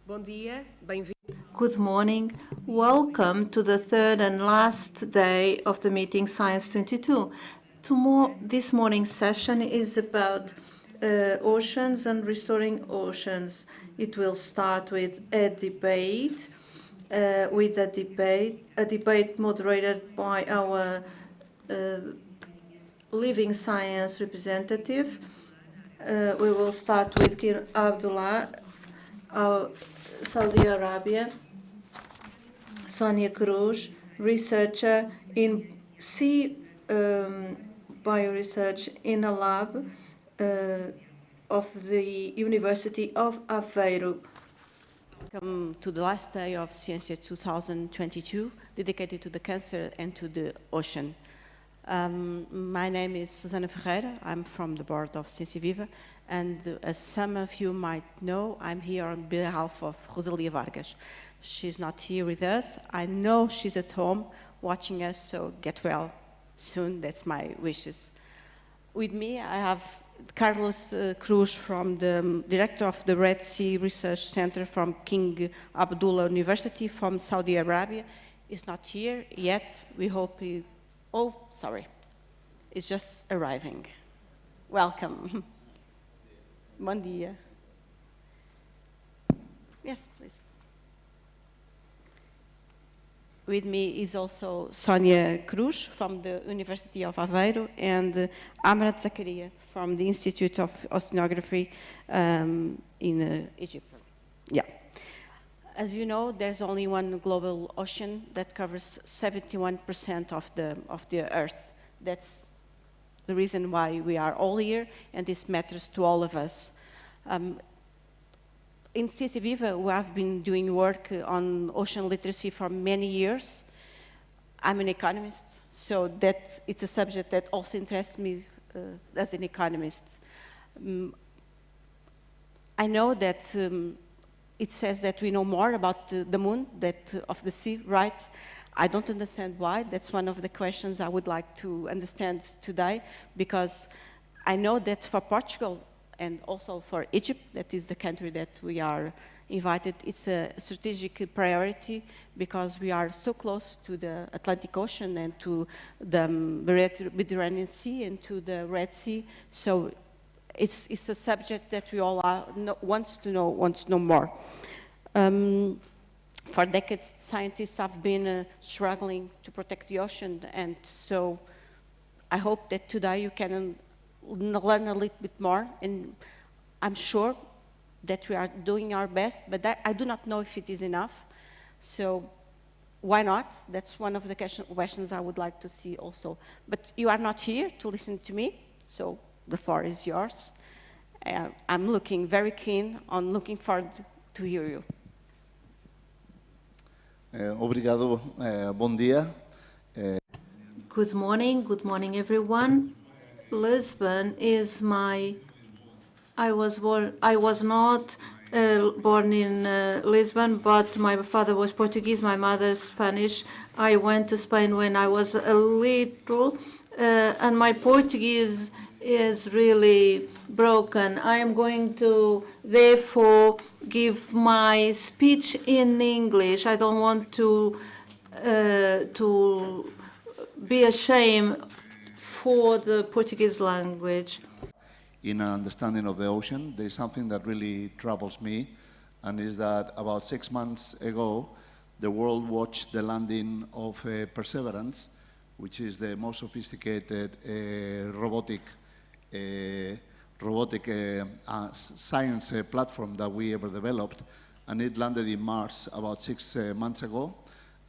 Bom dia, bem-vindo. Good morning. Welcome to the third and last day of the meeting Science 22. This morning's session is about oceans and restoring oceans. It will start with a debate, moderated by our living science representative. We will start with King Abdullah, Saudi Arabia. Sonia Cruz, researcher in sea bioresearch in a lab of the University of Aveiro. Welcome to the last day of Ciência 2022, dedicated to the cancer and to the ocean. My name is Susana Ferreira. I'm from the board of Ciência Viva, and as some of you might know, I'm here on behalf of Rosalia Vargas. She's not here with us. I know she's at home watching us, so get well soon. That's my wishes. With me, I have Carlos Cruz, from the director of the Red Sea Research Center from King Abdullah University from Saudi Arabia. He's not here yet. We hope he, he's just arriving. Welcome. Bom dia. Yes, please. With me is also Sonia Cruz from the University of Aveiro and Amrat Zakaria from the Institute of Oceanography in Egypt. Yeah. As you know, there's only one global ocean that covers 71% of the Earth. That's the reason why we are all here, and this matters to all of us. In Ciência Viva, we have been doing work on ocean literacy for many years. I'm an economist, so that it's a subject that also interests me as an economist. I know that it says that we know more about the moon of the sea, right? I don't understand why. That's one of the questions I would like to understand today, because I know that for Portugal, and also for Egypt, that is the country that we are invited, it's a strategic priority because we are so close to the Atlantic Ocean and to the Mediterranean Sea and to the Red Sea. So it's a subject that we all want to know more. For decades, scientists have been struggling to protect the ocean, and so I hope that today you can learn a little bit more, and I'm sure that we are doing our best, but I do not know if it is enough. So why not? That's one of the questions I would like to see also. But you are not here to listen to me, so the floor is yours. I'm looking very keen on looking forward to hear you. Obrigado. Bom dia. Good morning everyone. Lisbon is I was not born in Lisbon, but my father was Portuguese, my mother Spanish. I went to Spain when I was a little, and my Portuguese is really broken. I am going to therefore give my speech in English. I don't want to be ashamed for the Portuguese language. In an understanding of the ocean, there is something that really troubles me, and is that about 6 months ago, the world watched the landing of Perseverance, which is the most sophisticated robotic science platform that we ever developed, and it landed in Mars about 6 months ago,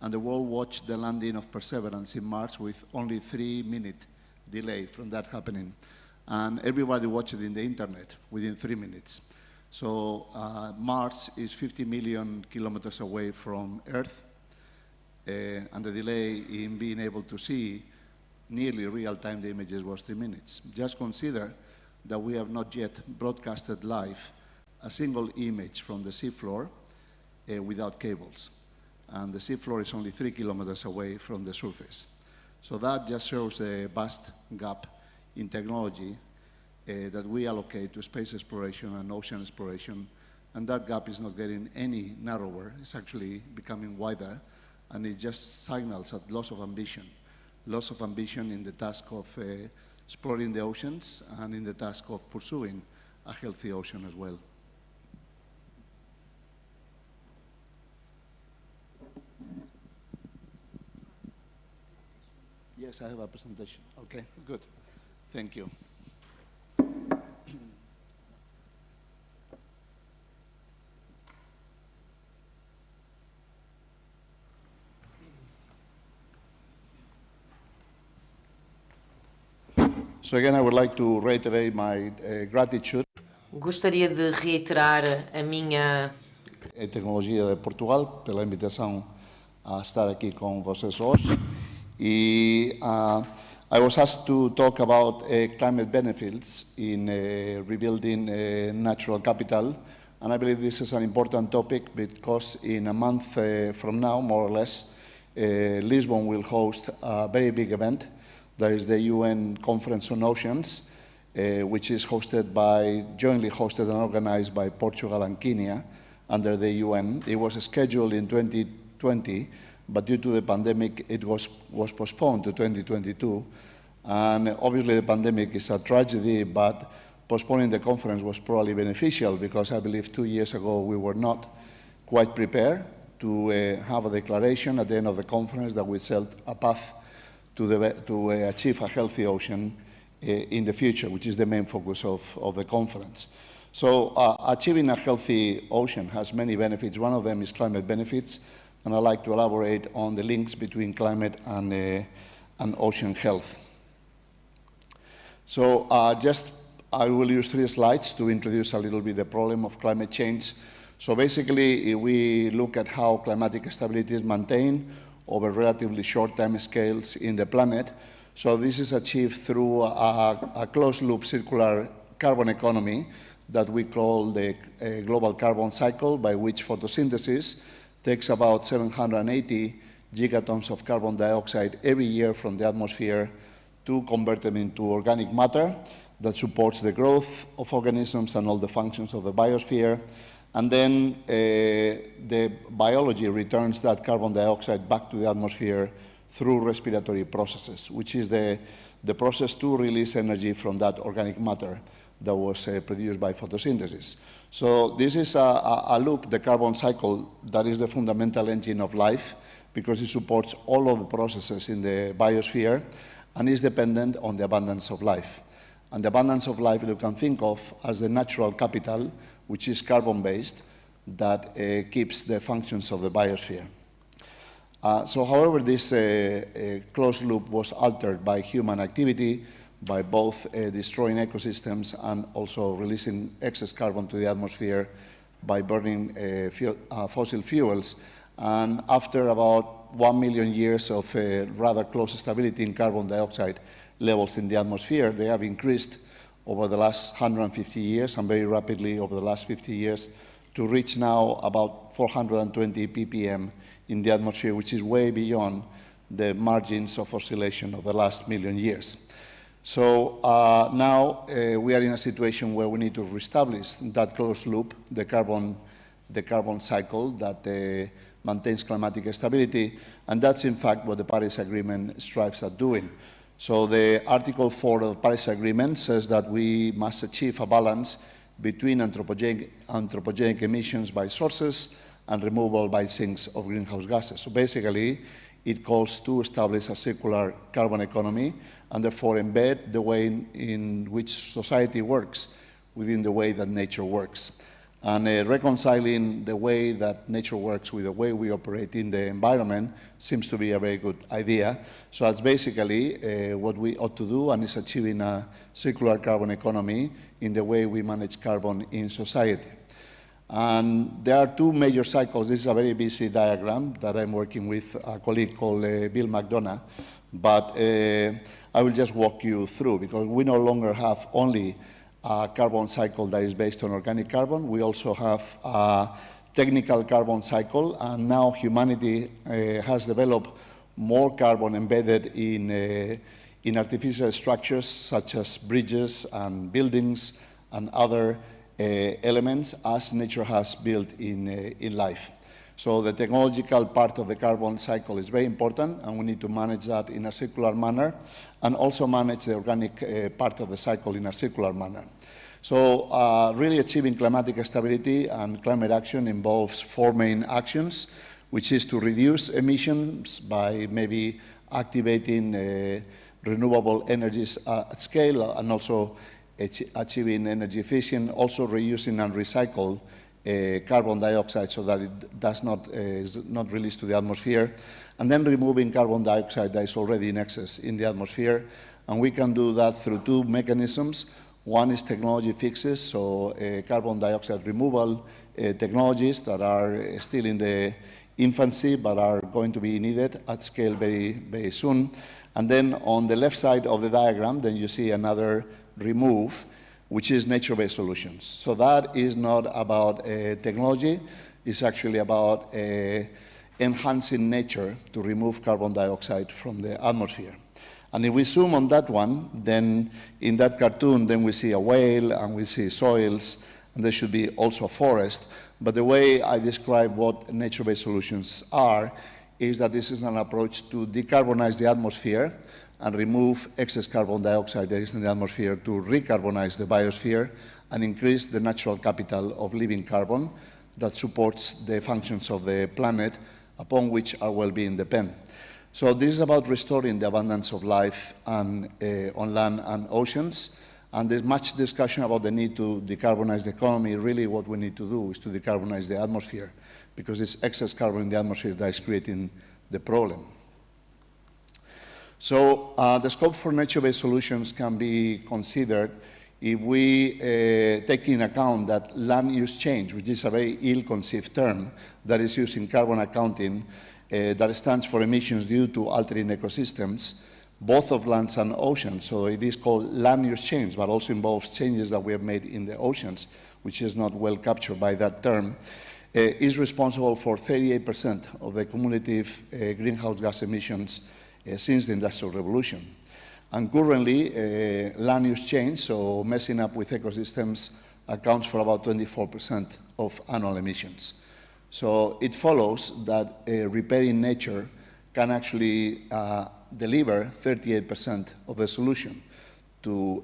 and the world watched the landing of Perseverance in Mars with only 3-minute delay from that happening. And everybody watched it in the internet within 3 minutes. So Mars is 50 million kilometers away from Earth, and the delay in being able to see nearly real-time the images was 3 minutes. Just consider that we have not yet broadcasted live a single image from the seafloor without cables. And the seafloor is only 3 kilometers away from the surface. So that just shows a vast gap in technology that we allocate to space exploration and ocean exploration and that gap is not getting any narrower. It's actually becoming wider, and it just signals a loss of ambition in the task of exploring the oceans and in the task of pursuing a healthy ocean as well. Yes, I have a presentation. Okay, good. Thank you. So again, I would like to reiterate my gratitude. Gostaria de reiterar a minha Tecnologia de Portugal pela invitação a estar aqui com vocês hoje. E I was asked to talk about climate benefits in rebuilding natural capital, and I believe this is an important topic because in a month from now, more or less, Lisbon will host a very big event. There is the UN Conference on Oceans, which is jointly hosted and organized by Portugal and Kenya under the UN. It was scheduled in 2020, but due to the pandemic, it was postponed to 2022. And obviously the pandemic is a tragedy, but postponing the conference was probably beneficial because I believe 2 years ago we were not quite prepared to have a declaration at the end of the conference that we set a path to achieve a healthy ocean in the future, which is the main focus of the conference. So achieving a healthy ocean has many benefits. One of them is climate benefits, and I'd like to elaborate on the links between climate and ocean health. So I will use 3 slides to introduce a little bit the problem of climate change. So basically, we look at how climatic stability is maintained over relatively short time scales in the planet. So this is achieved through a closed-loop circular carbon economy that we call the global carbon cycle, by which photosynthesis takes about 780 gigatons of carbon dioxide every year from the atmosphere to convert them into organic matter that supports the growth of organisms and all the functions of the biosphere. And then the biology returns that carbon dioxide back to the atmosphere through respiratory processes, which is the process to release energy from that organic matter that was produced by photosynthesis. So this is a loop, the carbon cycle, that is the fundamental engine of life because it supports all of the processes in the biosphere and is dependent on the abundance of life. And the abundance of life you can think of as the natural capital, which is carbon-based, that keeps the functions of the biosphere. However, this closed loop was altered by human activity, by both destroying ecosystems and also releasing excess carbon to the atmosphere by burning fossil fuels. And after about 1 million years of rather close stability in carbon dioxide levels in the atmosphere, they have increased over the last 150 years and very rapidly over the last 50 years to reach now about 420 ppm in the atmosphere, which is way beyond the margins of oscillation of the last million years. So now we are in a situation where we need to reestablish that closed loop, the carbon cycle that maintains climatic stability, and that's in fact what the Paris Agreement strives at doing. So the Article 4 of the Paris Agreement says that we must achieve a balance between anthropogenic emissions by sources and removal by sinks of greenhouse gases. So basically, it calls to establish a circular carbon economy and therefore embed the way in which society works within the way that nature works. And reconciling the way that nature works with the way we operate in the environment seems to be a very good idea. So that's basically what we ought to do, and is achieving a circular carbon economy in the way we manage carbon in society. And there are 2 major cycles. This is a very busy diagram that I'm working with a colleague called Bill McDonough, but I will just walk you through because we no longer have only a carbon cycle that is based on organic carbon. We also have a technical carbon cycle, and now humanity has developed more carbon embedded in artificial structures such as bridges and buildings and other elements as nature has built in life. So the technological part of the carbon cycle is very important, and we need to manage that in a circular manner, and also manage the organic part of the cycle in a circular manner. So really achieving climatic stability and climate action involves 4 main actions, which is to reduce emissions by maybe activating renewable energies at scale, and also achieving energy efficient, also reusing and recycle carbon dioxide so that it is not released to the atmosphere, and then removing carbon dioxide that is already in excess in the atmosphere. And we can do that through 2 mechanisms. One is technology fixes, so carbon dioxide removal technologies that are still in the infancy but are going to be needed at scale very, very soon. And then on the left side of the diagram, then you see another remove, which is nature-based solutions. So that is not about technology, it's actually about enhancing nature to remove carbon dioxide from the atmosphere. And if we zoom on that one, then in that cartoon, then we see a whale and we see soils, and there should be also a forest. But the way I describe what nature-based solutions are is that this is an approach to decarbonize the atmosphere and remove excess carbon dioxide that is in the atmosphere, to recarbonize the biosphere and increase the natural capital of living carbon that supports the functions of the planet upon which our well-being depends. So this is about restoring the abundance of life on land and oceans. And there's much discussion about the need to decarbonize the economy. Really what we need to do is to decarbonize the atmosphere, because it's excess carbon in the atmosphere that is creating the problem. So the scope for nature-based solutions can be considered if we take in account that land use change, which is a very ill-conceived term that is used in carbon accounting, that stands for emissions due to altering ecosystems, both of lands and oceans. So it is called land use change, but also involves changes that we have made in the oceans, which is not well captured by that term, is responsible for 38% of the cumulative greenhouse gas emissions since the Industrial Revolution. And currently, land use change, so messing up with ecosystems, accounts for about 24% of annual emissions. So it follows that repairing nature can actually deliver 38% of the solution to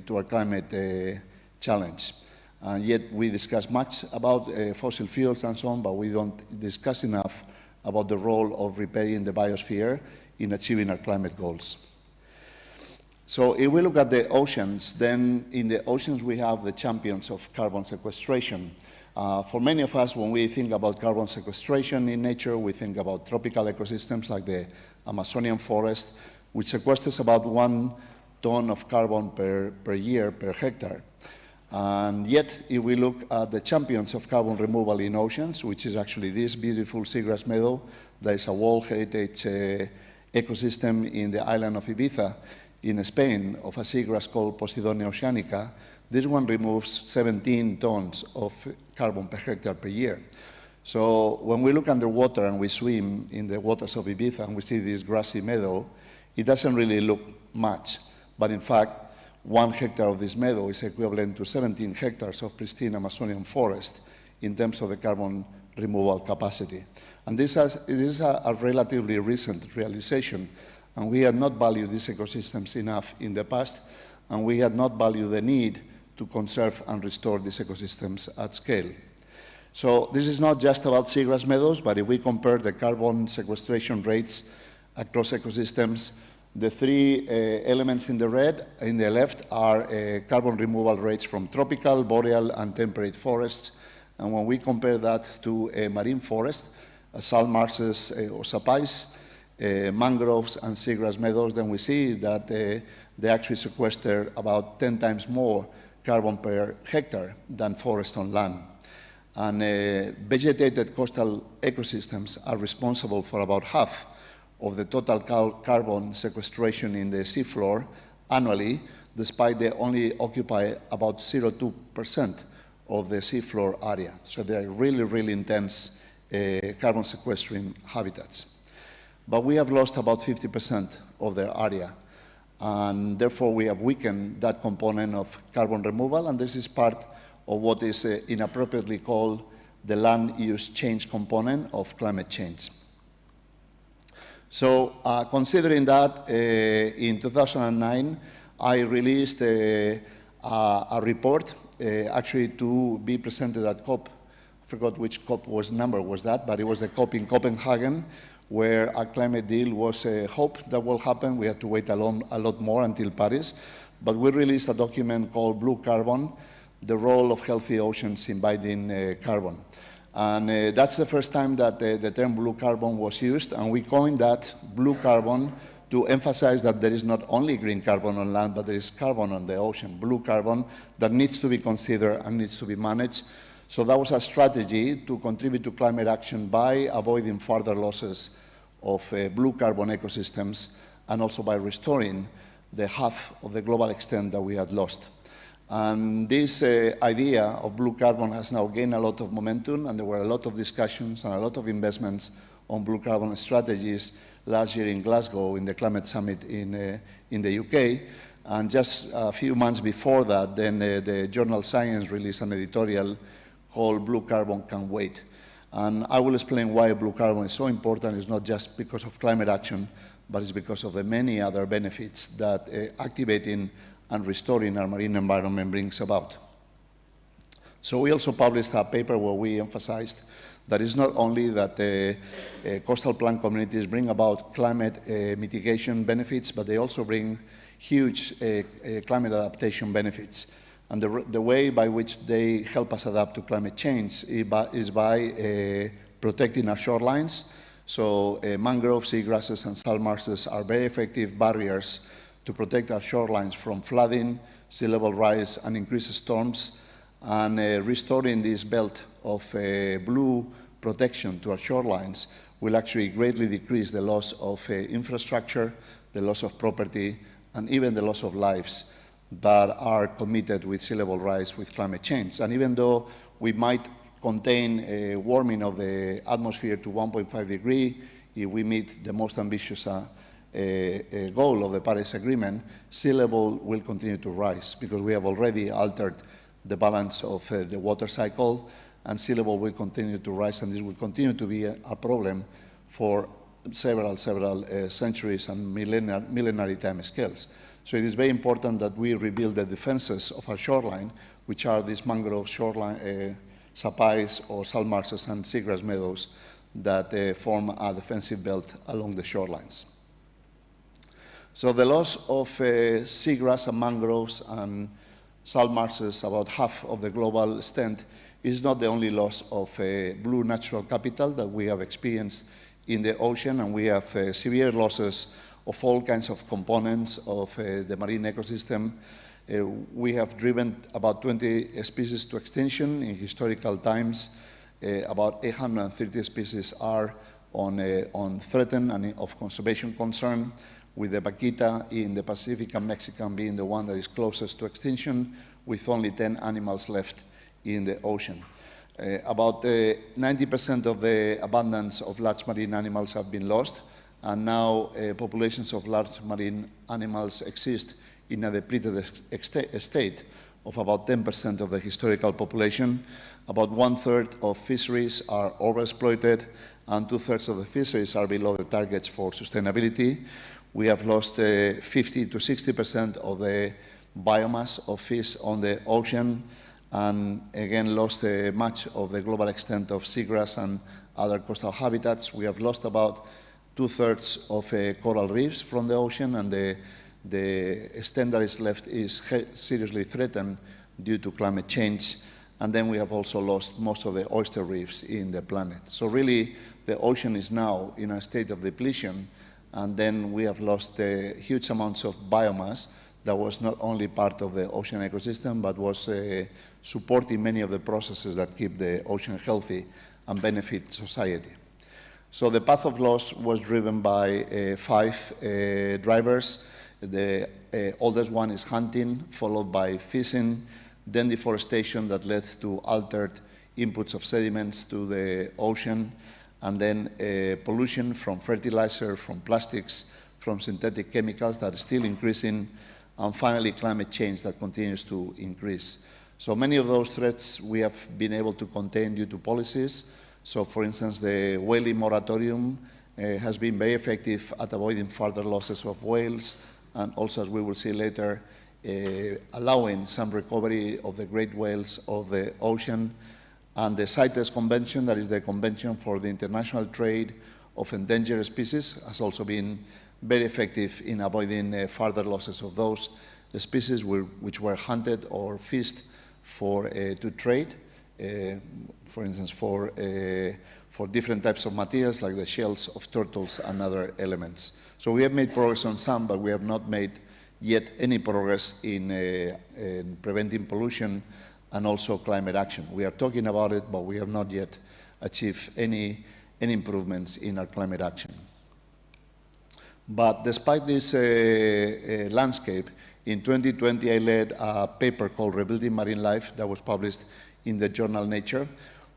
our climate challenge. And yet we discuss much about fossil fuels and so on, but we don't discuss enough about the role of repairing the biosphere in achieving our climate goals. So if we look at the oceans, then in the oceans we have the champions of carbon sequestration. For many of us, when we think about carbon sequestration in nature, we think about tropical ecosystems like the Amazonian forest, which sequesters about 1 ton of carbon per year, per hectare. And yet, if we look at the champions of carbon removal in oceans, which is actually this beautiful seagrass meadow, that is a World Heritage ecosystem in the island of Ibiza in Spain of a seagrass called Posidonia oceanica, this one removes 17 tons of carbon per hectare per year. So when we look underwater and we swim in the waters of Ibiza and we see this grassy meadow, it doesn't really look much. But in fact, 1 hectare of this meadow is equivalent to 17 hectares of pristine Amazonian forest in terms of the carbon removal capacity. And this is a relatively recent realization, and we had not valued these ecosystems enough in the past, and we had not valued the need to conserve and restore these ecosystems at scale. So this is not just about seagrass meadows, but if we compare the carbon sequestration rates across ecosystems, the 3 elements in the red, in the left, are carbon removal rates from tropical, boreal, and temperate forests. And when we compare that to marine forests, salt marshes or sapais, mangroves, and seagrass meadows, then we see that they actually sequester about 10 times more carbon per hectare than forests on land. And vegetated coastal ecosystems are responsible for about half of the total carbon sequestration in the seafloor annually, despite they only occupy about 0.2% of the seafloor area. So they are really, really intense carbon sequestering habitats. But we have lost about 50% of their area, and therefore we have weakened that component of carbon removal, and this is part of what is inappropriately called the land use change component of climate change. So considering that, in 2009, I released a report actually to be presented at COP. I forgot which COP number was that, but it was the COP in Copenhagen, where a climate deal was a hope that will happen. We had to wait a lot more until Paris. But we released a document called Blue Carbon, the role of healthy oceans in binding carbon. And that's the first time that the term blue carbon was used, and we coined that blue carbon to emphasize that there is not only green carbon on land, but there is carbon on the ocean, blue carbon, that needs to be considered and needs to be managed. So that was a strategy to contribute to climate action by avoiding further losses of blue carbon ecosystems, and also by restoring the half of the global extent that we had lost. And this idea of blue carbon has now gained a lot of momentum, and there were a lot of discussions and a lot of investments on blue carbon strategies last year in Glasgow in the climate summit in the UK. And just a few months before that, then the journal Science released an editorial called Blue Carbon Can Wait. And I will explain why blue carbon is so important. It's not just because of climate action, but it's because of the many other benefits that activating and restoring our marine environment brings about. So we also published a paper where we emphasized that it's not only that coastal plan communities bring about climate mitigation benefits, but they also bring huge climate adaptation benefits. And the way by which they help us adapt to climate change is by protecting our shorelines. So mangroves, seagrasses, and salt marshes are very effective barriers to protect our shorelines from flooding, sea level rise, and increased storms. And restoring this belt of blue protection to our shorelines will actually greatly decrease the loss of infrastructure, the loss of property, and even the loss of lives that are committed with sea level rise, with climate change. And even though we might contain a warming of the atmosphere to 1.5 degrees, if we meet the most ambitious goal of the Paris Agreement, sea level will continue to rise because we have already altered the balance of the water cycle, and sea level will continue to rise, and this will continue to be a problem for several centuries and millenary time scales. So it is very important that we rebuild the defenses of our shoreline, which are these mangrove shoreline, sapais or salt marshes and seagrass meadows that form a defensive belt along the shorelines. So the loss of seagrass and mangroves and salt marshes, about half of the global extent, is not the only loss of blue natural capital that we have experienced in the ocean, and we have severe losses of all kinds of components of the marine ecosystem. We have driven about 20 species to extinction in historical times. About 830 species are on threatened and of conservation concern, with the vaquita in the Pacific and Mexican being the one that is closest to extinction, with only 10 animals left in the ocean. About 90% of the abundance of large marine animals have been lost, and now populations of large marine animals exist in a depleted state of about 10% of the historical population. About 1/3 of fisheries are overexploited, and 2/3 of the fisheries are below the targets for sustainability. We have lost 50 to 60% of the biomass of fish on the ocean, and again lost much of the global extent of seagrass and other coastal habitats. We have lost about 2/3 of coral reefs from the ocean, and the extent that is left is seriously threatened due to climate change. And then we have also lost most of the oyster reefs in the planet. So really, the ocean is now in a state of depletion, and then we have lost huge amounts of biomass that was not only part of the ocean ecosystem, but was supporting many of the processes that keep the ocean healthy and benefit society. So the path of loss was driven by 5 drivers. The oldest one is hunting, followed by fishing, then deforestation that led to altered inputs of sediments to the ocean, and then pollution from fertilizer, from plastics, from synthetic chemicals that are still increasing, and finally climate change that continues to increase. So many of those threats we have been able to contain due to policies. So for instance, the whaling moratorium has been very effective at avoiding further losses of whales, and also, as we will see later, allowing some recovery of the great whales of the ocean. And the CITES Convention, that is the Convention for the International Trade of Endangered Species, has also been very effective in avoiding further losses of those species which were hunted or fished to trade, for instance, for different types of materials like the shells of turtles and other elements. So we have made progress on some, but we have not made yet any progress in preventing pollution and also climate action. We are talking about it, but we have not yet achieved any improvements in our climate action. But despite this landscape, in 2020 I led a paper called Rebuilding Marine Life that was published in the journal Nature,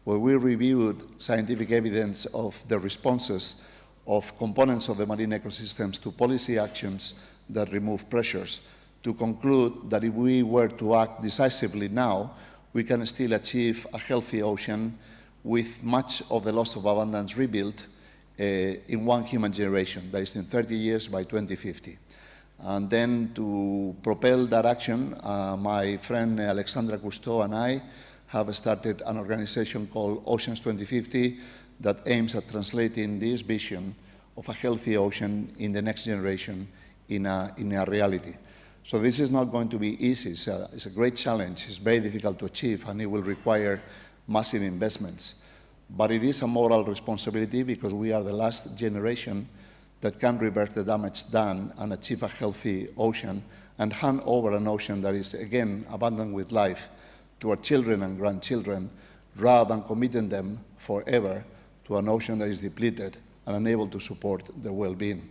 where we reviewed scientific evidence of the responses of components of the marine ecosystems to policy actions that remove pressures, to conclude that if we were to act decisively now, we can still achieve a healthy ocean with much of the loss of abundance rebuilt in one human generation, that is in 30 years by 2050. And then to propel that action, my friend Alexandra Cousteau and I have started an organization called Oceans 2050 that aims at translating this vision of a healthy ocean in the next generation in a reality. So this is not going to be easy. It's a great challenge. It's very difficult to achieve, and it will require massive investments. But it is a moral responsibility because we are the last generation that can reverse the damage done and achieve a healthy ocean and hand over an ocean that is, again, abundant with life to our children and grandchildren, rather than committing them forever to an ocean that is depleted and unable to support their well-being.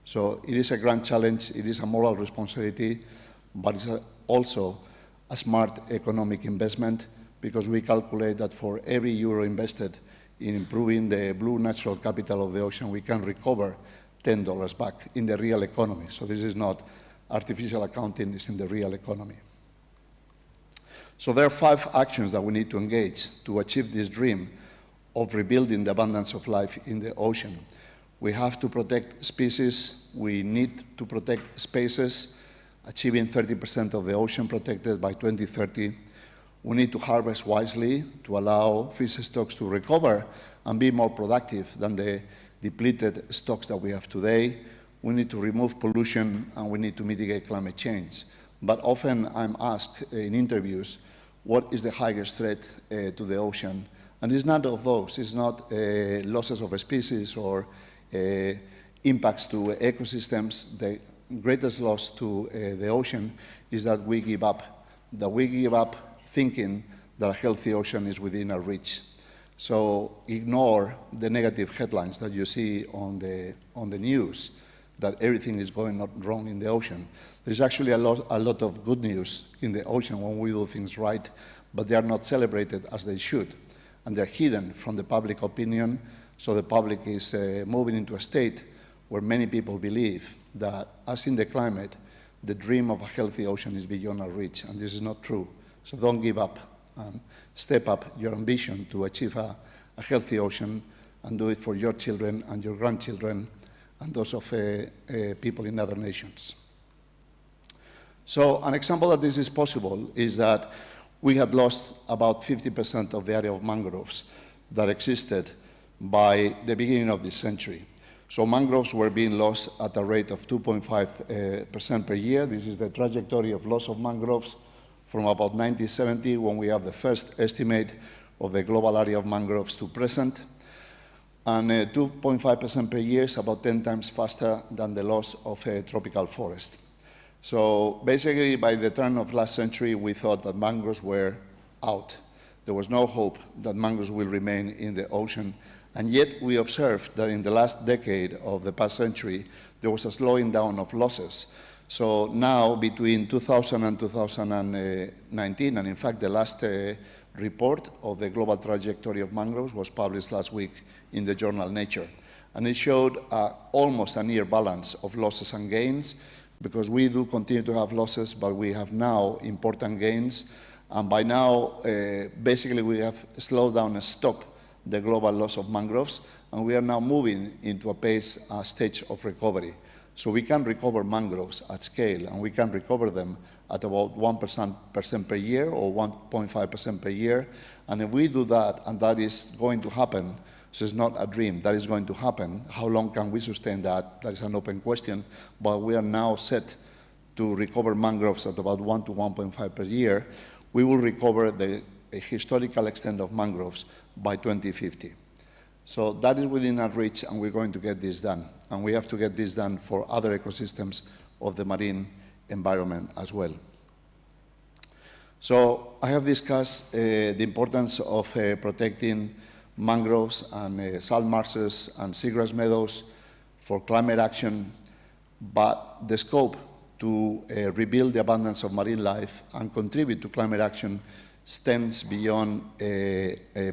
So it is a grand challenge, it is a moral responsibility, but it's also a smart economic investment, because we calculate that for every euro invested in improving the blue natural capital of the ocean, we can recover $10 back in the real economy. So this is not artificial accounting, it's in the real economy. So there are 5 actions that we need to engage to achieve this dream of rebuilding the abundance of life in the ocean. We have to protect species, we need to protect spaces, achieving 30% of the ocean protected by 2030. We need to harvest wisely to allow fish stocks to recover and be more productive than the depleted stocks that we have today. We need to remove pollution, and we need to mitigate climate change. But often I'm asked in interviews, what is the highest threat to the ocean? And it's none of those. It's not losses of a species or impacts to ecosystems. The greatest loss to the ocean is that we give up thinking that a healthy ocean is within our reach. So ignore the negative headlines that you see on the news, that everything is going wrong in the ocean. There's actually a lot of good news in the ocean when we do things right, but they are not celebrated as they should. And they're hidden from the public opinion, so the public is moving into a state where many people believe that, as in the climate, the dream of a healthy ocean is beyond our reach, and this is not true. So don't give up, and step up your ambition to achieve a healthy ocean, and do it for your children and your grandchildren and those of people in other nations. So an example that this is possible is that we had lost about 50% of the area of mangroves that existed by the beginning of this century. So mangroves were being lost at a rate of 2.5% per year. This is the trajectory of loss of mangroves from about 1970, when we have the first estimate of the global area of mangroves, to present. And 2.5% per year is about 10 times faster than the loss of a tropical forest. So basically, by the turn of last century, we thought that mangroves were out. There was no hope that mangroves will remain in the ocean. And yet we observed that in the last decade of the past century, there was a slowing down of losses. So now, between 2000 and 2019, and in fact the last report of the global trajectory of mangroves was published last week in the journal Nature. And it showed almost a near balance of losses and gains, because we do continue to have losses, but we have now important gains. And by now, basically we have slowed down and stopped the global loss of mangroves, and we are now moving into a stage of recovery. So we can recover mangroves at scale, and we can recover them at about 1% per year or 1.5% per year. And if we do that, and that is going to happen, so it's not a dream, that is going to happen. How long can we sustain that? That is an open question, but we are now set to recover mangroves at about 1 to 1.5 per year. We will recover the historical extent of mangroves by 2050. So that is within our reach, and we're going to get this done. And we have to get this done for other ecosystems of the marine environment as well. So I have discussed the importance of protecting mangroves and salt marshes and seagrass meadows for climate action, but the scope to rebuild the abundance of marine life and contribute to climate action extends beyond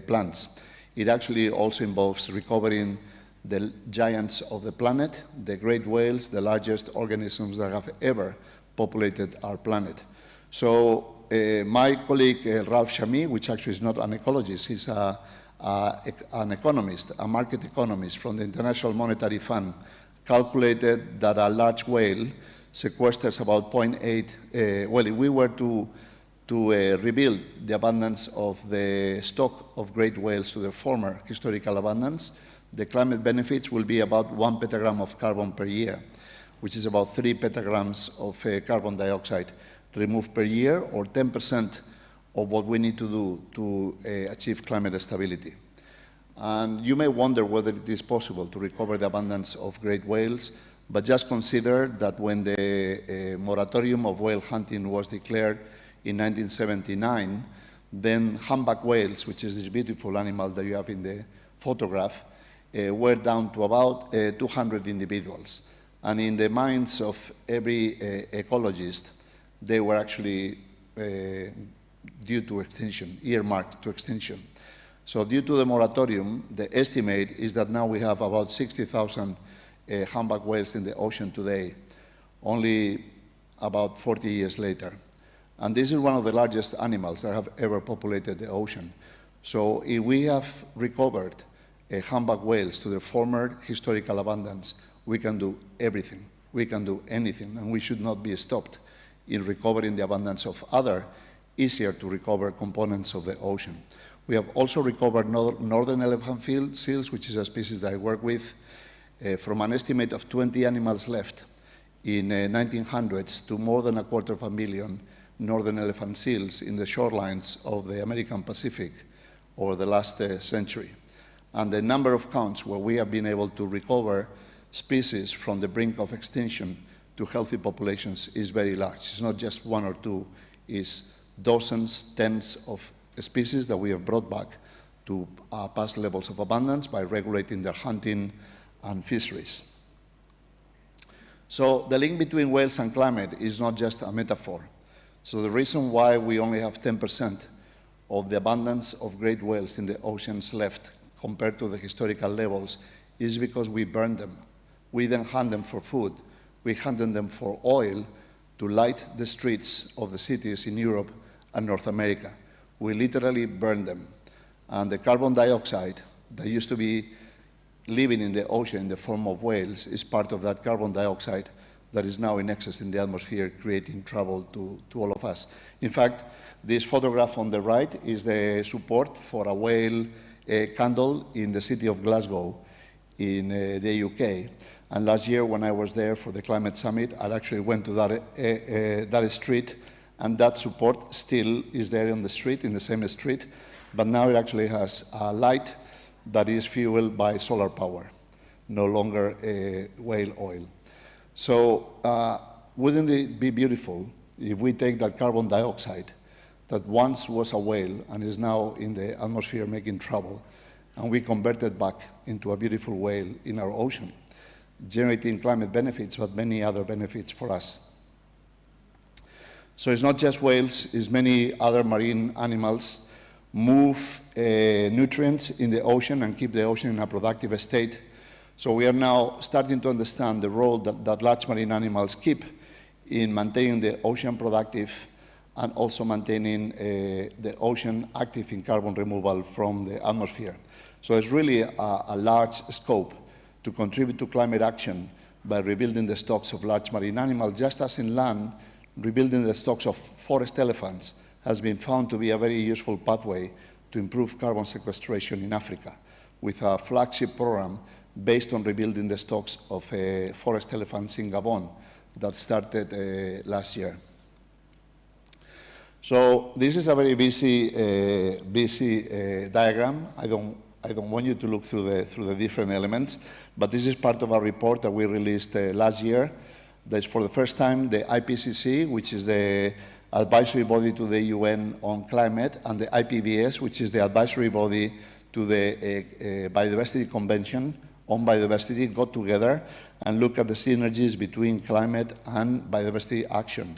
plants. It actually also involves recovering the giants of the planet, the great whales, the largest organisms that have ever populated our planet. So my colleague Ralph Chamy, which actually is not an ecologist, he's an economist, a market economist from the International Monetary Fund, calculated that a large whale sequesters about 0.8, well, if we were to rebuild the abundance of the stock of great whales to their former historical abundance, the climate benefits will be about 1 petagram of carbon per year, which is about 3 petagrams of carbon dioxide removed per year, or 10% of what we need to do to achieve climate stability. And you may wonder whether it is possible to recover the abundance of great whales, but just consider that when the moratorium of whale hunting was declared in 1979, then humpback whales, which is this beautiful animal that you have in the photograph, were down to about 200 individuals. And in the minds of every ecologist, they were actually due to extinction, earmarked to extinction. So due to the moratorium, the estimate is that now we have about 60,000 humpback whales in the ocean today, only about 40 years later. And this is one of the largest animals that have ever populated the ocean. So if we have recovered humpback whales to their former historical abundance, we can do everything. We can do anything, and we should not be stopped in recovering the abundance of other easier to recover components of the ocean. We have also recovered northern elephant seals, which is a species that I work with, from an estimate of 20 animals left in 1900s to more than 250,000 northern elephant seals in the shorelines of the American Pacific over the last century. And the number of counts where we have been able to recover species from the brink of extinction to healthy populations is very large. It's not just one or two, it's dozens, tens of species that we have brought back to past levels of abundance by regulating their hunting and fisheries. So the link between whales and climate is not just a metaphor. So the reason why we only have 10% of the abundance of great whales in the oceans left compared to the historical levels is because we burn them. We then hunt them for food. We hunt them for oil to light the streets of the cities in Europe and North America. We literally burn them. And the carbon dioxide that used to be living in the ocean in the form of whales is part of that carbon dioxide that is now in excess in the atmosphere, creating trouble to all of us. In fact, this photograph on the right is the support for a whale candle in the city of Glasgow in the UK. And last year when I was there for the climate summit, I actually went to that street, and that support still is there on the street, in the same street, but now it actually has a light that is fueled by solar power, no longer whale oil. So wouldn't it be beautiful if we take that carbon dioxide that once was a whale and is now in the atmosphere making trouble, and we convert it back into a beautiful whale in our ocean, generating climate benefits, but many other benefits for us. So it's not just whales, it's many other marine animals move nutrients in the ocean and keep the ocean in a productive state. So we are now starting to understand the role that large marine animals keep in maintaining the ocean productive and also maintaining the ocean active in carbon removal from the atmosphere. So it's really a large scope to contribute to climate action by rebuilding the stocks of large marine animals, just as in land, rebuilding the stocks of forest elephants has been found to be a very useful pathway to improve carbon sequestration in Africa, with a flagship program based on rebuilding the stocks of forest elephants in Gabon that started last year. So this is a very busy diagram. I don't want you to look through the different elements, but this is part of a report that we released last year. That's for the first time the IPCC, which is the advisory body to the UN on climate, and the IPBES, which is the advisory body to the Biodiversity Convention on Biodiversity, got together and looked at the synergies between climate and biodiversity action.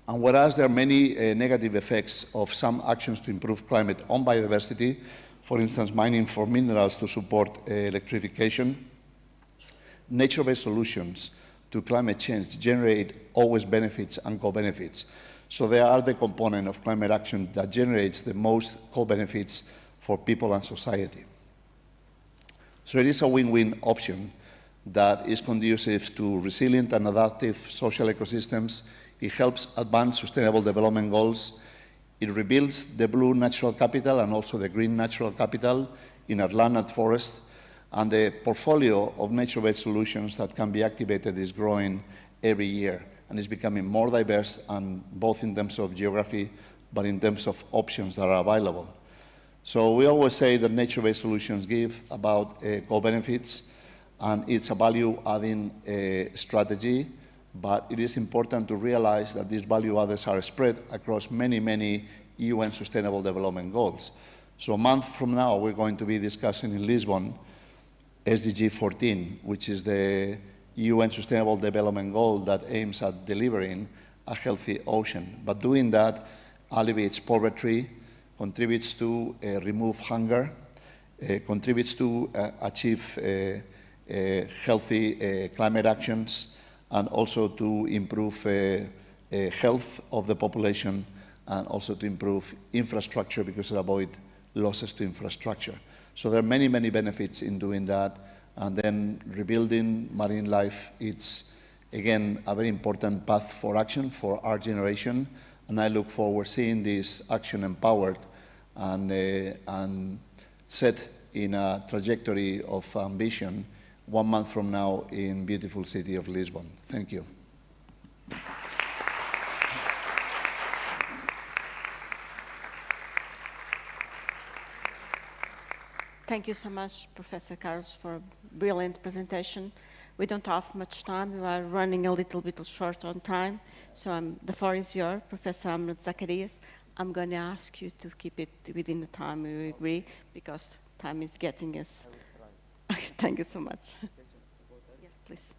And whereas there are many negative effects of some actions to improve climate on biodiversity, for instance, mining for minerals to support electrification, nature-based solutions to climate change generate always benefits and co-benefits. So they are the component of climate action that generates the most co-benefits for people and society. So it is a win-win option that is conducive to resilient and adaptive social ecosystems. It helps advance sustainable development goals. It rebuilds the blue natural capital and also the green natural capital in our land and forest. And the portfolio of nature-based solutions that can be activated is growing every year and is becoming more diverse, and both in terms of geography, but in terms of options that are available. So we always say that nature-based solutions give about co-benefits, and it's a value-adding strategy, but it is important to realize that these value-adders are spread across many, many UN Sustainable Development Goals. So a month from now, we're going to be discussing in Lisbon SDG 14, which is the UN Sustainable Development Goal that aims at delivering a healthy ocean. But doing that alleviates poverty, contributes to remove hunger, contributes to achieve healthy climate actions, and also to improve health of the population, and also to improve infrastructure because it avoids losses to infrastructure. So there are many, many benefits in doing that. And then rebuilding marine life, it's, again, a very important path for action for our generation. And I look forward to seeing this action empowered and set in a trajectory of ambition 1 month from now in beautiful city of Lisbon. Thank you. Thank you so much, Professor Carlos, for a brilliant presentation. We don't have much time. We are running a little bit short on time. So the floor is yours, Professor Ahmed Zacharias. I'm going to ask you to keep it within the time we agree, because time is getting us. Thank you so much. Yes, please.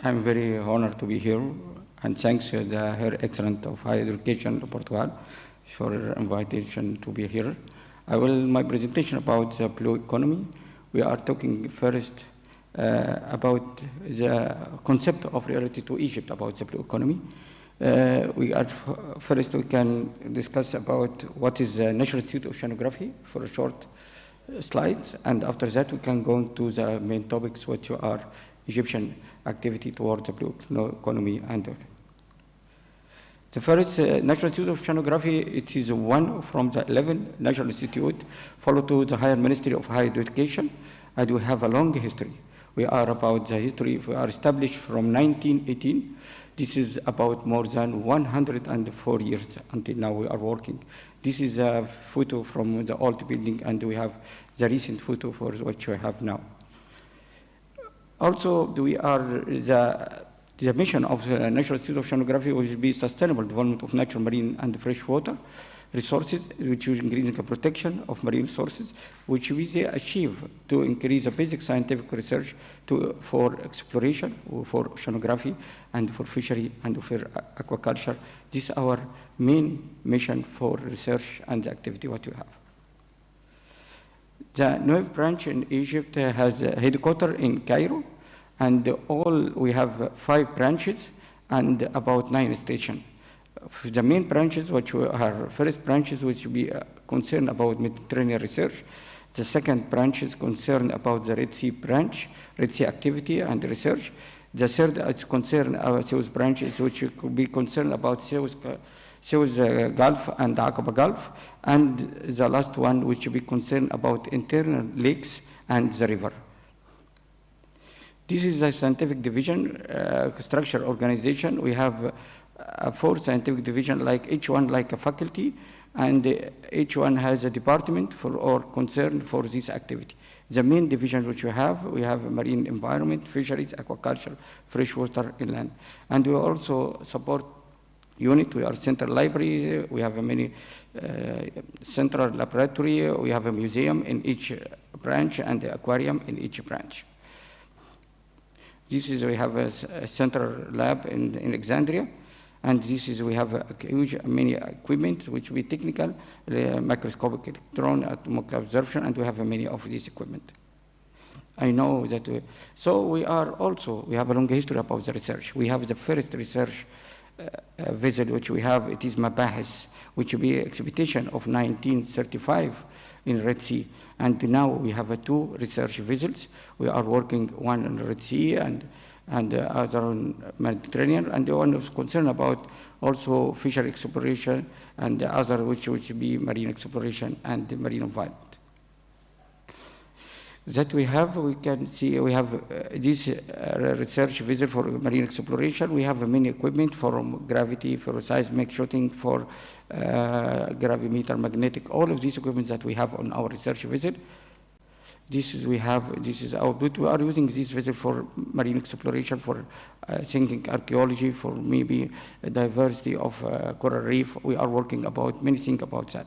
I'm very honored to be here, and thanks to Her Excellence of Higher Education of Portugal for invitation to be here. My presentation about the blue economy. We are talking first about the concept of reality to Egypt about the blue economy. First we can discuss about what is the National Institute of Oceanography for a short slide, and after that we can go into the main topics, which are Egyptian activity towards the blue economy. And the first National Institute of Oceanography, it is one from the 11 National Institute, followed to the Higher Ministry of Higher Education, and we have a long history. We are about the history, we are established from 1918. This is about more than 104 years until now we are working. This is a photo from the old building, and we have the recent photo for what we have now. Also, we are the mission of the National Institute of Oceanography will be sustainable development of natural marine and freshwater resources, which will increase the protection of marine resources, which we achieve to increase the basic scientific research for exploration, for oceanography, and for fishery, and for aquaculture. This is our main mission for research and the activity what we have. The Nueve branch in Egypt has a headquarters in Cairo, and we have 5 branches and about 9 stations. The main branches, which are first branches, which will be concerned about Mediterranean research. The second branch is concerned about the Red Sea branch, Red Sea activity and research. The third is concerned about Suez branches, which could be concerned about Suez Gulf and Aqaba Gulf, and the last one, which will be concerned about internal lakes and the river. This is a scientific division structure organization. We have 4 scientific divisions, like each one like a faculty, and each one has a department for or concern for this activity. The main divisions which we have marine environment, fisheries, aquaculture, freshwater, inland. And we also support unit. We are central library. We have a many central laboratory. We have a museum in each branch and an aquarium in each branch. We have a central lab in Alexandria. And we have a huge many equipment, which will be technical, microscopic electron, atomic observation, and we have many of this equipment. I know that, we have a long history about the research. We have the first research vessel which we have, it is Mabahis, which will be expedition of 1935 in Red Sea. And now we have 2 research vessels. We are working one in the Red Sea and other on Mediterranean, and the one is concerned about also fishery exploration, and the other which will be marine exploration and the marine environment. That we can see we have this research vessel for marine exploration. We have many equipment for gravity, for seismic shooting, for gravimeter, magnetic, all of these equipment that we have on our research vessel. This is our booth. We are using this vessel for marine exploration, for thinking archaeology, for maybe diversity of coral reef. We are working about many things about that.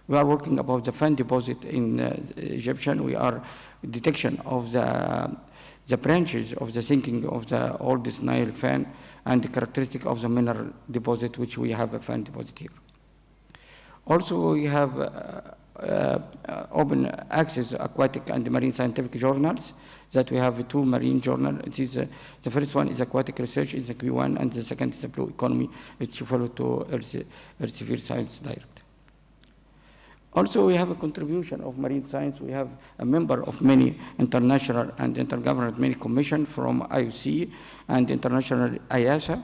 We are working about the fan deposit in Egyptian. We are detection of the branches of the sinking of the oldest Nile fan and the characteristic of the mineral deposit, which we have a fan deposit here. Also, we have open access aquatic and marine scientific journals that we have 2 marine journals. It is the first one is aquatic research, is the Q1, and the second is the blue economy, which follow to Elsevier Science Direct. Also, we have a contribution of marine science. We have a member of many international and intergovernmental many commission from IOC and international IASA,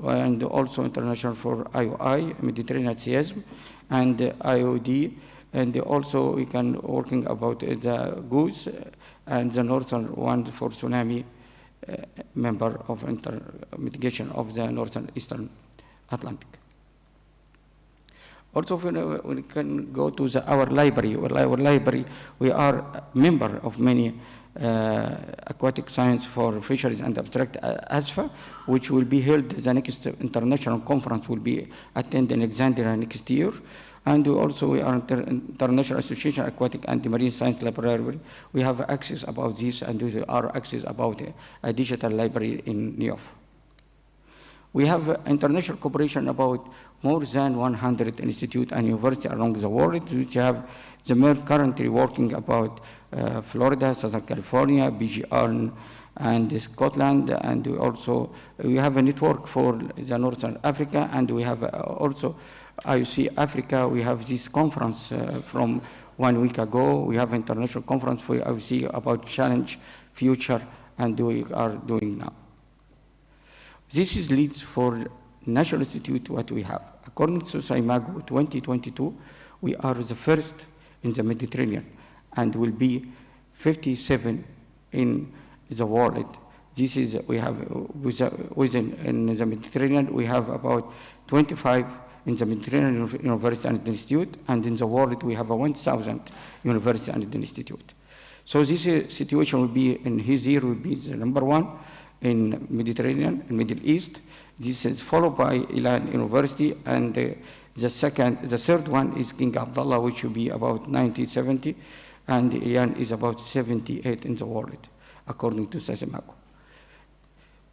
and also international for IOI, Mediterranean Seism, and IOD. And also we can working about the GOOS and the northern one for tsunami, member of mitigation of the northern eastern Atlantic. Also, we can go to our library. Our library, we are a member of many aquatic science for fisheries and abstract ASFA, which will be held, the next international conference will be attended in Alexandria next year. And also we are International Association Aquatic and Marine Science Library. We have access about this, and we are access about a digital library in New York. We have international cooperation about more than 100 institutes and universities around the world, which have the mayor currently working about Florida, Southern California, BGR, and Scotland, and we have a network for the Northern Africa, and we have also IOC Africa. We have this conference from 1 week ago. We have international conference for IOC about challenge, future, and we are doing now. This is leads for National Institute what we have. According to SIMAGO 2022, we are the first in the Mediterranean and will be 57 in the world. This is, we have, within in the Mediterranean, we have about 25 in the Mediterranean University and Institute, and in the world we have 1,000 university and institute. So this situation will be, in his year, will be the number 1 in Mediterranean, in Middle East. This is followed by Ilan University, and the third one is King Abdullah, which will be about 90-70, and Iran is about 78 in the world, according to SIMAGO.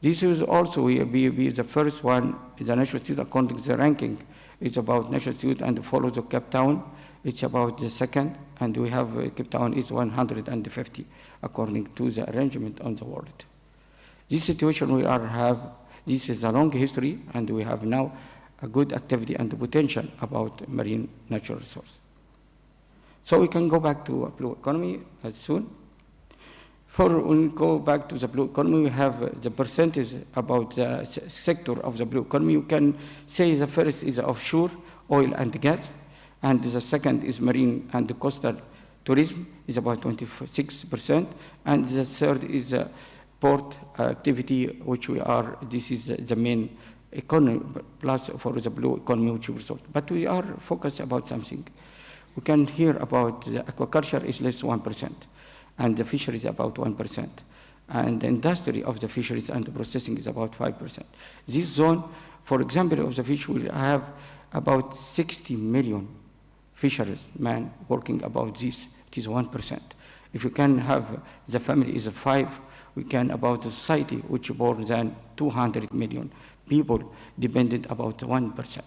This is also will be the first one, the National Institute according to the ranking. It's about National Institute and follows the Cape Town. It's about the second, and we have Cape Town is 150 according to the arrangement on the world. This situation we have, this is a long history, and we have now a good activity and the potential about marine natural resource. So we can go back to blue economy as soon. When we go back to the blue economy, we have the percentage about the sector of the blue economy. You can say the first is offshore, oil and gas, and the second is marine and coastal tourism, is about 26%, and the third is port activity, which this is the main economy plus for the blue economy, which we result. But we are focused about something. We can hear about the aquaculture is less 1%. And the fisheries about 1%. And the industry of the fisheries and the processing is about 5%. This zone, for example, of the fish will have about 60 million fishermen working about this. It is 1%. If you can have the family is 5, we can about the society, which more than 200 million people dependent about 1%.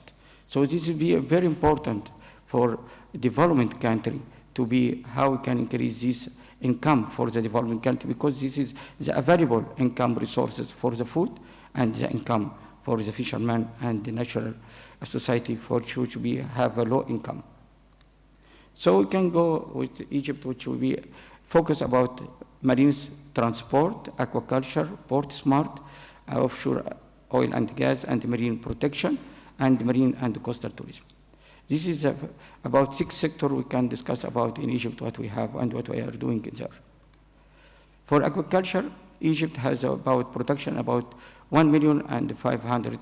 So this will be very important for development country to be how we can increase this income for the development country, because this is the available income resources for the food and the income for the fishermen and the natural society for which we have a low income. So we can go with Egypt, which will be focus about marine transport, aquaculture, port smart, offshore oil and gas, and marine protection, and marine and coastal tourism. This is about 6 sectors we can discuss about in Egypt, what we have and what we are doing there. For aquaculture, Egypt has about production about 1,500,000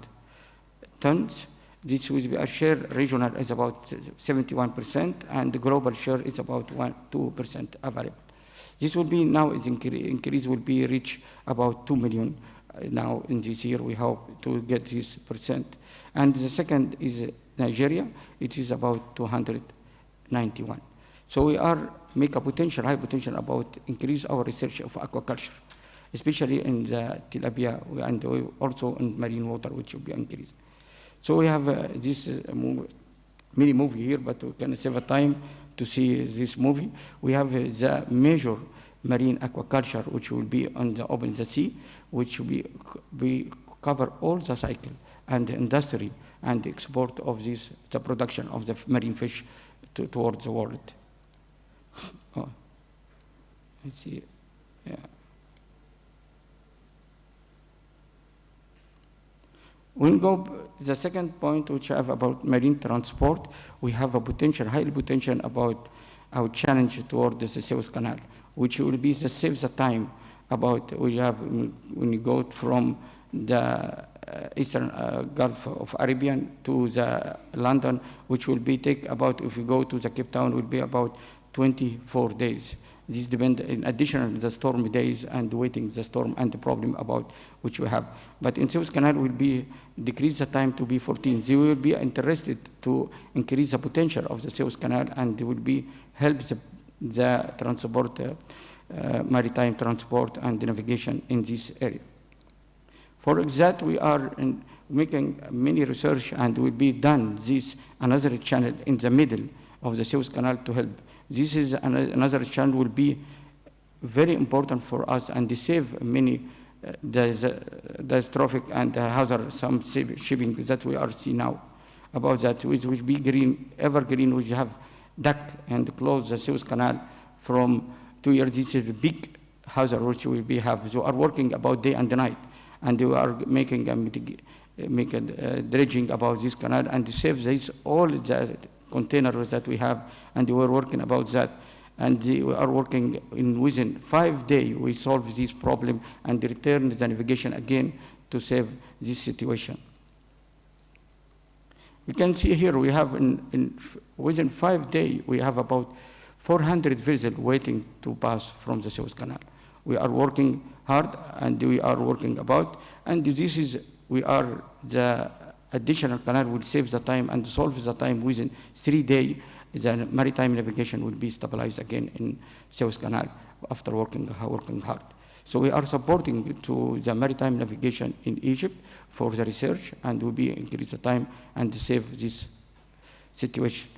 tons. This will be a share regional is about 71%, and the global share is about 2% available. This will be now its increase will be reach about 2 million now in this year. We hope to get this percent. And the second is Nigeria, it is about 291. So we are make a potential, high potential about increase our research of aquaculture, especially in the tilapia and also in marine water, which will be increased. So we have this mini movie here, but we can save a time to see this movie. We have the major marine aquaculture, which will be on the open the sea, which will be cover all the cycle and the industry and the export of this, the production of the marine fish towards the world. Oh, let's see, yeah. We'll go the second point, which I have about marine transport. We have a potential, high potential about our challenge toward the Suez Canal, which will be the save the time about we have when you go from the eastern Gulf of Arabian to the London, which will be take about, if you go to the Cape Town, will be about 24 days. This depends in addition to the storm days and waiting the storm and the problem about which we have. But in Suez Canal will be decrease the time to be 14. They will be interested to increase the potential of the Suez Canal, and they will be help the transport, maritime transport and the navigation in this area. For that, we are making many research, and will be done this another channel in the middle of the Suez Canal to help. This is another channel will be very important for us and save many there's traffic and hazard some shipping that we are seeing now. About that, which will be green, evergreen, which have duck and close the Suez Canal from 2 years. This is a big hazard which we will have. So are working about day and night, and we are making a dredging about this canal and save this all the containers that we have, and we are working about that. And we are working within 5 days, we solve this problem and return the navigation again to save this situation. We can see here we have within 5 days, we have about 400 vessels waiting to pass from the Suez Canal. We are working hard, and we are working about, and this is, we are the additional canal will save the time and solve the time within 3 days. The maritime navigation will be stabilized again in Suez Canal after working hard. So we are supporting to the maritime navigation in Egypt for the research, and will be increase the time and save this situation.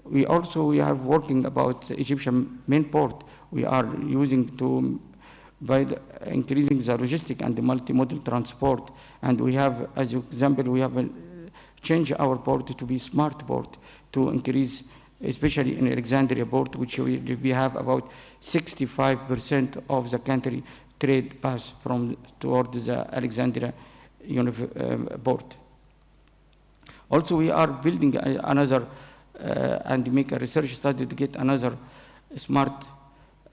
We are working about the Egyptian main port. We are using to by increasing the logistic and the multimodal transport, and we have, as an example, we have changed our port to be smart port to increase, especially in Alexandria port, which we have about 65% of the country trade pass from towards the Alexandria port. Also, we are building another and make a research study to get another smart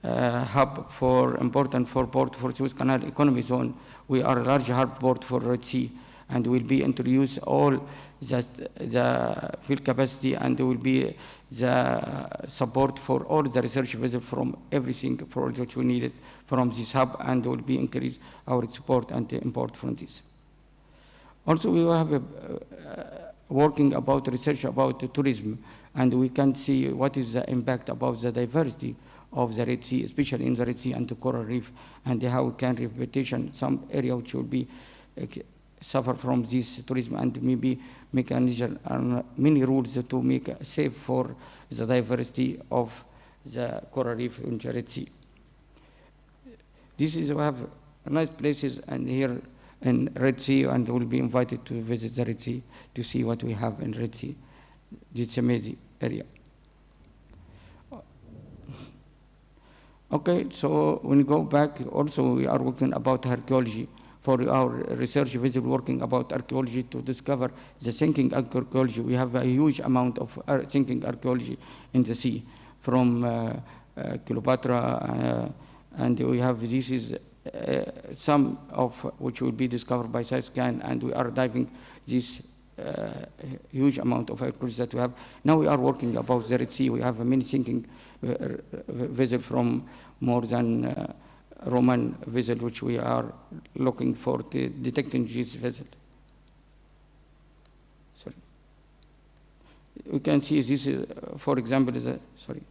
hub important for port for Suez Canal economy zone. We are a large hub port for Red Sea, and will be introduce all the field capacity, and will be the support for all the research vessels from everything for which we needed from this hub, and will be increase our export and import from this. Also, we have working about research about tourism, and we can see what is the impact about the diversity of the Red Sea, especially in the Red Sea and the coral reef, and how we can reputation some area which will be suffer from this tourism, and maybe make many rules to make safe for the diversity of the coral reef in the Red Sea. This is we have nice places, and here in Red Sea, and will be invited to visit the Red Sea to see what we have in Red Sea. It's amazing area. Okay, so when we go back, also we are working about archaeology. For our research visit, working about archaeology to discover the sinking archaeology. We have a huge amount of sinking archaeology in the sea, from Cleopatra, and we have, this is some of which will be discovered by side scan, and we are diving this huge amount of archaeology that we have. Now we are working about the Red Sea. We have a many sinking vessel from more than Roman vessel, which we are looking for detecting this vessel. Sorry. We can see this is, for example, is a, sorry.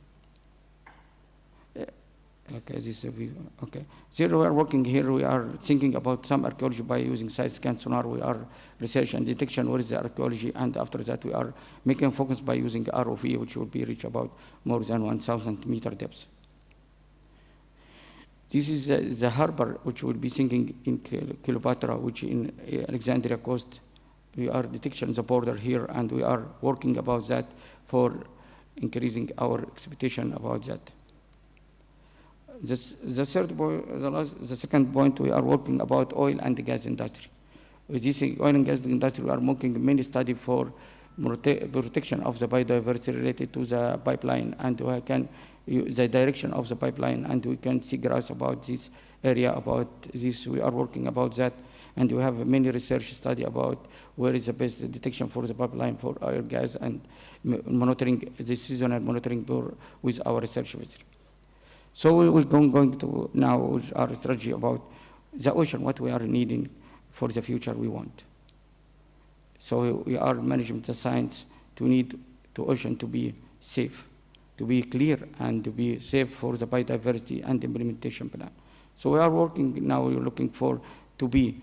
Okay, this is a view. Okay. Here we are working here, we are thinking about some archaeology by using side scan sonar. We are research and detection, what is the archaeology, and after that we are making focus by using ROV, which will be reach about more than 1,000 meter depth. This is the harbor which will be sinking in Cleopatra, which in Alexandria coast. We are detecting the border here, and we are working about that for increasing our expectation about that. The second point, we are working about oil and gas industry. With this oil and gas industry, we are making many studies for protection of the biodiversity related to the pipeline, and we can the direction of the pipeline, and we can see graphs about this area, about this. We are working about that, and we have many research study about where is the best detection for the pipeline for oil, gas, and monitoring the seasonal monitoring with our research vessel. So we're going to now with our strategy about the ocean, what we are needing for the future we want. So we are managing the science to need the ocean to be safe, to be clear, and to be safe for the biodiversity and implementation plan. So we are working now, we're looking for to be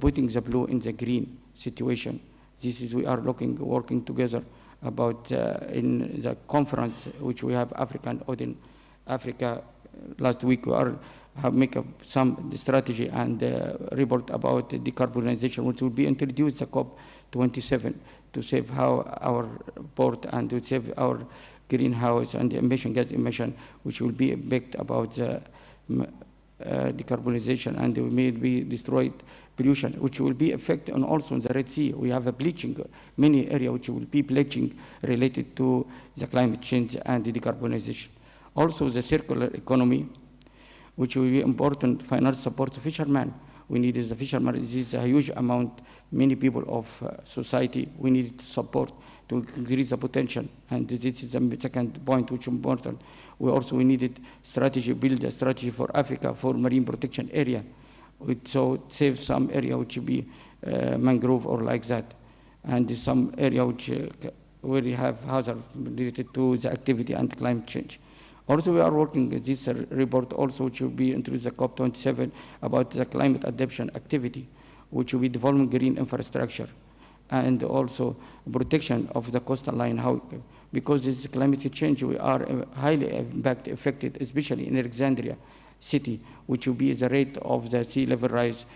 putting the blue in the green situation. This is, we are working together about in the conference which we have Africa. Last week we have make some strategy and report about decarbonization, which will be introduced the COP27 to save how our port and to save our greenhouse and gas emission, which will be impact about decarbonization, and it may be destroyed pollution, which will be effect on also in the Red Sea. We have a bleaching, many areas which will be bleaching related to the climate change and the decarbonization. Also the circular economy, which will be important, financial support to fishermen. We need the fishermen, this is a huge amount, many people of society, we need support to increase the potential. And this is the second point which is important. We needed strategy, build a strategy for Africa for marine protection area. So save some area which will be mangrove or like that. And some area which where we have hazard related to the activity and climate change. Also, we are working with this report also, which will be introduced the COP27 about the climate adaptation activity, which will be developing green infrastructure, and also protection of the coastal line. How, because this climate change, we are highly affected, especially in Alexandria city, which will be the rate of the sea level rise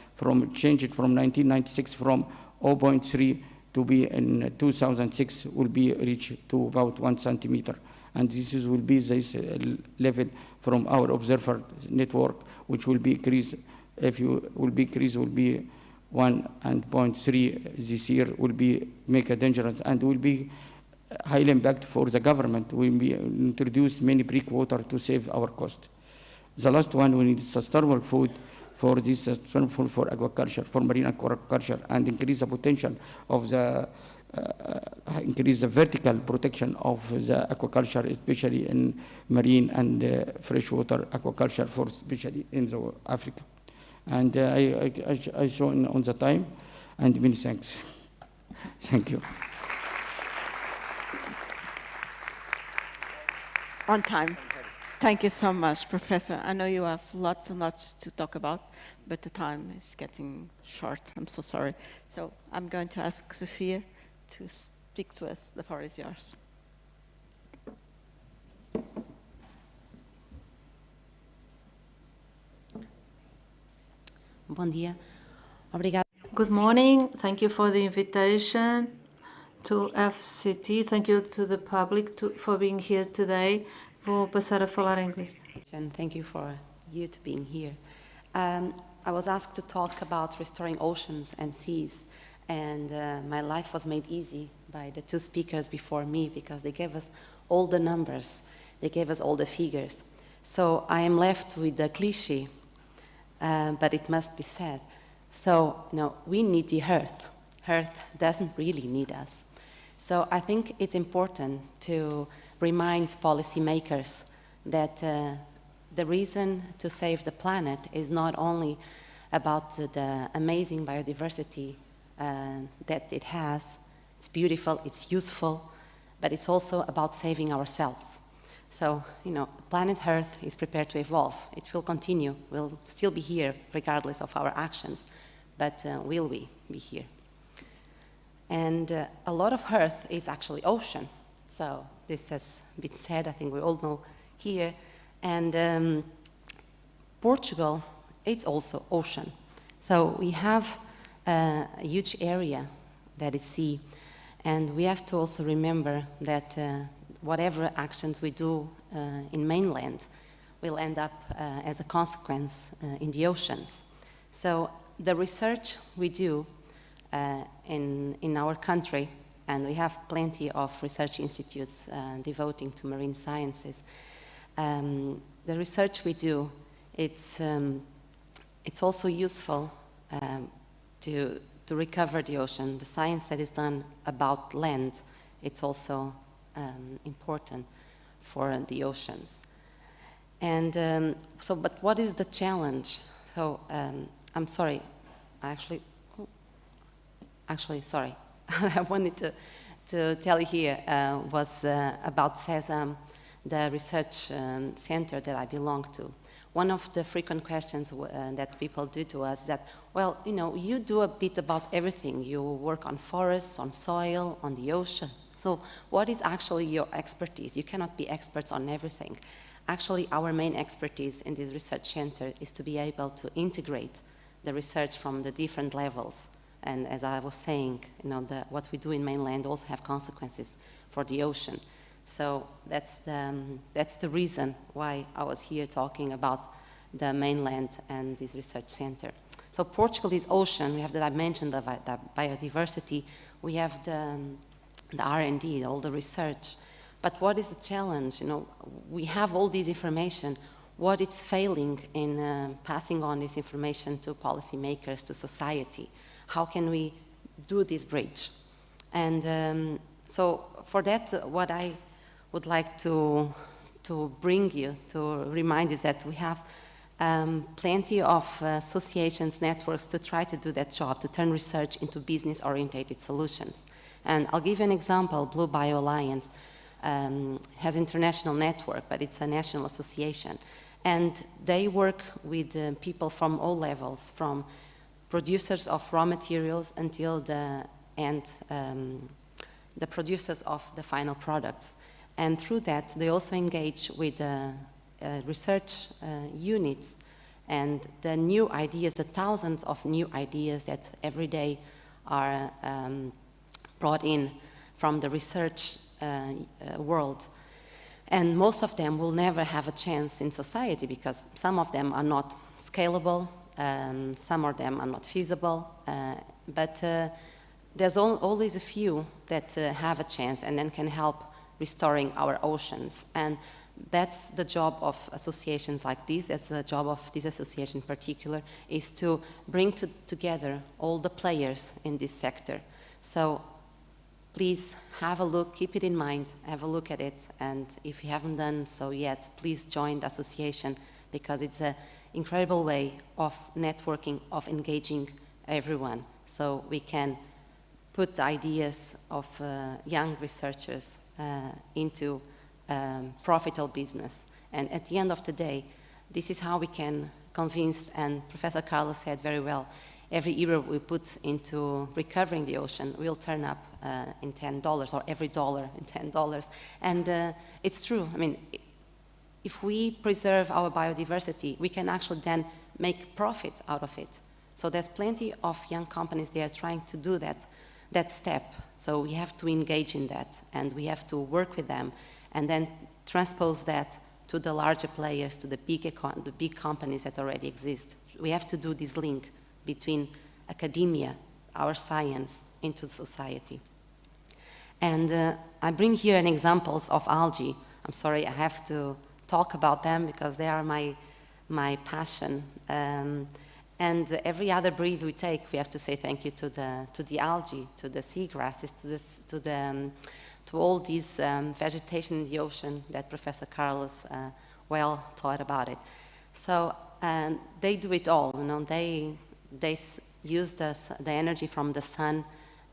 changed from 1996 from 0.3 to be in 2006 will be reached to about 1 centimeter. And this will be this level from our observer network, which will be increased. If you will be increased, will be 1.3 this year, will be make a dangerous and will be highly impact for the government. We will be introduce many breakwater to save our cost. The last one, we need sustainable food for this sustainable for aquaculture, for marine aquaculture, and increase the potential of the increase the vertical protection of the aquaculture, especially in marine and freshwater aquaculture, for especially in the Africa. And I show on the time, and many thanks. Thank you. On time. Thank you so much, Professor. I know you have lots and lots to talk about, but the time is getting short. I'm so sorry. So I'm going to ask Sophia to speak to us. The floor is yours. Bom dia. Obrigada. Good morning. Thank you for the invitation to FCT. Thank you to the public for being here today. Vou passar a falar em inglês. And thank you for you to being here. I was asked to talk about restoring oceans and seas, and my life was made easy by the two speakers before me because they gave us all the numbers, they gave us all the figures. So I am left with the cliche, but it must be said. So, we need the Earth. Earth doesn't really need us. So I think it's important to remind policymakers that the reason to save the planet is not only about the amazing biodiversity that it has. It's beautiful, it's useful, but it's also about saving ourselves. So, planet Earth is prepared to evolve. It will continue. We'll still be here regardless of our actions, but will we be here? And a lot of Earth is actually ocean. So this has been said, I think we all know here. And Portugal, it's also ocean. So we have a huge area that is sea. And we have to also remember that whatever actions we do in mainland will end up as a consequence in the oceans. So the research we do in our country, and we have plenty of research institutes devoting to marine sciences. The research we do, it's also useful to recover the ocean. The science that is done about land, it's also important for the oceans. And but what is the challenge? So I'm sorry, sorry. I wanted to tell you here was about CESAM, the research center that I belong to. One of the frequent questions that people do to us is that, well, you do a bit about everything. You work on forests, on soil, on the ocean. So what is actually your expertise? You cannot be experts on everything. Actually, our main expertise in this research center is to be able to integrate the research from the different levels. And as I was saying, what we do in mainland also have consequences for the ocean. So that's the reason why I was here talking about the mainland and this research center. So Portugal is ocean. We have the dimension of the biodiversity. We have the R&D, all the research. But what is the challenge? We have all this information. What is failing in passing on this information to policymakers, to society? How can we do this bridge? And so for that, what I would like to bring you, to remind you that we have plenty of associations, networks to try to do that job, to turn research into business-oriented solutions. And I'll give you an example, Blue Bio Alliance. has international network, but it's a national association. And they work with people from all levels, from producers of raw materials until the end, the producers of the final products. And through that, they also engage with research units and the new ideas, the thousands of new ideas that every day are brought in from the research world. And most of them will never have a chance in society because some of them are not scalable, some of them are not feasible, but there's always a few that have a chance and then can help restoring our oceans. And that's the job of associations like this, that's the job of this association in particular, is to bring together all the players in this sector. So please have a look, keep it in mind, have a look at it, and if you haven't done so yet, please join the association because it's an incredible way of networking, of engaging everyone, so we can put ideas of young researchers into profitable business. And at the end of the day, this is how we can convince, and Professor Carlos said very well, every euro we put into recovering the ocean will turn up in $10, or every dollar in $10. And it's true. I mean, if we preserve our biodiversity, we can actually then make profit out of it. So there's plenty of young companies there trying to do that step. So we have to engage in that, and we have to work with them, and then transpose that to the larger players, to the big companies that already exist. We have to do this link between academia, our science, into society. And I bring here an examples of algae. I'm sorry, I have to talk about them because they are my passion. And every other breath we take, we have to say thank you to the algae, to the seagrasses, to all these vegetation in the ocean that Professor Carlos well taught about it. So they do it all. You know, they use the energy from the sun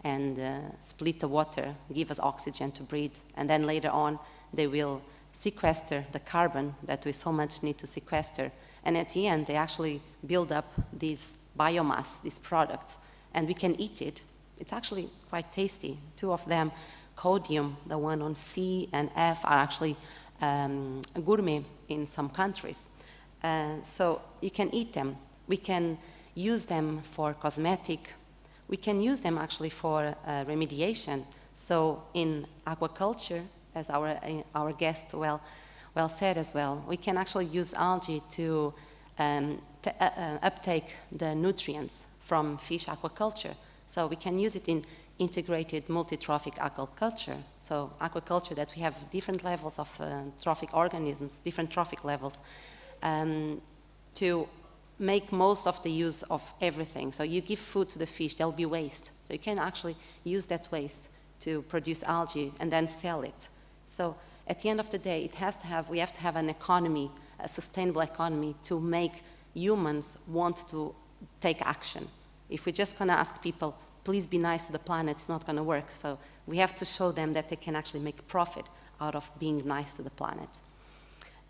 and split the water, give us oxygen to breathe, and then later on they will sequester the carbon that we so much need to sequester. And at the end, they actually build up this biomass, this product, and we can eat it. It's actually quite tasty. Two of them, Codium, the one on C and F, are actually gourmet in some countries. So you can eat them. We can use them for cosmetic. We can use them actually for remediation. So in aquaculture, as our guest well said as well, we can actually use algae to uptake the nutrients from fish aquaculture. So we can use it in integrated multi-trophic aquaculture. So aquaculture that we have different levels of trophic organisms, different trophic levels, to make most of the use of everything. So you give food to the fish, there'll be waste. So you can actually use that waste to produce algae and then sell it. So at the end of the day, we have to have an economy, a sustainable economy, to make humans want to take action. If we're just going to ask people, please be nice to the planet, it's not going to work. So we have to show them that they can actually make profit out of being nice to the planet.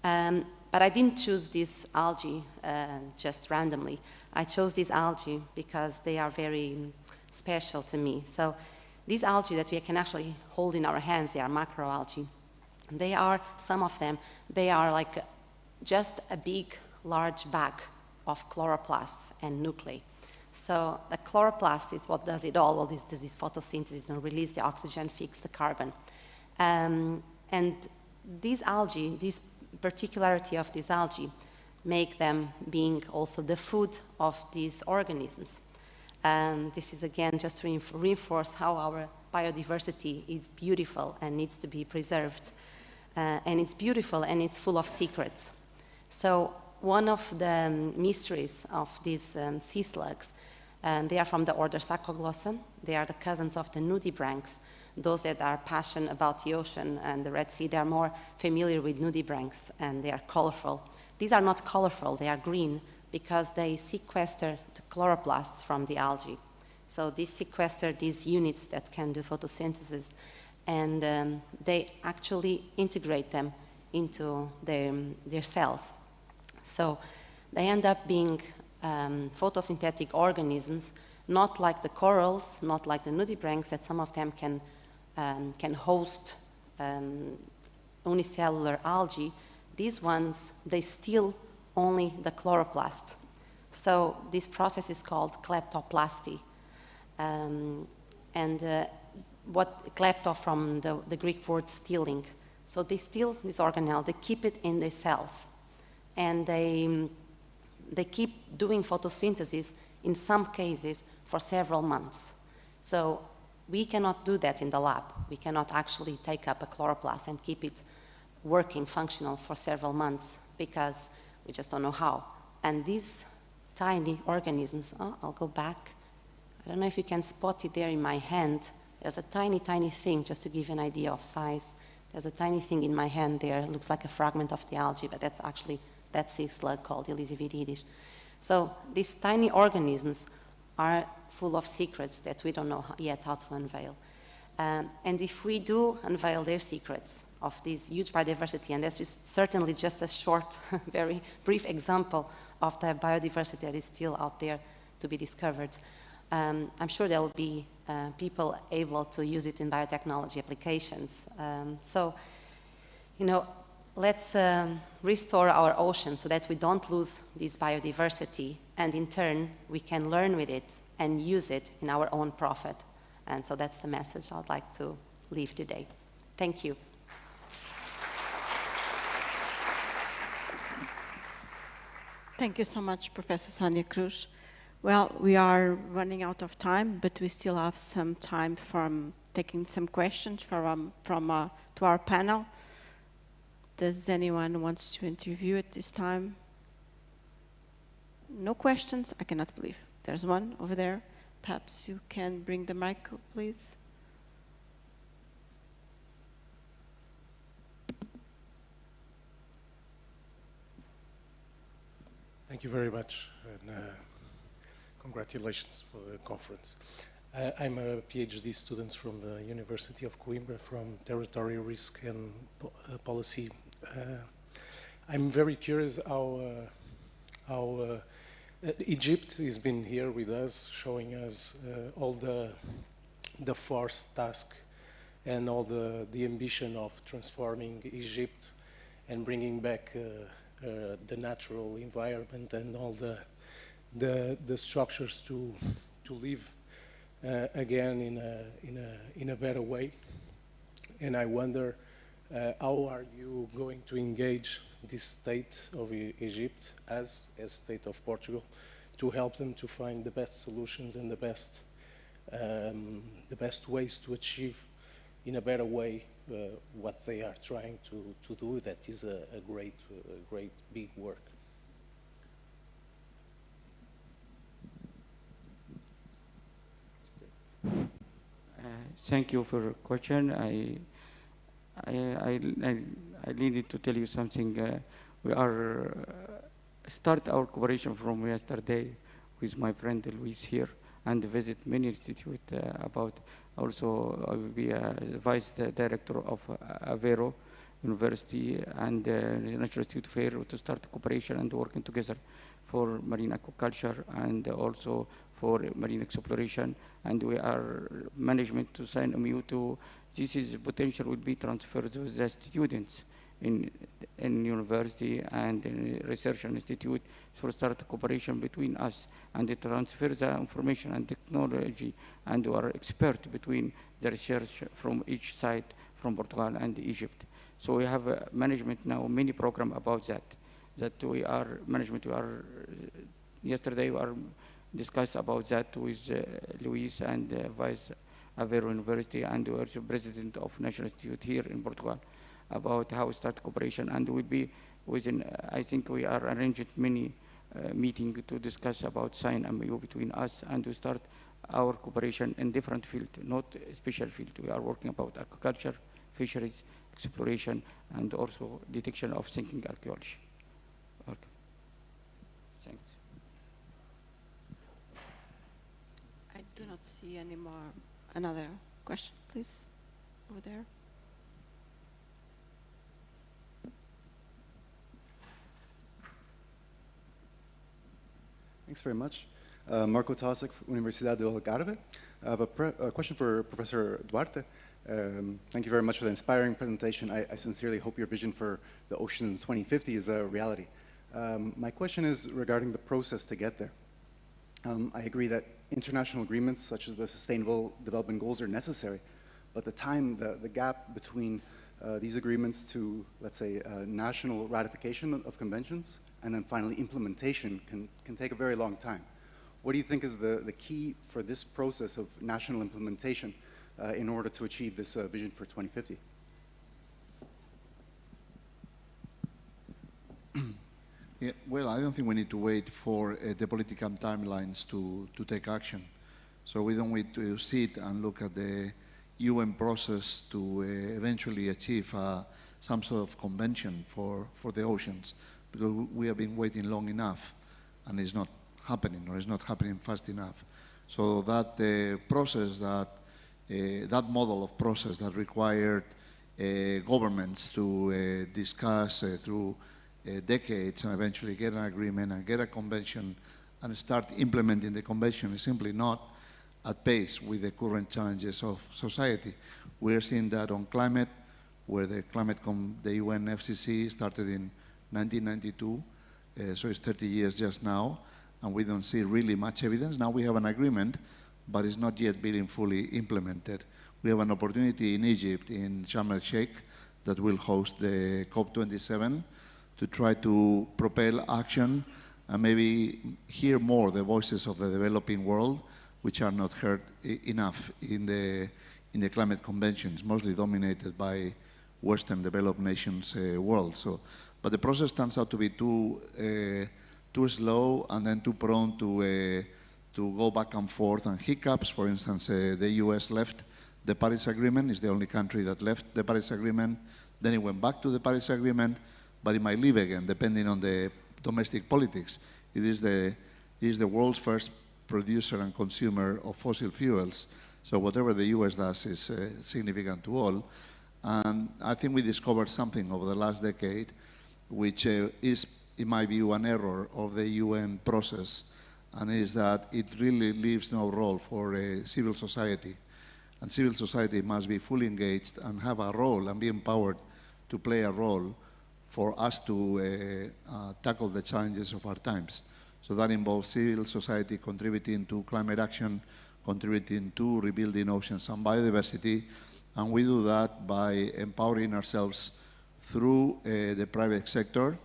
But I didn't choose this algae just randomly. I chose these algae because they are very special to me. So these algae that we can actually hold in our hands, they are macroalgae. They are, some of them, they are like just a big, large bag of chloroplasts and nuclei. So the chloroplast is what does it all. Well, this is photosynthesis and release the oxygen, fix the carbon. And these algae, this particularity of these algae, make them being also the food of these organisms. This is again just to reinforce how our biodiversity is beautiful and needs to be preserved. And it's beautiful and it's full of secrets. So one of the mysteries of these sea slugs, they are from the order Sacoglossa. They are the cousins of the nudibranchs. Those that are passionate about the ocean and the Red Sea, they are more familiar with nudibranchs, and they are colorful. These are not colorful, they are green because they sequester the chloroplasts from the algae. So these sequester these units that can do photosynthesis, and they actually integrate them into their cells. So they end up being photosynthetic organisms, not like the corals, not like the nudibranchs, that some of them can host unicellular algae. These ones, they steal only the chloroplast. So this process is called kleptoplasty. What klepto from the Greek word stealing. So they steal this organelle, they keep it in their cells, and they keep doing photosynthesis in some cases for several months. So we cannot do that in the lab. We cannot actually take up a chloroplast and keep it working, functional for several months because we just don't know how. And these tiny organisms, I'll go back. I don't know if you can spot it there in my hand. There's a tiny, tiny thing, just to give you an idea of size. There's a tiny thing in my hand there. It looks like a fragment of the algae, but that's actually that sea slug called Elizabethides. So these tiny organisms are full of secrets that we don't know yet how to unveil. And if we do unveil their secrets of this huge biodiversity, and that's certainly just a short, very brief example of the biodiversity that is still out there to be discovered, I'm sure there will be people able to use it in biotechnology applications. So, you know, let's restore our ocean so that we don't lose this biodiversity, and in turn, we can learn with it and use it in our own profit. And so that's the message I'd like to leave today. Thank you. Thank you so much, Professor Sonia Cruz. Well, we are running out of time, but we still have some time from taking some questions to our panel. Does anyone wants to interview at this time? No questions? I cannot believe. There's one over there. Perhaps you can bring the mic, please. Thank you very much, and congratulations for the conference. I'm a PhD student from the University of Coimbra from Territory Risk and Policy. I'm very curious how Egypt has been here with us, showing us all the force task and all the ambition of transforming Egypt and bringing back the natural environment and all the structures to live again in a better way. And I wonder, how are you going to engage this state of Egypt as state of Portugal to help them to find the best solutions and the best ways to achieve in a better way what they are trying to do? That is a great big work. Thank you for your question. I needed to tell you something. We are start our cooperation from yesterday with my friend Luis here, and visit many institutes about. Also, I will be a vice director of Aveiro University and the National Institute of Air to start cooperation and working together for marine aquaculture and also for marine exploration. And we are management to sign MOU to, this is potential will be transferred to the students in university and in research institute for start cooperation between us and to transfer the information and technology and our expert between the research from each side from Portugal and Egypt. So we have management now, many program about that. That we are management, we are, yesterday we are discuss about that with Luis and Vice Aveiro University and also President of National Institute here in Portugal about how to start cooperation, and will be within, I think we are arranging many meetings to discuss about sign MOU between us and to start our cooperation in different field, not special field. We are working about aquaculture, fisheries, exploration, and also detection of sinking archaeology. Okay. Thanks. I do not see any more. Another question, please. over there. Thanks very much. Marco Tasek, Universidad del Algarve. I have a question for Professor Duarte. Thank you very much for the inspiring presentation. I sincerely hope your vision for the oceans 2050 is a reality. My question is regarding the process to get there. I agree that international agreements such as the Sustainable Development Goals are necessary, but the gap between these agreements to, let's say, national ratification of conventions and then finally implementation can take a very long time. What do you think is the key for this process of national implementation in order to achieve this vision for 2050? Yeah, well, I don't think we need to wait for the political timelines to take action. So we don't need to sit and look at the UN process to eventually achieve some sort of convention for the oceans, because we have been waiting long enough and it's not happening, or it's not happening fast enough. So that process, that model of process that required governments to discuss through decades and eventually get an agreement and get a convention and start implementing the convention is simply not at pace with the current challenges of society. We're seeing that on climate, where the UN FCC started in 1992, so it's 30 years just now, and we don't see really much evidence. Now we have an agreement, but it's not yet being fully implemented. We have an opportunity in Egypt, in Sharm el-Sheikh, that will host the COP27 to try to propel action and maybe hear more the voices of the developing world, which are not heard enough in the climate conventions, mostly dominated by Western developed nations world. But the process turns out to be too slow and then too prone to go back and forth and hiccups. For instance, the US left the Paris Agreement, is the only country that left the Paris Agreement. Then it went back to the Paris Agreement, but it might leave again, depending on the domestic politics. It is the world's first producer and consumer of fossil fuels. So whatever the US does is significant to all. And I think we discovered something over the last decade, which is, in my view, an error of the UN process, and is that it really leaves no role for civil society. And civil society must be fully engaged and have a role and be empowered to play a role for us to tackle the challenges of our times. So that involves civil society contributing to climate action, contributing to rebuilding oceans and biodiversity, and we do that by empowering ourselves through the private sector,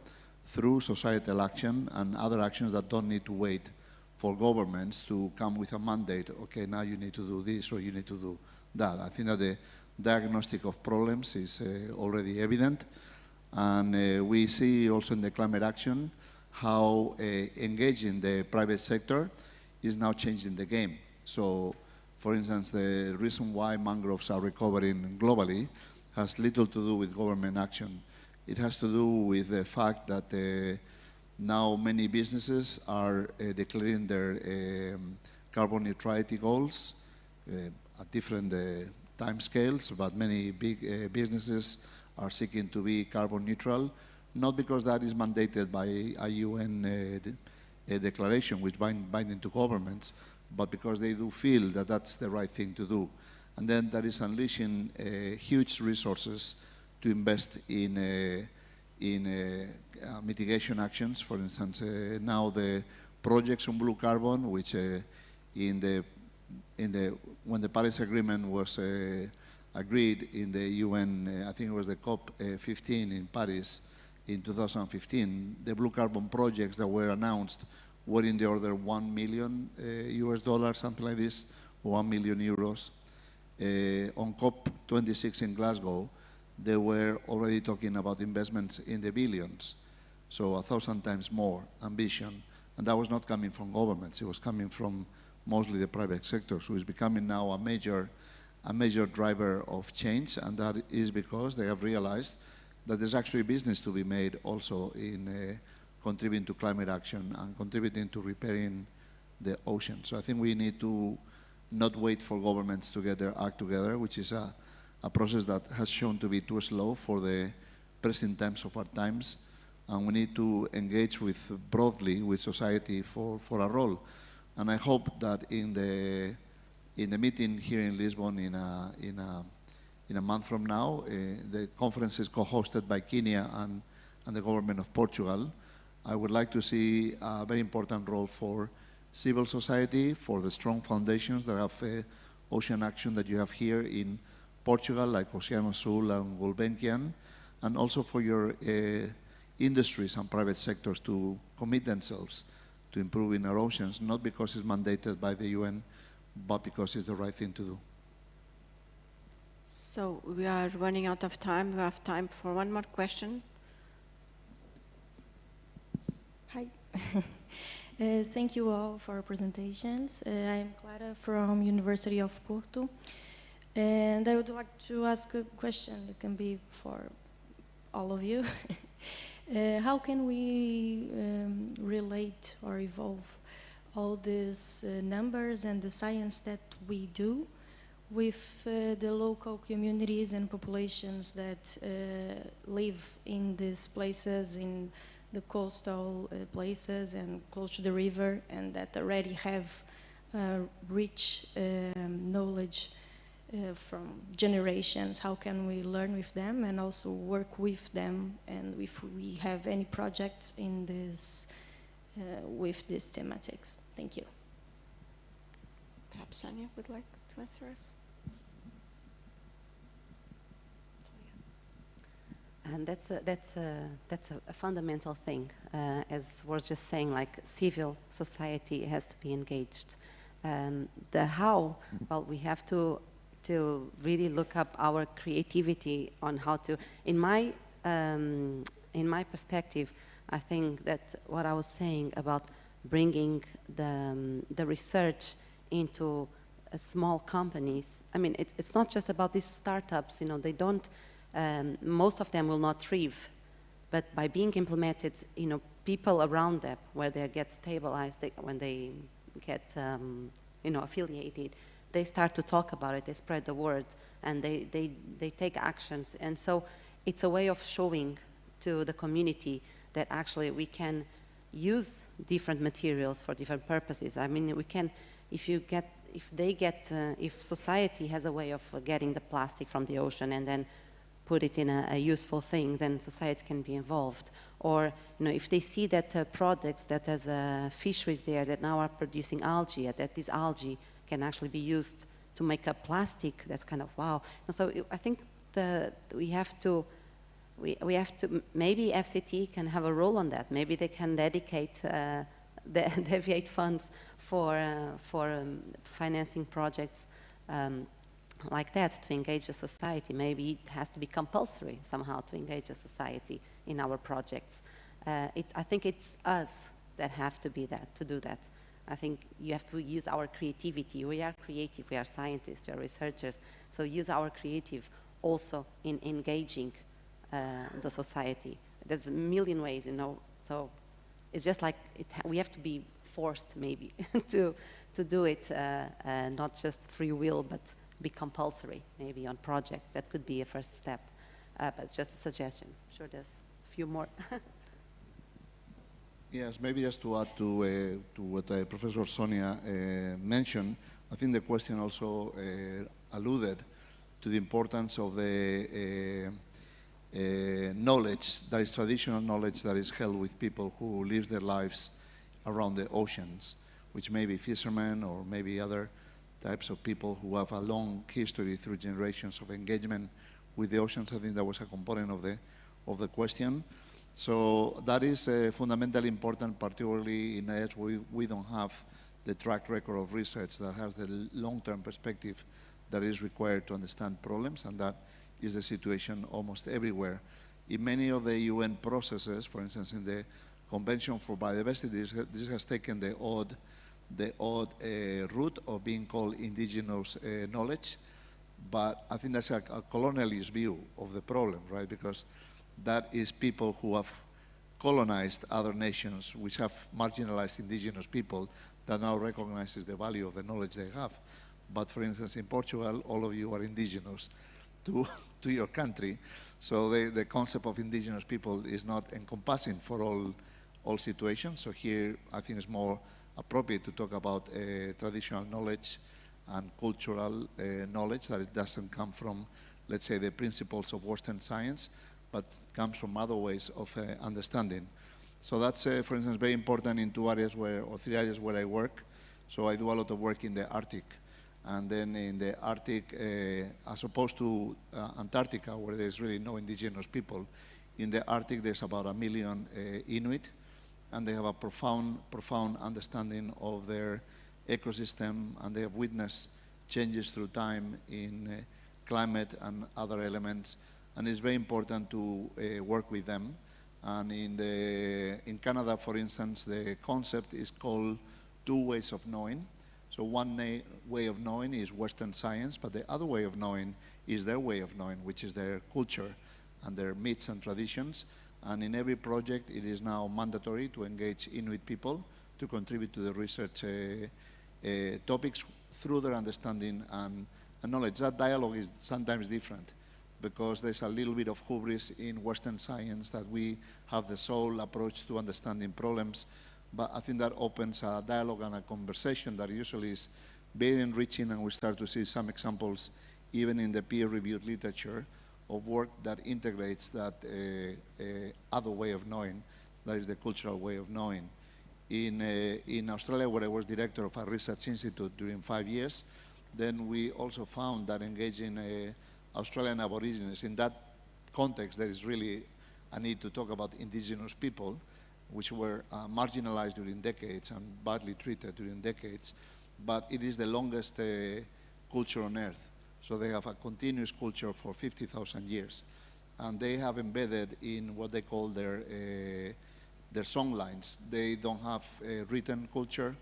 through societal action and other actions that don't need to wait for governments to come with a mandate, okay, now you need to do this or you need to do that. I think that the diagnostic of problems is already evident. And we see also in the climate action how engaging the private sector is now changing the game. So, for instance, the reason why mangroves are recovering globally has little to do with government action. It has to do with the fact that now many businesses are declaring their carbon neutrality goals at different timescales, but many big businesses are seeking to be carbon neutral, not because that is mandated by a UN declaration which binding to governments, but because they do feel that that's the right thing to do. And then that is unleashing huge resources to invest in mitigation actions. For instance, now the projects on blue carbon, which when the Paris Agreement was agreed in the UN, I think it was the COP15 in Paris in 2015, the blue carbon projects that were announced were in the order of $1 million US, something like this, or 1 million euros. On COP26 in Glasgow, they were already talking about investments in the billions, so 1,000 times more ambition. And that was not coming from governments, it was coming from mostly the private sector, so it's becoming now a major driver of change, and that is because they have realized that there's actually business to be made also in contributing to climate action and contributing to repairing the ocean. So I think we need to not wait for governments to get their act together, which is a a process that has shown to be too slow for the pressing times of our times, and we need to engage broadly with society for a role. And I hope that in the meeting here in Lisbon in a month from now, the conference is co-hosted by Kenya and the government of Portugal. I would like to see a very important role for civil society, for the strong foundations that have ocean action that you have here in Portugal, like Oceano Sul and Gulbenkian, and also for your industries and private sectors to commit themselves to improving our oceans, not because it's mandated by the UN, but because it's the right thing to do. So we are running out of time. We have time for one more question. Hi. Thank you all for presentations. I am Clara from University of Porto, and I would like to ask a question. It can be for all of you. How can we relate or evolve all these numbers and the science that we do with the local communities and populations that live in these places, in the coastal places and close to the river, and that already have rich knowledge from generations? How can we learn with them and also work with them, and if we have any projects in this with these thematics? Thank you. Perhaps Sonia would like to answer us. And that's a fundamental thing, as was just saying, like civil society has to be engaged. The how, well, we have to really look up our creativity on how to. In my perspective, I think that what I was saying about bringing the research into small companies. I mean, it's not just about these startups. You know, they don't. Most of them will not thrive, but by being implemented, you know, people around them, where they get stabilized, when they get, you know, affiliated, they start to talk about it, they spread the word, and they take actions. And so it's a way of showing to the community that actually we can use different materials for different purposes. I mean, we can, if society has a way of getting the plastic from the ocean and then put it in a useful thing, then society can be involved. Or, you know, if they see that products that has fisheries there that now are producing algae, that this algae can actually be used to make a plastic, that's kind of wow. And so I think we have to, maybe FCT can have a role on that. Maybe they can dedicate, deviate funds for financing projects like that to engage the society. Maybe it has to be compulsory somehow to engage the society in our projects. I think it's us that have to do that. I think you have to use our creativity. We are creative, we are scientists, we are researchers, so use our creative also in engaging the society. There's a million ways, you know, so it's just like we have to be forced maybe to do it, not just free will, but be compulsory maybe on projects. That could be a first step, but it's just a suggestion. I'm sure there's a few more. Yes, maybe just to add to what Professor Sonia mentioned, I think the question also alluded to the importance of the knowledge, that is traditional knowledge that is held with people who live their lives around the oceans, which may be fishermen or maybe other types of people who have a long history through generations of engagement with the oceans. I think that was a component of the question. So that is fundamentally important, particularly in areas where we don't have the track record of research that has the long-term perspective that is required to understand problems, and that is the situation almost everywhere. In many of the UN processes, for instance, in the Convention for Biodiversity, this has taken the odd route of being called indigenous knowledge, but I think that's a colonialist view of the problem, right? Because that is people who have colonized other nations which have marginalized indigenous people that now recognizes the value of the knowledge they have. But for instance, in Portugal, all of you are indigenous. to, to your country. So the concept of indigenous people is not encompassing for all situations. So here I think it's more appropriate to talk about traditional knowledge and cultural knowledge that it doesn't come from, let's say, the principles of Western science, but comes from other ways of understanding. So that's, for instance, very important in 2 areas or 3 areas where I work. So I do a lot of work in the Arctic. And then in the Arctic, as opposed to Antarctica, where there's really no indigenous people, in the Arctic there's about 1 million Inuit, and they have a profound understanding of their ecosystem, and they have witnessed changes through time in climate and other elements, and it's very important to work with them. And in Canada, for instance, the concept is called 2 ways of knowing. So one way of knowing is Western science, but the other way of knowing is their way of knowing, which is their culture and their myths and traditions. And in every project, it is now mandatory to engage Inuit people to contribute to the research topics through their understanding and knowledge. That dialogue is sometimes different because there's a little bit of hubris in Western science that we have the sole approach to understanding problems. But I think that opens a dialogue and a conversation that usually is very enriching, and we start to see some examples even in the peer-reviewed literature of work that integrates that other way of knowing, that is the cultural way of knowing. In Australia, where I was director of a research institute during 5 years, then we also found that engaging Australian Aborigines, in that context, there is really a need to talk about indigenous people, which were marginalized during decades and badly treated during decades, but it is the longest culture on earth. So they have a continuous culture for 50,000 years. And they have embedded in what they call their song lines. They don't have a written culture,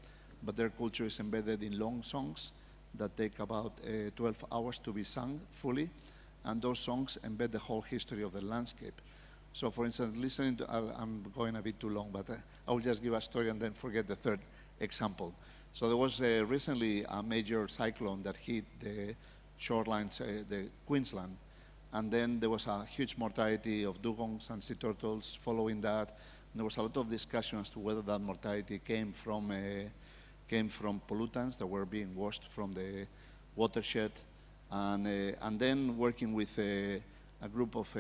but their culture is embedded in long songs that take about 12 hours to be sung fully. And those songs embed the whole history of the landscape. So for instance, listening to, I'm going a bit too long, but I will just give a story and then forget the third example. So there was recently a major cyclone that hit the shorelines, the Queensland, and then there was a huge mortality of dugongs and sea turtles following that. And there was a lot of discussion as to whether that mortality came from pollutants that were being washed from the watershed. And then working with a group of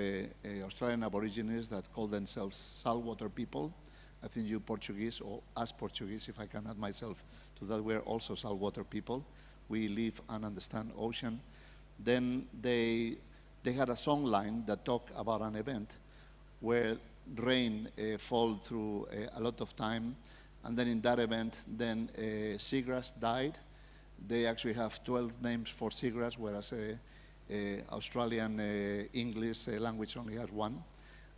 Australian Aborigines that call themselves saltwater people. I think you Portuguese, or us Portuguese, if I can add myself to that, we're also saltwater people. We live and understand ocean. Then they had a song line that talked about an event where rain fall through a lot of time, and then in that event, then seagrass died. They actually have 12 names for seagrass, whereas Australian English language only has 1.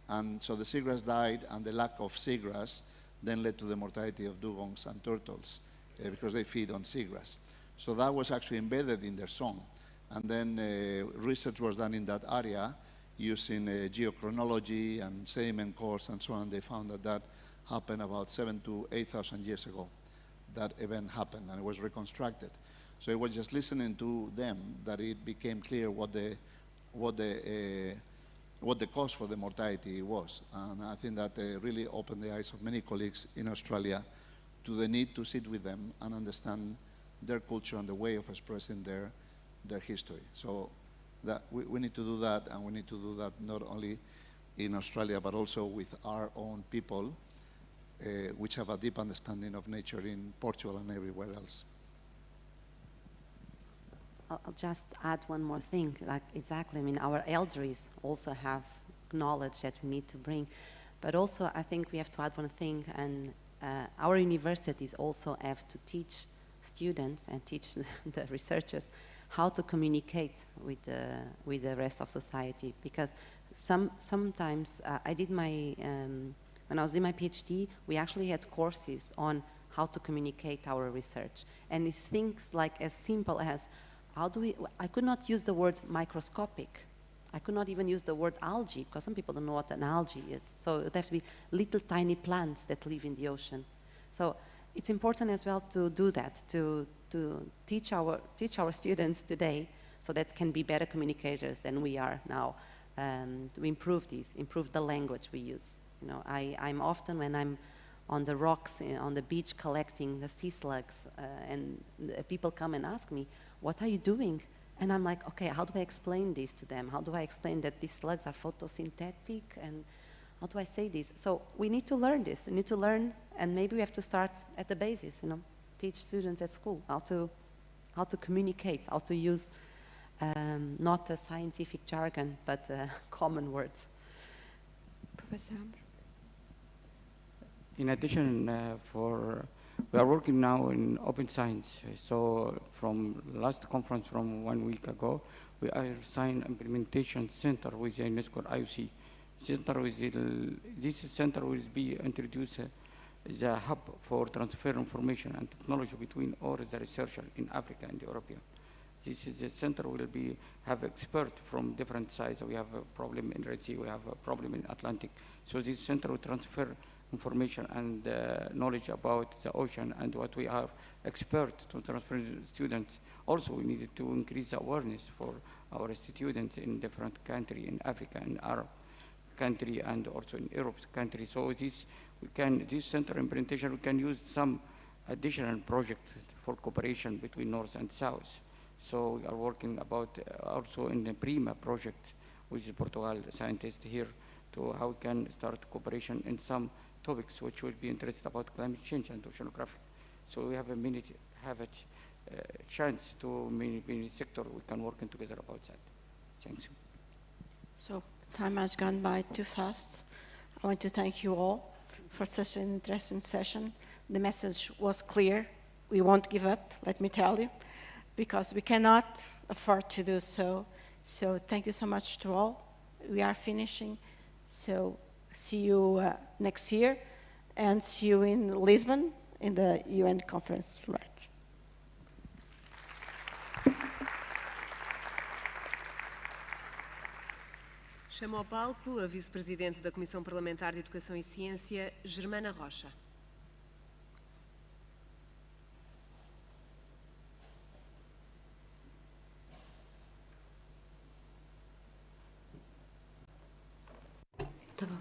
And so the seagrass died, and the lack of seagrass then led to the mortality of dugongs and turtles because they feed on seagrass. So that was actually embedded in their song. And then research was done in that area using geochronology and sediment cores and so on. They found that happened about 7,000 to 8,000 years ago. That event happened, and it was reconstructed. So it was just listening to them that it became clear what the cause for the mortality was. And I think that really opened the eyes of many colleagues in Australia to the need to sit with them and understand their culture and the way of expressing their history. So that we need to do that, and we need to do that not only in Australia, but also with our own people, which have a deep understanding of nature in Portugal and everywhere else. I'll just add one more thing. Like exactly, I mean, our elders also have knowledge that we need to bring, but also I think we have to add one thing, and our universities also have to teach students and teach the researchers how to communicate with the rest of society, because sometimes I did my when I was in my PhD, we actually had courses on how to communicate our research, and it's things like as simple as I could not use the word microscopic. I could not even use the word algae, because some people don't know what an algae is. So it has to be little tiny plants that live in the ocean. So it's important as well to do that, to teach our students today so that can be better communicators than we are now, to improve the language we use. You know, I'm often, when I'm on the rocks on the beach collecting the sea slugs, and people come and ask me, what are you doing? And I'm like, okay, how do I explain this to them? How do I explain that these slugs are photosynthetic? And how do I say this? So we need to learn this. We need to learn, and maybe we have to start at the basis, you know, teach students at school how to communicate, how to use not a scientific jargon, but common words. Professor Amber. In addition, we are working now in open science. So from last conference from 1 week ago, we are assigned implementation center with the UNESCO IOC. This center will be introduced the hub for transfer information and technology between all the researchers in Africa and Europe. This is the center will have experts from different sides. We have a problem in Red Sea, we have a problem in Atlantic. So this center will transfer information and knowledge about the ocean and what we are expert to transfer to students. Also, we needed to increase the awareness for our students in different countries, in Africa, in Arab country, and also in Europe country. So this center implementation, we can use some additional projects for cooperation between North and South. So we are working about also in the PRIMA project, which is Portugal scientists here, to how we can start cooperation in some topics which will be interested about climate change and oceanography. So we have a chance to many sector we can work together about that. Thank you. So time has gone by too fast. I want to thank you all for such an interesting session. The message was clear. We won't give up, let me tell you, because we cannot afford to do so. So thank you so much to all. We are finishing. So see you next year, and see you in Lisbon in the UN conference. Right. Chamo ao palco a vice-presidente da Comissão Parlamentar de Educação e Ciência, Germana Rocha. Tá bom.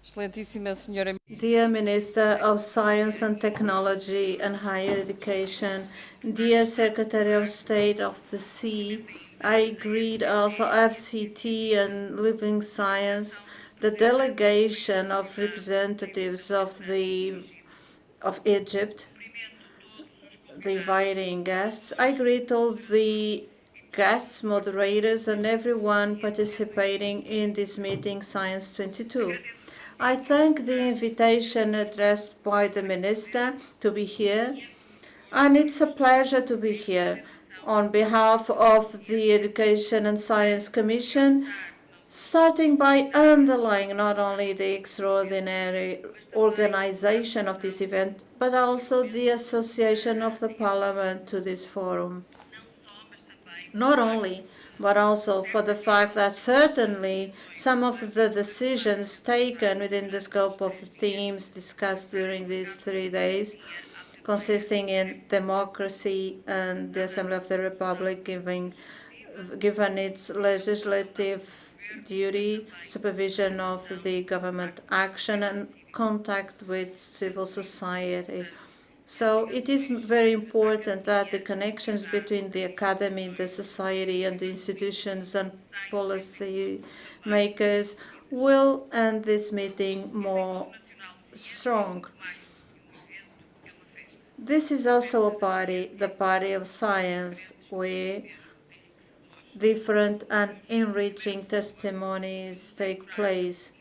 Excelentíssima Senhora. Dear Minister of Science and Technology and Higher Education, dear Secretary of State of the Sea, I greet also FCT and Living Science, the delegation of representatives of Egypt, the inviting guests. I greet all the guests, moderators, and everyone participating in this meeting, Science 22. I thank the invitation addressed by the Minister to be here, and it's a pleasure to be here on behalf of the Education and Science Commission, starting by underlining not only the extraordinary organization of this event, but also the association of the Parliament to this forum. Not only, but also for the fact that certainly some of the decisions taken within the scope of the themes discussed during these 3 days, consisting in democracy and the Assembly of the Republic given its legislative duty, supervision of the government action, and contact with civil society. So it is very important that the connections between the academy, the society, and the institutions and policy makers will end this meeting more strong. This is also a party, the party of science, where different and enriching testimonies take place,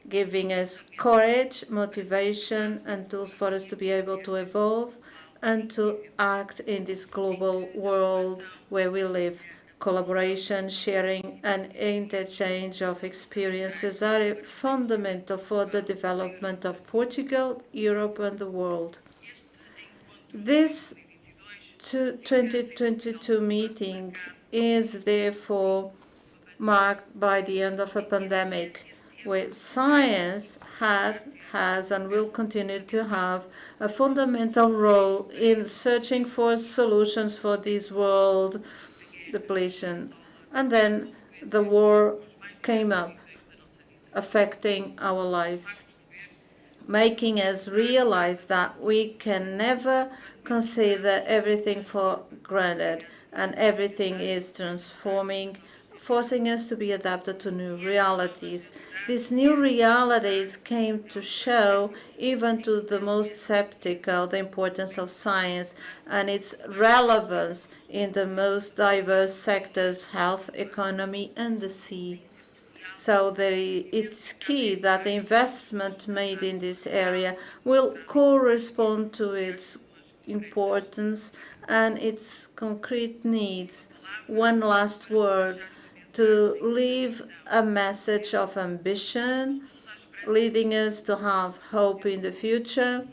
giving us courage, motivation, and tools for us to be able to evolve and to act in this global world where we live. Collaboration, sharing, and interchange of experiences are fundamental for the development of Portugal, Europe, and the world. This 2022 meeting is therefore marked by the end of a pandemic, where science had has and will continue to have a fundamental role in searching for solutions for this world depletion. And then the war came up, affecting our lives, making us realize that we can never consider everything for granted, and everything is transforming, forcing us to be adapted to new realities. These new realities came to show, even to the most skeptical, the importance of science and its relevance in the most diverse sectors: health, economy, and the sea. So it's key that the investment made in this area will correspond to its importance and its concrete needs. One last word: to leave a message of ambition, leading us to have hope in the future.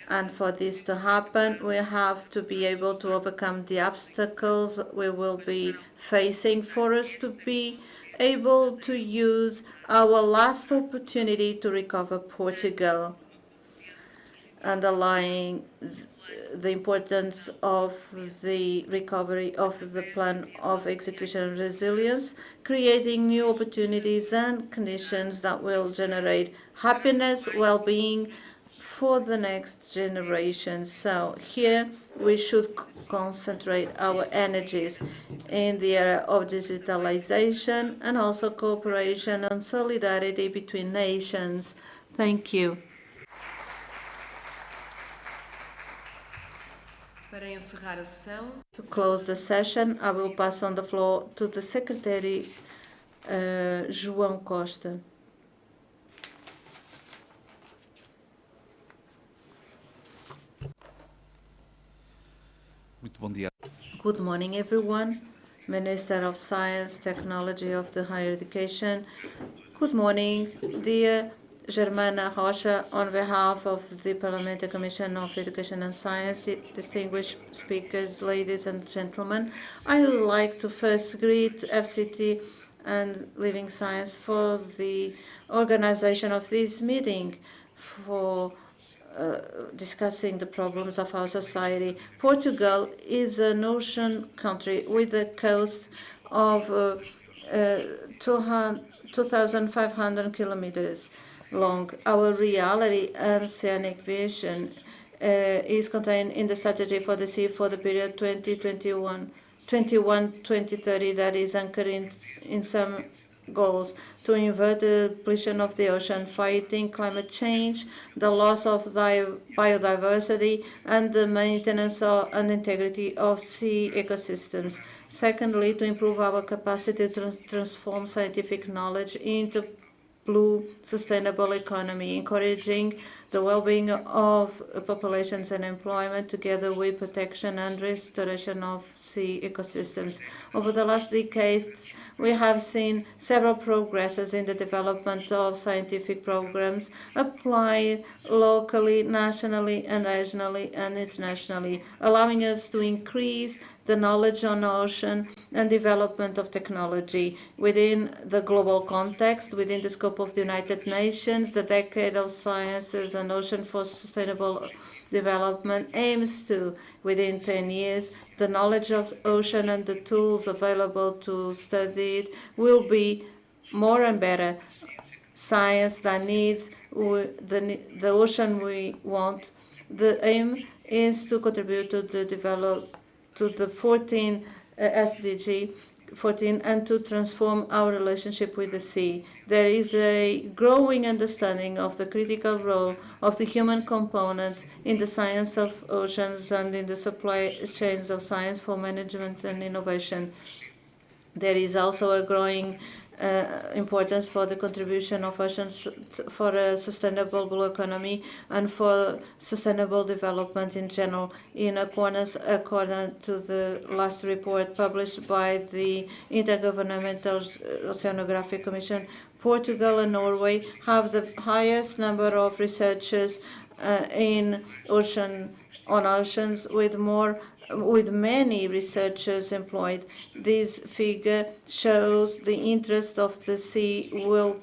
And for this to happen, we have to be able to overcome the obstacles we will be facing for us to be able to use our last opportunity to recover Portugal, underlying the importance of the recovery of the plan of execution and resilience, creating new opportunities and conditions that will generate happiness, well-being for the next generation. So here we should concentrate our energies in the area of digitalization and also cooperation and solidarity between nations. Thank you. Para encerrar a sessão, To close the session, I will pass on the floor to the Secretary, João Costa. Muito bom dia. Good morning, everyone. Minister of Science, Technology of the Higher Education. Good morning, dear Germana Rocha, on behalf of the Parliamentary Commission of Education and Science, distinguished speakers, ladies and gentlemen. I would like to first greet FCT and Living Science for the organization of this meeting, for discussing the problems of our society. Portugal is an ocean country with a coast of 2,500 kilometers long. Our reality and oceanic vision is contained in the strategy for the sea for the period 2021-2030 that is anchored in some goals: to invert the depletion of the ocean, fighting climate change, the loss of biodiversity, and the maintenance and integrity of sea ecosystems. Secondly, to improve our capacity to transform scientific knowledge into blue sustainable economy, encouraging the well-being of populations and employment, together with protection and restoration of sea ecosystems. Over the last decades, we have seen several progresses in the development of scientific programs applied locally, nationally, and regionally and internationally, allowing us to increase the knowledge on ocean and development of technology. Within the global context, within the scope of the United Nations, the Decade of Sciences and Ocean for Sustainable Development aims to, within 10 years, the knowledge of ocean and the tools available to study it will be more and better. Science that needs the ocean we want. The aim is to contribute to the 14 SDG 14 and to transform our relationship with the sea. There is a growing understanding of the critical role of the human component in the science of oceans and in the supply chains of science for management and innovation. There is also a growing importance for the contribution of oceans for a sustainable blue economy and for sustainable development in general. In accordance to the last report published by the Intergovernmental Oceanographic Commission, Portugal and Norway have the highest number of researchers on oceans, with many researchers employed. This figure shows the interest of the sea will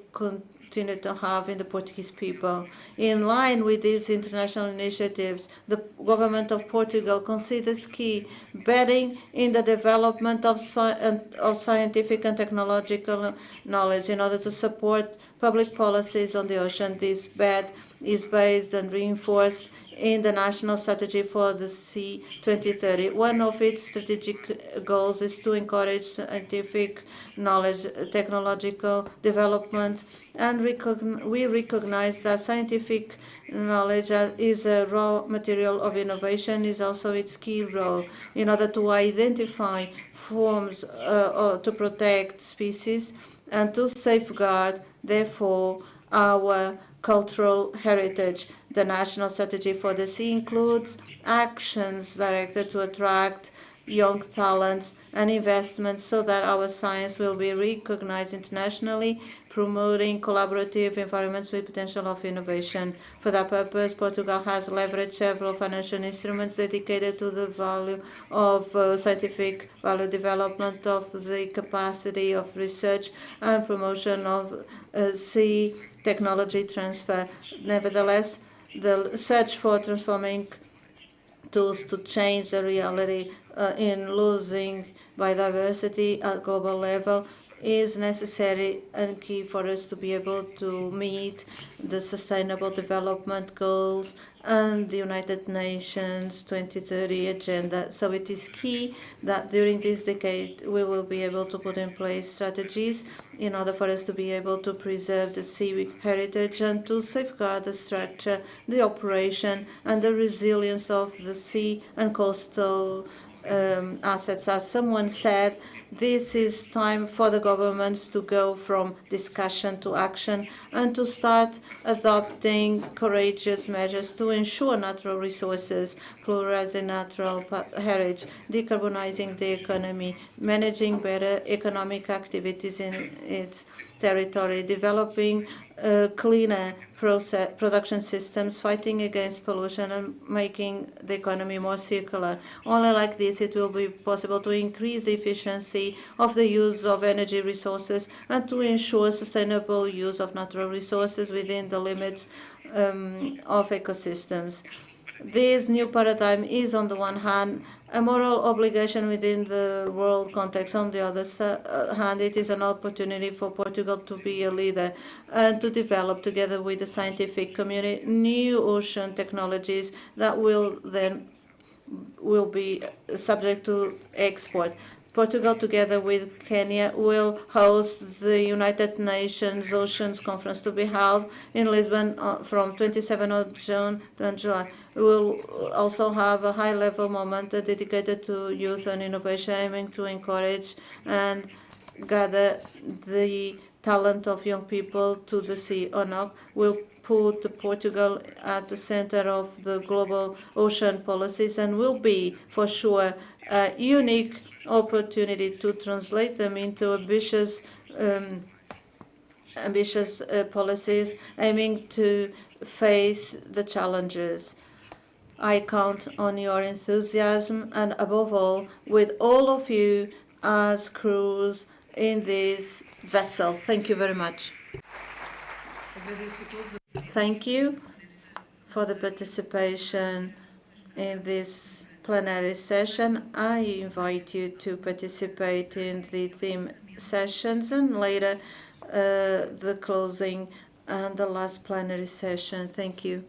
continue to have in the Portuguese people. In line with these international initiatives, the government of Portugal considers key betting in the development of scientific and technological knowledge in order to support public policies on the ocean. This bet is based and reinforced in the National Strategy for the Sea 2030. One of its strategic goals is to encourage scientific knowledge, technological development, and we recognize that scientific knowledge is a raw material of innovation, is also its key role in order to identify forms to protect species and to safeguard, therefore, our cultural heritage. The National Strategy for the Sea includes actions directed to attract young talents and investments so that our science will be recognized internationally, promoting collaborative environments with potential of innovation. For that purpose, Portugal has leveraged several financial instruments dedicated to the value of scientific value development, of the capacity of research and promotion of sea technology transfer. Nevertheless, the search for transforming tools to change the reality in losing biodiversity at global level is necessary and key for us to be able to meet the Sustainable Development Goals and the United Nations 2030 agenda. So it is key that during this decade we will be able to put in place strategies in order for us to be able to preserve the sea heritage and to safeguard the structure, the operation, and the resilience of the sea and coastal assets. As someone said, this is time for the governments to go from discussion to action and to start adopting courageous measures to ensure natural resources, pluralizing natural heritage, decarbonizing the economy, managing better economic activities in its territory, developing cleaner production systems, fighting against pollution, and making the economy more circular. Only like this it will be possible to increase the efficiency of the use of energy resources and to ensure sustainable use of natural resources within the limits of ecosystems. This new paradigm is, on the one hand, a moral obligation within the world context. On the other hand, it is an opportunity for Portugal to be a leader and to develop, together with the scientific community, new ocean technologies that will be subject to export. Portugal, together with Kenya, will host the United Nations Oceans Conference to be held in Lisbon from 27 of June to July. We will also have a high-level moment dedicated to youth and innovation, aiming to encourage and gather the talent of young people to the sea. ONOC will put Portugal at the center of the global ocean policies and will be, for sure, a unique opportunity to translate them into ambitious policies aiming to face the challenges. I count on your enthusiasm and, above all, with all of you as crews in this vessel. Thank you very much. Thank you for the participation in this plenary session. I invite you to participate in the theme sessions and later the closing and the last plenary session. Thank you.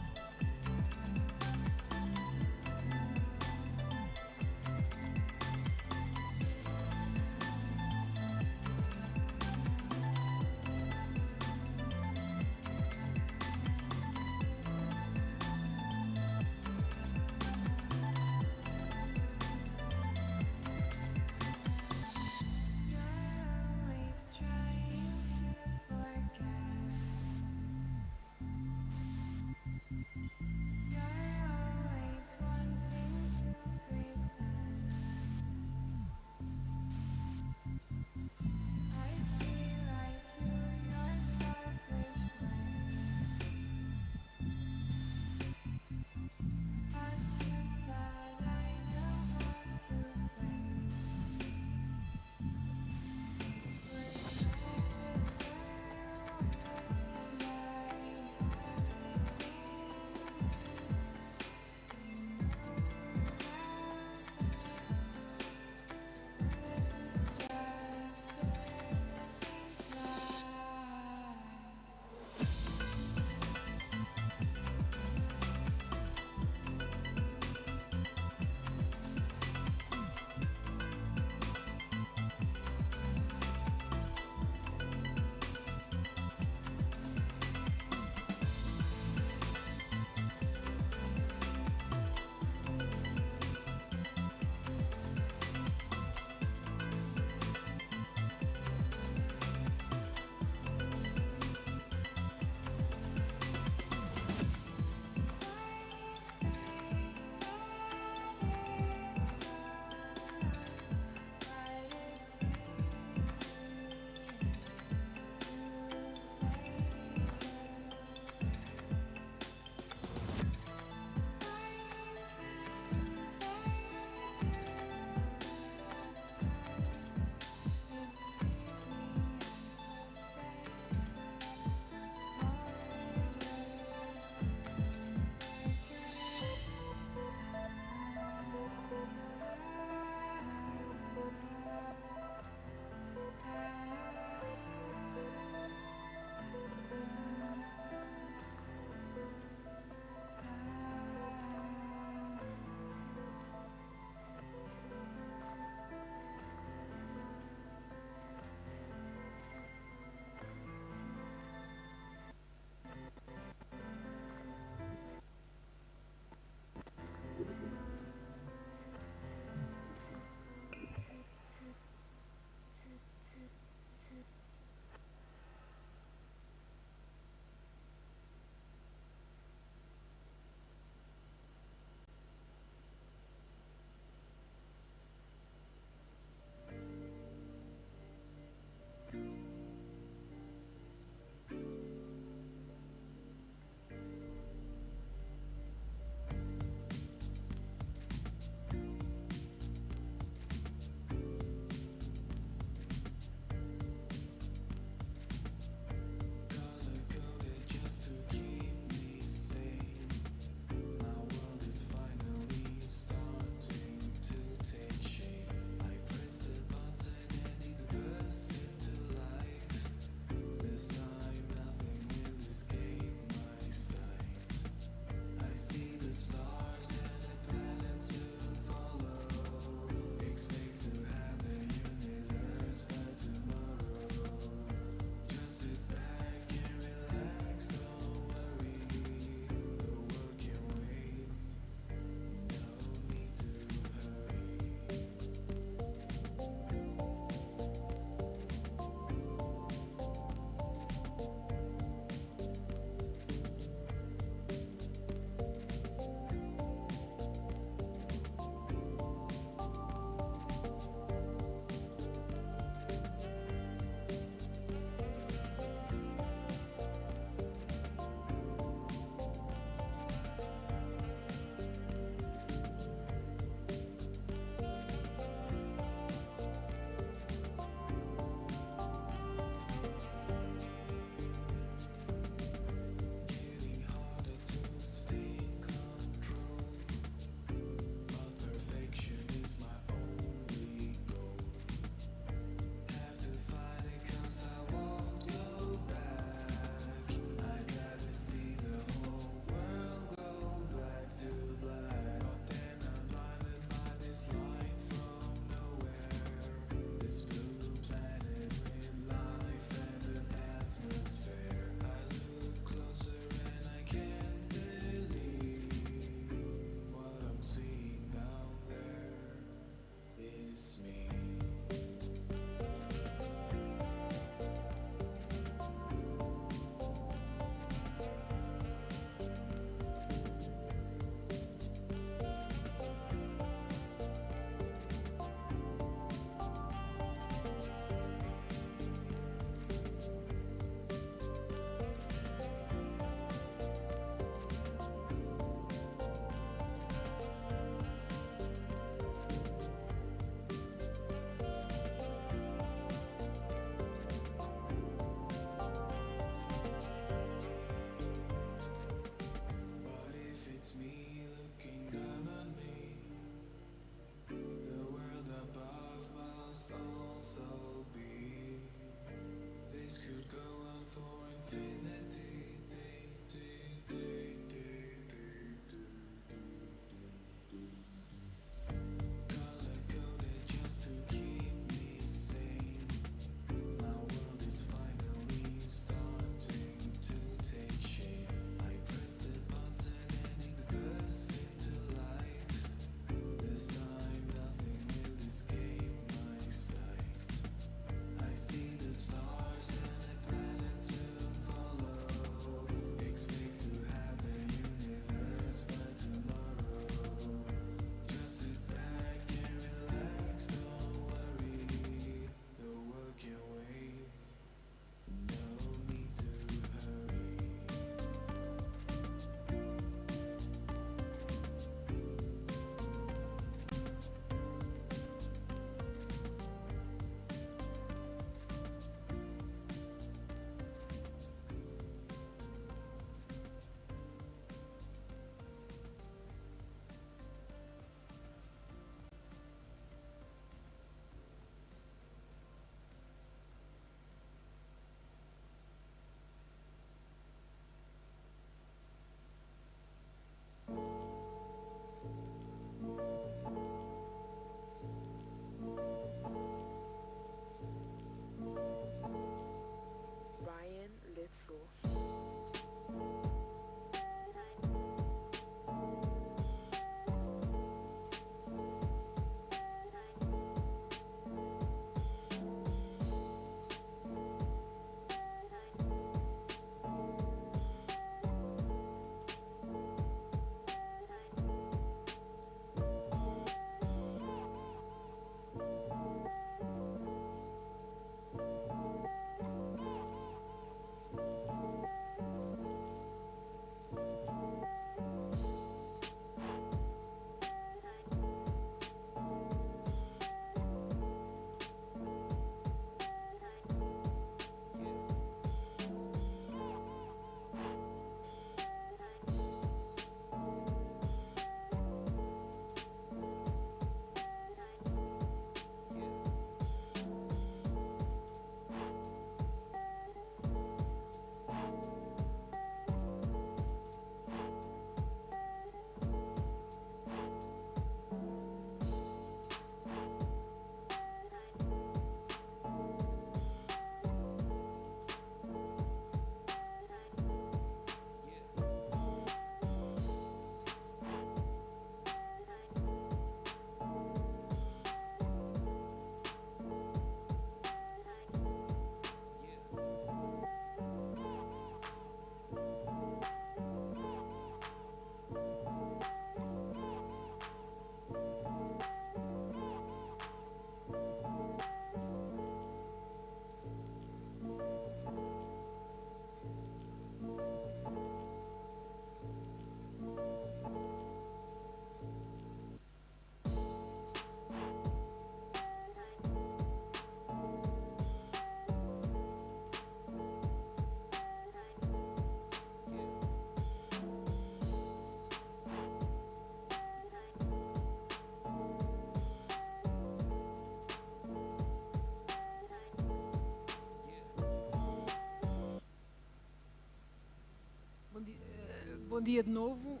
Bom dia de novo.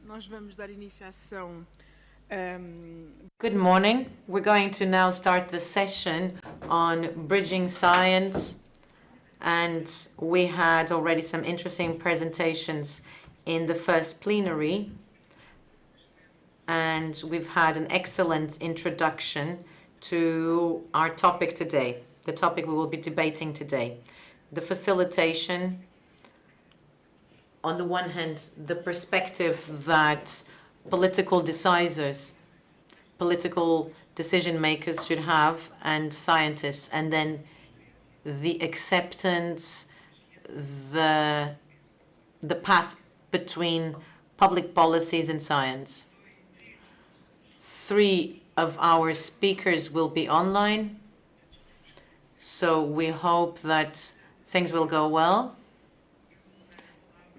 Nós vamos dar início à sessão. Good morning. We're going to now start the session on bridging science, and we had already some interesting presentations in the first plenary, and we've had an excellent introduction to our topic today, the topic we will be debating today. The facilitation, on the one hand, the perspective that political decisors, political decision makers should have, and scientists, and then the acceptance, the path between public policies and science. 3 of our speakers will be online, so we hope that things will go well.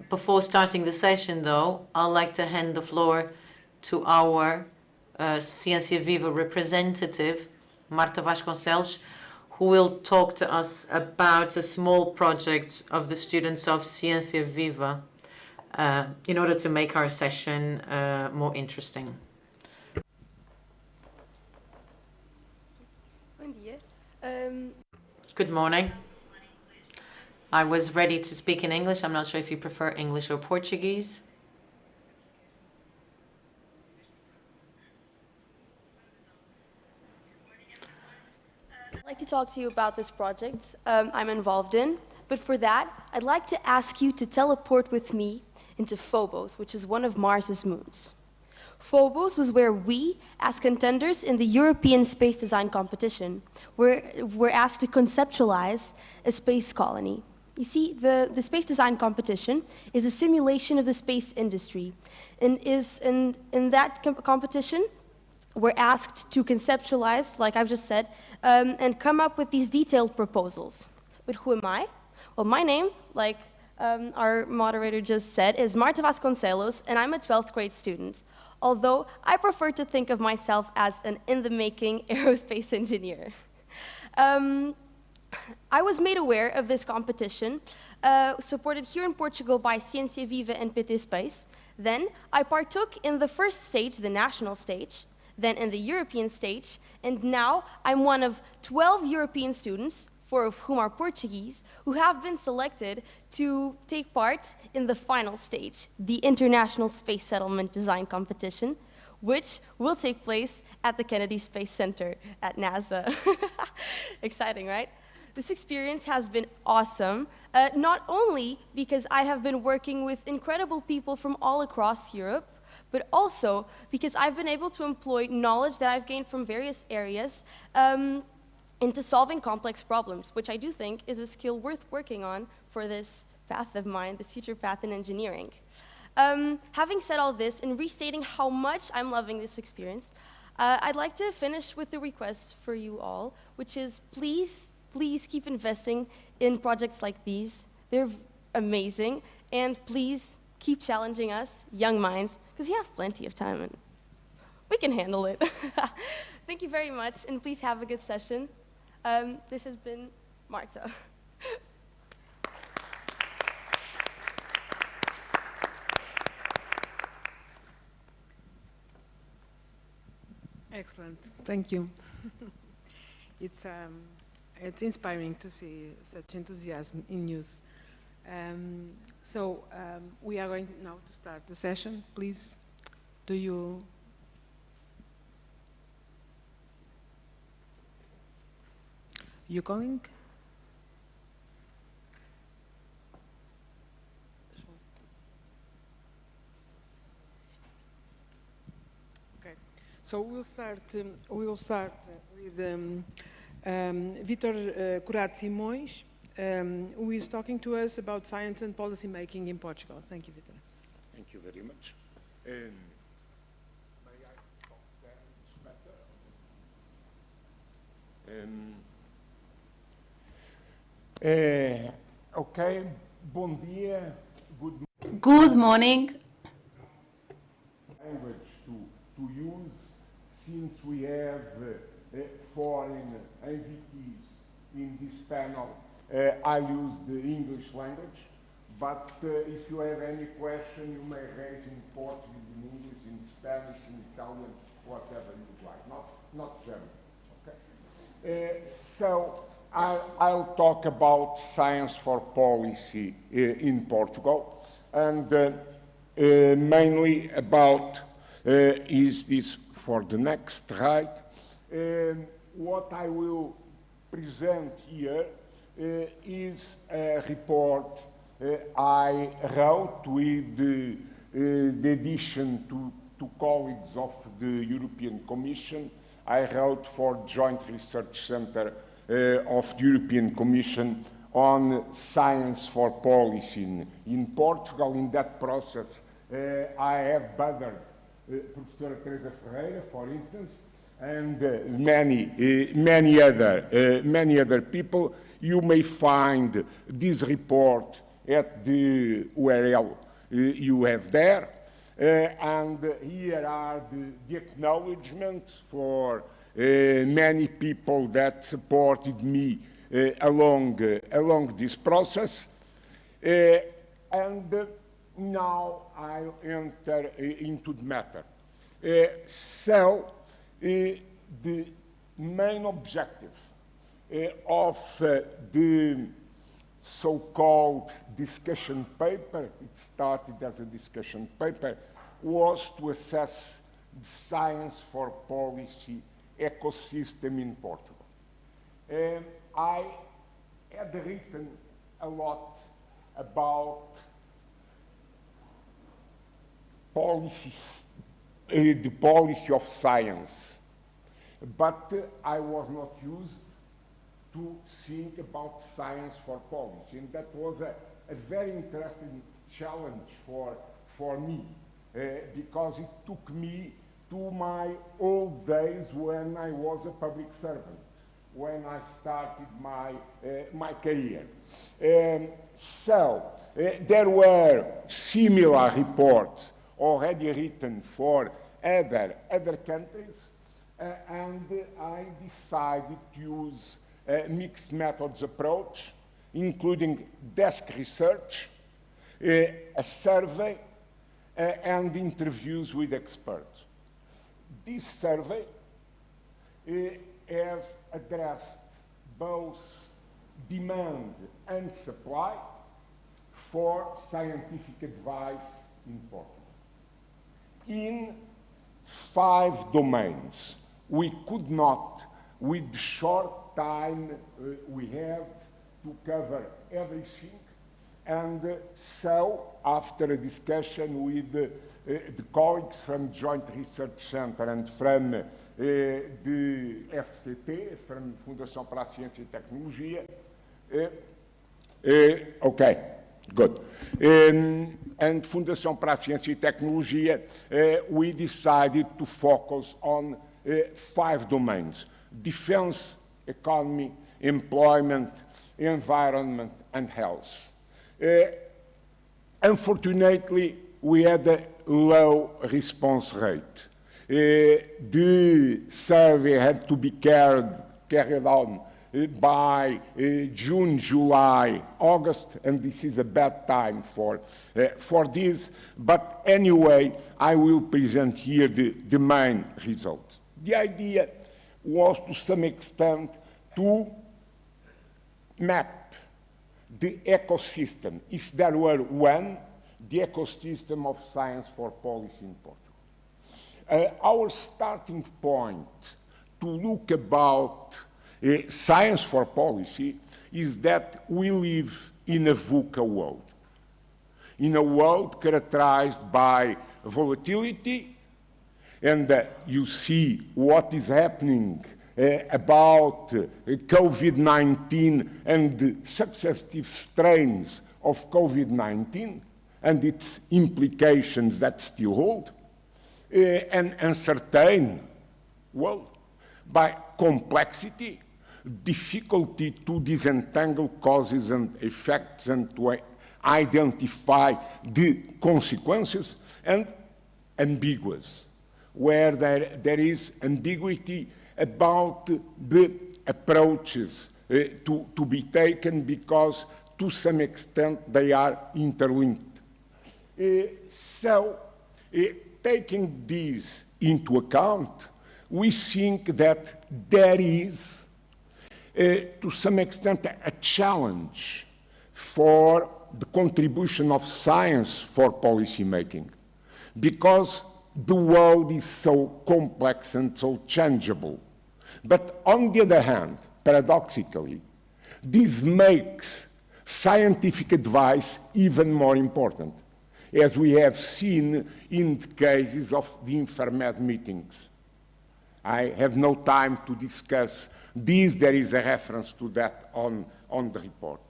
Before starting the session, though, I'd like to hand the floor to our Ciência Viva representative, Marta Vasconcelos, who will talk to us about a small project of the students of Ciência Viva in order to make our session more interesting. Good morning. I was ready to speak in English. I'm not sure if you prefer English or Portuguese. I'd like to talk to you about this project I'm involved in, but for that, I'd like to ask you to teleport with me into Phobos, which is one of Mars's moons. Phobos was where we, as contenders in the European Space Design Competition, were asked to conceptualize a space colony. You see, the Space Design Competition is a simulation of the space industry, and in that competition, we're asked to conceptualize, like I've just said, and come up with these detailed proposals. But who am I? Well, my name, like our moderator just said, is Marta Vasconcelos, and I'm a 12th grade student, although I prefer to think of myself as an in-the-making aerospace engineer. I was made aware of this competition, supported here in Portugal by Ciência Viva and PT Space. Then I partook in the first stage, the national stage, then in the European stage, and now I'm one of 12 European students, 4 of whom are Portuguese, who have been selected to take part in the final stage, the International Space Settlement Design Competition, which will take place at the Kennedy Space Center at NASA. Exciting, right? This experience has been awesome, not only because I have been working with incredible people from all across Europe, but also because I've been able to employ knowledge that I've gained from various areas into solving complex problems, which I do think is a skill worth working on for this path of mine, this future path in engineering. Having said all this and restating how much I'm loving this experience, I'd like to finish with a request for you all, which is please keep investing in projects like these. They're amazing, and please keep challenging us, young minds, because you have plenty of time and we can handle it. Thank you very much, and please have a good session. This has been Marta. Excellent. Thank you. It's inspiring to see such enthusiasm in youth. We are going now to start the session. Please, you calling? Okay. So we'll start with Vítor Curado Simões, who is talking to us about science and policy making in Portugal. Thank you, Vítor. Thank you very much. May I talk better? Okay, bom dia, Good morning. Language to use, since we have foreign invitees in this panel, I use the English language, but if you have any question, you may raise in Portuguese, in English, in Spanish, in Italian, whatever you like, not German. Okay? So I'll talk about science for policy in Portugal, and mainly about, is this for the next slide, what I will present here is a report I wrote with the addition to colleagues of the European Commission. I wrote for Joint Research Center of the European Commission on science for policy in Portugal. In that process, I have bothered Professor Teresa Ferreira, for instance, and many other people. You may find this report at the URL you have there. And here are the acknowledgements for many people that supported me along this process. And now I'll enter into the matter. So the main objective of the so-called discussion paper, it started as a discussion paper, was to assess the science for policy ecosystem in Portugal. I had written a lot about policies, the policy of science, but I was not used to think about science for policy, and that was a very interesting challenge for me, because it took me to my old days when I was a public servant, when I started my career. So there were similar reports already written for other countries, and I decided to use a mixed methods approach, including desk research, a survey, and interviews with experts. This survey has addressed both demand and supply for scientific advice in Portugal. In 5 domains, we could not, with the short time we have, to cover everything, and so after a discussion with the colleagues from Joint Research Center and from the FCT, from Fundação para a Ciência e Tecnologia, okay, good. And Fundação para a Ciência e Tecnologia, we decided to focus on 5 domains: defense, economy, employment, environment, and health. Unfortunately, we had a low response rate. The survey had to be carried on by June, July, August, and this is a bad time for this. But anyway, I will present here the main results. The idea was, to some extent, to map the ecosystem, if there were one, the ecosystem of science for policy in Portugal. Our starting point to look about science for policy is that we live in a VUCA world, in a world characterized by volatility, and you see what is happening about COVID-19 and the successive strains of COVID-19 and its implications that still hold, an uncertain world by complexity, difficulty to disentangle causes and effects and to identify the consequences, and ambiguous, where there is ambiguity about the approaches to be taken, because to some extent, they are interlinked. Taking this into account, we think that there is, to some extent, a challenge for the contribution of science for policy making, because the world is so complex and so changeable. But on the other hand, paradoxically, this makes scientific advice even more important, as we have seen in the cases of the InferMed meetings. I have no time to discuss this. There is a reference to that on the report.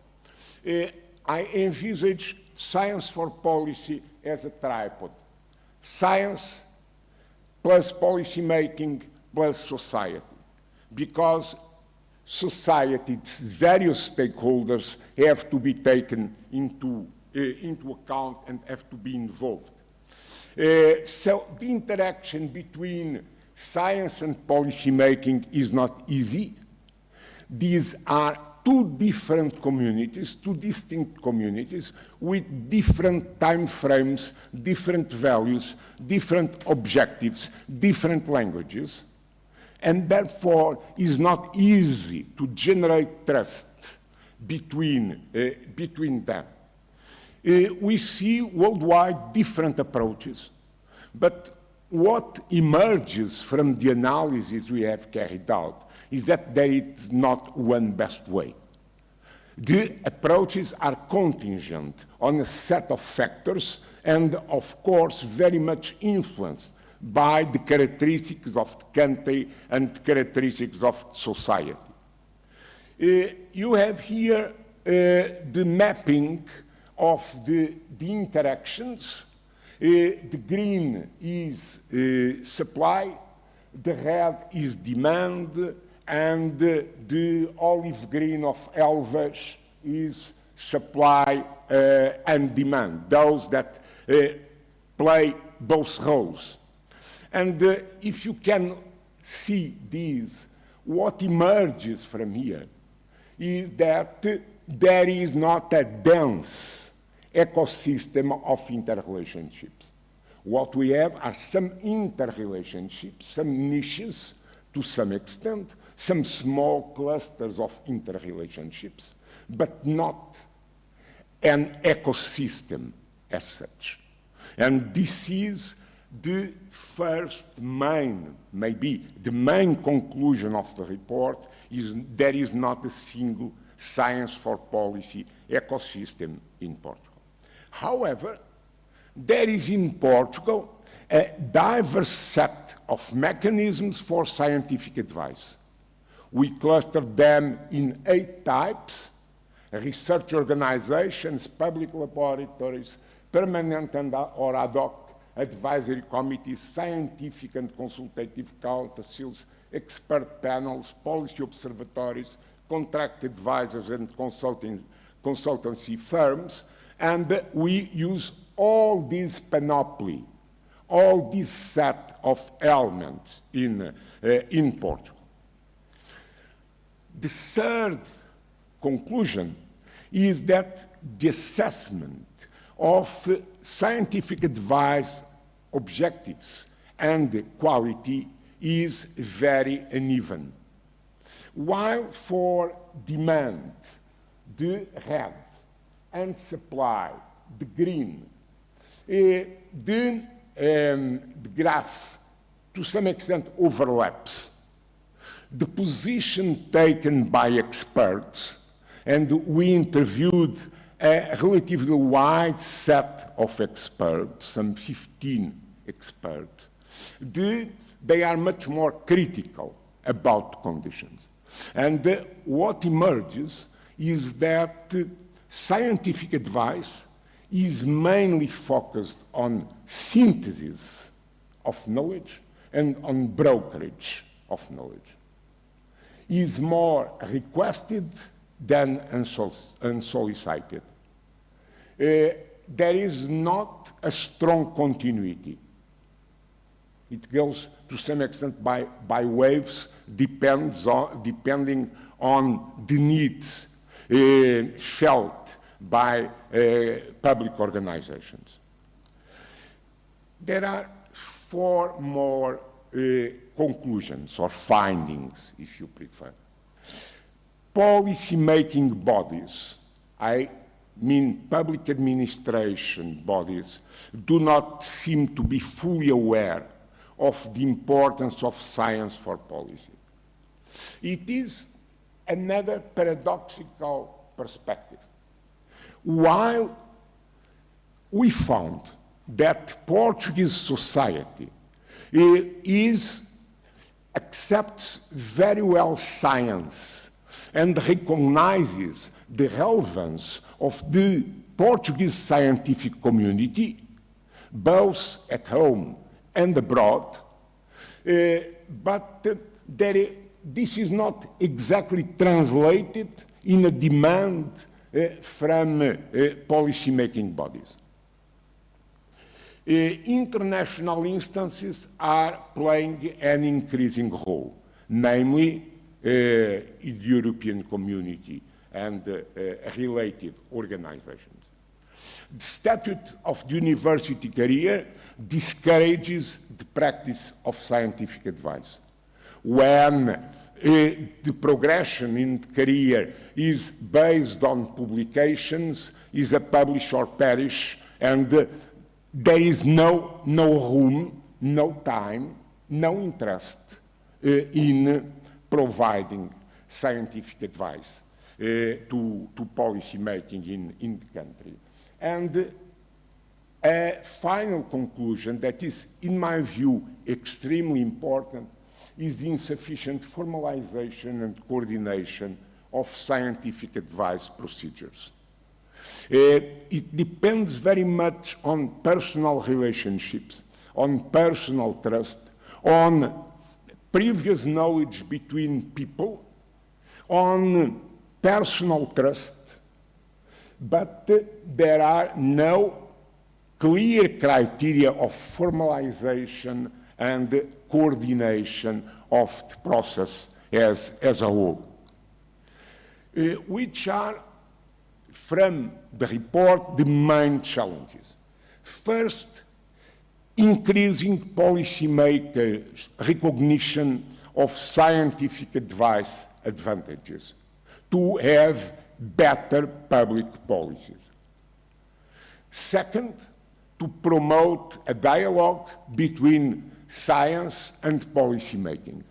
I envisage science for policy as a tripod. Science plus policy making plus society, because society's various stakeholders have to be taken into account and have to be involved. So the interaction between science and policy making is not easy. These are two different communities, two distinct communities with different time frames, different values, different objectives, different languages, and therefore is not easy to generate trust between them. We see worldwide different approaches, but what emerges from the analysis we have carried out is that there is not one best way. The approaches are contingent on a set of factors and, of course, very much influenced by the characteristics of the country and the characteristics of society. You have here the mapping of the interactions. The green is supply, the red is demand, and the olive green of Elvas is supply and demand, those that play both roles. And if you can see these, what emerges from here is that there is not a dense ecosystem of interrelationships. What we have are some interrelationships, some niches to some extent, some small clusters of interrelationships, but not an ecosystem as such. And this is the first maybe the main conclusion of the report is there is not a single science for policy ecosystem in Portugal. However, there is in Portugal a diverse set of mechanisms for scientific advice. We clustered them in 8 types: research organizations, public laboratories, permanent or ad hoc advisory committees, scientific and consultative councils, expert panels, policy observatories, contract advisors and consultancy firms, and we use all this panoply, all this set of elements in Portugal. The third conclusion is that the assessment of scientific advice objectives and quality is very uneven. While for demand, the red, and supply, the green, the graph to some extent overlaps. The position taken by experts, and we interviewed a relatively wide set of experts, some 15 experts, they are much more critical about conditions. And what emerges is that scientific advice is mainly focused on synthesis of knowledge and on brokerage of knowledge. Is more requested than unsolicited. There is not a strong continuity. It goes to some extent by waves, depending on the needs. felt by public organizations. There are 4 more conclusions or findings, if you prefer. Policy-making bodies, I mean public administration bodies, do not seem to be fully aware of the importance of science for policy. It is another paradoxical perspective. While we found that Portuguese society accepts very well science and recognizes the relevance of the Portuguese scientific community, both at home and abroad, but this is not exactly translated in a demand from policy-making bodies. International instances are playing an increasing role, namely the European community and related organizations. The statute of the university career discourages the practice of scientific advice. When the progression in the career is based on publications, is a publish or perish, and there is no room, no time, no interest in providing scientific advice to policy making in the country. And a final conclusion that is, in my view, extremely important is the insufficient formalization and coordination of scientific advice procedures. It depends very much on personal relationships, on personal trust, on previous knowledge between people, on personal trust, but there are no clear criteria of formalization and coordination of the process as a whole, which are, from the report, the main challenges. First, increasing policymakers' recognition of scientific advice advantages to have better public policies. Second, to promote a dialogue between science and policymaking,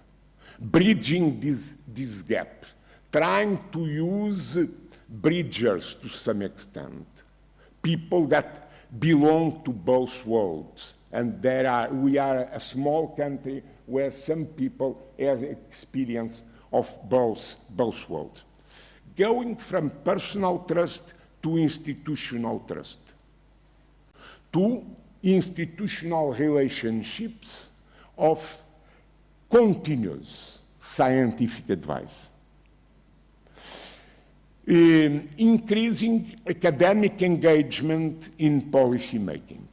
bridging this gap, trying to use bridgers to some extent, people that belong to both worlds. And we are a small country where some people have experience of both worlds. Going from personal trust to institutional trust, to institutional relationships of continuous scientific advice. Increasing academic engagement in policy making.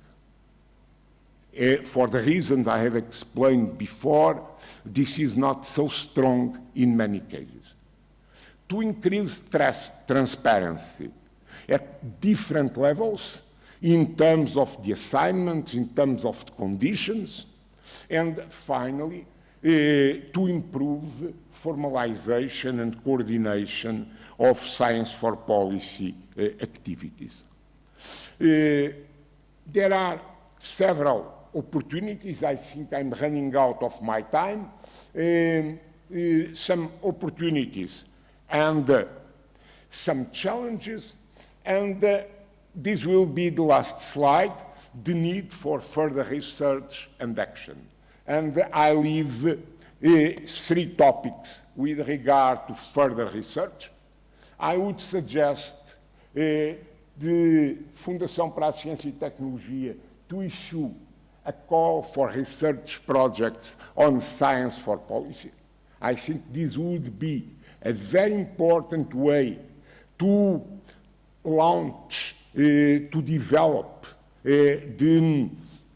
For the reasons I have explained before, this is not so strong in many cases. To increase transparency at different levels, in terms of the assignments, in terms of the conditions, and finally, to improve formalization and coordination of science for policy activities. There are several opportunities. I think I'm running out of my time. Some opportunities and some challenges, and this will be the last slide, the need for further research and action. And I leave 3 topics with regard to further research. I would suggest the Fundação para a Ciência e Tecnologia to issue a call for research projects on science for policy. I think this would be a very important way to launch, to develop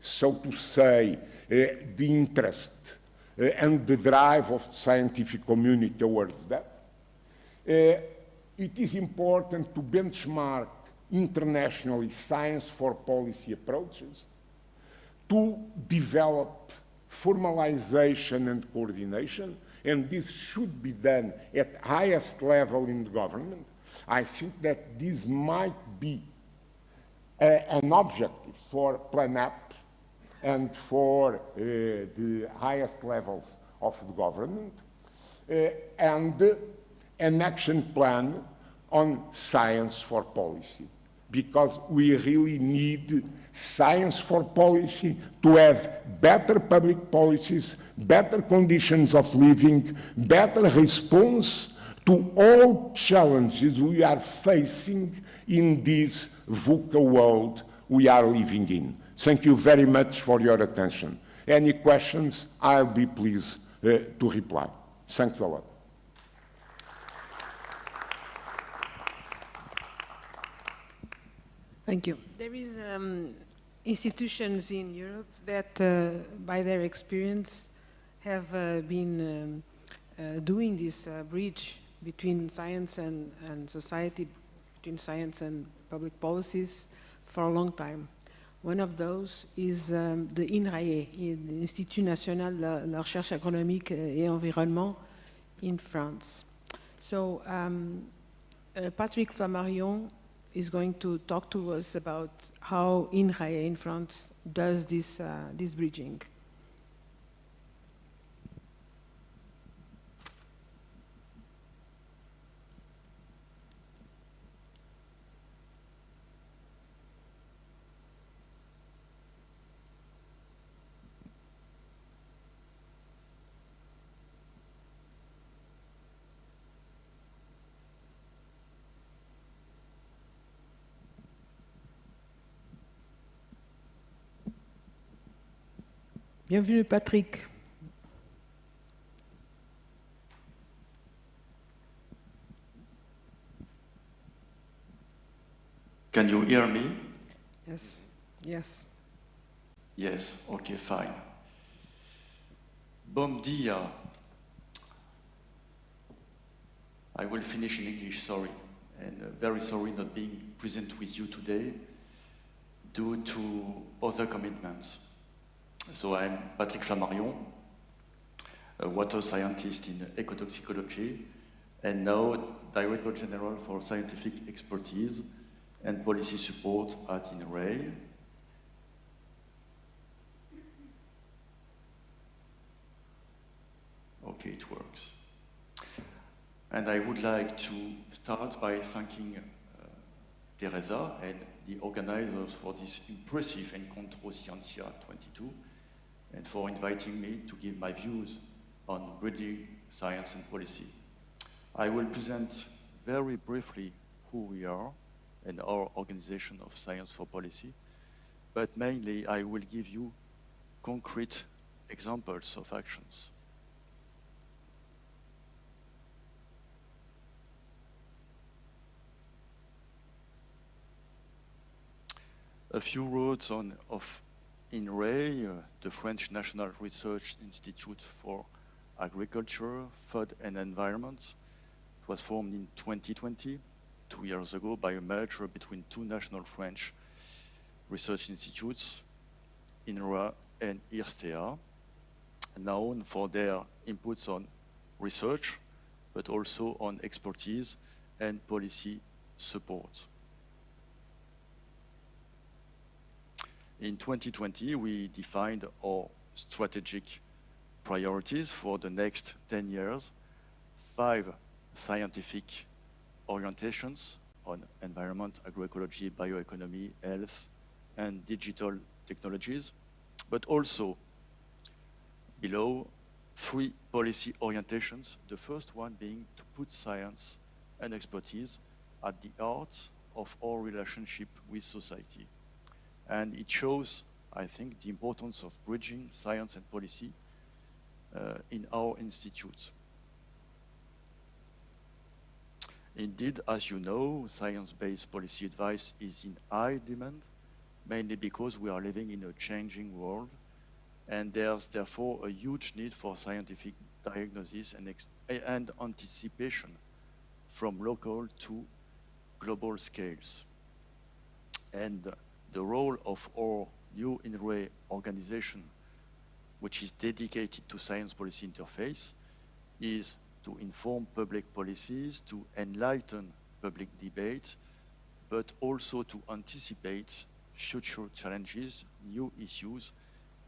so to say, the interest and the drive of the scientific community towards that. it is important to benchmark internationally science for policy approaches, to develop formalization and coordination, and this should be done at highest level in the government. I think that this might be an objective for Plan Up and for the highest levels of the government, and an action plan on science for policy, because we really need science for policy to have better public policies, better conditions of living, better response to all challenges we are facing in this VUCA world we are living in. Thank you very much for your attention. Any questions, I'll be pleased to reply. Thanks a lot. Thank you. There is institutions in Europe that, by their experience, have been doing this bridge between science and society, between science and public policies for a long time. One of those is the INRAE, the Institut National de la Recherche Agronomique et Environnement in France. So Patrick Flammarion is going to talk to us about how INRAE in France does this bridging. Bienvenue, Patrick. Can you hear me? Yes. Yes. Yes, okay, fine. Bom dia. I will finish in English, sorry. And very sorry not being present with you today due to other commitments. So I'm Patrick Flammarion, a water scientist in ecotoxicology, and now Director General for Scientific Expertise and Policy Support at INRAE. Okay, it works. And I would like to start by thanking Teresa and the organizers for this impressive Encontro Ciência 22, and for inviting me to give my views on bridging science and policy. I will present very briefly who we are and our organization of Science for Policy, but mainly I will give you concrete examples of actions. A few words of INRAE, the French National Research Institute for Agriculture, Food and Environment. It was formed in 2020, 2 years ago, by a merger between two national French research institutes, INRA and IRSTEA, known for their inputs on research, but also on expertise and policy support. In 2020, we defined our strategic priorities for the next 10 years, 5 scientific orientations on environment, agroecology, bioeconomy, health, and digital technologies, but also below 3 policy orientations, the first one being to put science and expertise at the heart of our relationship with society. And it shows, I think, the importance of bridging science and policy in our institutes. Indeed, as you know, science-based policy advice is in high demand, mainly because we are living in a changing world, and there's therefore a huge need for scientific diagnosis and anticipation from local to global scales. And the role of our new INRAE organization, which is dedicated to science policy interface, is to inform public policies, to enlighten public debate, but also to anticipate future challenges, new issues,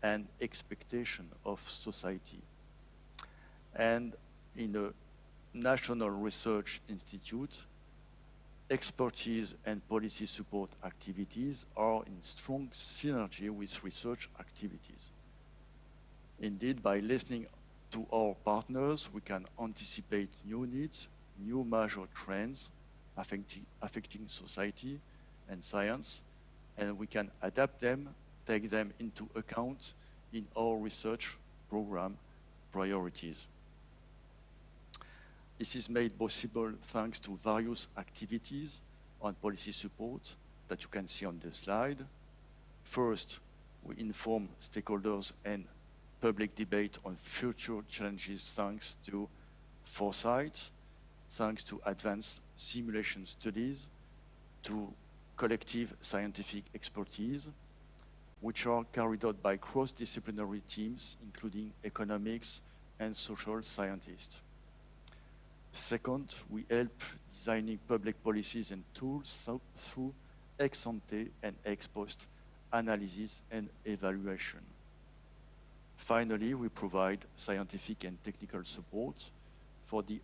and expectation of society. And in a National Research Institute, expertise and policy support activities are in strong synergy with research activities. Indeed, by listening to our partners, we can anticipate new needs, new major trends affecting society and science, and we can adapt them, take them into account in our research program priorities. This is made possible thanks to various activities on policy support that you can see on the slide. First, we inform stakeholders and public debate on future challenges thanks to foresight, thanks to advanced simulation studies, to collective scientific expertise, which are carried out by cross-disciplinary teams, including economics and social scientists. Second, we help designing public policies and tools through ex-ante and ex-post analysis and evaluation. Finally, we provide scientific and technical support for the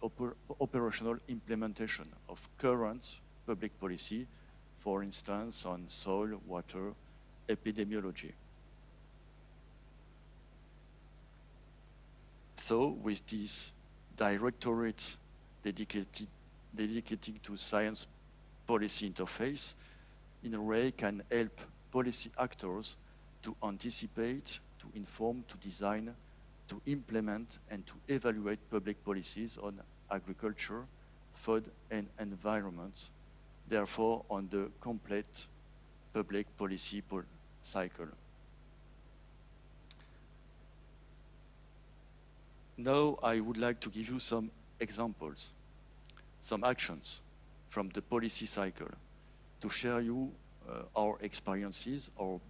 operational implementation of current public policy, for instance, on soil, water, epidemiology. So, with this directorate dedicated to science policy interface, INRAE can help policy actors to anticipate, to inform, to design, to implement, and to evaluate public policies on agriculture, food, and environment, therefore on the complete public policy cycle. Now I would like to give you some examples, some actions from the policy cycle to share you our experiences, our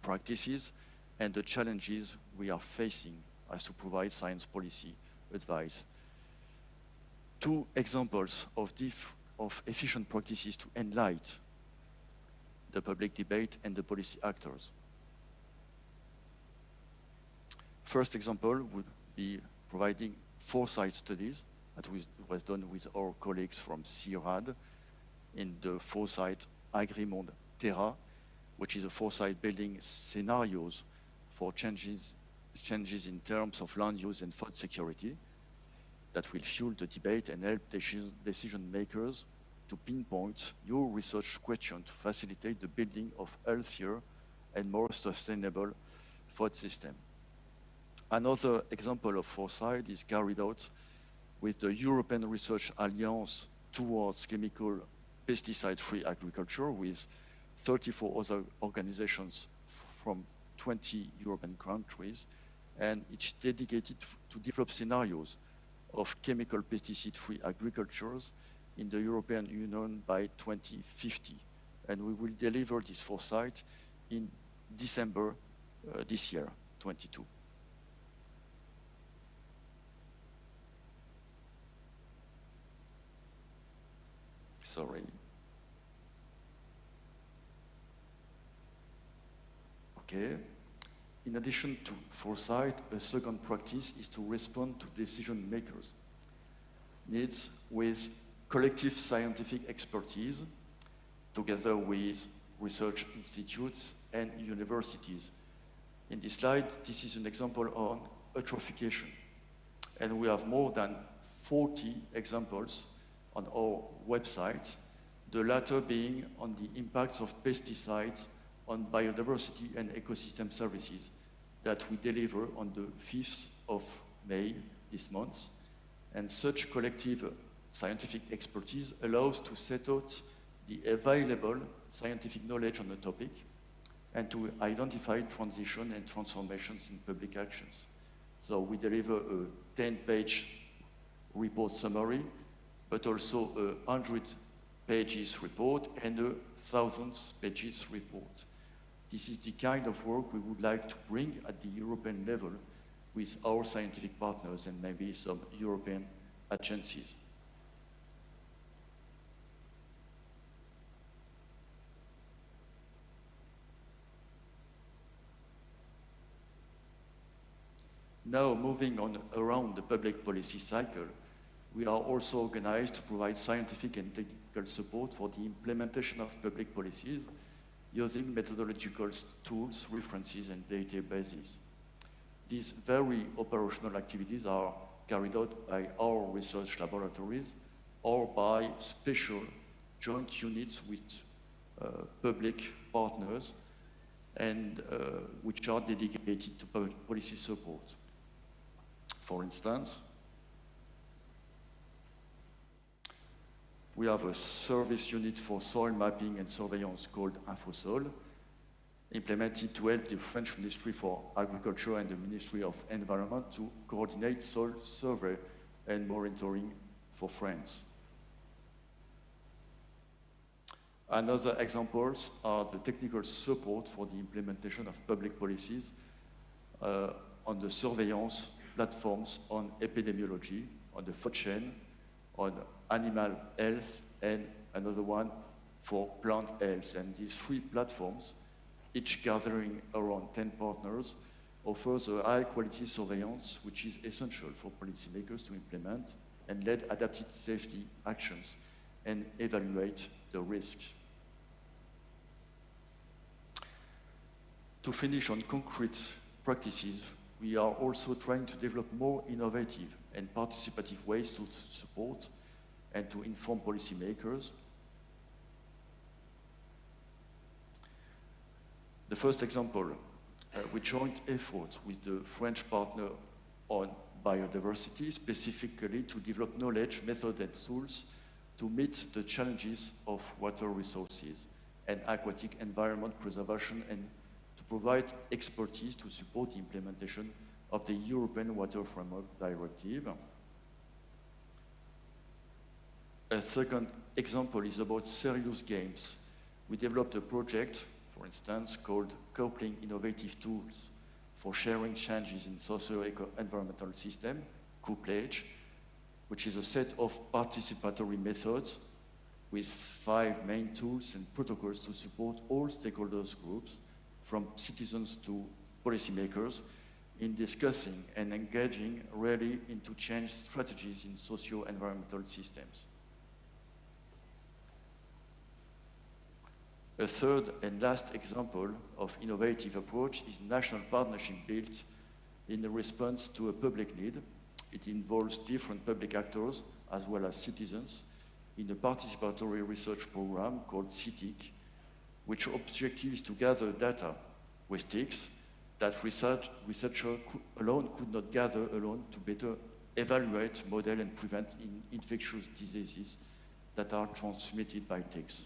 practices, and the challenges we are facing as to provide science policy advice. Two examples of efficient practices to enlighten the public debate and the policy actors. First example would be providing foresight studies that was done with our colleagues from CIRAD in the Foresight Agrimonde Terra, which is a foresight building scenarios for changes in terms of land use and food security that will fuel the debate and help decision makers to pinpoint new research questions to facilitate the building of healthier and more sustainable food system. Another example of foresight is carried out with the European Research Alliance towards chemical pesticide-free agriculture with 34 other organizations from 20 European countries, and it's dedicated to develop scenarios of chemical pesticide-free agricultures in the European Union by 2050. And we will deliver this foresight in December this year, 22. Sorry. Okay. In addition to foresight, a second practice is to respond to decision makers' needs with collective scientific expertise, together with research institutes and universities. In this slide, this is an example on eutrophication. And we have more than 40 examples on our website, the latter being on the impacts of pesticides on biodiversity and ecosystem services that we deliver on the 5th of May this month. And such collective scientific expertise allows to set out the available scientific knowledge on the topic and to identify transition and transformations in public actions. So we deliver a 10-page report summary but also a 100 pages report and a 1,000 pages report. This is the kind of work we would like to bring at the European level with our scientific partners and maybe some European agencies. Now, moving on around the public policy cycle, we are also organized to provide scientific and technical support for the implementation of public policies using methodological tools, references, and databases. These very operational activities are carried out by our research laboratories or by special joint units with public partners and which are dedicated to public policy support. For instance, we have a service unit for soil mapping and surveillance called InfoSol, implemented to help the French Ministry for Agriculture and the Ministry of Environment to coordinate soil survey and monitoring for France. Another examples are the technical support for the implementation of public policies on the surveillance platforms on epidemiology, on the food chain, on animal health, and another one for plant health. And these three platforms, each gathering around 10 partners, offers a high-quality surveillance which is essential for policymakers to implement and lead adapted safety actions and evaluate the risks. To finish on concrete practices, we are also trying to develop more innovative and participative ways to support and to inform policymakers. The first example, we joined efforts with the French partner on biodiversity, specifically to develop knowledge, method, and tools to meet the challenges of water resources and aquatic environment preservation, and to provide expertise to support the implementation of the European Water Framework Directive. A second example is about serious games. We developed a project, for instance, called Coupling Innovative Tools for Sharing Changes in Socio-Environmental System, couplage, which is a set of participatory methods with 5 main tools and protocols to support all stakeholders groups, from citizens to policymakers, in discussing and engaging really into change strategies in socio-environmental systems. A third and last example of innovative approach is national partnership built in response to a public need. It involves different public actors as well as citizens in a participatory research program called CITIC, which objective is to gather data with TICs that researchers alone could not gather alone to better evaluate, model, and prevent infectious diseases that are transmitted by ticks.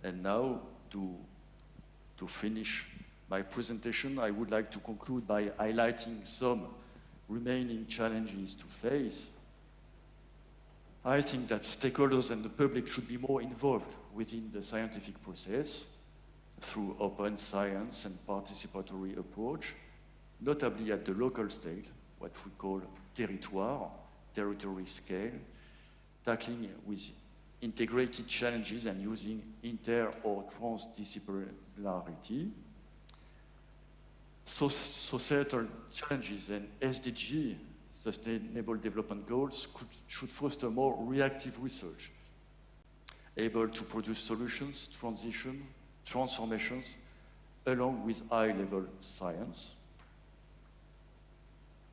And now, to finish my presentation, I would like to conclude by highlighting some remaining challenges to face. I think that stakeholders and the public should be more involved within the scientific process through open science and participatory approach, notably at the local stage, what we call territory scale, tackling with integrated challenges and using inter or transdisciplinarity. Societal challenges and SDG, Sustainable Development Goals, should foster more reactive research, able to produce solutions, transformations, along with high-level science.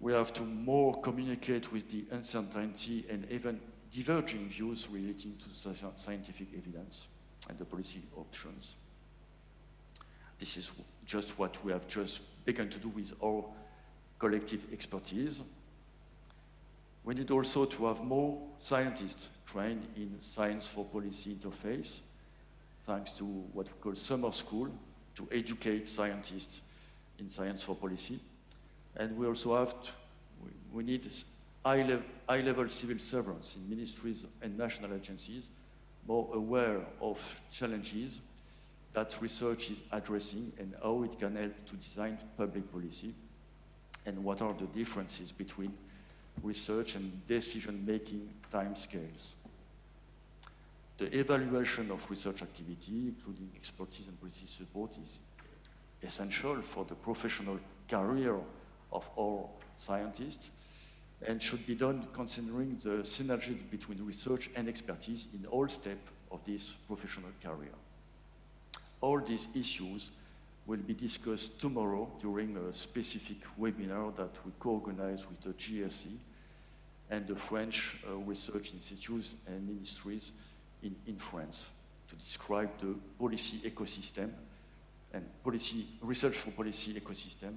We have to more communicate with the uncertainty and even diverging views relating to scientific evidence and the policy options. This is just what we have just begun to do with our collective expertise. We need also to have more scientists trained in science for policy interface, thanks to what we call summer school, to educate scientists in science for policy. And we also have we need high-level civil servants in ministries and national agencies more aware of challenges that research is addressing and how it can help to design public policy, and what are the differences between research and decision-making timescales. The evaluation of research activity, including expertise and policy support, is essential for the professional career of all scientists and should be done considering the synergy between research and expertise in all steps of this professional career. All these issues will be discussed tomorrow during a specific webinar that we co-organize with the GRC and the French research institutes and ministries in France to describe the policy ecosystem and research for policy ecosystem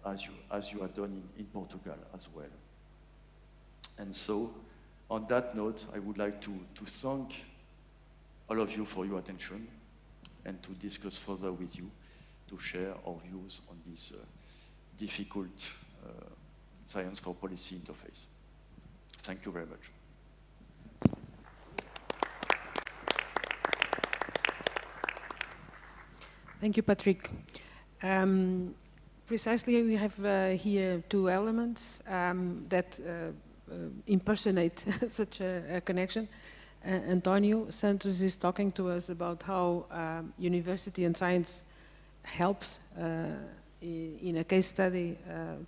as you have done in Portugal as well. And so, on that note, I would like to thank all of you for your attention and to discuss further with you, to share our views on this difficult science for policy interface. Thank you very much. Thank you, Patrick. Precisely, we have here two elements that impersonate such a connection. Antonio Santos is talking to us about how university and science helps in a case study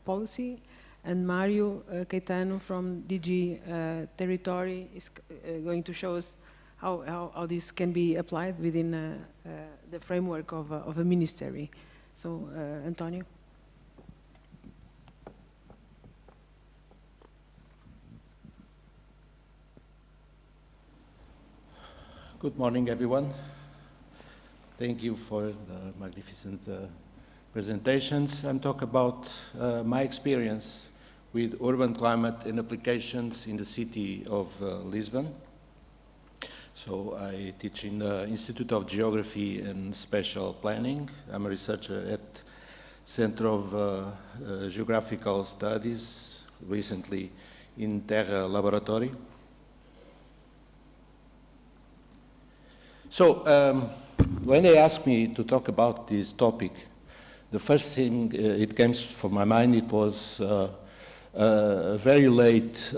policy, and Mario Caetano from DG Territory is going to show us how this can be applied within the framework of a ministry. So, Antonio. Good morning, everyone. Thank you for the magnificent presentations. I'm talking about my experience with urban climate and applications in the city of Lisbon. So I teach in the Institute of Geography and Spatial Planning. I'm a researcher at Center of Geographical Studies, recently in Terra Laboratory. So when they asked me to talk about this topic, the first thing it came from my mind, it was a very late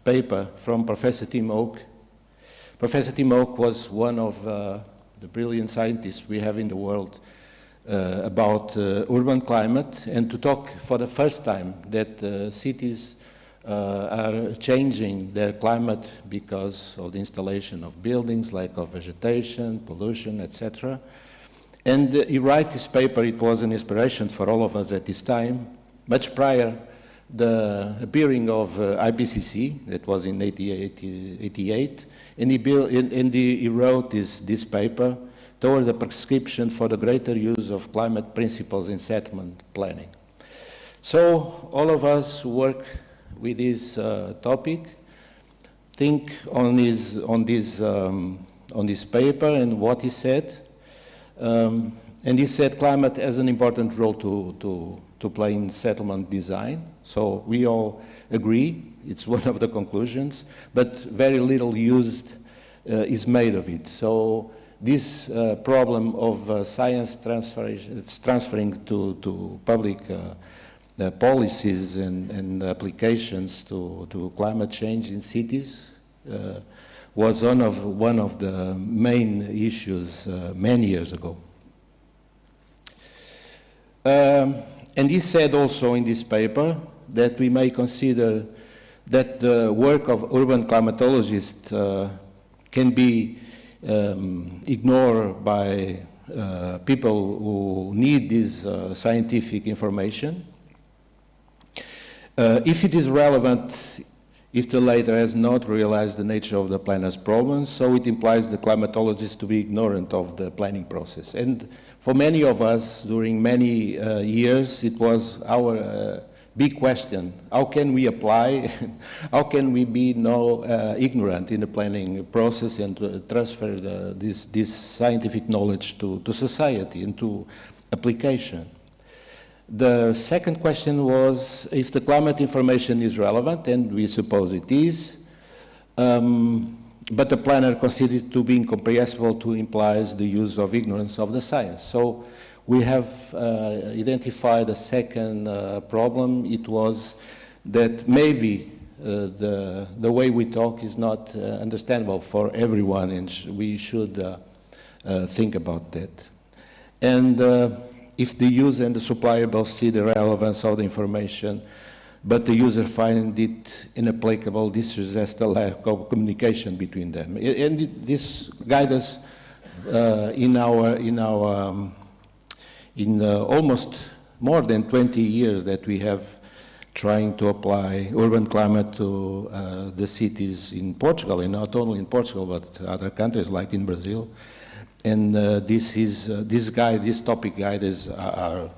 paper from Professor Tim Oak. Professor Tim Oak was one of the brilliant scientists we have in the world about urban climate, and to talk for the first time that cities are changing their climate because of the installation of buildings, lack of vegetation, pollution, etc. And he wrote this paper. It was an inspiration for all of us at this time, much prior the appearing of IPCC, that was in 1988, and he wrote this paper toward the prescription for the greater use of climate principles in settlement planning. So all of us work with this topic, think on this paper and what he said, and he said climate has an important role to play in settlement design. So we all agree, it's one of the conclusions, but very little used is made of it. So this problem of science transferring to public policies and applications to climate change in cities was one of the main issues many years ago. And he said also in this paper that we may consider that the work of urban climatologists can be ignored by people who need this scientific information. If it is relevant, if the latter has not realized the nature of the planner's problems, so it implies the climatologist to be ignorant of the planning process. And for many of us, during many years, it was our big question: how can we apply, how can we be ignorant in the planning process and to transfer this scientific knowledge to society and to application? The second question was if the climate information is relevant, and we suppose it is, but the planner considers it to be incomprehensible to implies the use of ignorance of the science. So we have identified a second problem. It was that maybe the way we talk is not understandable for everyone, and we should think about that. And if the user and the supplier both see the relevance of the information, but the user finds it inapplicable, this suggests the lack of communication between them. And this guides us in almost more than 20 years that we have trying to apply urban climate to the cities in Portugal, and not only in Portugal, but other countries like in Brazil. And this topic guide is our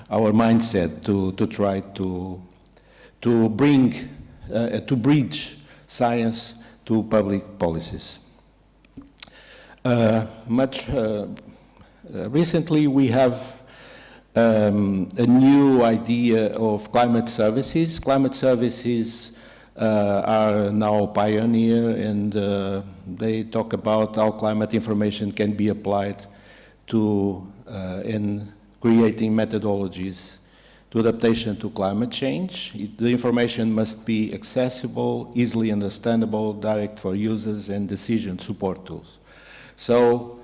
mindset to try to bridge science to public policies. Recently, we have a new idea of climate services. Climate services are now pioneer, and they talk about how climate information can be applied to in creating methodologies to adaptation to climate change. The information must be accessible, easily understandable, direct for users, and decision support tools. So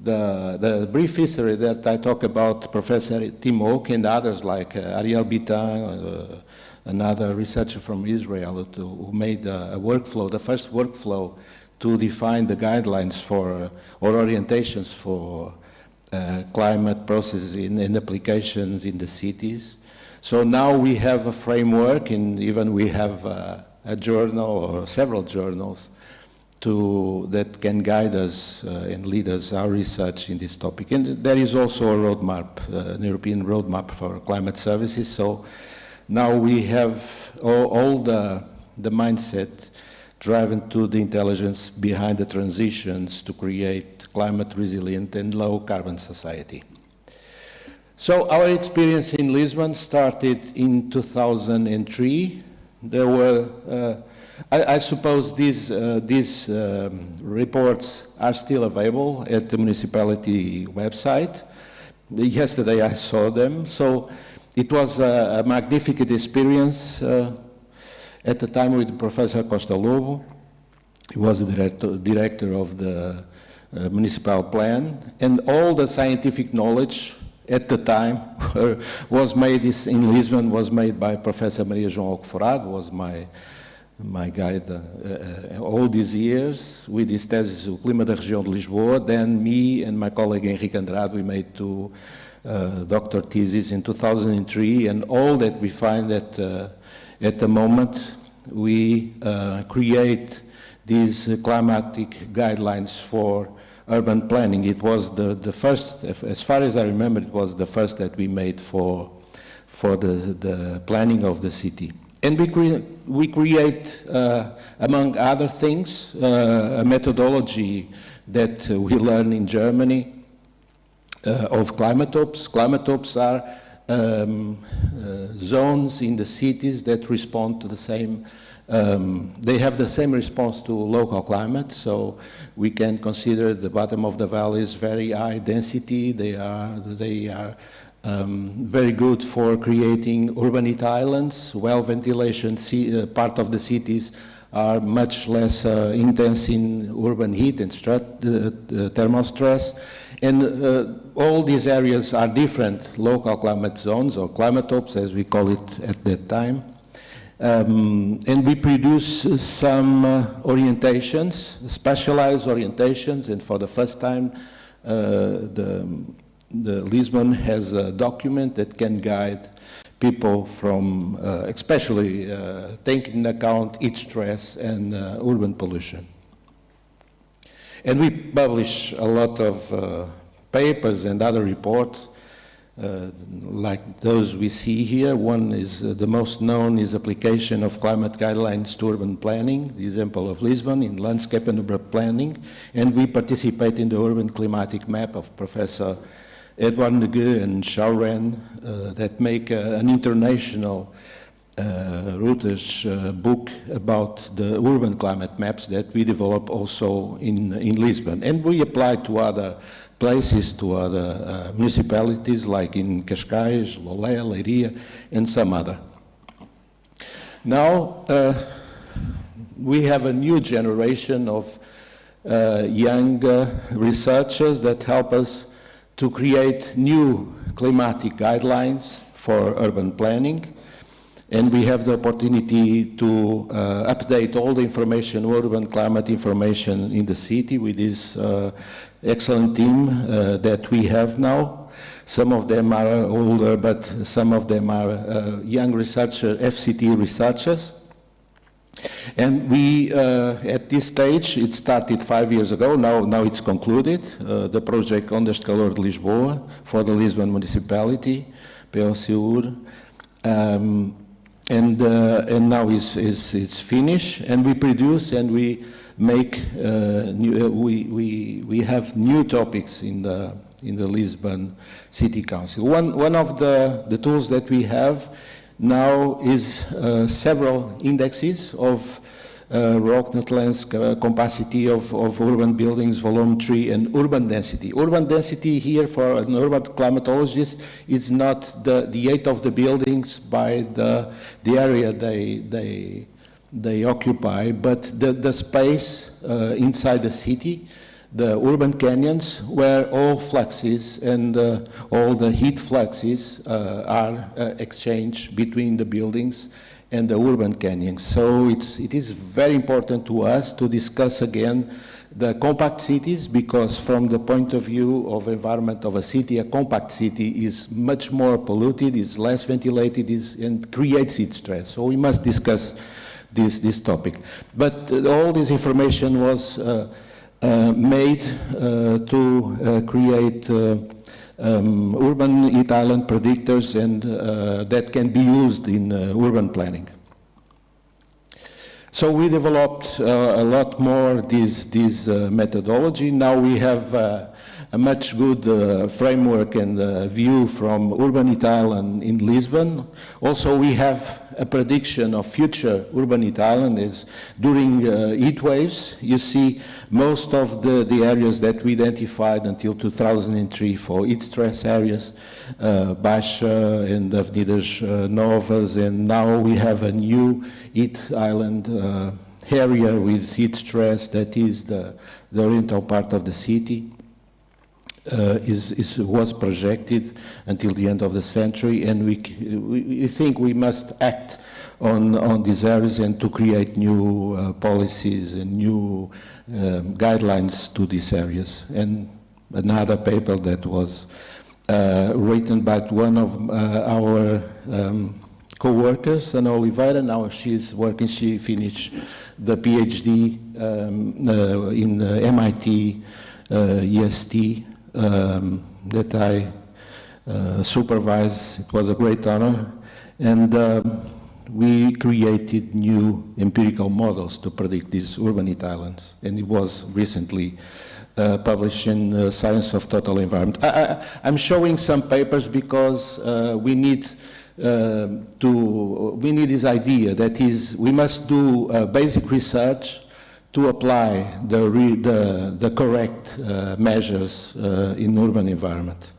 the brief history that I talk about, Professor Tim Oak and others like Ariel Bitan, another researcher from Israel who made a workflow, the first workflow to define the guidelines for or orientations for climate processes and applications in the cities. So now we have a framework, and even we have a journal or several journals that can guide us and lead us our research in this topic. And there is also a roadmap, an European roadmap for climate services. So now we have all the mindset driven to the intelligence behind the transitions to create climate resilient and low carbon society. So our experience in Lisbon started in 2003. There were, I suppose these reports are still available at the municipality website. Yesterday I saw them. So it was a magnificent experience at the time with Professor Costa Lobo. He was the director of the municipal plan, and all the scientific knowledge at the time was made in Lisbon was made by Professor Maria João Alcoforado, was my guide all these years with his thesis, O Clima da Região de Lisboa. Then me and my colleague Henrique Andrade, we made two doctor theses in 2003, and all that we find at the moment, we create these climatic guidelines for urban planning. It was the first, as far as I remember, it was the first that we made for the planning of the city. And we create, among other things, a methodology that we learn in Germany of climatopes. Climatopes are zones in the cities that respond to the same, they have the same response to local climate, so we can consider the bottom of the valleys very high density. They are very good for creating urban heat islands. Well ventilation part of the cities are much less intense in urban heat and thermal stress. And all these areas are different local climate zones, or climatopes as we call it at that time. And we produce some orientations, specialized orientations, and for the first time the Lisbon has a document that can guide people from, especially taking into account heat stress and urban pollution. And we publish a lot of papers and other reports, like those we see here. One is, the most known is application of climate guidelines to urban planning, the example of Lisbon in landscape and urban planning. And we participate in the urban climatic map of Professor Edouard Negue and Xiao Ren that make an international Reuters book about the urban climate maps that we develop also in Lisbon. And we apply to other places, to other municipalities like in Cascais, Lolé, Leiria, and some other. Now, we have a new generation of young researchers that help us to create new climatic guidelines for urban planning. And we have the opportunity to update all the information, urban climate information in the city with this excellent team that we have now. Some of them are older, but some of them are young researchers, FCT researchers. And we, at this stage, it started 5 years ago, now it's concluded, the project Ondas de Calor de Lisboa for the Lisbon municipality, POCUR. And now it's finished, and we produce and we make we have new topics in the Lisbon City Council. One of the tools that we have now is several indexes of rock lands, capacity of urban buildings, volumetry, and urban density. Urban density here for an urban climatologist is not the height of the buildings by the area they occupy, but the space inside the city, the urban canyons, where all fluxes and all the heat fluxes are exchanged between the buildings and the urban canyons. So it is very important to us to discuss again the compact cities, because from the point of view of environment of a city, a compact city is much more polluted, is less ventilated, and creates heat stress. So we must discuss this topic. But all this information was made to create urban heat island predictors, and that can be used in urban planning. So we developed a lot more this methodology. Now we have a much good framework and view from urban heat island in Lisbon. Also, we have a prediction of future urban heat islands during heat waves. You see most of the areas that we identified until 2003 for heat stress areas, Baixa and Avenidas Novas, and now we have a new heat island area with heat stress that is the oriental part of the city. Was projected until the end of the century, and we think we must act on these areas and to create new policies and new guidelines to these areas. And another paper that was written by one of our co-workers, Ana Oliveira. Now she's working, she finished the PhD in MIT EST. That I supervised. It was a great honor, and we created new empirical models to predict these urban heat islands, and it was recently published in Science of Total Environment. I'm showing some papers because we need this idea, that is, we must do basic research to apply the correct measures in urban environment.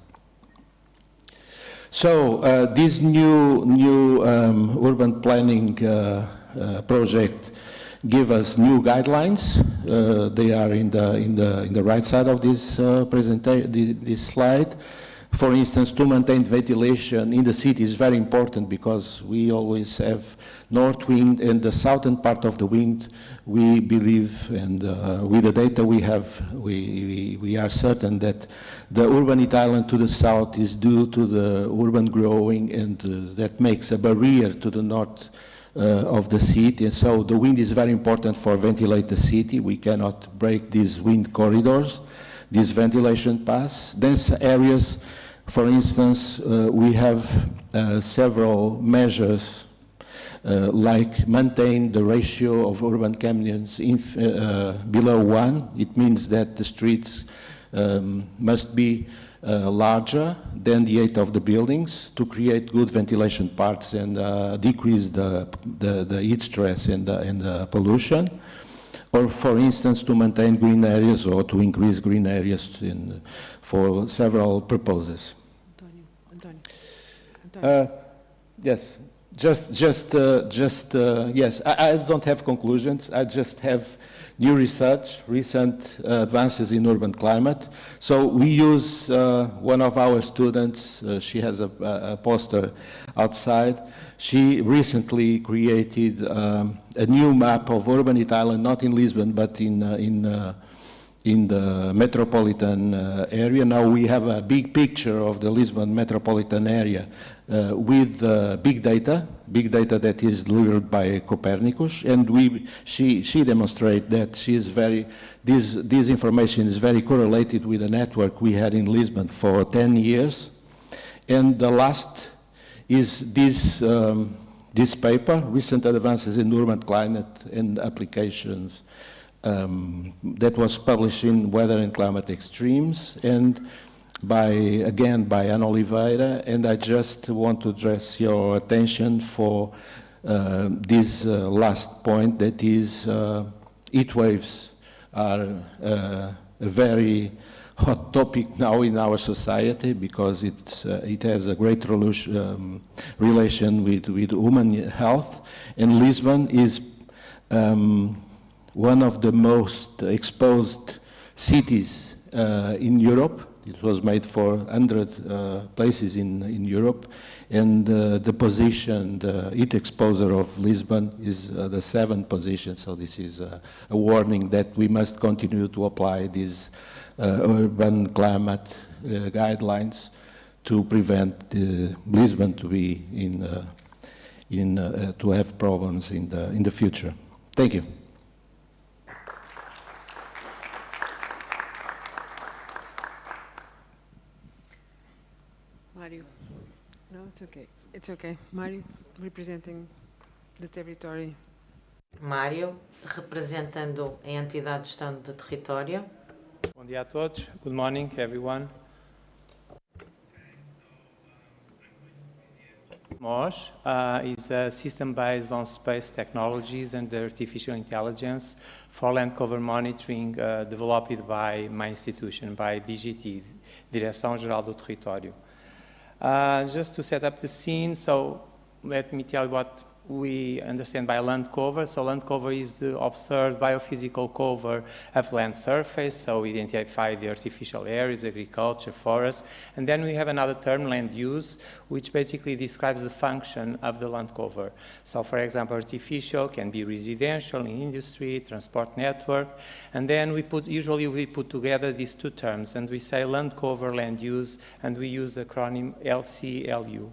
So this new urban planning project give us new guidelines. They are in the right side of this presentation, this slide. For instance, to maintain ventilation in the city is very important, because we always have north wind, and the southern part of the wind, we believe, and with the data we have, we are certain that the urban heat island to the south is due to the urban growing, and that makes a barrier to the north of the city. And so the wind is very important for ventilate the city. We cannot break these wind corridors, these ventilation paths. Dense areas, for instance, we have several measures like maintain the ratio of urban canyons below 1. It means that the streets must be larger than the height of the buildings to create good ventilation parts and decrease the heat stress and the pollution, or for instance to maintain green areas or to increase green areas for several purposes. Yes, yes, I don't have conclusions, I just have new research, recent advances in urban climate. So we use one of our students, she has a poster outside. She recently created a new map of urban Italy, not in Lisbon, but in the metropolitan area. Now we have a big picture of the Lisbon metropolitan area with big data that is delivered by Copernicus, and she demonstrates that this information is very correlated with the network we had in Lisbon for 10 years. And the last is this paper, Recent Advances in Urban Climate and Applications, that was published in Weather and Climate Extremes, and again by Ana Oliveira, and I just want to address your attention for this last point, that is heat waves are a very hot topic now in our society because it has a great relation with human health, and Lisbon is one of the most exposed cities in Europe. It was made for 100 places in Europe, and the position, the heat exposure of Lisbon is the 7th position, so this is a warning that we must continue to apply these urban climate guidelines to prevent Lisbon to be to have problems in the future. Thank you. Mario. No, it's okay. It's okay. Mario, representing the territory. Mário, representando a entidade de gestão de território. Bom dia a todos. Good morning, everyone. MOS is a system based on space technologies and artificial intelligence for land cover monitoring developed by my institution, by DGT, Direção-Geral do Território. Just to set up the scene, so let me tell you what we understand by land cover. So land cover is the observed biophysical cover of land surface, so we identify the artificial areas, agriculture, forest, and then we have another term, land use, which basically describes the function of the land cover. So for example, artificial can be residential, in industry, transport network, and then usually we put together these two terms, and we say land cover, land use, and we use the acronym LCLU.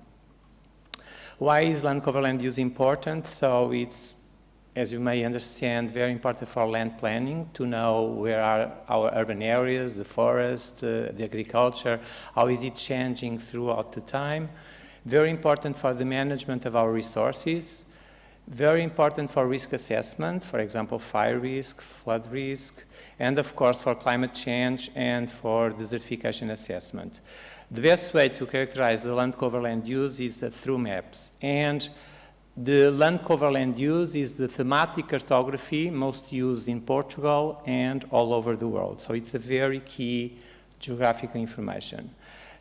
Why is land cover land use important? So it's, as you may understand, very important for land planning to know where are our urban areas, the forest, the agriculture, how is it changing throughout the time. Very important for the management of our resources. Very important for risk assessment, for example, fire risk, flood risk, and of course for climate change and for desertification assessment. The best way to characterize the land cover land use is through maps. And the land cover land use is the thematic cartography most used in Portugal and all over the world. So it's a very key geographical information.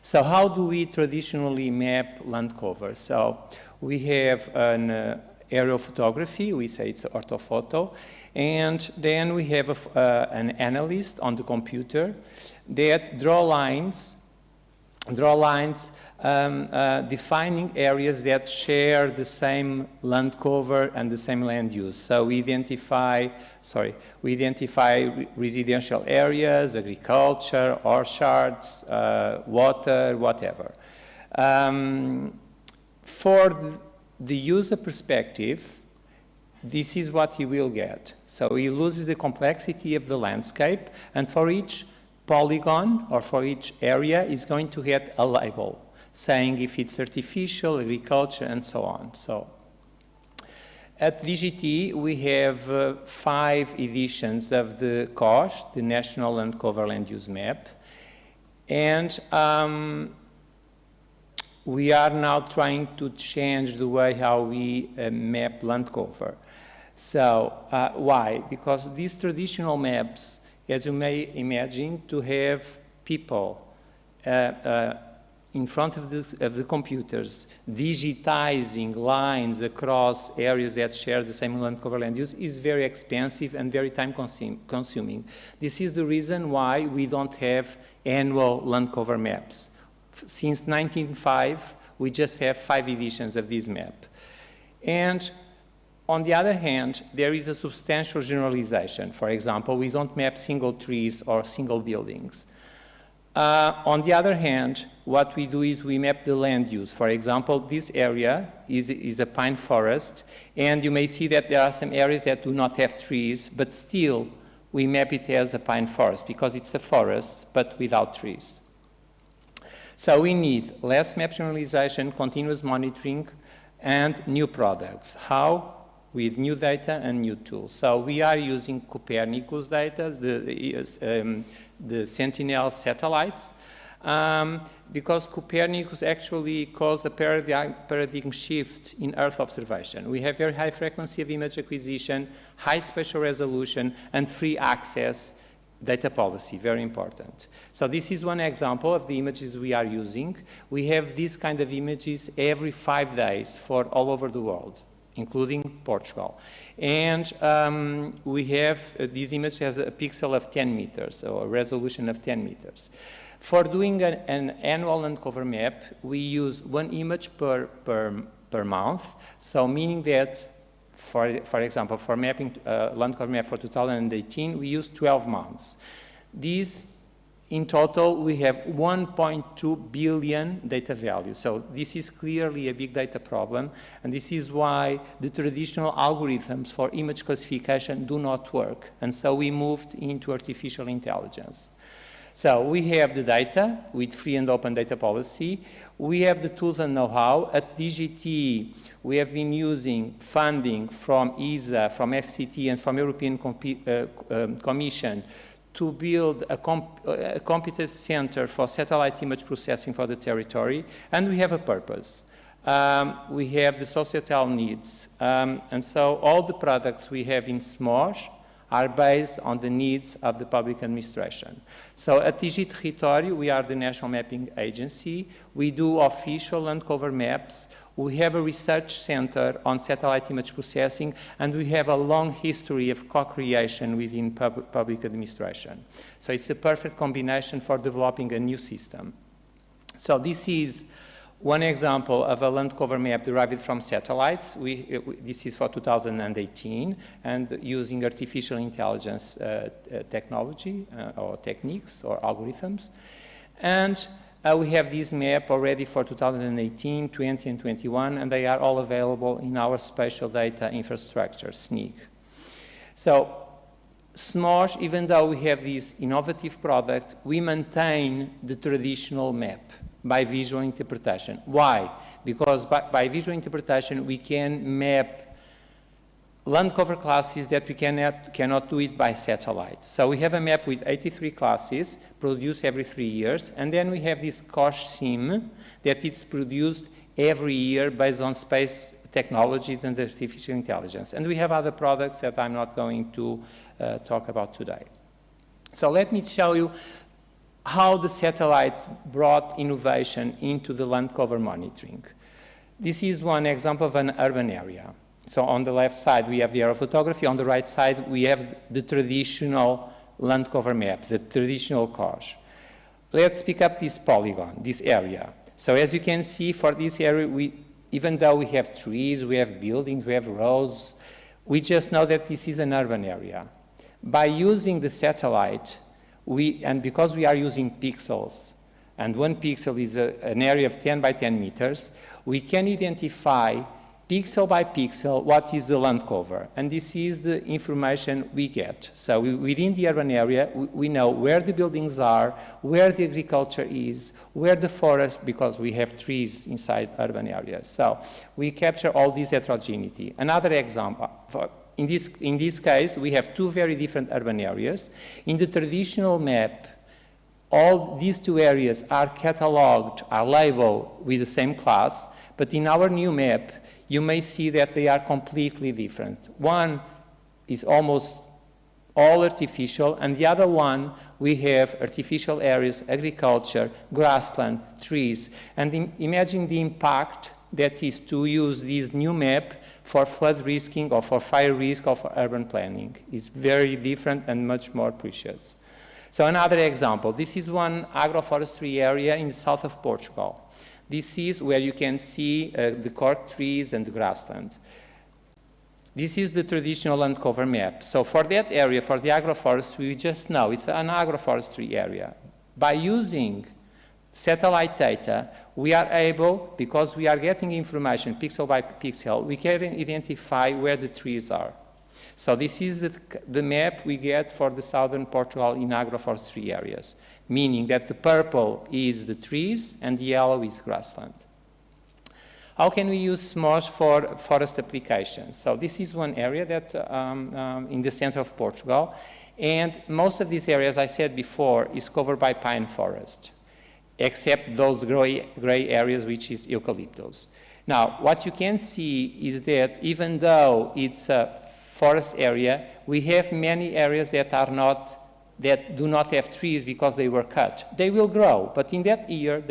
So how do we traditionally map land cover? So we have an aerial photography, we say it's orthophoto, and then we have an analyst on the computer that draw lines defining areas that share the same land cover and the same land use. So we identify residential areas, agriculture, orchards, water, whatever. For the user perspective, this is what he will get. So he loses the complexity of the landscape, and for each polygon or for each area is going to get a label saying if it's artificial, agriculture, and so on. So at DGT, we have 5 editions of the COSH, the National Land Cover Land Use Map. And we are now trying to change the way how we map land cover. So why? Because these traditional maps, as you may imagine, to have people in front of the computers digitizing lines across areas that share the same land cover land use is very expensive and very time consuming. This is the reason why we don't have annual land cover maps. Since 1905, we just have 5 editions of this map. And on the other hand, there is a substantial generalization. For example, we don't map single trees or single buildings. On the other hand, what we do is we map the land use. For example, this area is a pine forest, and you may see that there are some areas that do not have trees, but still we map it as a pine forest because it's a forest, but without trees. So we need less map generalization, continuous monitoring, and new products. How? With new data and new tools. So we are using Copernicus data, the Sentinel satellites, because Copernicus actually caused a paradigm shift in Earth observation. We have very high frequency of image acquisition, high spatial resolution, and free access data policy, very important. So this is one example of the images we are using. We have these kind of images every 5 days for all over the world, including Portugal. And we have, this image has a pixel of 10 meters, so a resolution of 10 meters. For doing an annual land cover map, we use 1 image per month, so meaning that, for example, for mapping land cover map for 2018, we use 12 months. These, in total, we have 1.2 billion data values. So this is clearly a big data problem, and this is why the traditional algorithms for image classification do not work. And so we moved into artificial intelligence. So we have the data with free and open data policy. We have the tools and know-how. At DGT, we have been using funding from ESA, from FCT, and from European Commission to build a competence center for satellite image processing for the territory, and we have a purpose. We have the societal needs, and so all the products we have in SMOS are based on the needs of the public administration. So at DG Território, we are the national mapping agency. We do official land cover maps. We have a research center on satellite image processing, and we have a long history of co-creation within public administration. So it's a perfect combination for developing a new system. So this is one example of a land cover map derived from satellites. This is for 2018, and using artificial intelligence technology or techniques or algorithms. And we have this map already for 2018, 20, and 21, and they are all available in our spatial data infrastructure, SNIG. So SMOS, even though we have this innovative product, we maintain the traditional map by visual interpretation. Why? Because by visual interpretation, we can map land cover classes that we cannot do it by satellite. So we have a map with 83 classes produced every 3 years, and then we have this COSH SIM that is produced every year based on space technologies and artificial intelligence. And we have other products that I'm not going to talk about today. So let me show you how the satellites brought innovation into the land cover monitoring. This is one example of an urban area. So on the left side, we have the aerophotography. On the right side, we have the traditional land cover map, the traditional COSH. Let's pick up this polygon, this area. So as you can see, for this area, even though we have trees, we have buildings, we have roads, we just know that this is an urban area. By using the satellite, and because we are using pixels, and 1 pixel is an area of 10 by 10 meters, we can identify pixel by pixel what is the land cover. And this is the information we get. So within the urban area, we know where the buildings are, where the agriculture is, where the forest, because we have trees inside urban areas. So we capture all this heterogeneity. Another example, in this case, we have 2 very different urban areas. In the traditional map, all these two areas are cataloged, are labeled with the same class, but in our new map, you may see that they are completely different. One is almost all artificial, and the other one, we have artificial areas, agriculture, grassland, trees. And imagine the impact that is to use this new map for flood risking or for fire risk or for urban planning. It's very different and much more precious. So another example, this is one agroforestry area in the south of Portugal. This is where you can see the cork trees and the grassland. This is the traditional land cover map. So for that area, for the agroforestry, we just know it's an agroforestry area. By using satellite data, we are able, because we are getting information pixel by pixel, we can identify where the trees are. So this is the map we get for the southern Portugal in agroforestry areas, meaning that the purple is the trees and the yellow is grassland. How can we use SMOS for forest applications? So this is one area that in the center of Portugal, and most of these areas, I said before, is covered by pine forest, except those gray areas, which is eucalyptus. Now, what you can see is that even though it's a forest area, we have many areas that do not have trees because they were cut. They will grow, but in that year,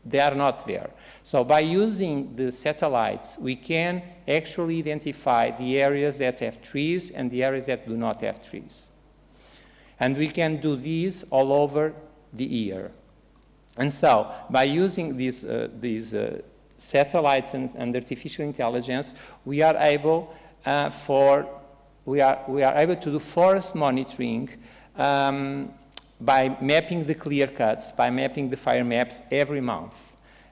they are not there. So by using the satellites, we can actually identify the areas that have trees and the areas that do not have trees. And we can do this all over the year. And so by using these satellites and artificial intelligence, we are able to do forest monitoring by mapping the clear cuts, by mapping the fire maps every month.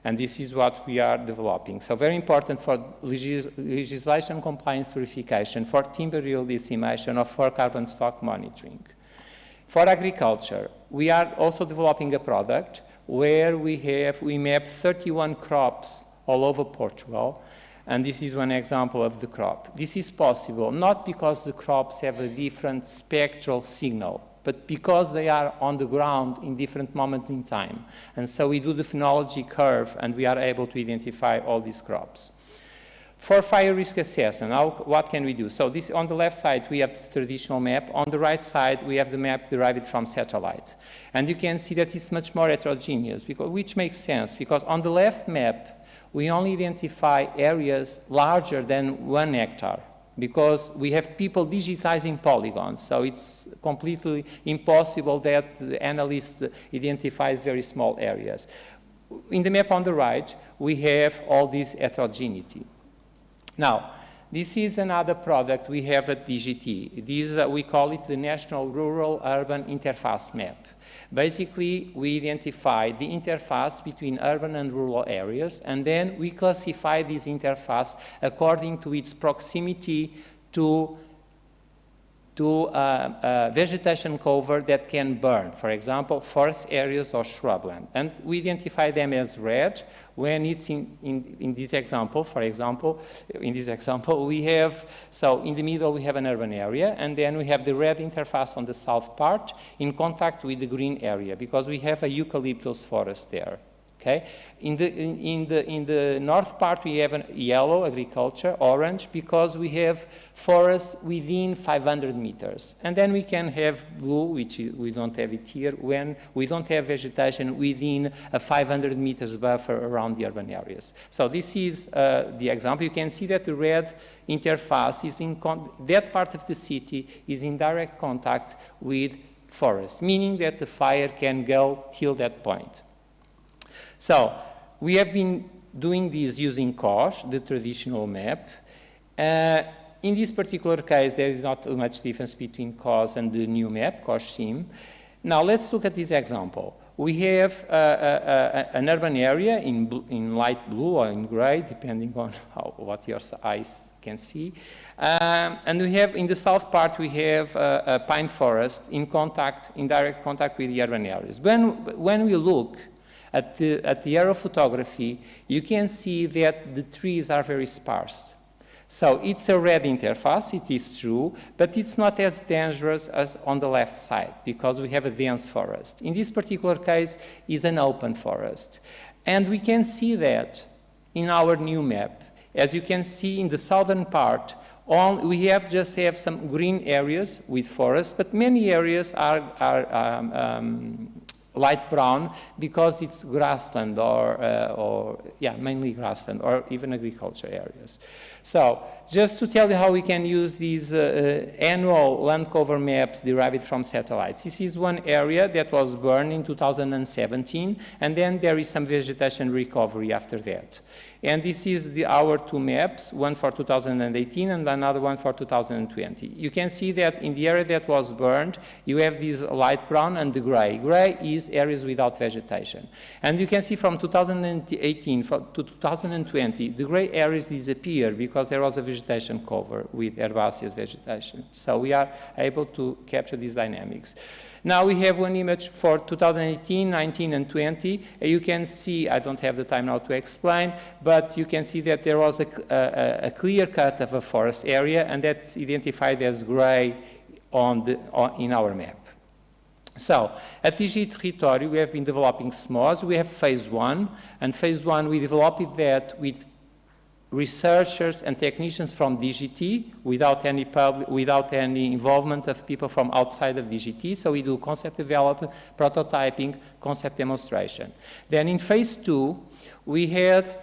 And this is what we are developing. So very important for legislation compliance verification, for timber yield estimation, or for carbon stock monitoring. For agriculture, we are also developing a product where we map 31 crops all over Portugal. And this is one example of the crop. This is possible not because the crops have a different spectral signal, but because they are on the ground in different moments in time. And so we do the phenology curve, and we are able to identify all these crops. For fire risk assessment, what can we do? So this, on the left side, we have the traditional map. On the right side, we have the map derived from satellite. And you can see that it's much more heterogeneous, which makes sense, because on the left map, we only identify areas larger than 1 hectare, because we have people digitizing polygons, so it's completely impossible that the analyst identifies very small areas. In the map on the right, we have all this heterogeneity. Now, this is another product we have at DGT. We call it the National Rural Urban Interface Map. Basically, we identify the interface between urban and rural areas, and then we classify this interface according to its proximity to vegetation cover that can burn, for example, forest areas or shrubland. And we identify them as red when it's in this example, for example, in this example, we have, so in the middle we have an urban area, and then we have the red interface on the south part in contact with the green area, because we have a eucalyptus forest there. Okay? In the north part, we have a yellow, agriculture, orange, because we have forest within 500 meters. And then we can have blue, which we don't have it here, when we don't have vegetation within a 500 meters buffer around the urban areas. So this is the example. You can see that the red interface is that part of the city is in direct contact with forest, meaning that the fire can go till that point. So we have been doing this using COSH, the traditional map. In this particular case, there is not much difference between COSH and the new map, COSH SIM. Now let's look at this example. We have an urban area in light blue or in gray, depending on what your eyes can see. And we have, in the south part, we have a pine forest in direct contact with the urban areas. When we look at the aerophotography, you can see that the trees are very sparse. So it's a red interface, it is true, but it's not as dangerous as on the left side because we have a dense forest. In this particular case, it's an open forest. And we can see that in our new map. As you can see in the southern part, we just have some green areas with forest, but many areas are light brown because it's grassland mainly grassland or even agriculture areas. So just to tell you how we can use these annual land cover maps derived from satellites. This is one area that was burned in 2017, and then there is some vegetation recovery after that. And this is our two maps, one for 2018 and another one for 2020. You can see that in the area that was burned, you have this light brown and the gray. Gray is areas without vegetation. And you can see from 2018 to 2020, the gray areas disappear because there was a vegetation cover with herbaceous vegetation. So we are able to capture these dynamics. Now we have one image for 2018, 19, and 20. You can see, I don't have the time now to explain, but you can see that there was a clear cut of a forest area, and that's identified as gray in our map. So, at DG Território, we have been developing SMOS. We have phase 1, and phase 1 we developed that with researchers and technicians from DGT without any involvement of people from outside of DGT. So we do concept development, prototyping, concept demonstration. Then in phase 2, we had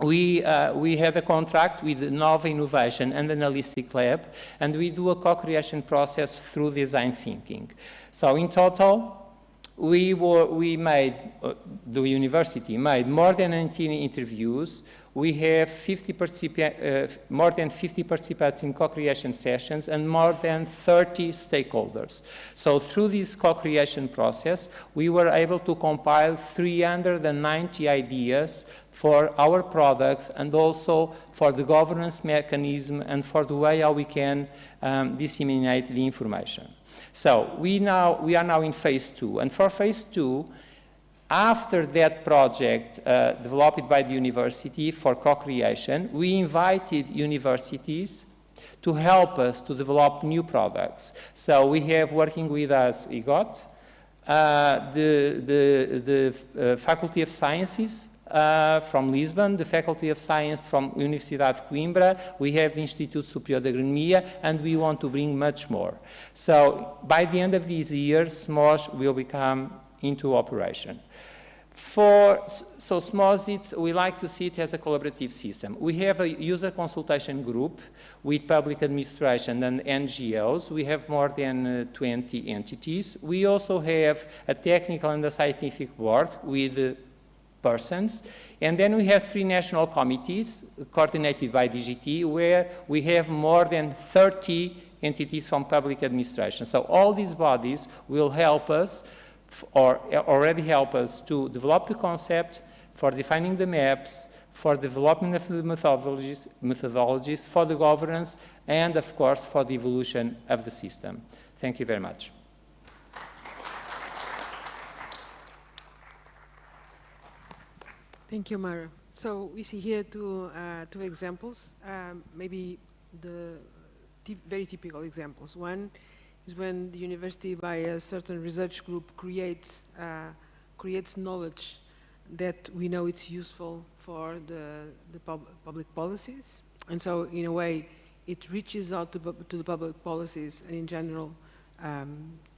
a contract with Nova Innovation and Analytic Lab, and we do a co-creation process through design thinking. So in total, the university made more than 19 interviews. We have more than 50 participants in co-creation sessions and more than 30 stakeholders. So through this co-creation process, we were able to compile 390 ideas for our products and also for the governance mechanism and for the way how we can disseminate the information. So we are now in phase 2, and for phase 2, after that project developed by the university for co-creation, we invited universities to help us to develop new products. So we have working with us IGOT, the Faculty of Sciences from Lisbon, the Faculty of Science from Universidade de Coimbra, we have the Instituto Superior de Agronomia, and we want to bring much more. So by the end of this year, SMOS will become into operation. So SMOS, we like to see it as a collaborative system. We have a user consultation group with public administration and NGOs. We have more than 20 entities. We also have a technical and a scientific board with persons. And then we have 3 national committees coordinated by DGT where we have more than 30 entities from public administration. So all these bodies will help us or already help us to develop the concept, for defining the maps, for development of the methodologies, for the governance, and of course for the evolution of the system. Thank you very much. Thank you, Mara. So we see here two examples, maybe the very typical examples. One is when the university, by a certain research group, creates knowledge that we know it's useful for the public policies. And so, in a way, it reaches out to the public policies, and in general,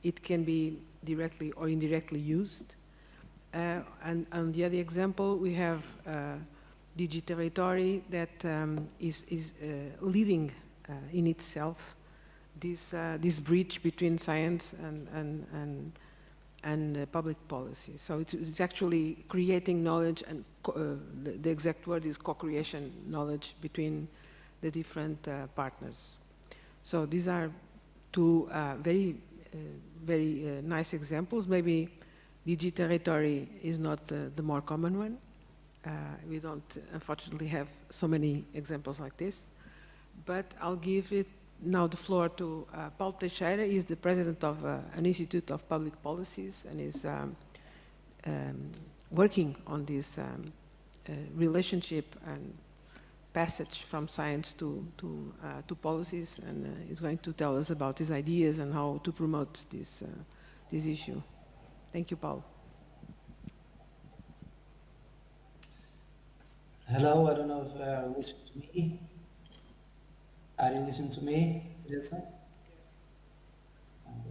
it can be directly or indirectly used. And on the other example, we have DG Território that is leading in itself this bridge between science and public policy. So it's actually creating knowledge, and the exact word is co-creation knowledge between the different partners. So these are two very nice examples. Maybe DG Território is not the more common one. We don't, unfortunately, have so many examples like this. But I'll give it now the floor to Paulo Teixeira. He's the president of an Institute of Public Policies and is working on this relationship and passage from science to policies, and he's going to tell us about his ideas and how to promote this issue. Thank you, Paulo. Hello, I don't know if you listen to me. Are you listening to me, Teresa?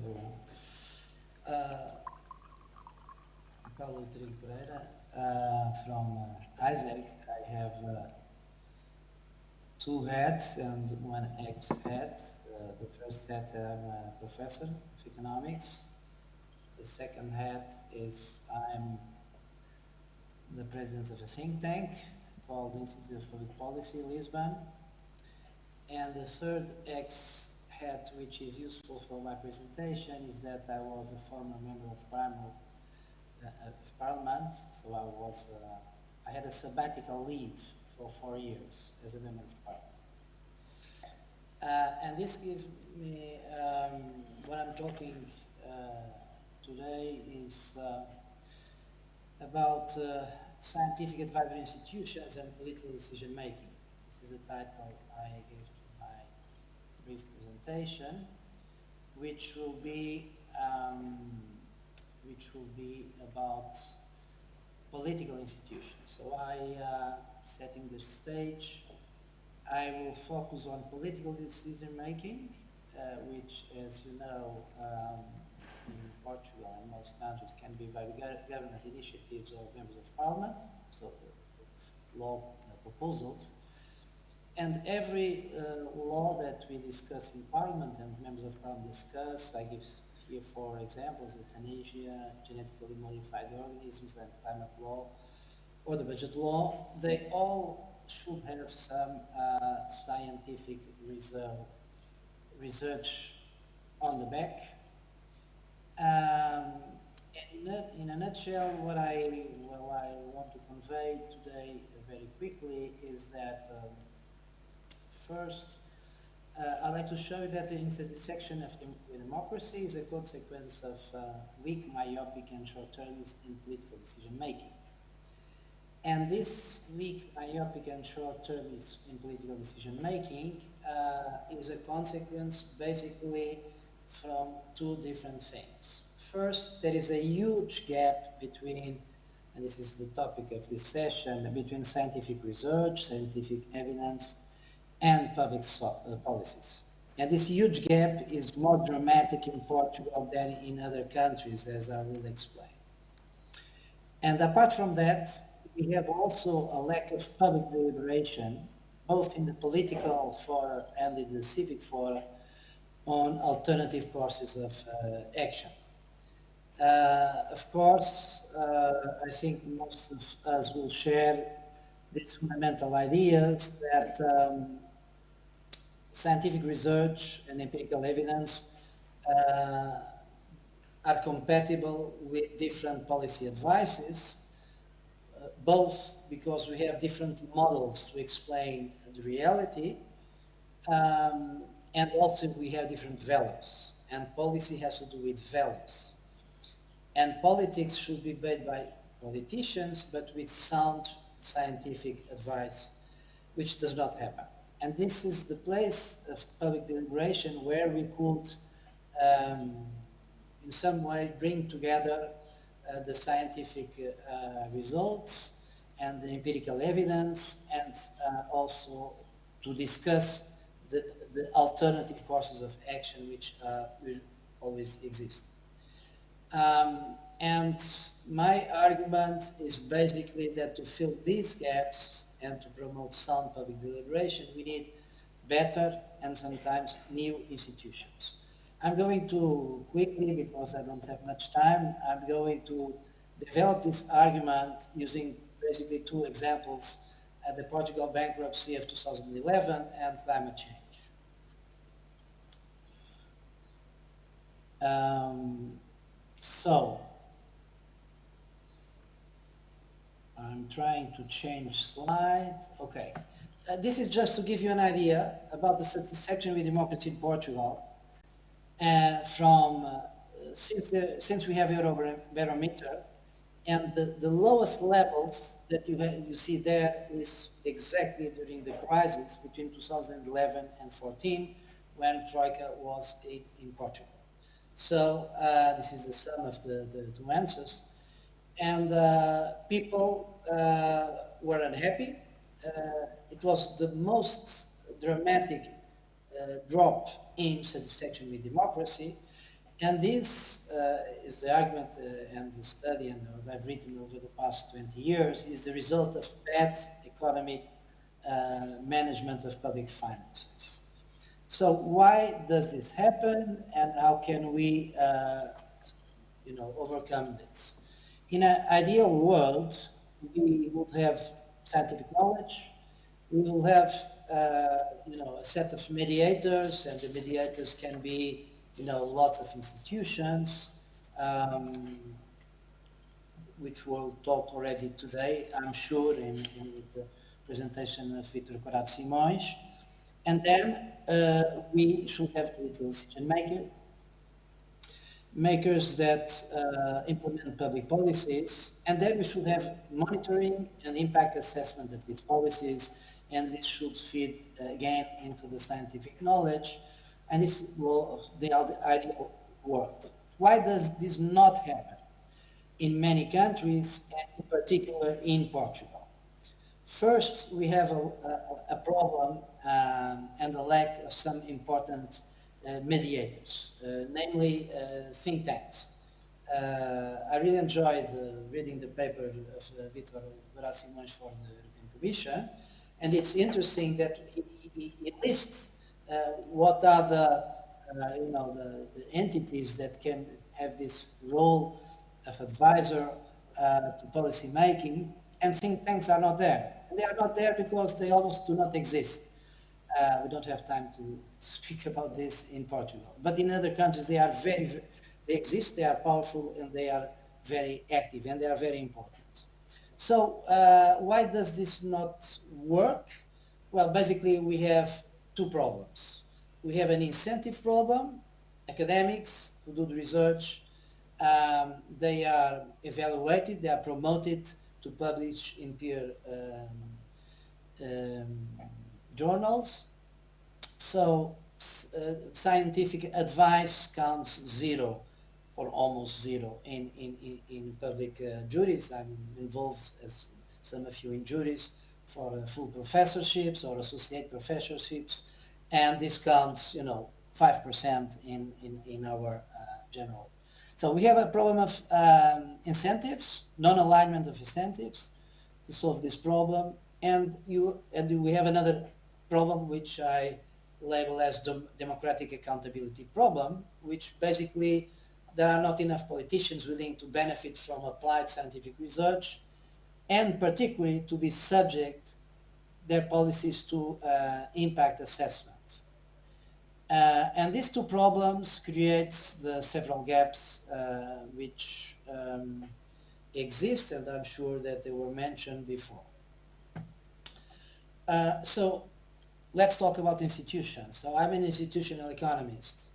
Yes. Paulo Trigo Pereira, from Isaac. I have two hats and one ex-hat. The first hat, I'm a professor of economics. The second hat is I'm the president of a think tank called Institute of Public Policy, Lisbon. And the third ex-hat, which is useful for my presentation, is that I was a former member of Parliament, so I had a sabbatical leave for 4 years as a member of Parliament. And this gives me, what I'm talking today is about scientific advisory institutions and political decision making. This is the title I gave to my brief presentation, which will be about political institutions. So setting the stage, I will focus on political decision making, which, as you know, in Portugal and most countries can be by government initiatives or members of parliament, so law proposals. And every law that we discuss in parliament and members of parliament discuss, I give here 4 examples: euthanasia, genetically modified organisms, and climate law, or the budget law. They all should have some scientific research on the back. In a nutshell, what I want to convey today very quickly is that first, I'd like to show you that the insatisfaction of democracy is a consequence of weak, myopic, and short-termist in political decision-making. And this weak, myopic, and short-termist in political decision-making is a consequence basically from 2 different things. First, there is a huge gap between, and this is the topic of this session, between scientific research, scientific evidence, and public policies. And this huge gap is more dramatic in Portugal than in other countries, as I will explain. And apart from that, we have also a lack of public deliberation, both in the political fora and in the civic fora, on alternative courses of action. Of course, I think most of us will share these fundamental ideas that scientific research and empirical evidence are compatible with different policy advices, both because we have different models to explain the reality, and also we have different values, and policy has to do with values. And politics should be made by politicians, but with sound scientific advice, which does not happen. And this is the place of public deliberation where we could, in some way, bring together the scientific results and the empirical evidence, and also to discuss the alternative courses of action which always exist. And my argument is basically that to fill these gaps and to promote sound public deliberation, we need better and sometimes new institutions. I'm going to quickly, because I don't have much time, I'm going to develop this argument using basically 2 examples: the Portugal bankruptcy of 2011 and climate change. So, I'm trying to change slide. Okay. This is just to give you an idea about the satisfaction with democracy in Portugal. Since we have Eurobarometer, And the lowest levels that you see there is exactly during the crisis between 2011 and 14, when Troika was in Portugal. So this is the sum of the two answers. And people were unhappy. It was the most dramatic drop in satisfaction with democracy. And this is the argument and the study and what I've written over the past 20 years is the result of bad economic management of public finances. So why does this happen and how can we overcome this? In an ideal world, we would have scientific knowledge, we will have a set of mediators, and the mediators can be lots of institutions, which we'll talk already today, I'm sure, in the presentation of Victor Corrado Simões. And then we should have political decision makers that implement public policies, and then we should have monitoring and impact assessment of these policies, and this should feed again into the scientific knowledge, and this will the ideal world. Why does this not happen in many countries, and in particular in Portugal? First, we have a problem and a lack of some important mediators, namely think tanks. I really enjoyed reading the paper of Victor Corrado Simões for the European Commission, and it's interesting that he lists what are the entities that can have this role of advisor to policy making, and think tanks are not there. And they are not there because they almost do not exist. We don't have time to speak about this in Portugal. But in other countries, they exist, they are powerful, and they are very active, and they are very important. So why does this not work? Well, basically, we have two problems. We have an incentive problem. Academics who do the research, they are evaluated, they are promoted to publish in peer journals. So scientific advice counts zero or almost zero in public juries. I'm involved, as some of you, in juries for full professorships or associate professorships, and this counts 5% in our general. So we have a problem of incentives, non-alignment of incentives to solve this problem, and we have another problem which I label as democratic accountability problem, which basically there are not enough politicians willing to benefit from applied scientific research, and particularly to be subject their policies to impact assessment. And these two problems creates the several gaps which exist, and I'm sure that they were mentioned before. So let's talk about institutions. So I'm an institutional economist.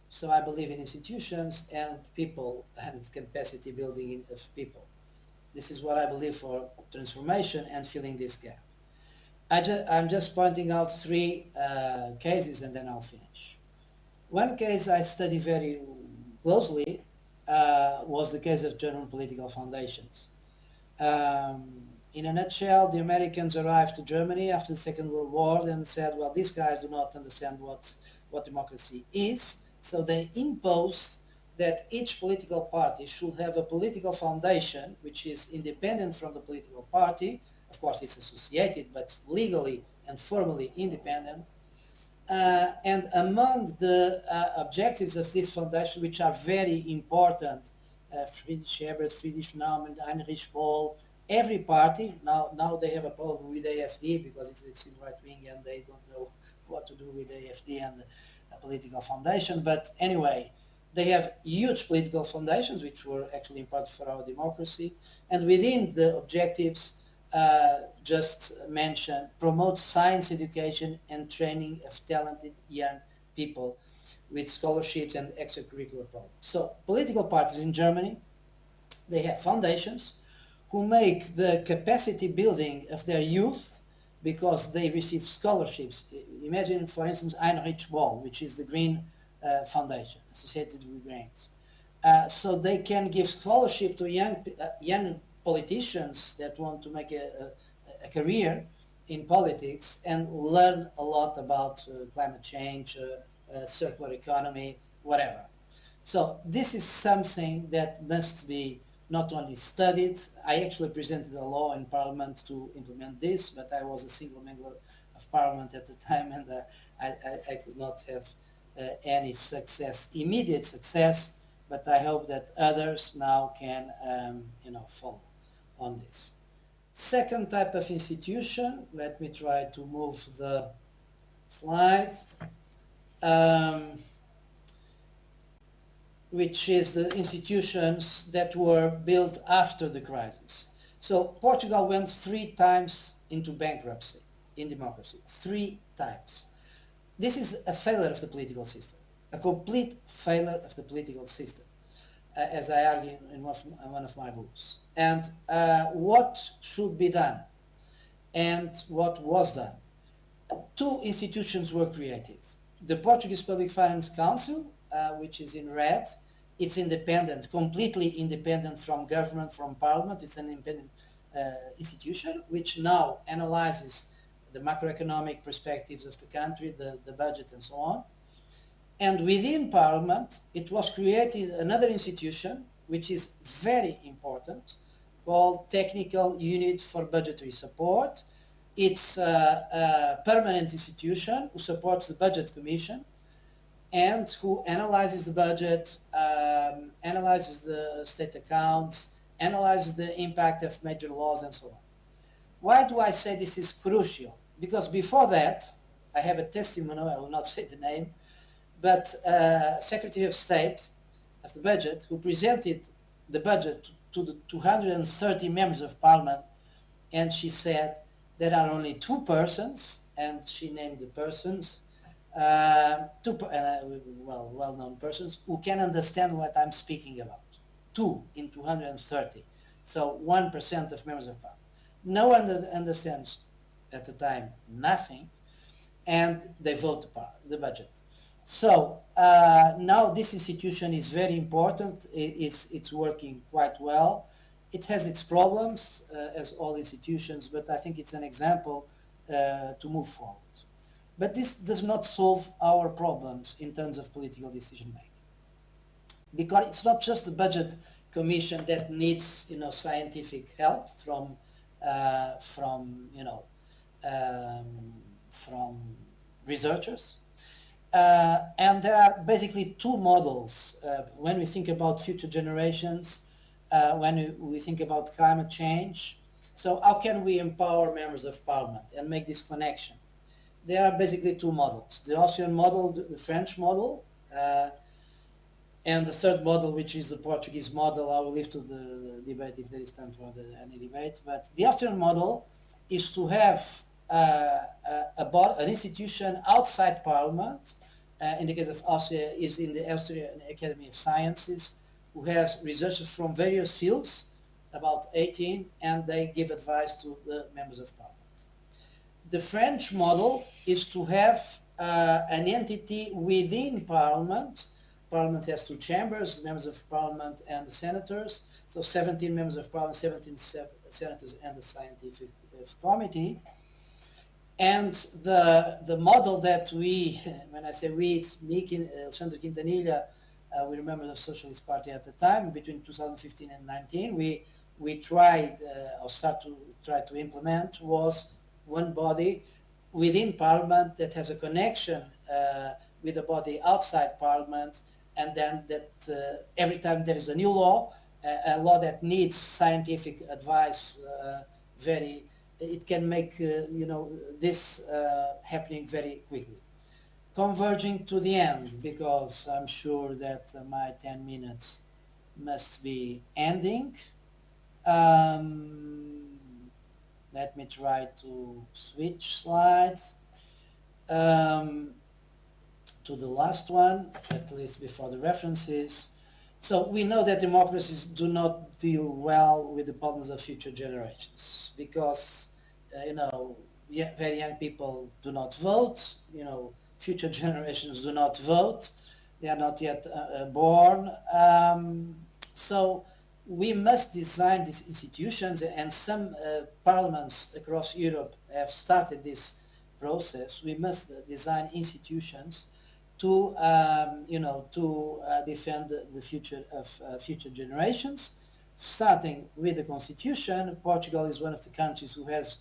So I believe in institutions and people and capacity building of people. This is what I believe for transformation and filling this gap. I'm just pointing out three cases and then I'll finish. One case I study very closely was the case of German political foundations. In a nutshell, the Americans arrived to Germany after the Second World War and said, well, these guys do not understand what democracy is, so they imposed that each political party should have a political foundation which is independent from the political party. Of course, it's associated, but legally and formally independent. And among the objectives of this foundation, which are very important, Friedrich Ebert, Friedrich Naumann, Heinrich Böll, every party, now they have a problem with AfD because it's extreme right wing and they don't know what to do with AfD and a political foundation. But anyway, they have huge political foundations, which were actually important for our democracy. And within the objectives, just mentioned, promote science education and training of talented young people with scholarships and extracurricular programs. So political parties in Germany, they have foundations who make the capacity building of their youth because they receive scholarships. Imagine, for instance, Heinrich Ball, which is the Green Foundation associated with Greens. So they can give scholarship to young politicians that want to make a career in politics and learn a lot about climate change, circular economy, whatever. So this is something that must be not only studied. I actually presented a law in Parliament to implement this, but I was a single member of Parliament at the time, and I could not have any success, immediate success, but I hope that others now can follow on this. Second type of institution, let me try to move the slide, which is the institutions that were built after the crisis. So Portugal went 3 times into bankruptcy in democracy, 3 times. This is a failure of the political system, a complete failure of the political system, as I argue in one of my books. And what should be done and what was done? 2 institutions were created. The Portuguese Public Finance Council, which is in red, it's independent, completely independent from government, from parliament. It's an independent institution which now analyzes the macroeconomic perspectives of the country, the budget and so on. And within Parliament, it was created another institution, which is very important, called Technical Unit for Budgetary Support. It's a permanent institution who supports the Budget Commission and who analyzes the budget, analyzes the state accounts, analyzes the impact of major laws and so on. Why do I say this is crucial? Because before that, I have a testimonial, I will not say the name, but Secretary of State of the Budget, who presented the budget to the 230 members of Parliament, and she said there are only 2 persons, and she named the persons, well-known persons, who can understand what I'm speaking about. 2 in 230. So 1% of members of Parliament. No one understands at the time nothing, and they vote the budget. So now this institution is very important. It's working quite well. It has its problems, as all institutions, but I think it's an example to move forward. But this does not solve our problems in terms of political decision making, because it's not just the Budget Commission that needs, scientific help from researchers. And there are basically 2 models when we think about future generations, when we think about climate change. So how can we empower members of Parliament and make this connection? There are basically 2 models: the Austrian model, the French model, and the third model, which is the Portuguese model. I will leave to the debate if there is time for any debate. But the Austrian model is to have an institution outside Parliament. In the case of Austria, is in the Austrian Academy of Sciences, who has researchers from various fields, about 18, and they give advice to the members of Parliament. The French model is to have an entity within Parliament. Parliament has 2 chambers, members of Parliament and the senators. So 17 members of Parliament, 17 senators, and the scientific committee. And the model that we, when I say we, it's me, Alexandre Quintanilha, we remember the Socialist Party at the time, between 2015 and 19, we tried, or try to implement, was one body within Parliament that has a connection with a body outside Parliament, and then that every time there is a new law, a law that needs scientific advice, it can make this happening very quickly. Converging to the end, because I'm sure that my 10 minutes must be ending. Let me try to switch slides to the last one, at least before the references. So we know that democracies do not deal well with the problems of future generations because, very young people do not vote, future generations do not vote, they are not yet born. So we must design these institutions, and some parliaments across Europe have started this process. We must design institutions to defend the future of future generations, starting with the constitution. Portugal is one of the countries who has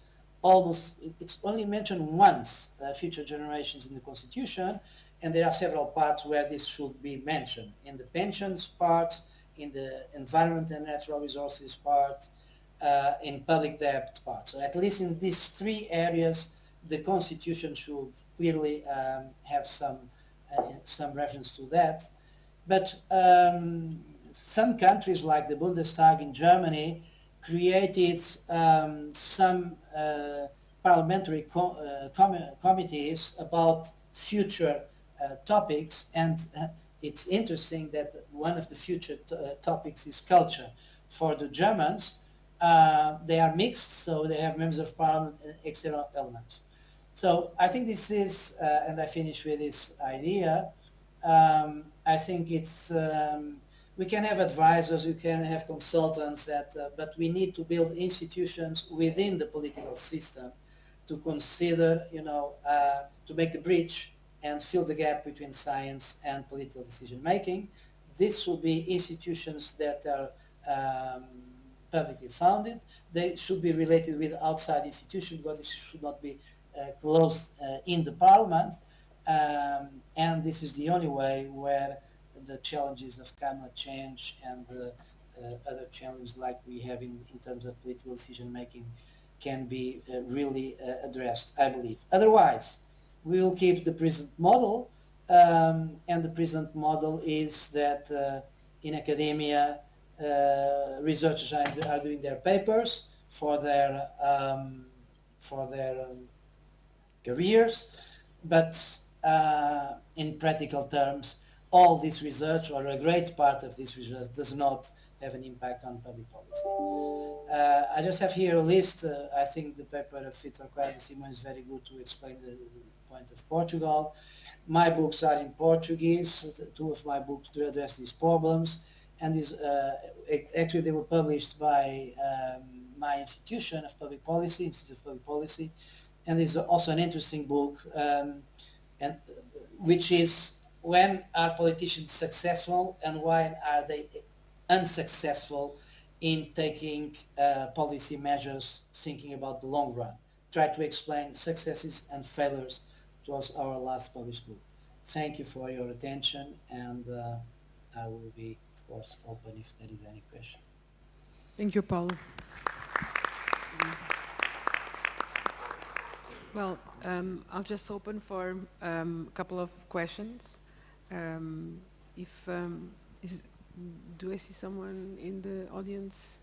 it's only mentioned once, future generations in the constitution, and there are several parts where this should be mentioned. In the pensions part, in the environment and natural resources part, in public debt part. So at least in these three areas, the constitution should clearly have some reference to that. But some countries like the Bundestag in Germany created some parliamentary committees about future topics, and it's interesting that one of the future topics is culture. For the Germans, they are mixed, so they have members of parliament and external elements. So I think this is, and I finish with this idea, I think it's, we can have advisors, we can have consultants, but we need to build institutions within the political system to consider, to make the bridge and fill the gap between science and political decision making. This should be institutions that are publicly founded. They should be related with outside institutions, because this should not be closed in the parliament. And this is the only way where the challenges of climate change and other challenges like we have in terms of political decision making can be really addressed, I believe. Otherwise, we will keep the present model, and the present model is that in academia, researchers are doing their papers for their careers, but in practical terms, all this research, or a great part of this research, does not have an impact on public policy. I just have here a list. I think the paper of Vitor Coelho Simão is very good to explain the point of Portugal. My books are in Portuguese. Two of my books to address these problems, and actually they were published by my institution of public policy, Institute of Public Policy, and there's also an interesting book, and which is when are politicians successful and why are they unsuccessful in taking policy measures thinking about the long run. Try to explain successes and failures. It was our last published book. Thank you for your attention, and I will be, of course, open if there is any question. Thank you, Paulo. Well, I'll just open for a couple of questions. Do I see someone in the audience?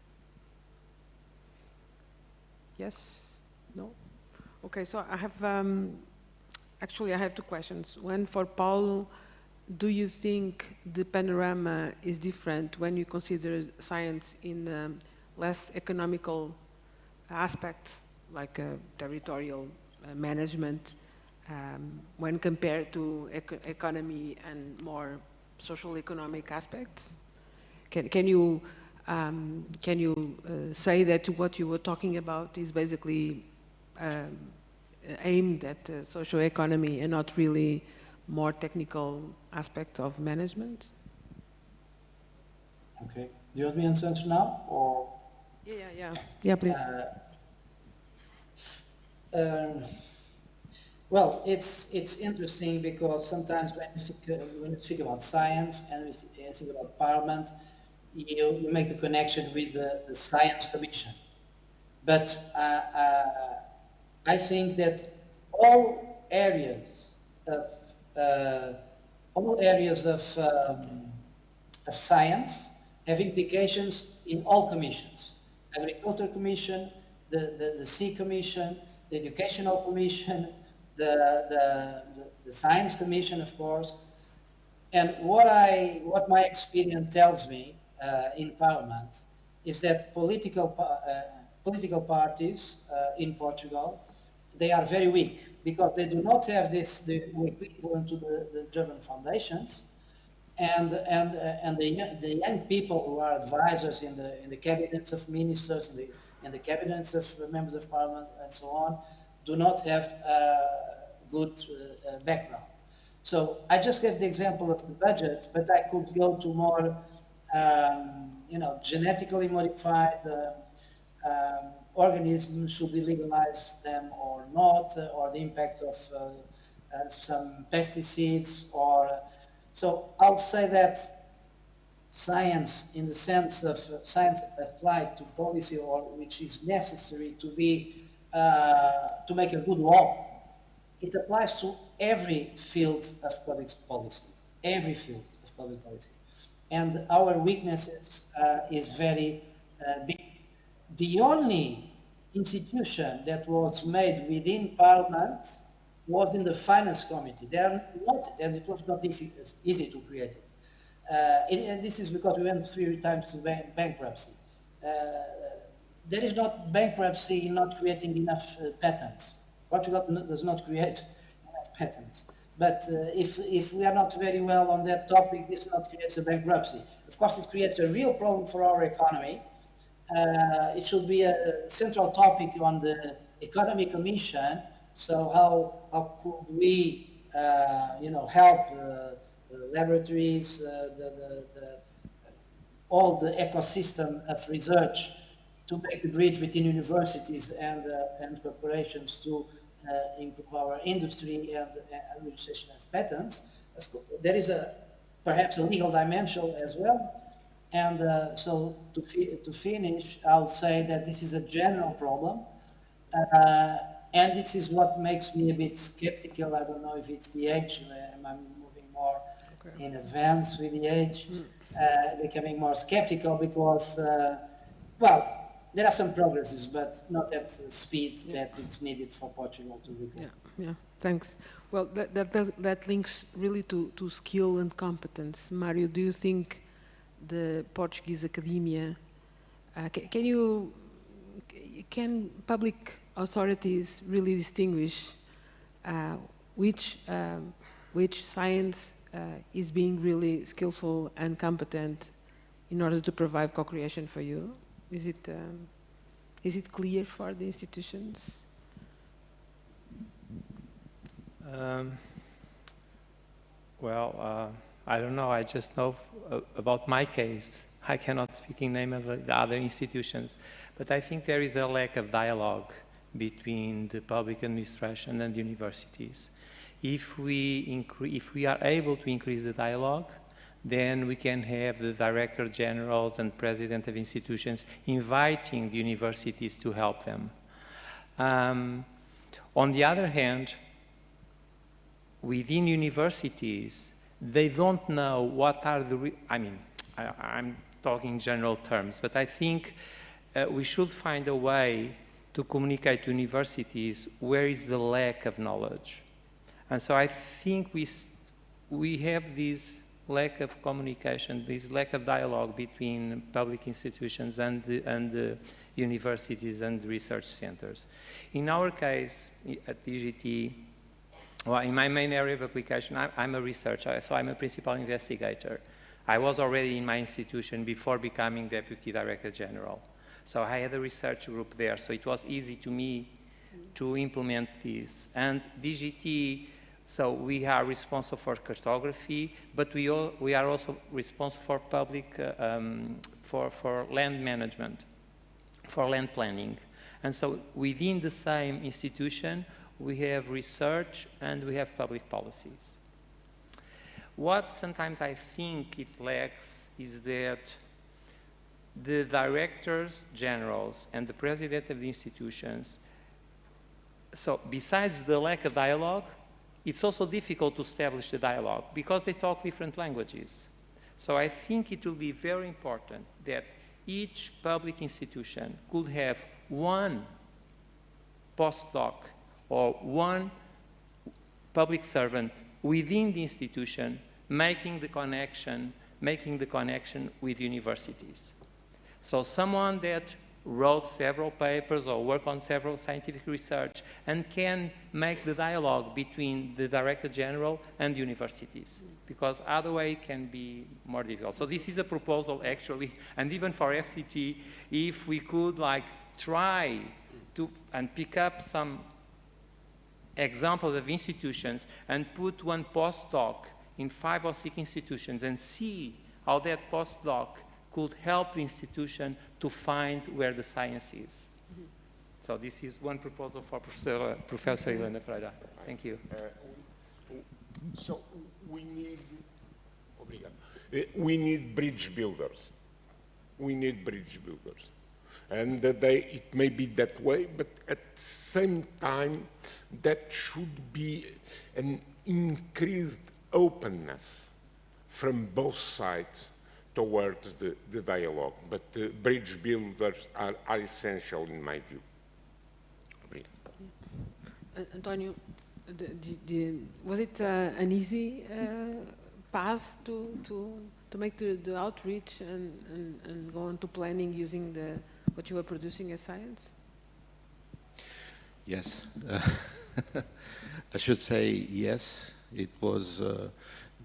Yes? No? Okay, so I have, actually I have two questions. One for Paulo. Do you think the panorama is different when you consider science in less economical aspects, like territorial management, when compared to economy and more social economic aspects? Can you say that what you were talking about is basically aimed at social economy and not really more technical aspects of management? Okay. Do you want me to answer now, or? Yeah, please. Well, it's interesting because sometimes when you think about science and when you think about parliament, you make the connection with the Science Commission. But I think that all areas of science have implications in all commissions. Agriculture Commission, the Sea Commission, the Educational Commission, the Science Commission, of course. And what my experience tells me in Parliament is that political parties in Portugal, they are very weak because they do not have the equivalent to the German foundations, and the young people who are advisors in the cabinets of ministers, in the cabinets of members of Parliament, and so on, do not have good background. So I just gave the example of the budget, but I could go to more, genetically modified organisms. Should we legalize them or not, or the impact of some pesticides, or so I would say that science, in the sense of science applied to policy, or which is necessary to be to make a good law, it applies to every field of public policy, every field of public policy. And our weaknesses is very big. The only institution that was made within Parliament was in the Finance Committee. They are not, and it was not easy to create it. And this is because we went 3 times to bankruptcy. There is not bankruptcy in not creating enough patents. Portugal does not create enough patents. But if we are not very well on that topic, this not creates a bankruptcy. Of course, it creates a real problem for our economy. It should be a central topic on the Economy Commission. So how could we, help laboratories, all the ecosystem of research to make the bridge between universities and corporations to improve our industry and administration of patents. There is perhaps a legal dimension as well. And so to finish, I would say that this is a general problem. And this is what makes me a bit skeptical. I don't know if it's the age, I'm moving more in advance with the age, becoming more skeptical because, there are some progresses, but not at the speed that it's needed for Portugal to recover. Yeah, thanks. Well, that links really to skill and competence. Mario, do you think the Portuguese academia, can public authorities really distinguish which science is being really skillful and competent in order to provide co-creation for you? Is it clear for the institutions? I don't know. I just know about my case. I cannot speak in name of the other institutions, but I think there is a lack of dialogue between the public administration and universities. If we are able to increase the dialogue, then we can have the director generals and president of institutions inviting the universities to help them. On the other hand, within universities, they don't know what are the, I'm talking in general terms, but I think we should find a way to communicate to universities where is the lack of knowledge. And so I think we have this lack of communication, this lack of dialogue between public institutions and the universities and the research centers. In our case, at DGT, well, in my main area of application, I'm a researcher, so I'm a principal investigator. I was already in my institution before becoming Deputy Director General. So I had a research group there, so it was easy to me to implement this. And DGT, so we are responsible for cartography, but we are also responsible for public, for land management, for land planning. And so within the same institution, we have research and we have public policies. What sometimes I think it lacks is that the directors generals and the president of the institutions, so besides the lack of dialogue, it's also difficult to establish the dialogue because they talk different languages. So I think it will be very important that each public institution could have one postdoc or one public servant within the institution making the connection with universities. So someone that wrote several papers or worked on several scientific research and can make the dialogue between the Director General and universities, because other way can be more difficult. So this is a proposal actually, and even for FCT, if we could like try to and pick up some examples of institutions and put one postdoc in 5 or 6 institutions and see how that postdoc could help the institution to find where the science is. So this is one proposal for Professor Helena Freire. Thank you. So we need bridge builders. We need bridge builders. And it may be that way, but at the same time, that should be an increased openness from both sides towards the dialogue. But bridge builders are essential in my view. Antonio, was it an easy path to make the outreach and go on to planning using what you were producing as science? Yes. I should say yes. It was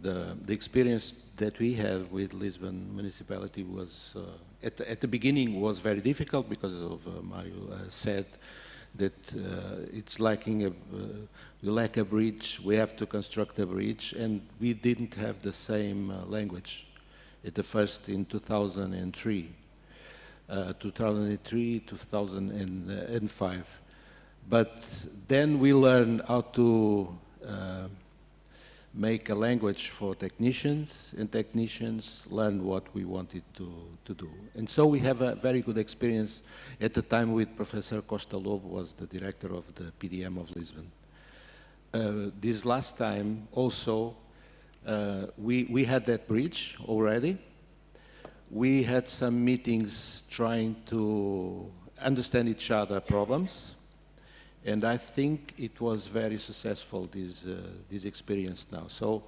the experience that we have with Lisbon municipality was at the beginning was very difficult because of Mario said that it's lacking we lack a bridge. We have to construct a bridge, and we didn't have the same language at the first in 2003, 2005. But then we learned how to make a language for technicians, and technicians learn what we wanted to do. And so we have a very good experience at the time with Professor Costa Lobo, was the director of the PDM of Lisbon. This last time also, we had that bridge already. We had some meetings trying to understand each other problems. And I think it was very successful, this experience now. So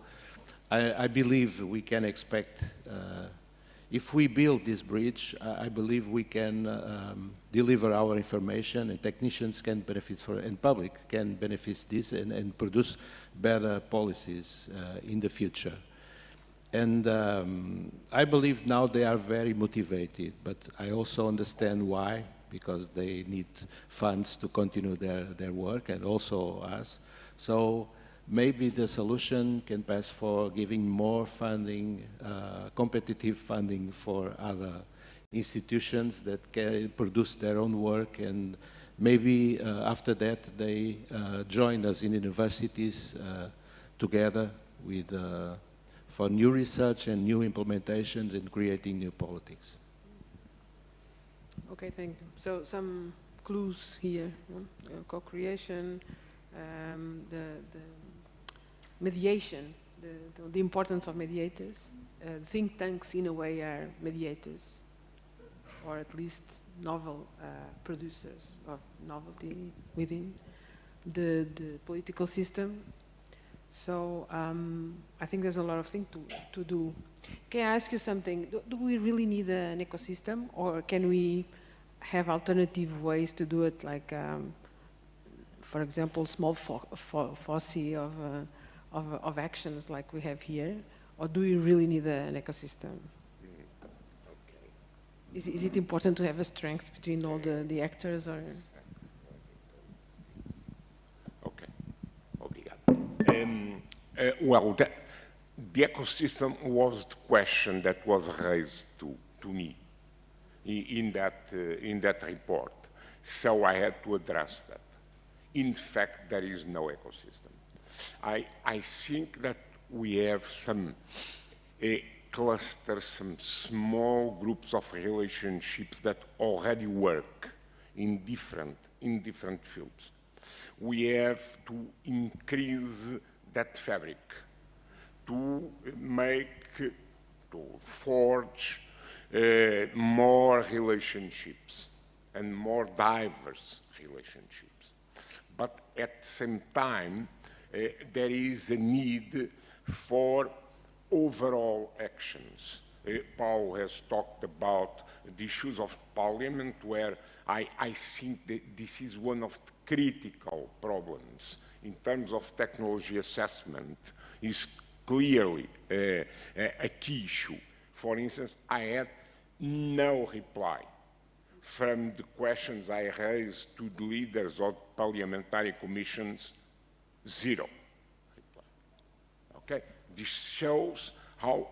I believe we can expect, if we build this bridge, I believe we can deliver our information, and technicians can benefit from it, and public can benefit this and produce better policies in the future. And I believe now they are very motivated, but I also understand why, because they need funds to continue their work, and also us. So maybe the solution can pass for giving more funding, competitive funding for other institutions that can produce their own work, and maybe after that they join us in universities together with, for new research and new implementations and creating new politics. Okay, thank you. So some clues here, co-creation, the mediation, the importance of mediators. Think tanks in a way are mediators, or at least novel producers of novelty within the political system. So I think there's a lot of things to do. Can I ask you something? Do we really need an ecosystem, or can we have alternative ways to do it, like, for example, small foci of actions like we have here? Or do we really need an ecosystem? Okay. Is it important to have a strength between all the actors, or? Okay. Obrigado. Well, the ecosystem was the question that was raised to me in that report. So I had to address that. In fact, there is no ecosystem. I think that we have some clusters, some small groups of relationships that already work in different fields. We have to increase that fabric, to forge more relationships and more diverse relationships. But at the same time, there is a need for overall actions. Paul has talked about the issues of parliament, where I think that this is one of the critical problems in terms of technology assessment, is clearly a key issue. For instance, I had no reply from the questions I raised to the leaders of parliamentary commissions, zero reply. Okay, this shows how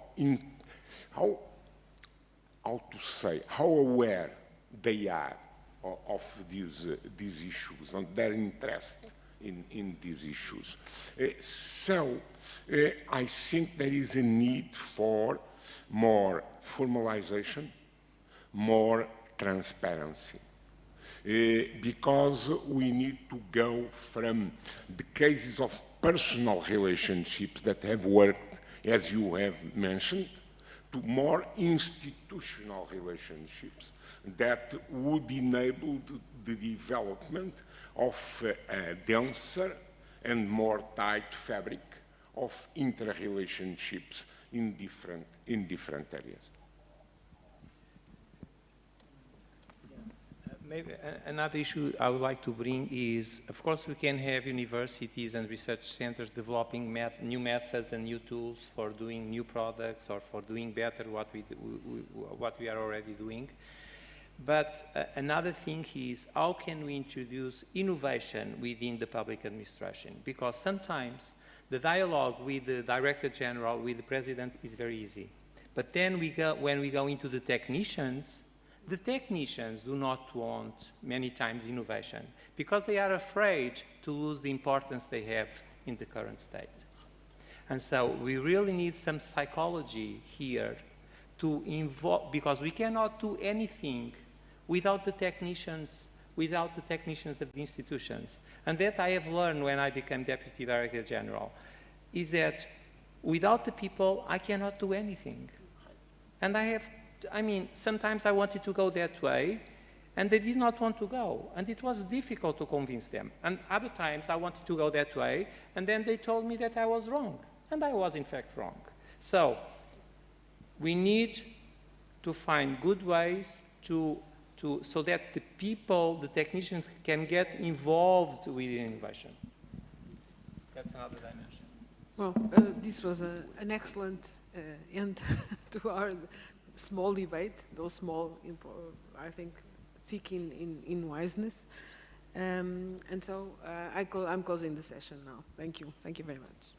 aware they are of these issues and their interest in these issues. I think there is a need for more formalization, more transparency, because we need to go from the cases of personal relationships that have worked, as you have mentioned, to more institutional relationships that would enable the development of a denser and more tight fabric of interrelationships in different areas. Maybe another issue I would like to bring is, of course, we can have universities and research centers developing new methods and new tools for doing new products or for doing better what we are already doing. But another thing is, how can we introduce innovation within the public administration? Because sometimes the dialogue with the Director General, with the President, is very easy. But then when we go into the technicians do not want many times innovation because they are afraid to lose the importance they have in the current state. And so we really need some psychology here to involve, because we cannot do anything without the technicians of the institutions. And that I have learned when I became Deputy Director General, is that without the people, I cannot do anything. And sometimes I wanted to go that way, and they did not want to go, and it was difficult to convince them. And other times I wanted to go that way, and then they told me that I was wrong, and I was in fact wrong. So we need to find good ways so that the people, the technicians, can get involved with innovation. That's another dimension. Well, this was an excellent end to our small debate, though small, I think, seeking in wiseness. And so I'm closing the session now. Thank you. Thank you very much.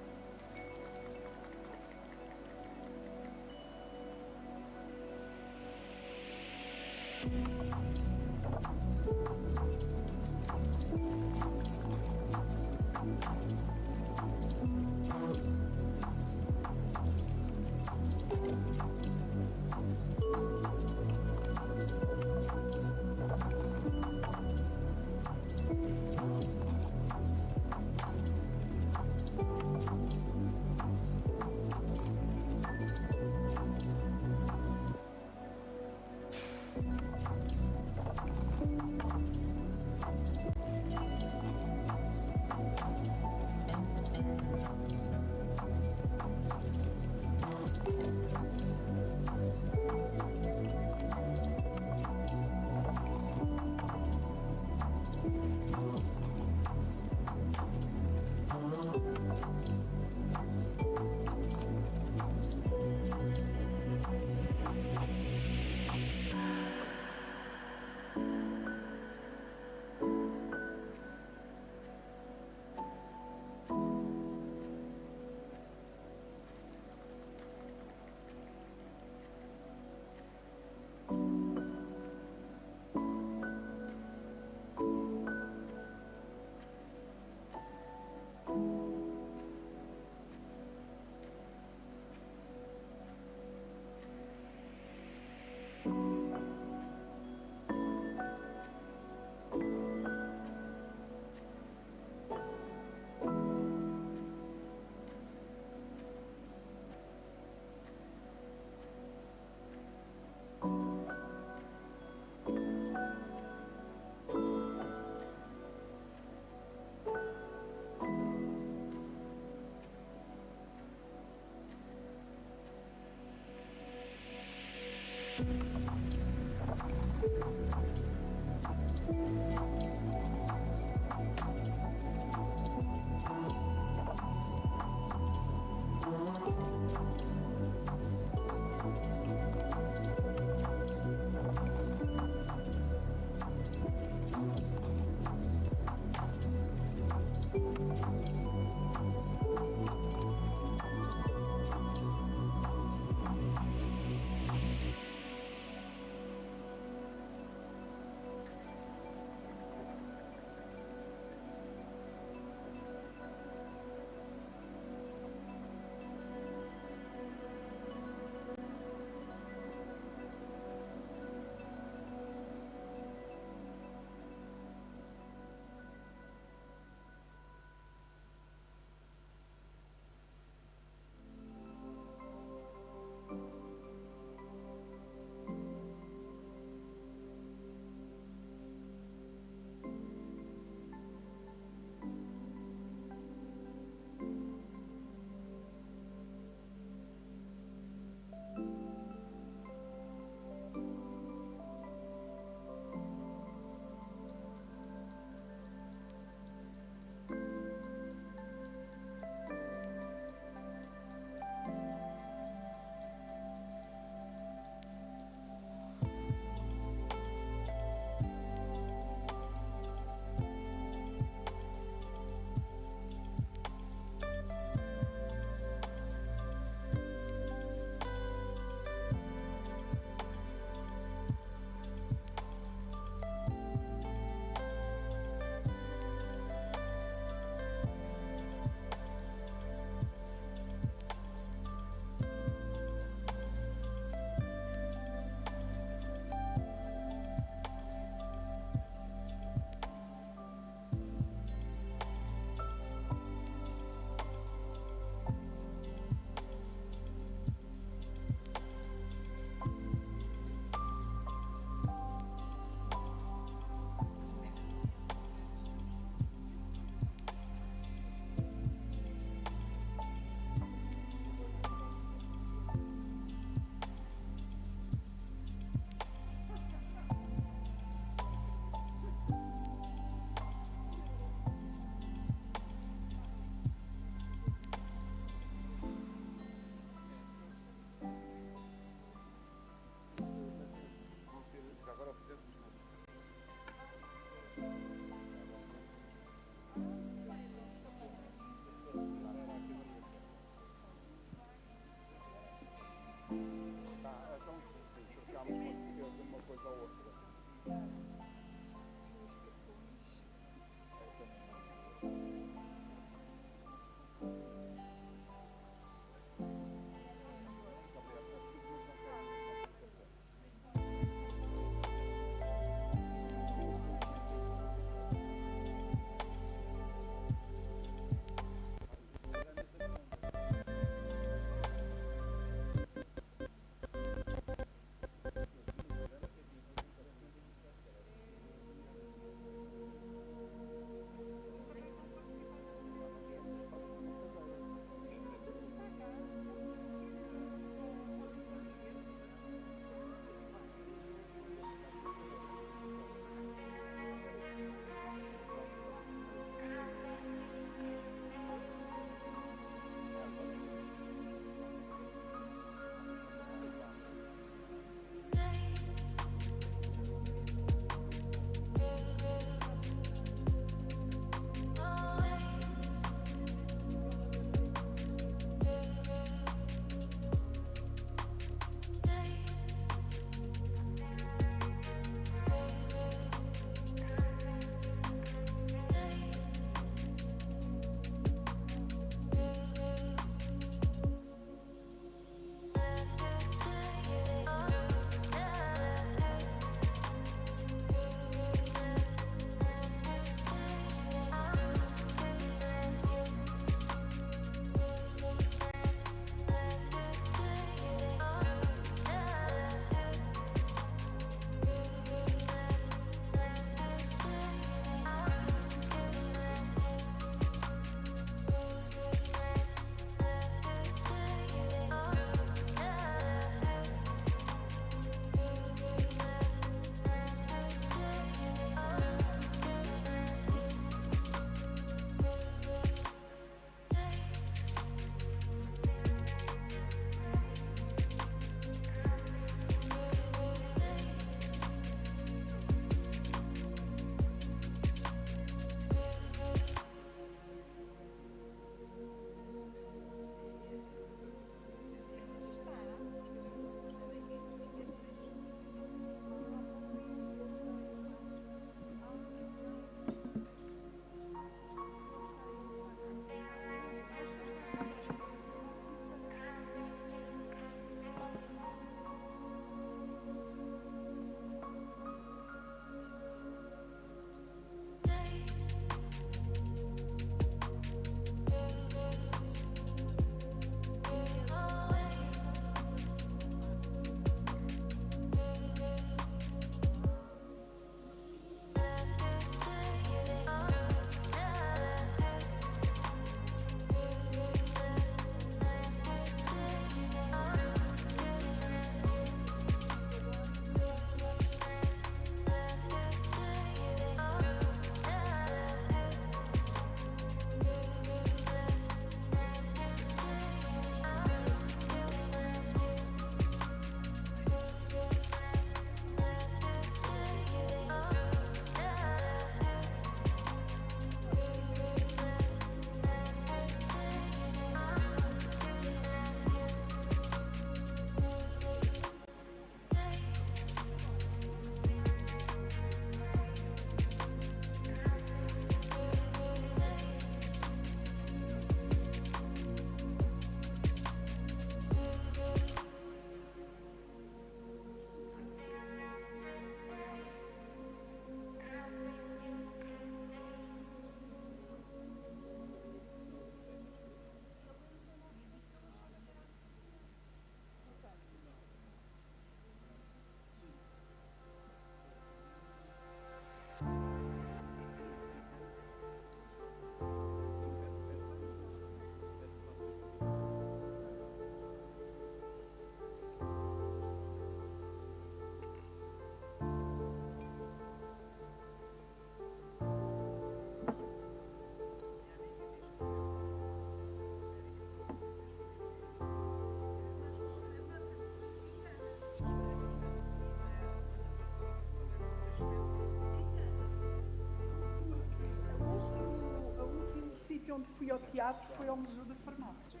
sítio onde fui ao teatro foi ao Museu da Farmácia.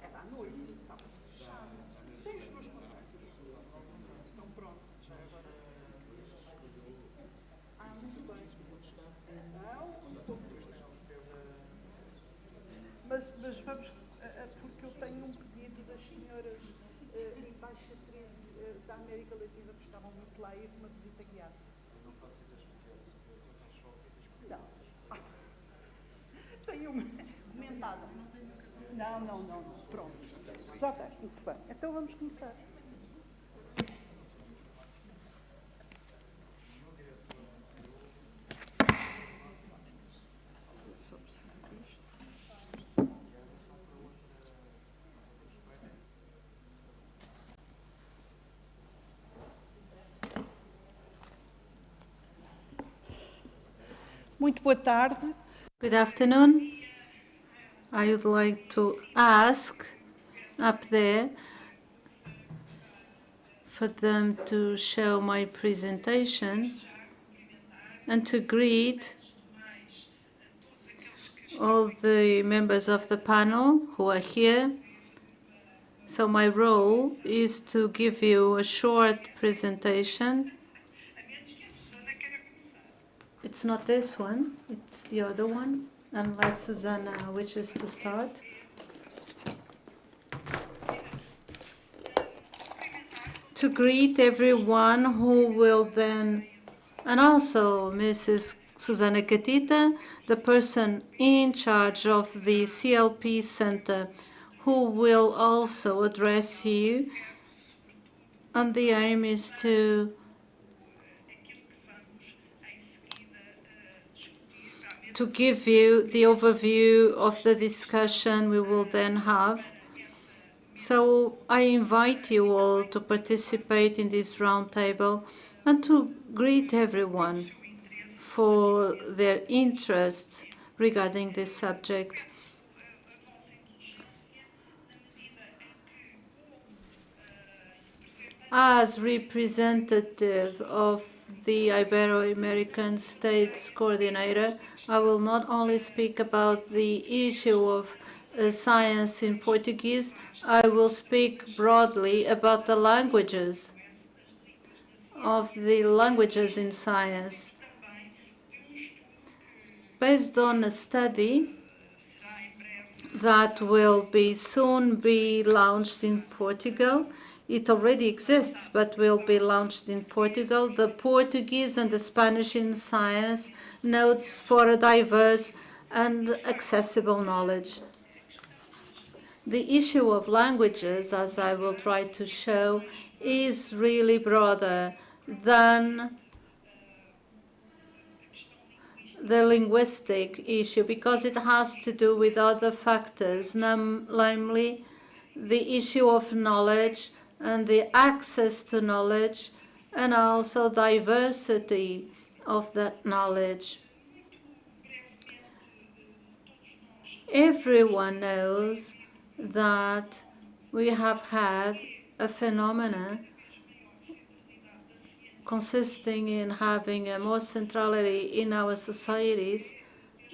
Era à noite, estava fechado. Tem os meus contactos. Então pronto, já agora. Muito bem. Não, mas vamos, porque eu tenho um pedido das senhoras embaixatrizes da América Latina, porque estavam muito lá a ir uma visita guiada. Não faço ideia do que é. Não. Tenho uma comentada. Não. Pronto. Já está. Muito bem. Então vamos começar. Só preciso disto. Muito boa tarde. Good afternoon. I would like to ask up there for them to show my presentation and to greet all the members of the panel who are here. So my role is to give you a short presentation. It's not this one, it's the other one, unless Susanna wishes to start. To greet everyone who will then, and also Mrs. Susanna Catita, the person in charge of the CLP Center, who will also address you. And the aim is to give you the overview of the discussion we will then have. So I invite you all to participate in this roundtable and to greet everyone for their interest regarding this subject. As representative of the Ibero-American States Coordinator, I will not only speak about the issue of science in Portuguese, I will speak broadly about the languages in science. Based on a study that will soon be launched in Portugal. It already exists, but will be launched in Portugal. The Portuguese and the Spanish in Science, Notes for a Diverse and Accessible Knowledge. The issue of languages, as I will try to show, is really broader than the linguistic issue, because it has to do with other factors, namely the issue of knowledge and the access to knowledge, and also diversity of that knowledge. Everyone knows that we have had a phenomenon consisting in having a more centrality in our societies,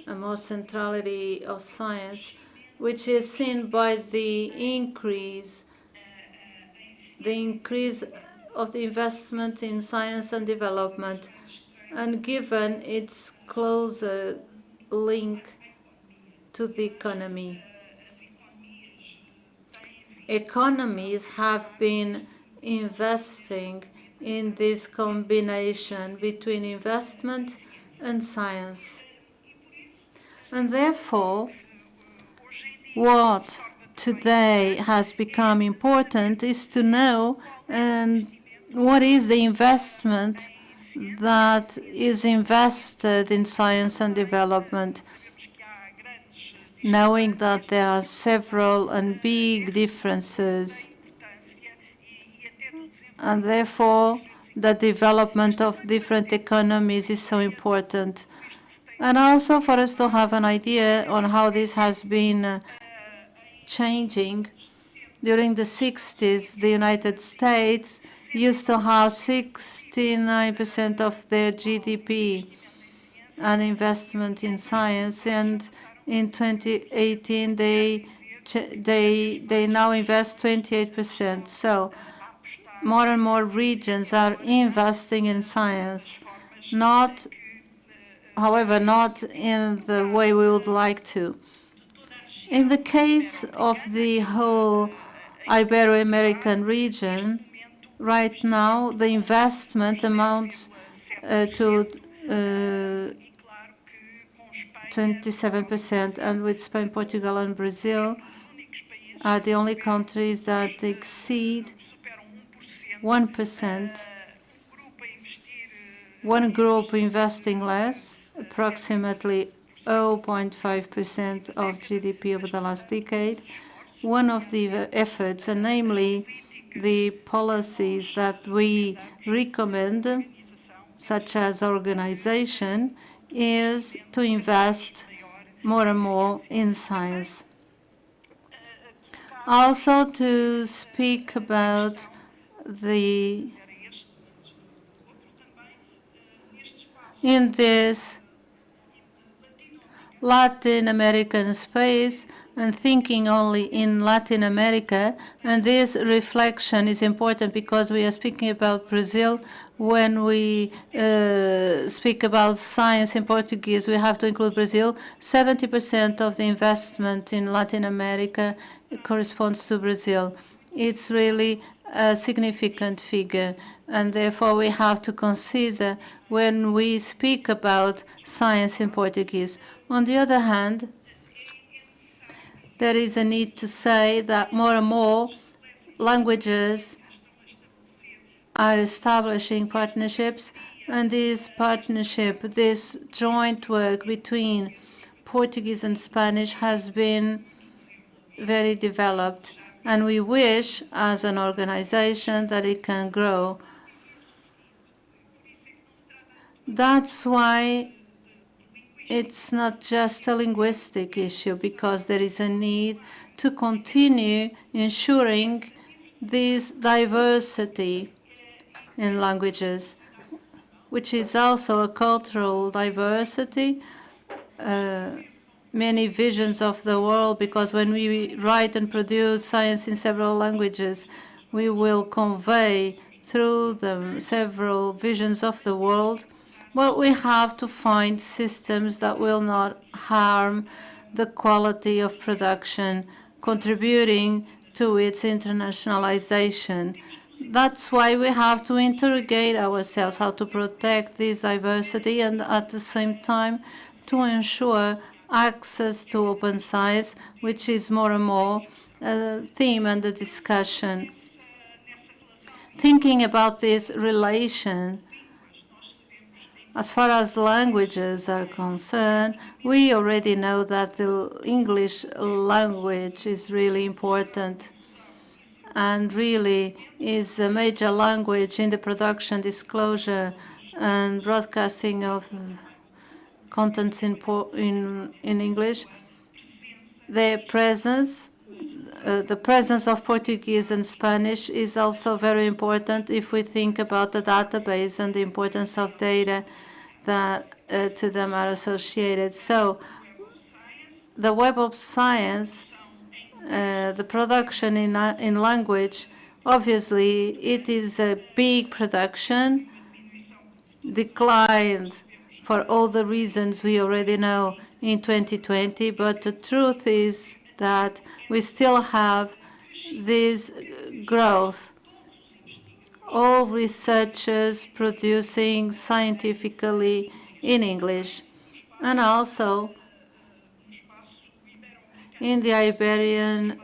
a more centrality of science, which is seen by the increase of the investment in science and development, and given its closer link to the economy. Economies have been investing in this combination between investment and science. And therefore, what today has become important is to know what is the investment that is invested in science and development, knowing that there are several and big differences, and therefore the development of different economies is so important. And also for us to have an idea on how this has been changing. During the 60s, the United States used to have 69% of their GDP an investment in science, and In 2018, they now invest 28%. So more and more regions are investing in science, however, not in the way we would like to. In the case of the whole Ibero-American region, right now the investment amounts to 27%, and with Spain, Portugal, and Brazil are the only countries that exceed 1%. One group investing less, approximately 0.5% of GDP over the last decade. One of the efforts, and namely the policies that we recommend, such as organization, is to invest more and more in science. Also to speak about in this Latin American space and thinking only in Latin America, and this reflection is important because we are speaking about Brazil. When we speak about science in Portuguese, we have to include Brazil. 70% of the investment in Latin America corresponds to Brazil. It's really a significant figure, and therefore we have to consider when we speak about science in Portuguese. On the other hand, there is a need to say that more and more languages are establishing partnerships, and this partnership, this joint work between Portuguese and Spanish has been very developed, and we wish as an organization that it can grow. That's why it's not just a linguistic issue, because there is a need to continue ensuring this diversity in languages, which is also a cultural diversity, many visions of the world, because when we write and produce science in several languages, we will convey through them several visions of the world. But we have to find systems that will not harm the quality of production, contributing to its internationalization. That's why we have to interrogate ourselves how to protect this diversity and at the same time to ensure access to open science, which is more and more a theme under discussion. Thinking about this relation, as far as languages are concerned, we already know that the English language is really important and really is a major language in the production, disclosure, and broadcasting of contents in English. Their presence, the presence of Portuguese and Spanish is also very important if we think about the database and the importance of data that to them are associated. So the Web of Science, the production in language, obviously it is a big production, declined for all the reasons we already know in 2020, but the truth is that we still have this growth. All researchers producing scientifically in English, and also in the Iberian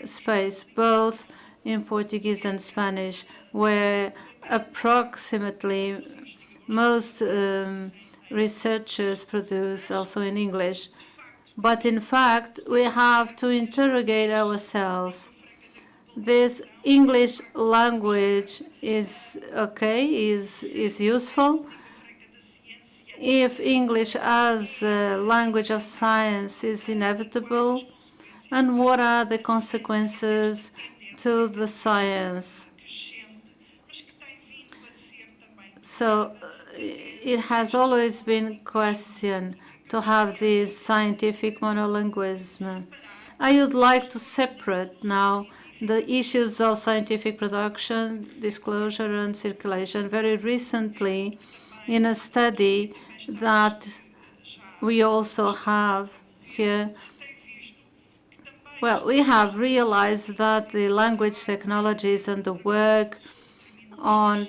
space, both in Portuguese and Spanish, where approximately most researchers produce also in English. But in fact, we have to interrogate ourselves. This English language is okay, is useful. If English as a language of science is inevitable, and what are the consequences to the science? So it has always been questioned, to have this scientific monolingualism. I would like to separate now the issues of scientific production, disclosure, and circulation. Very recently, in a study that we also have here, well, we have realized that the language technologies and the work on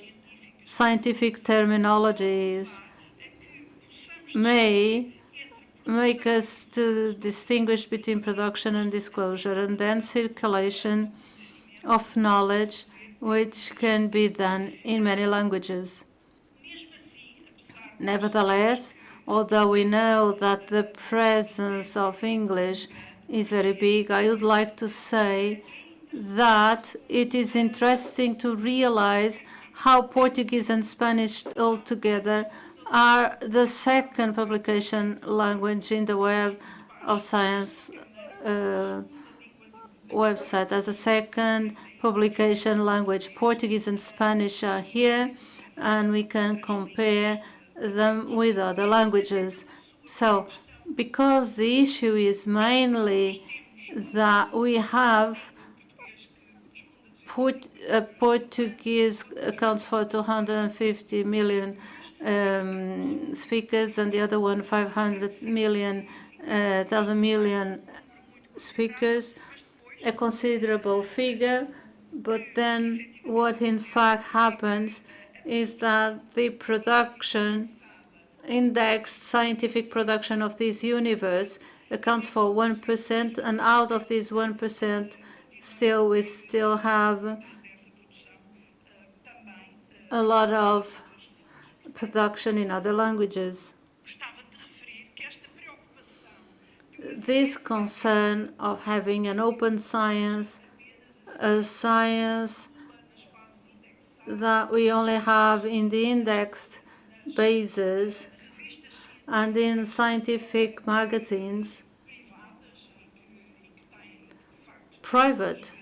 scientific terminologies may make us to distinguish between production and disclosure, and then circulation of knowledge, which can be done in many languages. Nevertheless, although we know that the presence of English is very big, I would like to say that it is interesting to realize how Portuguese and Spanish altogether are the second publication language in the Web of Science website. As a second publication language, Portuguese and Spanish are here, and we can compare them with other languages. So, because the issue is mainly that we have Portuguese accounts for 250 million speakers, and the other one 500 million, speakers, a considerable figure. But then what in fact happens is that the production, indexed scientific production of this universe accounts for 1%, and out of this 1%, we still have a lot of production in other languages. This concern of having an open science, a science that we only have in the indexed bases and in scientific magazines, private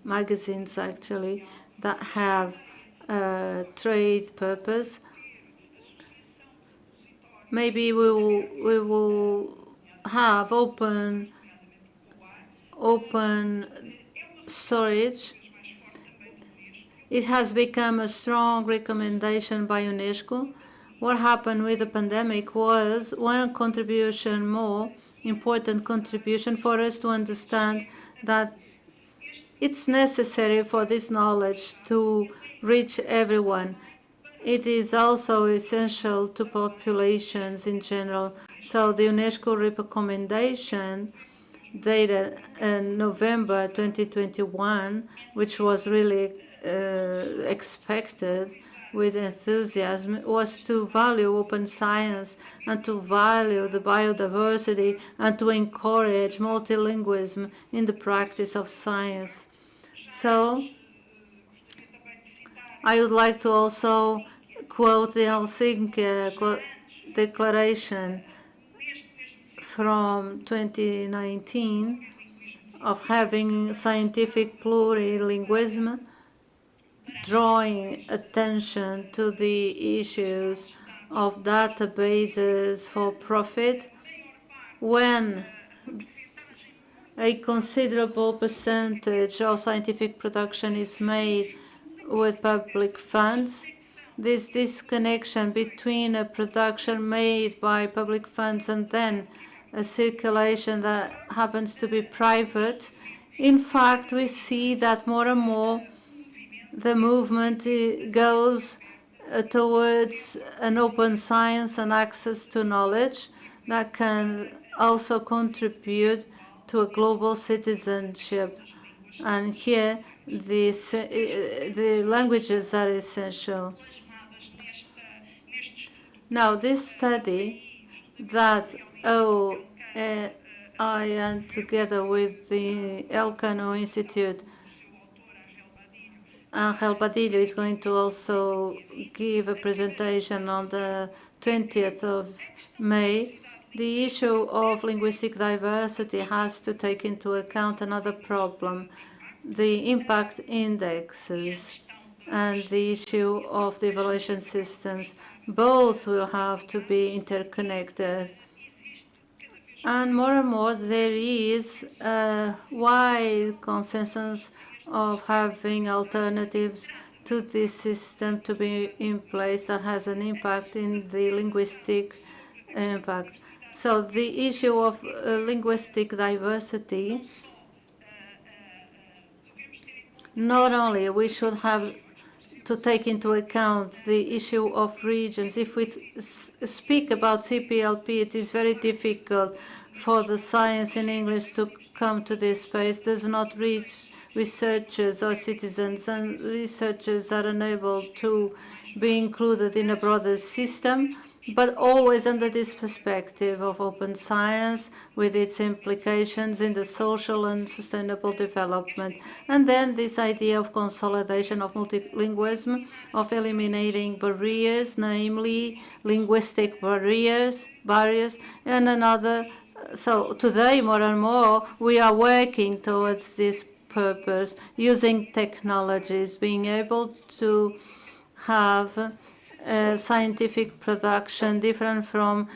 magazines actually, that have trade purpose. Maybe we will have open storage. It has become a strong recommendation by UNESCO. What happened with the pandemic was one contribution more, important contribution for us to understand that it's necessary for this knowledge to reach everyone. It is also essential to populations in general. So the UNESCO recommendation dated in November 2021, which was really expected with enthusiasm, was to value open science and to value the biodiversity and to encourage multilingualism in the practice of science. So I would like to also quote the Helsinki Declaration from 2019 of having scientific plurilingualism, drawing attention to the issues of databases for profit when a considerable percentage of scientific production is made with public funds. This disconnection between a production made by public funds and then a circulation that happens to be private, in fact, we see that more and more the movement goes towards an open science and access to knowledge that can also contribute to a global citizenship. And here, the languages are essential. Now, this study that I and together with the Elcano Institute, Angel Badillo is going to also give a presentation on the 20th of May. The issue of linguistic diversity has to take into account another problem, the impact indexes and the issue of the evaluation systems. Both will have to be interconnected. And more there is a wide consensus of having alternatives to this system to be in place that has an impact in the linguistic impact. So the issue of linguistic diversity, not only we should have to take into account the issue of regions. If we speak about CPLP, it is very difficult for the science in English to come to this space, does not reach researchers or citizens, and researchers are unable to be included in a broader system, but always under this perspective of open science with its implications in the social and sustainable development. And then this idea of consolidation of multilingualism, of eliminating barriers, namely linguistic barriers, and another. So today, more and more, we are working towards this purpose, using technologies, being able to have scientific production different from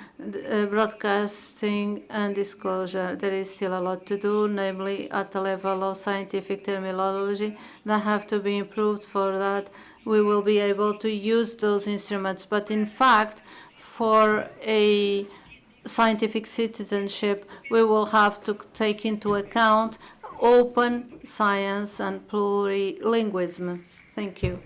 broadcasting and disclosure. There is still a lot to do, namely at the level of scientific terminology that have to be improved. For that, we will be able to use those instruments. But in fact, for a scientific citizenship, we will have to take into account open science and plurilingualism. Thank you.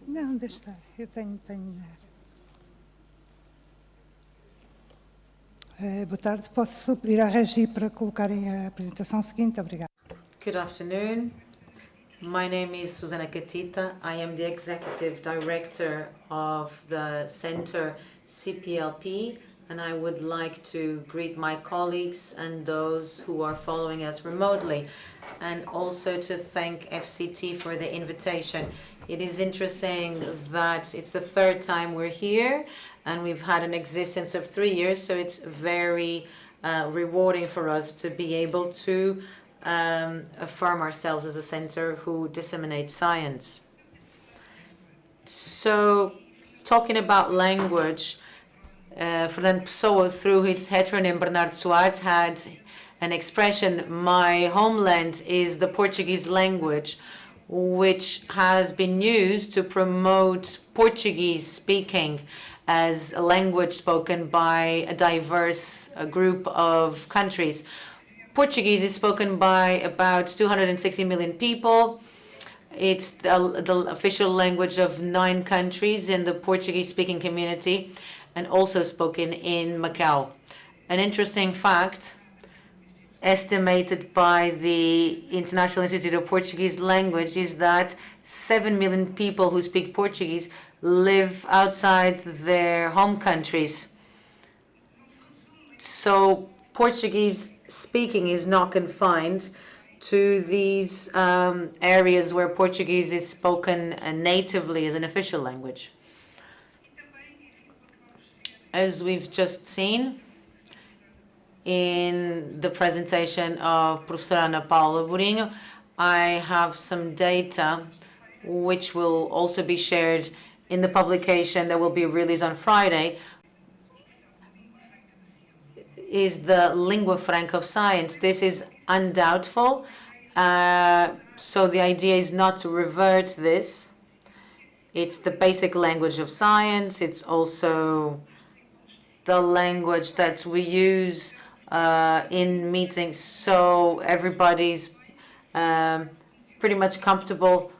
Não, deixa estar. Eu tenho. Boa tarde. Posso pedir à Regi para colocarem a apresentação seguinte? Obrigada. Good afternoon. My name is Susana Catita. I am the Executive Director of the Center CPLP, and I would like to greet my colleagues and those who are following us remotely, and also to thank FCT for the invitation. It is interesting that it's the third time we're here, and we've had an existence of 3 years, so it's very rewarding for us to be able to affirm ourselves as a center who disseminates science. So, talking about language, Fernando Pessoa, through his heteronym Bernardo Soares, had an expression, my homeland is the Portuguese language, which has been used to promote Portuguese speaking as a language spoken by a diverse group of countries. Portuguese is spoken by about 260 million people. It's the official language of 9 countries in the Portuguese-speaking community, and also spoken in Macau. An interesting fact, estimated by the International Institute of Portuguese Language, is that 7 million people who speak Portuguese live outside their home countries. So Portuguese speaking is not confined to these areas where Portuguese is spoken natively as an official language. As we've just seen in the presentation of Professor Ana Paula Burinho, I have some data which will also be shared in the publication that will be released on Friday, is the lingua franca of science. This is undoubtful. So the idea is not to revert this. It's the basic language of science. It's also the language that we use in meetings, so everybody's pretty much comfortable.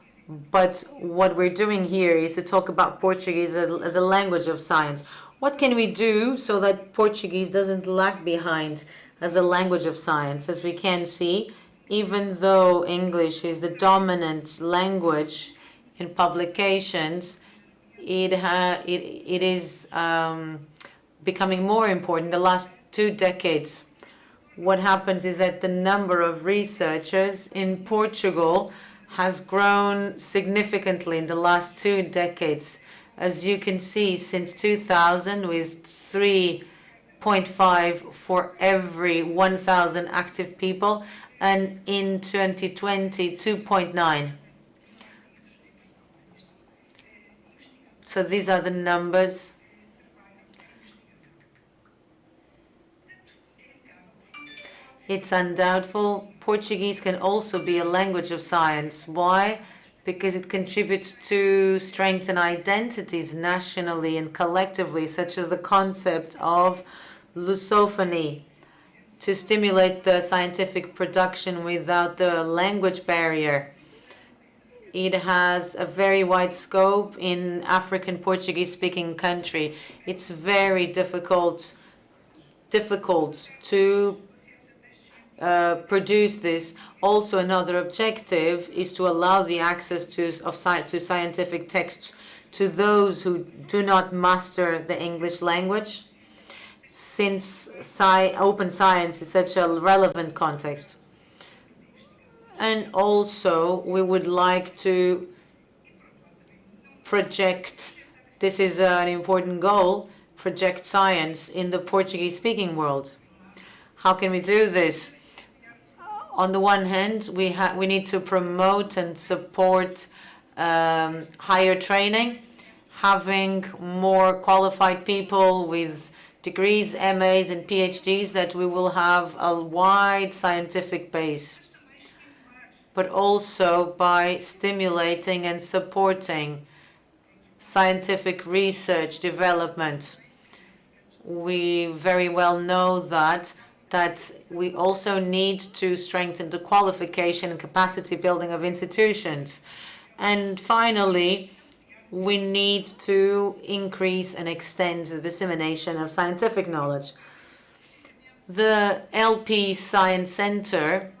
But what we're doing here is to talk about Portuguese as a language of science. What can we do so that Portuguese doesn't lag behind as a language of science? As we can see, even though English is the dominant language in publications, it is becoming more important in the last 2 decades. What happens is that the number of researchers in Portugal has grown significantly in the last 2 decades. As you can see, since 2000, with 3 0.5 for every 1,000 active people, and in 2020, 2.9. So these are the numbers. It's undoubtful Portuguese can also be a language of science. Why? Because it contributes to strengthen identities nationally and collectively, such as the concept of Lusophony, to stimulate the scientific production without the language barrier. It has a very wide scope in African Portuguese-speaking country. It's very difficult to produce this. Also, another objective is to allow the access to scientific texts to those who do not master the English language, since open science is such a relevant context. And also, we would like to project, this is an important goal, project science in the Portuguese-speaking world. How can we do this? On the one hand, we need to promote and support higher training, having more qualified people with degrees, MAs, and PhDs, that we will have a wide scientific base, but also by stimulating and supporting scientific research development. We very well know that we also need to strengthen the qualification and capacity building of institutions. And finally, we need to increase and extend the dissemination of scientific knowledge. The LP Science Center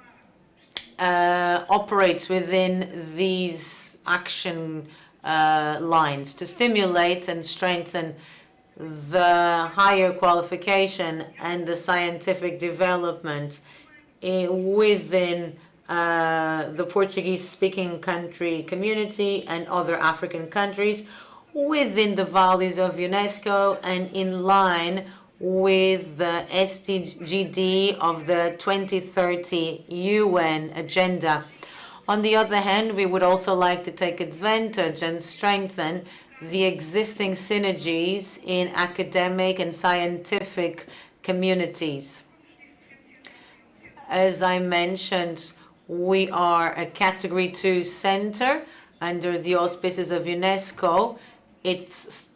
operates within these action lines to stimulate and strengthen the higher qualification and the scientific development within the Portuguese-speaking country community and other African countries, within the values of UNESCO and in line with the SDGD of the 2030 UN agenda. On the other hand, we would also like to take advantage and strengthen the existing synergies in academic and scientific communities. As I mentioned, we are a Category 2 center under the auspices of UNESCO. It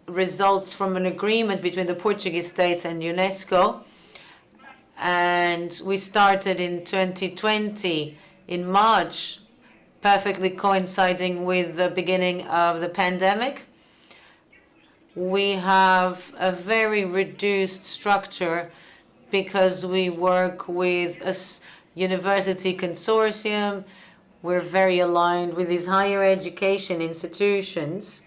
results from an agreement between the Portuguese state and UNESCO. And we started in 2020, in March, perfectly coinciding with the beginning of the pandemic. We have a very reduced structure because we work with a university consortium. We're very aligned with these higher education institutions,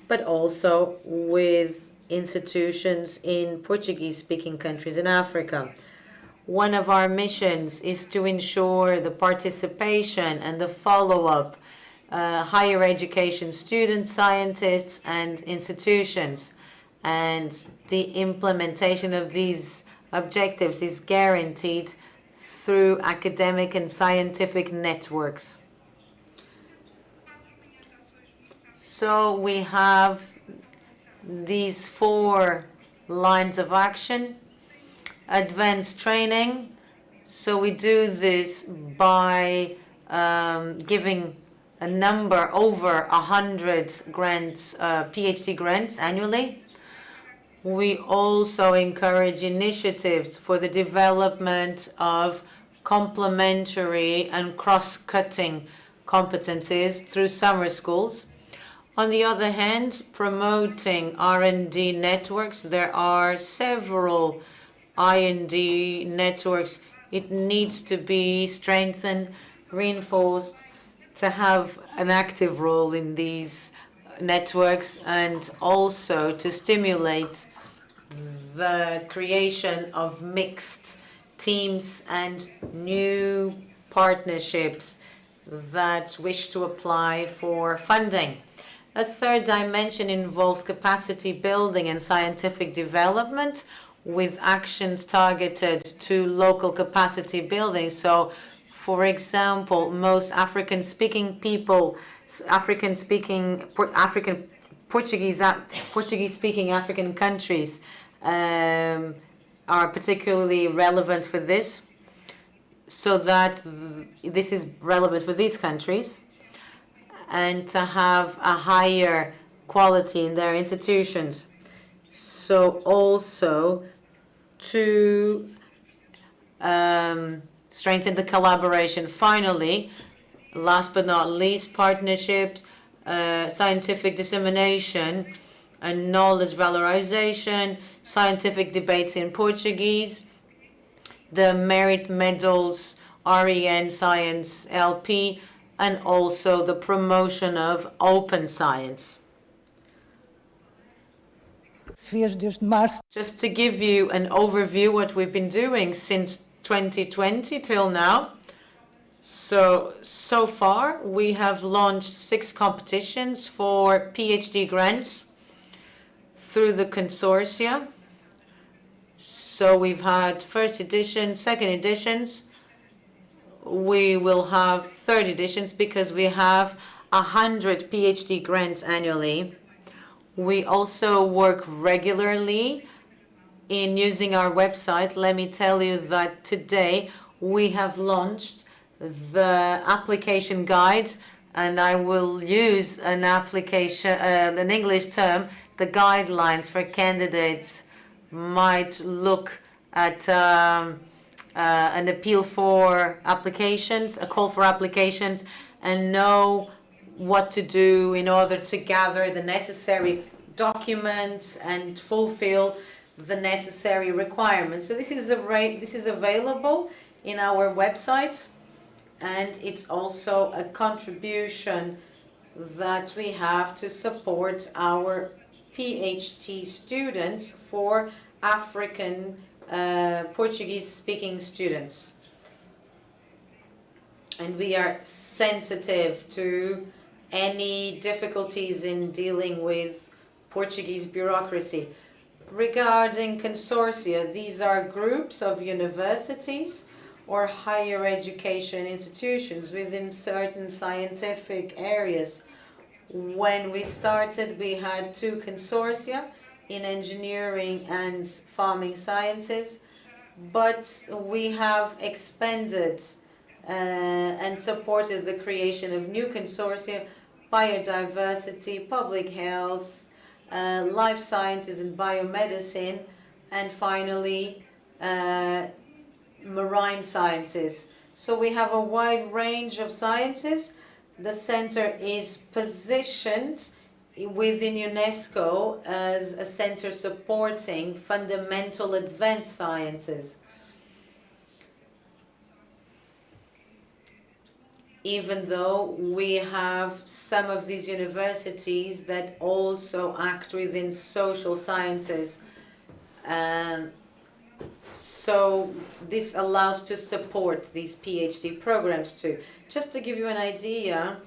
but also with institutions in Portuguese-speaking countries in Africa. One of our missions is to ensure the participation and the follow-up higher education students, scientists, and institutions. And the implementation of these objectives is guaranteed through academic and scientific networks. So we have these 4 lines of action. Advanced training. So we do this by giving a number over 100 grants, PhD grants annually. We also encourage initiatives for the development of complementary and cross-cutting competencies through summer schools. On the other hand, promoting R&D networks. There are several R&D networks. It needs to be strengthened, reinforced, to have an active role in these networks, and also to stimulate the creation of mixed teams and new partnerships that wish to apply for funding. A third dimension involves capacity building and scientific development with actions targeted to local capacity building. So, for example, most African-speaking people, Portuguese-speaking African countries are particularly relevant for this, so that this is relevant for these countries, and to have a higher quality in their institutions. So also to strengthen the collaboration. Finally, last but not least, partnerships, scientific dissemination, and knowledge valorization, scientific debates in Portuguese, the merit medals, REN Science LP, and also the promotion of open science. Just to give you an overview what we've been doing since 2020 till now. So far we have launched 6 competitions for PhD grants through the consortia. So we've had first edition, second editions. We will have third editions because we have 100 PhD grants annually. We also work regularly in using our website. Let me tell you that today we have launched the application guide, and I will use an application, an English term, the guidelines for candidates might look at an appeal for applications, a call for applications, and know what to do in order to gather the necessary documents and fulfill the necessary requirements. So this is available in our website, and it's also a contribution that we have to support our PhD students for African Portuguese-speaking students. And we are sensitive to any difficulties in dealing with Portuguese bureaucracy. Regarding consortia, these are groups of universities or higher education institutions within certain scientific areas. When we started, we had 2 consortia in engineering and farming sciences, but we have expanded and supported the creation of new consortia, biodiversity, public health, life sciences and biomedicine, and finally marine sciences. So we have a wide range of sciences. The center is positioned within UNESCO as a center supporting fundamental advanced sciences. Even though we have some of these universities that also act within social sciences. So this allows to support these PhD programs too. Just to give you an idea,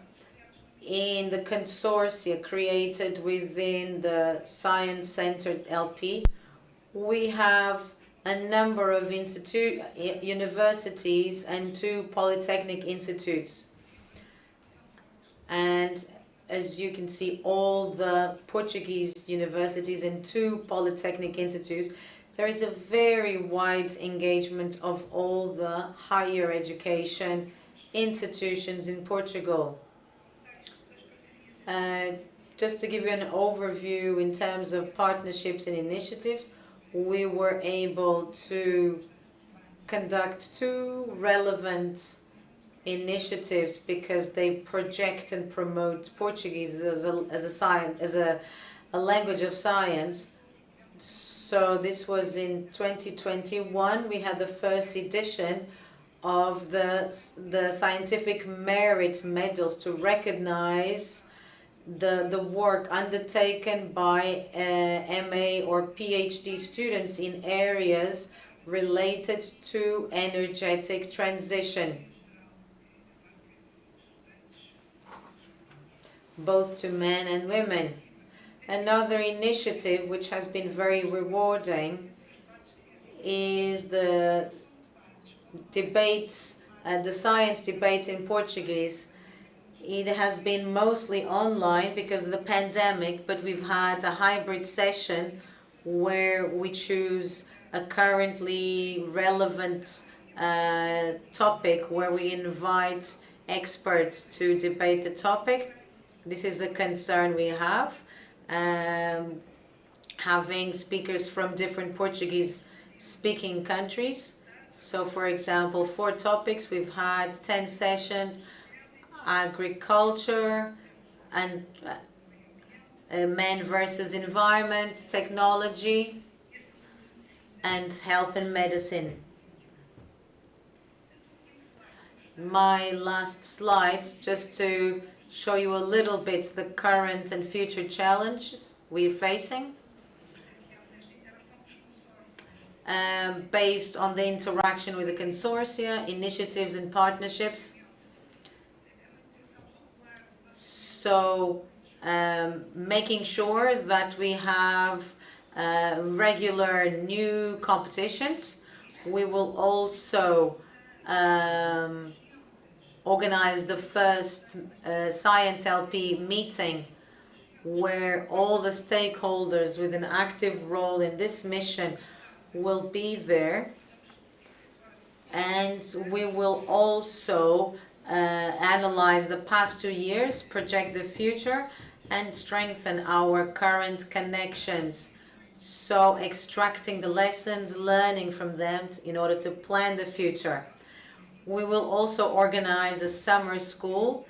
in the consortia created within the Science Center LP, we have a number of universities and 2 polytechnic institutes. And as you can see, all the Portuguese universities and 2 polytechnic institutes, there is a very wide engagement of all the higher education institutions in Portugal. Just to give you an overview in terms of partnerships and initiatives, we were able to conduct 2 relevant initiatives because they project and promote Portuguese as a language of science. So this was in 2021. We had the first edition of the scientific merit medals to recognize the work undertaken by MA or PhD students in areas related to energetic transition. both to men and women. Another initiative which has been very rewarding is the debates, the science debates in Portuguese. It has been mostly online because of the pandemic, but we've had a hybrid session where we choose a currently relevant topic where we invite experts to debate the topic. This is a concern we have, having speakers from different Portuguese speaking countries. So for example, 4 topics, we've had 10 sessions: agriculture and men versus environment, technology, and health and medicine. My last slides, just to show you a little bit the current and future challenges we're facing, based on the interaction with the consortia, initiatives and partnerships. So making sure that we have regular new competitions. We will also organize the first Science LP meeting where all the stakeholders with an active role in this mission will be there. And we will also analyze the past 2 years, project the future, and strengthen our current connections. So extracting the lessons, learning from them in order to plan the future. We will also organize a summer school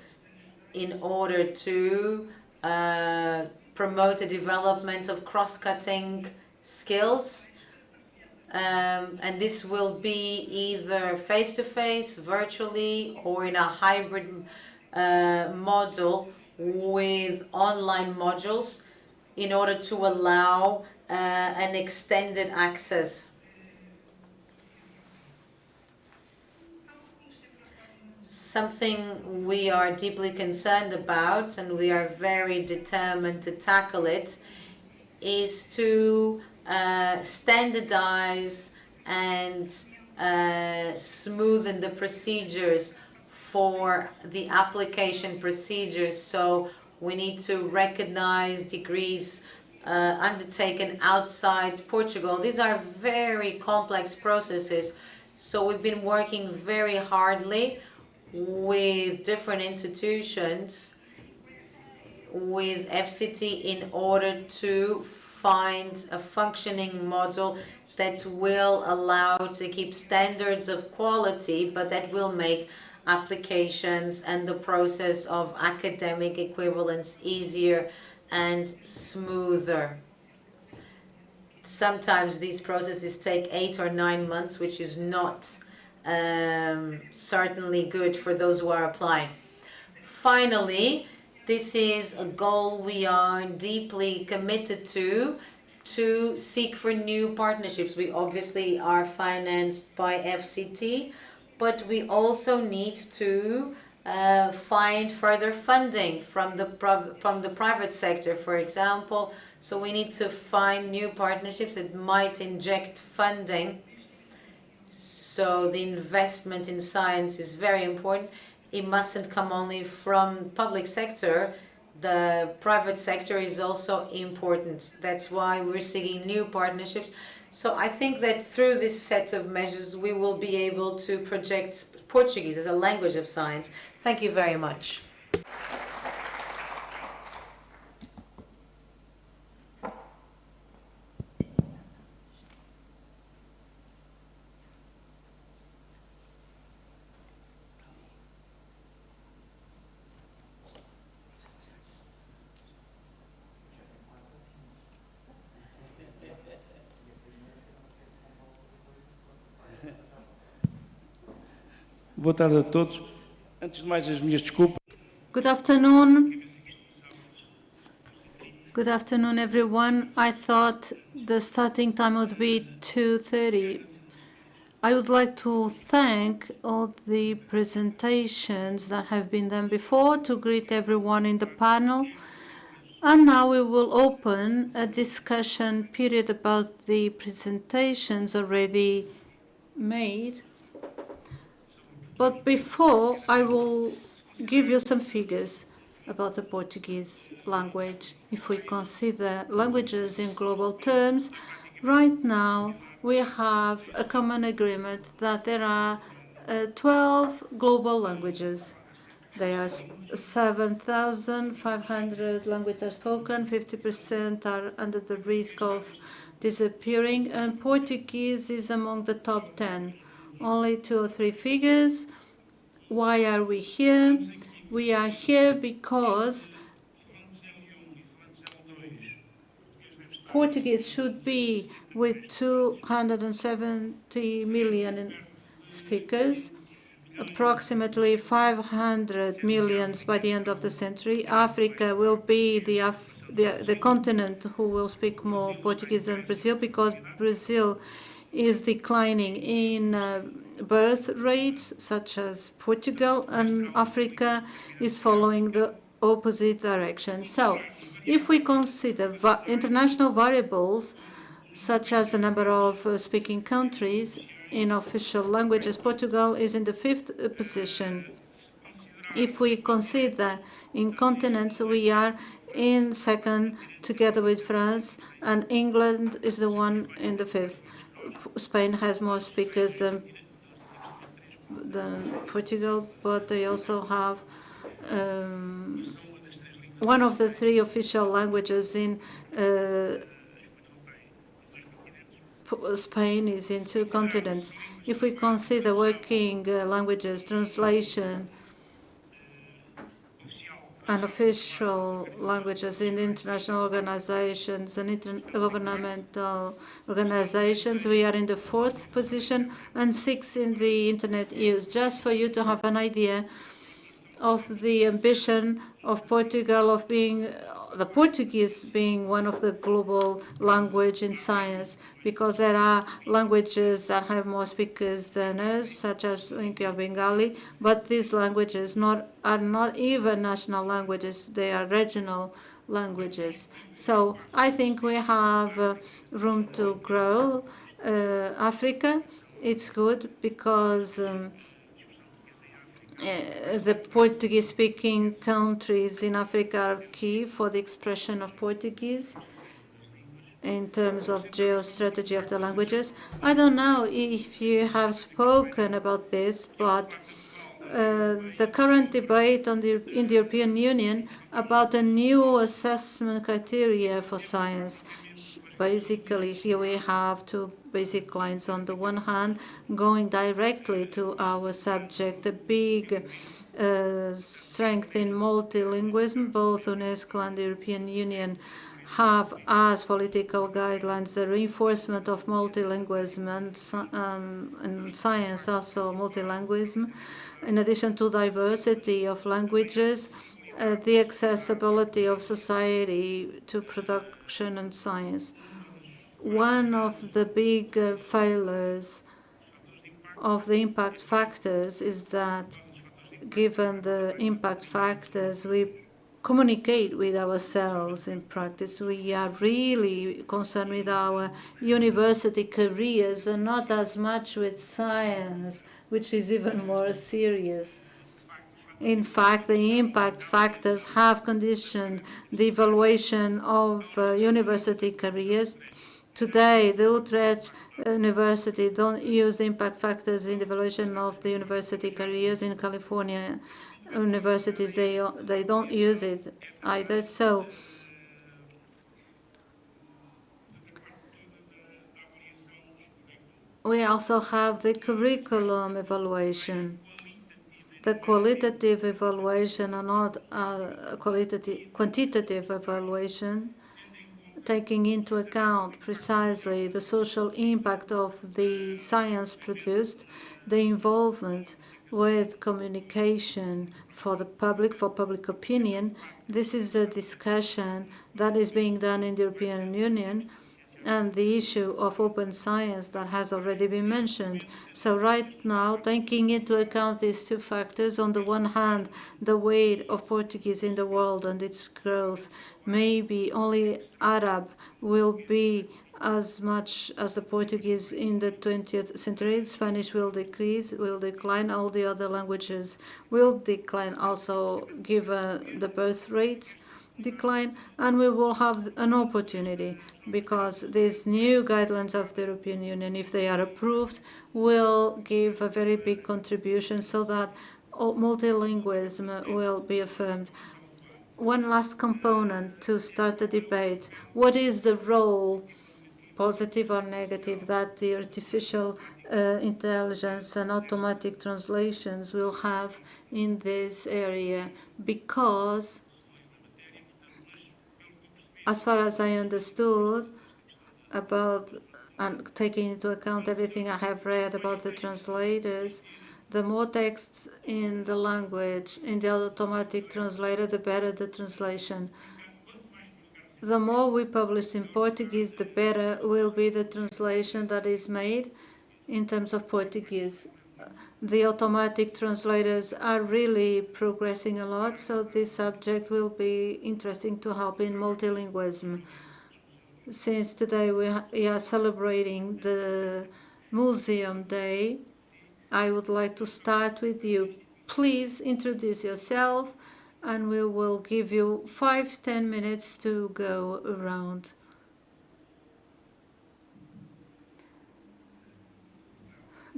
in order to promote the development of cross-cutting skills. And this will be either face-to-face, virtually, or in a hybrid model with online modules in order to allow an extended access. Something we are deeply concerned about, and we are very determined to tackle it, is to standardize and smoothen the procedures for the application procedures. So we need to recognize degrees undertaken outside Portugal. These are very complex processes. So we've been working very hardly with different institutions, with FCT, in order to find a functioning model that will allow to keep standards of quality, but that will make applications and the process of academic equivalence easier and smoother. Sometimes these processes take 8 or 9 months, which is not certainly good for those who are applying. Finally, this is a goal we are deeply committed to seek for new partnerships. We obviously are financed by FCT, but we also need to find further funding from the private sector, for example. So we need to find new partnerships that might inject funding. So the investment in science is very important. It mustn't come only from public sector. The private sector is also important. That's why we're seeking new partnerships. So I think that through this set of measures, we will be able to project Portuguese as a language of science. Thank you very much. Boa tarde a todos. Antes de mais, as minhas desculpas. Good afternoon. Good afternoon, everyone. I thought the starting time would be 2:30. I would like to thank all the presentations that have been done before, to greet everyone in the panel. And now we will open a discussion period about the presentations already made. But before, I will give you some figures about the Portuguese language. If we consider languages in global terms, right now we have a common agreement that there are 12 global languages. There are 7,500 languages are spoken, 50% are under the risk of disappearing, and Portuguese is among the top 10. Only 2 or 3 figures. Why are we here? We are here because Portuguese should be with 270 million speakers, approximately 500 million by the end of the century. Africa will be the continent who will speak more Portuguese than Brazil, because Brazil is declining in birth rates, such as Portugal, and Africa is following the opposite direction. So, if we consider international variables, such as the number of speaking countries in official languages, Portugal is in the 5th position. If we consider in continents, we are in 2nd, together with France, and England is the one in the 5th. Spain has more speakers than Portugal, but they also have one of the 3 official languages in Spain is in 2 continents. If we consider working languages, translation, and official languages in international organizations and intergovernmental organizations, we are in the 4th position, and 6th in the internet use. Just for you to have an idea of the ambition of Portugal of being the Portuguese being one of the global language in science, because there are languages that have more speakers than us, such as English or Bengali, but these languages are not even national languages, they are regional languages. So I think we have room to grow. Africa, it's good because the Portuguese-speaking countries in Africa are key for the expression of Portuguese in terms of geostrategy of the languages. I don't know if you have spoken about this, but the current debate in the European Union about a new assessment criteria for science. Basically, here we have 2 basic lines. On the one hand, going directly to our subject, a big strength in multilingualism. Both UNESCO and the European Union have as political guidelines the reinforcement of multilingualism, and science also multilingualism. In addition to diversity of languages, the accessibility of society to production and science. One of the big failures of the impact factors is that, given the impact factors, we communicate with ourselves in practice. We are really concerned with our university careers and not as much with science, which is even more serious. In fact, the impact factors have conditioned the evaluation of university careers. Today, the Utrecht University don't use the impact factors in the evaluation of the university careers. In California universities, they don't use it either. So we also have the curriculum evaluation. The qualitative evaluation and not quantitative evaluation, taking into account precisely the social impact of the science produced, the involvement with communication for the public, for public opinion. This is a discussion that is being done in the European Union, and the issue of open science that has already been mentioned. So right now, taking into account these two factors, on the one hand, the weight of Portuguese in the world and its growth, maybe only Arab will be as much as the Portuguese in the 20th century. Spanish will decline. All the other languages will decline also, given the birth rates decline, and we will have an opportunity because these new guidelines of the European Union, if they are approved, will give a very big contribution so that multilingualism will be affirmed. One last component to start the debate: what is the role, positive or negative, that the artificial intelligence and automatic translations will have in this area? Because as far as I understood about, and taking into account everything I have read about the translators, the more texts in the language, in the automatic translator, the better the translation. The more we publish in Portuguese, the better will be the translation that is made in terms of Portuguese. The automatic translators are really progressing a lot, so this subject will be interesting to help in multilingualism. Since today we are celebrating the Museum Day, I would like to start with you. Please introduce yourself, and we will give you 5-10 minutes to go around.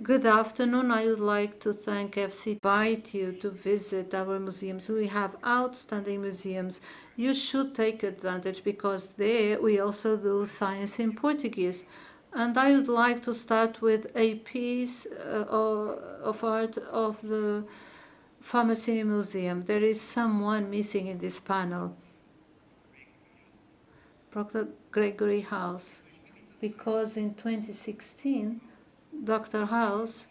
Good afternoon. I would like to thank FC, invite you to visit our museums. We have outstanding museums. You should take advantage because there we also do science in Portuguese. And I would like to start with a piece of art of the Pharmacy Museum. There is someone missing in this panel, Dr. Gregory House, because in 2016, Dr. House,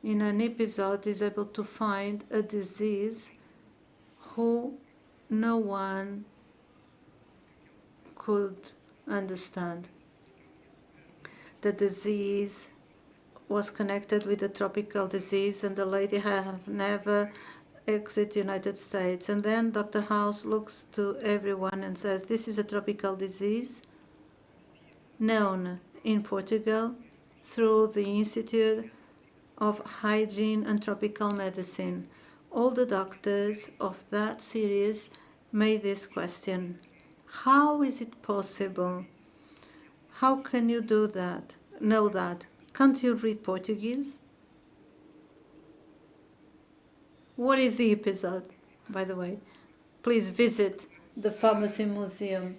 in an episode, is able to find a disease who no one could understand. The disease was connected with a tropical disease, and the lady had never exited the United States. And then Dr. House looks to everyone and says, this is a tropical disease known in Portugal through the Institute of Hygiene and Tropical Medicine. All the doctors of that series made this question: how is it possible? How can you do that? Know that? Can't you read Portuguese? What is the episode, by the way? Please visit the Pharmacy Museum.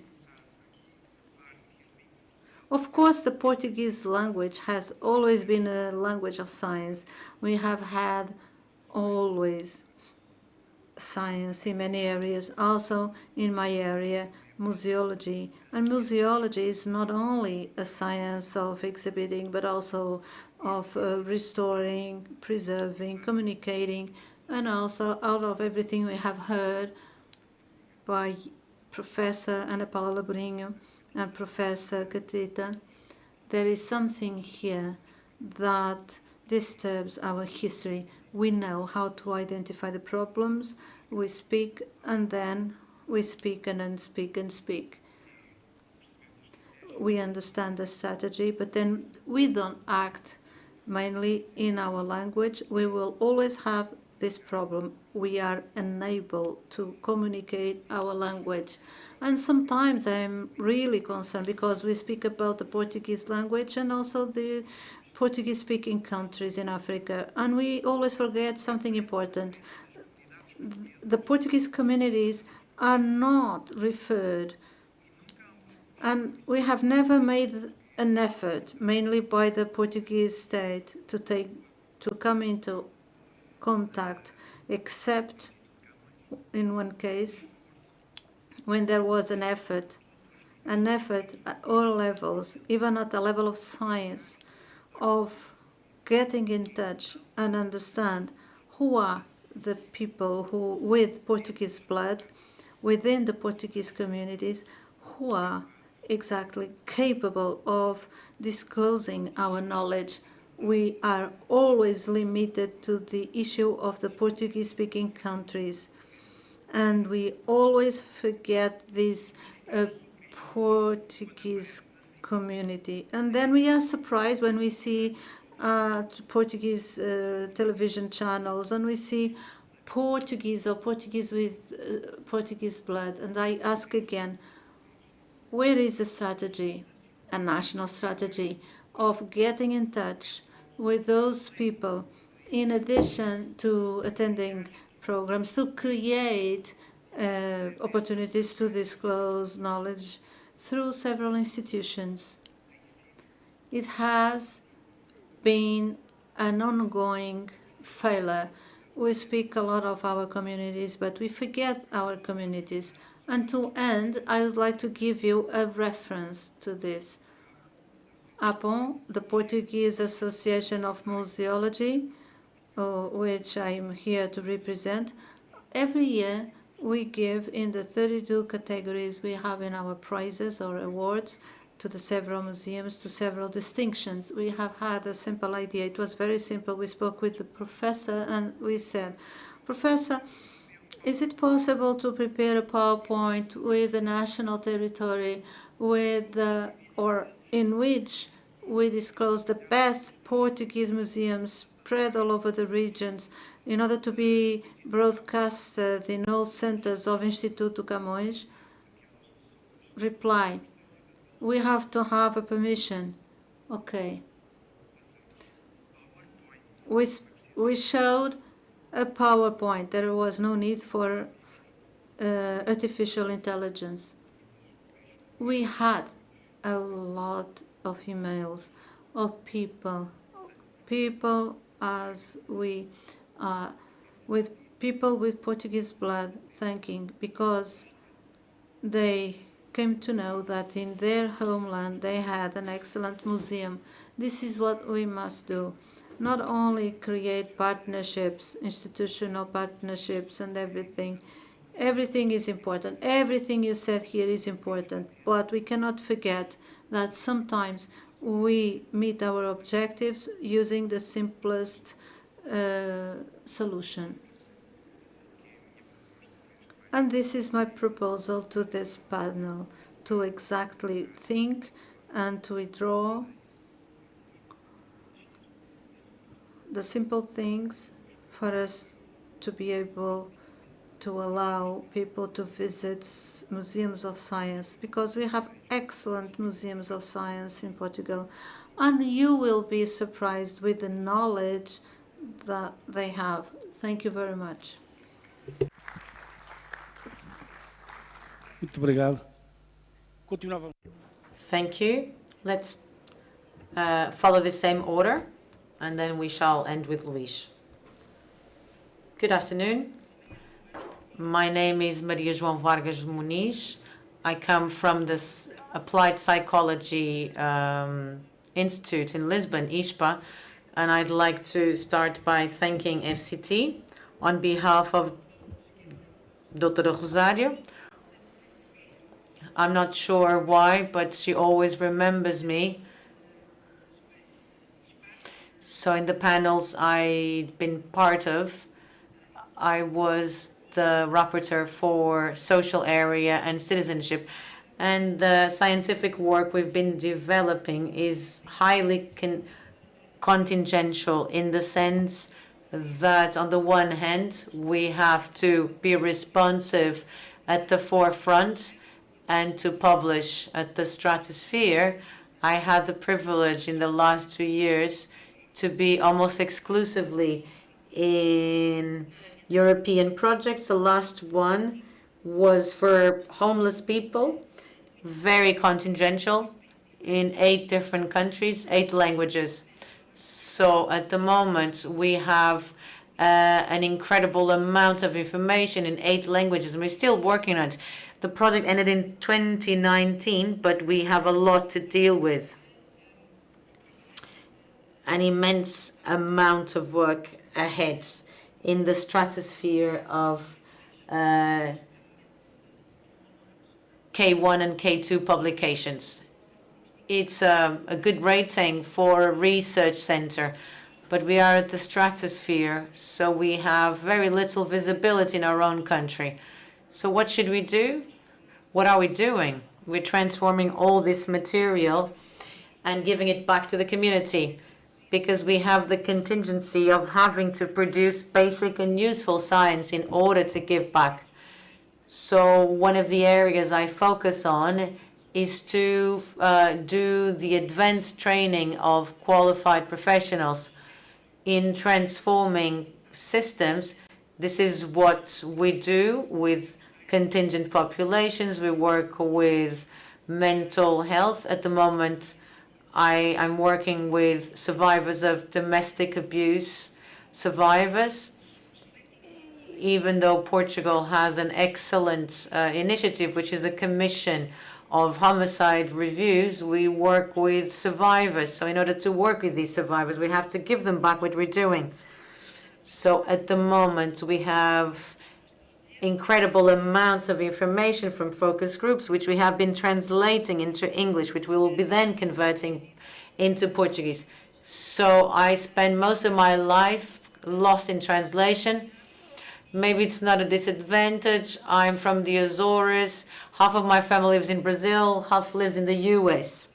Of course, the Portuguese language has always been a language of science. We have had always science in many areas, also in my area, museology. And museology is not only a science of exhibiting, but also of restoring, preserving, communicating, and also out of everything we have heard by Professor Ana Paula Labrinho and Professor Catita, there is something here that disturbs our history. We know how to identify the problems, we speak, and then we speak and then speak and speak. We understand the strategy, but then we don't act mainly in our language. We will always have this problem. We are unable to communicate our language. And sometimes I'm really concerned because we speak about the Portuguese language and also the Portuguese-speaking countries in Africa, and we always forget something important. The Portuguese communities are not referred, and we have never made an effort, mainly by the Portuguese state, to come into contact, except in one case when there was an effort at all levels, even at the level of science, of getting in touch and understand who are the people who, with Portuguese blood, within the Portuguese communities, who are exactly capable of disclosing our knowledge. We are always limited to the issue of the Portuguese-speaking countries, and we always forget this Portuguese community. And then we are surprised when we see Portuguese television channels and we see Portuguese or Portuguese with Portuguese blood. And I ask again, where is the strategy, a national strategy, of getting in touch with those people, in addition to attending programs, to create opportunities to disclose knowledge through several institutions? It has been an ongoing failure. We speak a lot of our communities, but we forget our communities. And to end, I would like to give you a reference to this. APON, the Portuguese Association of Museology, which I'm here to represent, every year we give in the 32 categories we have in our prizes or awards to the several museums, to several distinctions. We have had a simple idea. It was very simple. We spoke with the professor and we said, Professor, is it possible to prepare a PowerPoint with the national territory or in which we disclose the best Portuguese museums spread all over the regions in order to be broadcasted in all centers of Instituto Camões? Reply, we have to have a permission. Okay. We showed a PowerPoint. There was no need for artificial intelligence. We had a lot of emails of people as we with people with Portuguese blood thanking, because they came to know that in their homeland they had an excellent museum. This is what we must do. Not only create partnerships, institutional partnerships and everything. Everything is important. Everything you said here is important. But we cannot forget that sometimes we meet our objectives using the simplest solution. And this is my proposal to this panel, to exactly think and to withdraw the simple things for us to be able to allow people to visit museums of science, because we have excellent museums of science in Portugal, and you will be surprised with the knowledge that they have. Thank you very much. Muito obrigado. Continuava. Thank you. Let's follow the same order, and then we shall end with Luís. Good afternoon. My name is Maria João Vargas Muniz. I come from the Applied Psychology Institute in Lisbon, ISPA, and I'd like to start by thanking FCT on behalf of Doutora Rosário. I'm not sure why, but she always remembers me. So in the panels I've been part of, I was the rapporteur for social area and citizenship. And the scientific work we've been developing is highly contingential in the sense that on the one hand, we have to be responsive at the forefront and to publish at the stratosphere. I had the privilege in the last 2 years to be almost exclusively in European projects. The last one was for homeless people, very contingential, in 8 different countries, 8 languages. So at the moment, we have an incredible amount of information in 8 languages, and we're still working on it. The project ended in 2019, but we have a lot to deal with. An immense amount of work ahead in the stratosphere of K1 and K2 publications. It's a good rating for a research center, but we are at the stratosphere, so we have very little visibility in our own country. So what should we do? What are we doing? We're transforming all this material and giving it back to the community, because we have the contingency of having to produce basic and useful science in order to give back. So one of the areas I focus on is to do the advanced training of qualified professionals in transforming systems. This is what we do with contingent populations. We work with mental health. At the moment, I'm working with survivors of domestic abuse survivors. Even though Portugal has an excellent initiative, which is the Commission of Homicide Reviews, we work with survivors. So in order to work with these survivors, we have to give them back what we're doing. So at the moment, we have incredible amounts of information from focus groups, which we have been translating into English, which we will be then converting into Portuguese. So I spend most of my life lost in translation. Maybe it's not a disadvantage. I'm from the Azores. Half of my family lives in Brazil, half lives in the US.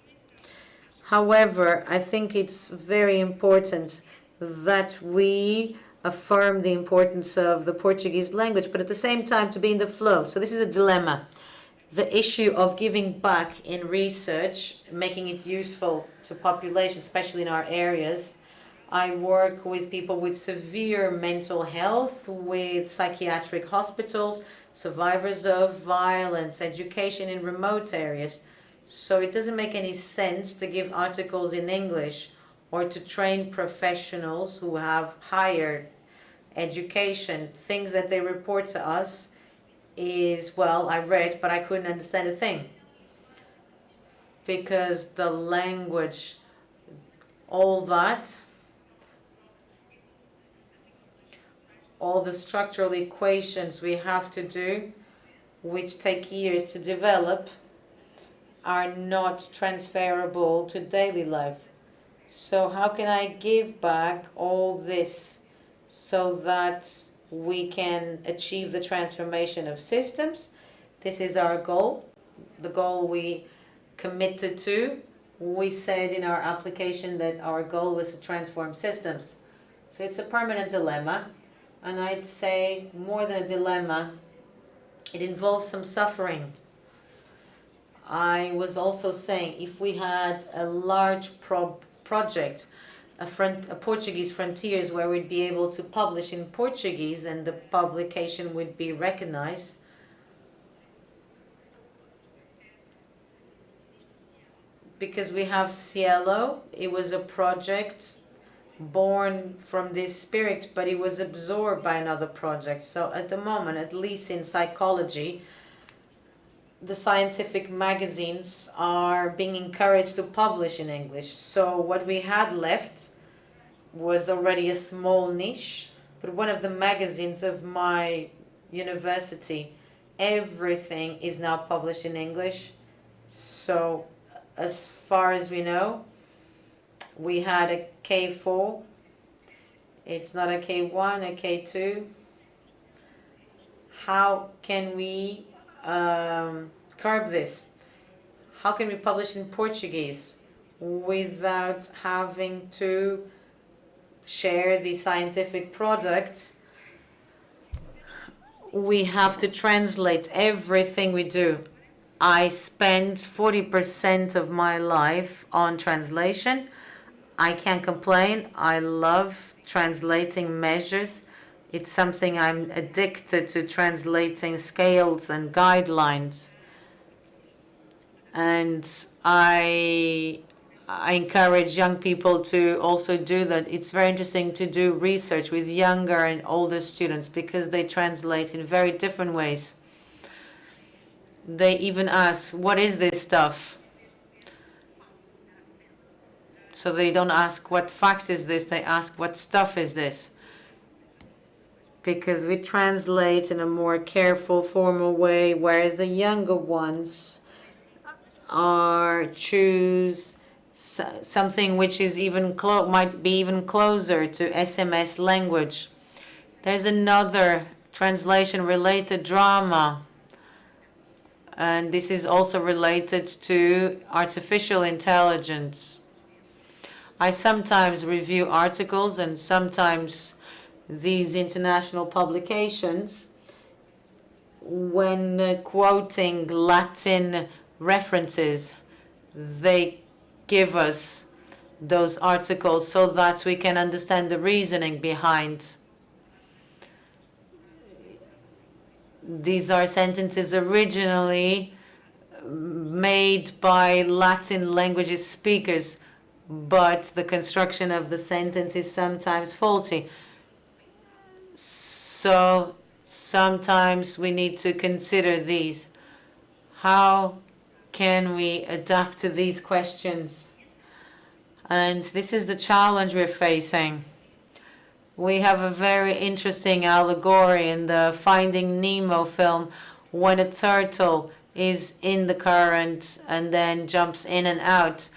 However, I think it's very important that we affirm the importance of the Portuguese language, but at the same time to be in the flow. So this is a dilemma. The issue of giving back in research, making it useful to population, especially in our areas. I work with people with severe mental health, with psychiatric hospitals, survivors of violence, education in remote areas. So it doesn't make any sense to give articles in English or to train professionals who have higher education. Things that they report to us is, well, I read, but I couldn't understand a thing. Because the language, all that, all the structural equations we have to do, which take years to develop, are not transferable to daily life. So how can I give back all this so that we can achieve the transformation of systems? This is our goal, the goal we committed to. We said in our application that our goal was to transform systems. So it's a permanent dilemma. And I'd say more than a dilemma, it involves some suffering. I was also saying if we had a large project, a Portuguese frontiers where we'd be able to publish in Portuguese and the publication would be recognized, because we have Cielo, it was a project born from this spirit, but it was absorbed by another project. So at the moment, at least in psychology, the scientific magazines are being encouraged to publish in English. So what we had left was already a small niche, but one of the magazines of my university, everything is now published in English. So as far as we know, we had a K4, it's not a K1, a K2. How can we curb this? How can we publish in Portuguese without having to share the scientific products? We have to translate everything we do. I spend 40% of my life on translation. I can't complain. I love translating measures. It's something I'm addicted to, translating scales and guidelines. And I encourage young people to also do that. It's very interesting to do research with younger and older students because they translate in very different ways. They even ask, what is this stuff? So they don't ask what fact is this, they ask what stuff is this. because we translate in a more careful, formal way, whereas the younger ones choose something which is might be even closer to SMS language. There's another translation-related drama, and this is also related to artificial intelligence. I sometimes review articles and sometimes these international publications, when quoting Latin references, they give us those articles so that we can understand the reasoning behind. These are sentences originally made by Latin languages speakers, but the construction of the sentence is sometimes faulty. So sometimes we need to consider these. How can we adapt to these questions? And this is the challenge we're facing. We have a very interesting allegory in the Finding Nemo film when a turtle is in the current and then jumps in and out.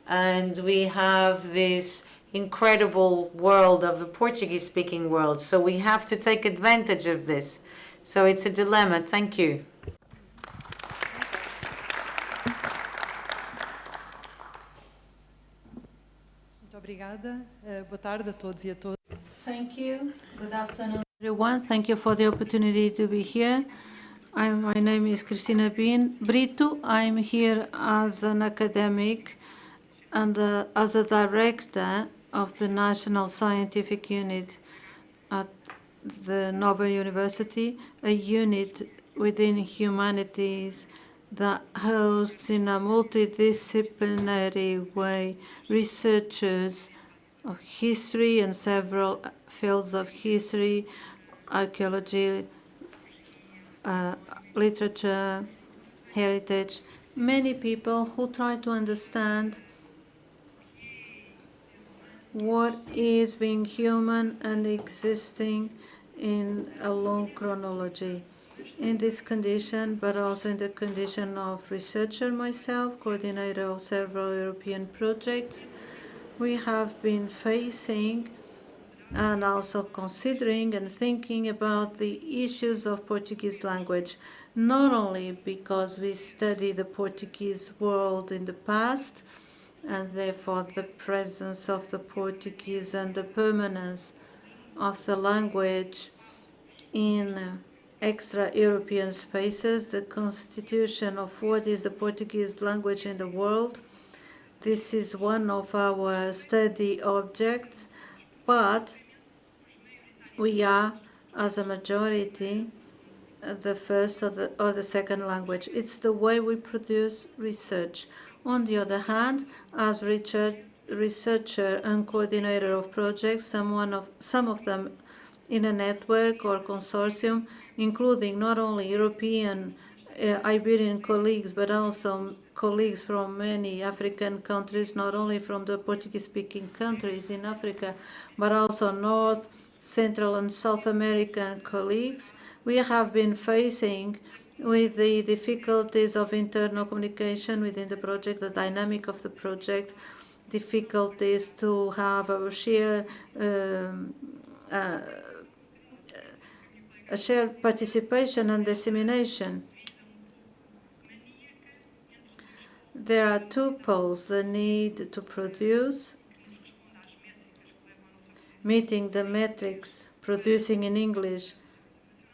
And we have this incredible world of the Portuguese-speaking world. So we have to take advantage of this. So it's a dilemma. Thank you. Thank you. Good afternoon, everyone. Thank you for the opportunity to be here. My name is Cristina Brito. I'm here as an academic and as a director of the National Scientific Unit at the Nova University, a unit within humanities that hosts in a multidisciplinary way researchers of history and several fields of history, archaeology, literature, heritage, many people who try to understand what is being human and existing in a long chronology. In this condition, but also in the condition of researcher myself, coordinator of several European projects, we have been facing and also considering and thinking about the issues of Portuguese language, not only because we study the Portuguese world in the past, and therefore the presence of the Portuguese and the permanence of the language in extra-European spaces, the constitution of what is the Portuguese language in the world. This is one of our study objects, but we are, as a majority, the first or the second language. It's the way we produce research. On the other hand, as researcher and coordinator of projects, some of them in a network or consortium, including not only European, Iberian colleagues, but also colleagues from many African countries, not only from the Portuguese-speaking countries in Africa, but also North, Central, and South American colleagues. We have been facing with the difficulties of internal communication within the project, the dynamic of the project, difficulties to have a shared participation and dissemination. There are two poles: the need to produce, meeting the metrics, producing in English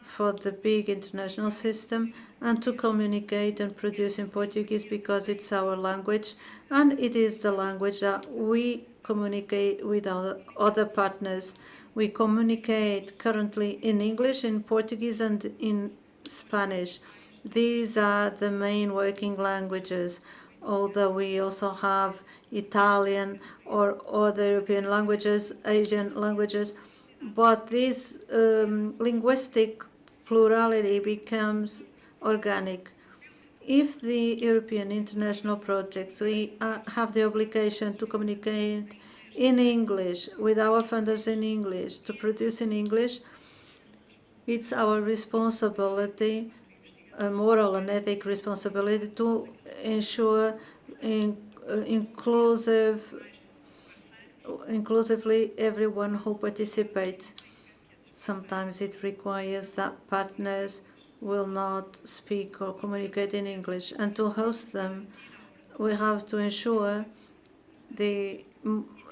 for the big international system, and to communicate and produce in Portuguese because it's our language, and it is the language that we communicate with our other partners. We communicate currently in English, in Portuguese, and in Spanish. These are the main working languages, although we also have Italian or other European languages, Asian languages, but this linguistic plurality becomes organic. If the European international projects, we have the obligation to communicate in English, with our funders in English, to produce in English, It's our responsibility, a moral and ethic responsibility, to ensure inclusively everyone who participates. Sometimes it requires that partners will not speak or communicate in English, and to host them, we have to ensure the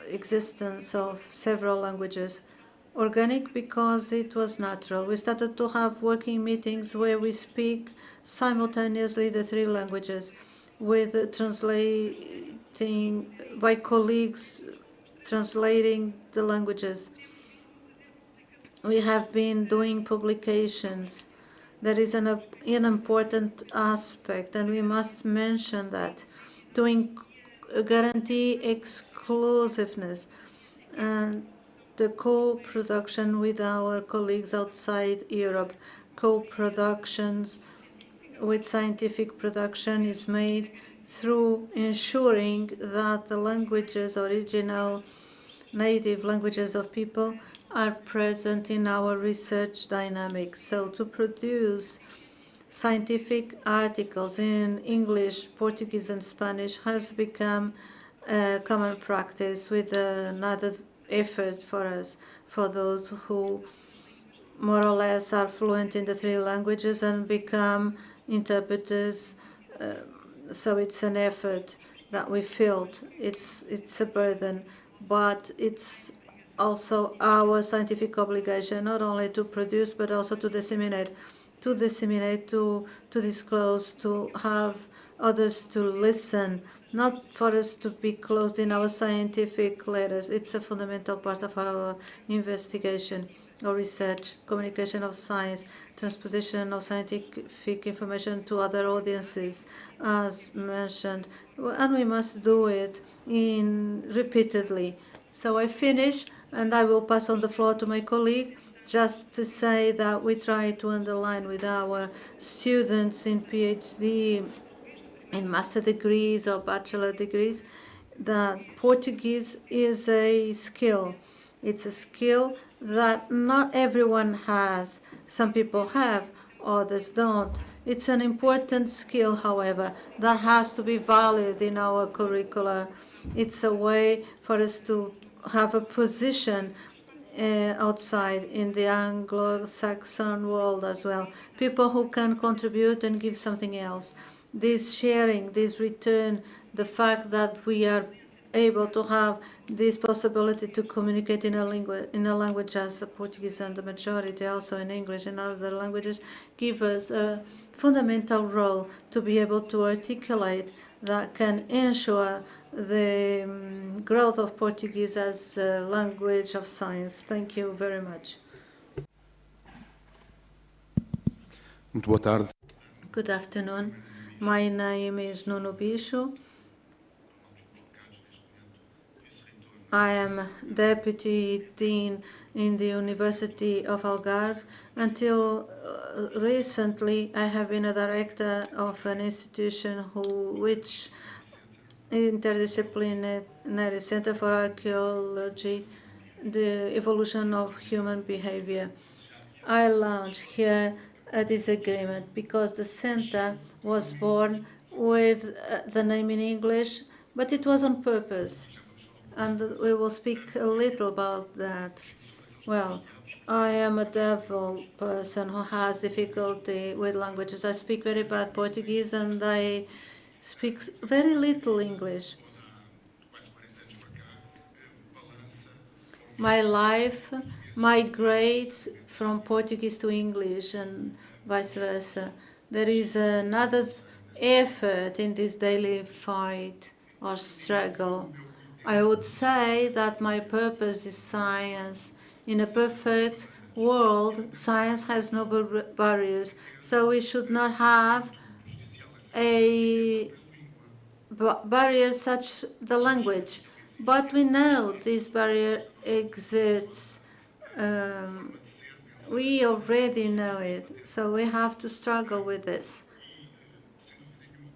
existence of several languages. Organic because it was natural. We started to have working meetings where we speak simultaneously the three languages, with translating by colleagues translating the languages. We have been doing publications. That is an important aspect, and we must mention that, to guarantee exclusiveness and the co-production with our colleagues outside Europe. Co-productions with scientific production is made through ensuring that the languages, original native languages of people, are present in our research dynamics. So to produce scientific articles in English, Portuguese, and Spanish has become a common practice, with another effort for us, for those who more or less are fluent in the three languages and become interpreters. So it's an effort that we felt. It's a burden, but it's also our scientific obligation, not only to produce but also to disseminate, to disclose, to have others to listen, not for us to be closed in our scientific letters. It's a fundamental part of our investigation or research, communication of science, transposition of scientific information to other audiences, as mentioned, and we must do it repeatedly. So I finish, and I will pass on the floor to my colleague, just to say that we try to underline with our students in PhD, in master degrees or bachelor degrees, that Portuguese is a skill. It's a skill that not everyone has. Some people have, others don't. It's an important skill, however, that has to be valued in our curricula. It's a way for us to have a position outside in the Anglo-Saxon world as well. People who can contribute and give something else. This sharing, this return, the fact that we are able to have this possibility to communicate in a language as Portuguese, and the majority also in English and other languages, give us a fundamental role to be able to articulate that can ensure the growth of Portuguese as a language of science. Thank you very much. Muito boa tarde. Good afternoon. My name is Nuno Bicho. I am Deputy Dean in the University of Algarve. Until recently, I have been a director of an institution which Interdisciplinary Center for Archaeology, the Evolution of Human Behavior. I launched here a disagreement because the center was born with the name in English, but it was on purpose. And we will speak a little about that. Well, I am a deaf person who has difficulty with languages. I speak very bad Portuguese and I speak very little English. My life migrates from Portuguese to English and vice versa. There is another effort in this daily fight or struggle. I would say that my purpose is science. In a perfect world, science has no barriers, so we should not have a barrier such the language. But we know this barrier exists. We already know it, so we have to struggle with this.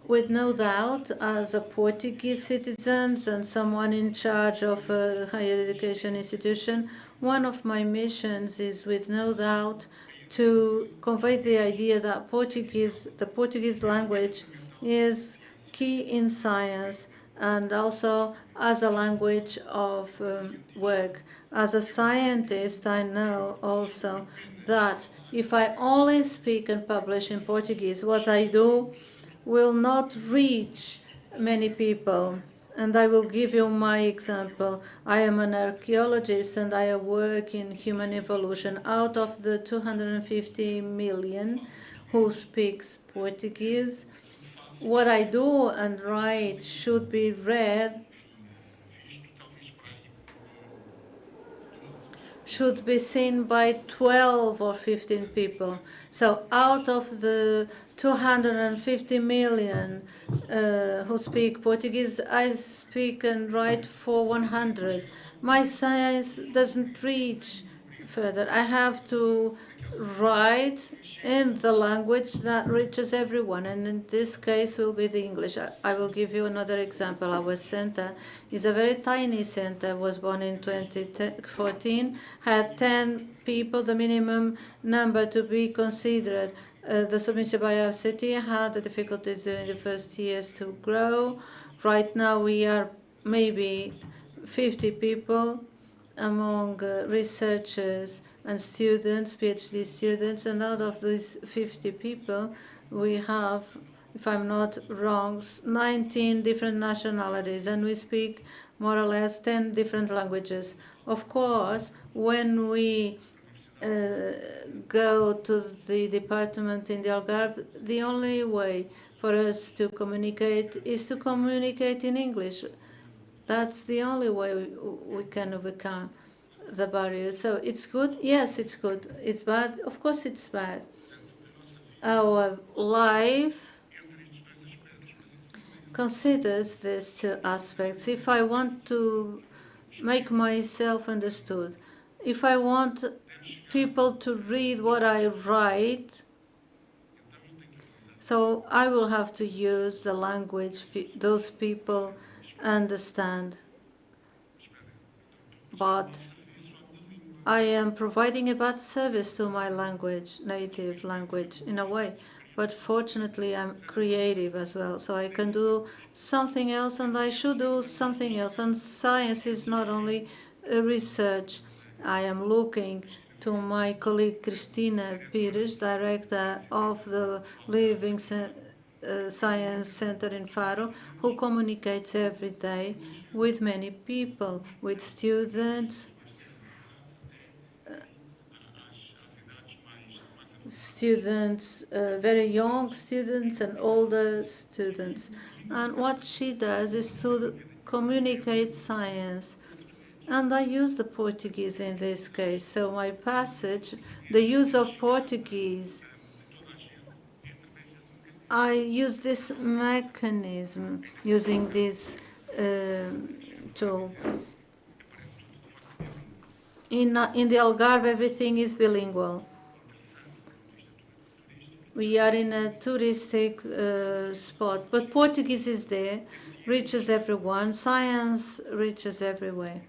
With no doubt, as a Portuguese citizen and someone in charge of a higher education institution, one of my missions is, with no doubt, to convey the idea that the Portuguese language is key in science and also as a language of work. As a scientist, I know also that if I only speak and publish in Portuguese, what I do will not reach many people. And I will give you my example. I am an archaeologist and I work in human evolution. Out of the 250 million who speaks Portuguese, what I do and write should be read, should be seen by 12 or 15 people. So out of the 250 million who speak Portuguese, I speak and write for 100. My science doesn't reach further. I have to write in the language that reaches everyone, and in this case will be the English. I will give you another example. Our center is a very tiny center, was born in 2014, had 10 people, the minimum number to be considered. The submission by our city had the difficulties during the first years to grow. Right now we are maybe 50 people among researchers and students, PhD students, and out of these 50 people, we have, if I'm not wrong, 19 different nationalities, and we speak more or less 10 different languages. Of course, when we go to the department in the Algarve, the only way for us to communicate is to communicate in English. That's the only way we can overcome the barrier. So it's good? Yes, it's good. It's bad? Of course it's bad. Our life considers these two aspects. If I want to make myself understood, if I want people to read what I write, so I will have to use the language those people understand. But I am providing a bad service to my language, native language, in a way. But fortunately, I'm creative as well, so I can do something else, and I should do something else. And science is not only research. I am looking to my colleague Cristina Pires, director of the Living Science Center in Faro, who communicates every day with many people, with students, very young students and older students. And what she does is to communicate science. And I use the Portuguese in this case. So my passage, the use of Portuguese, I use this mechanism using this tool. In the Algarve, everything is bilingual. We are in a touristic spot, but Portuguese is there, reaches everyone. Science reaches everywhere.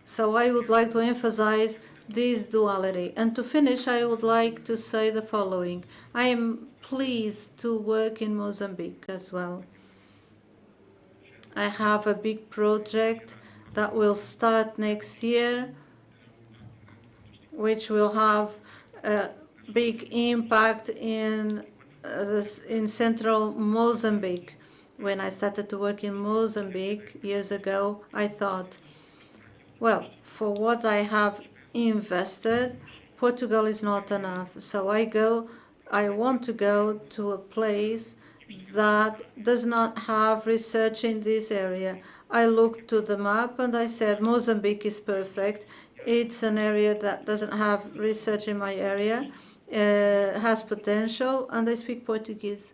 So I would like to emphasize this duality. And to finish, I would like to say the following. I am pleased to work in Mozambique as well. I have a big project that will start next year, which will have a big impact in central Mozambique. When I started to work in Mozambique years ago, I thought, well, for what I have invested, Portugal is not enough. So I want to go to a place that does not have research in this area. I looked to the map and I said, Mozambique is perfect. It's an area that doesn't have research in my area, has potential, and I speak Portuguese.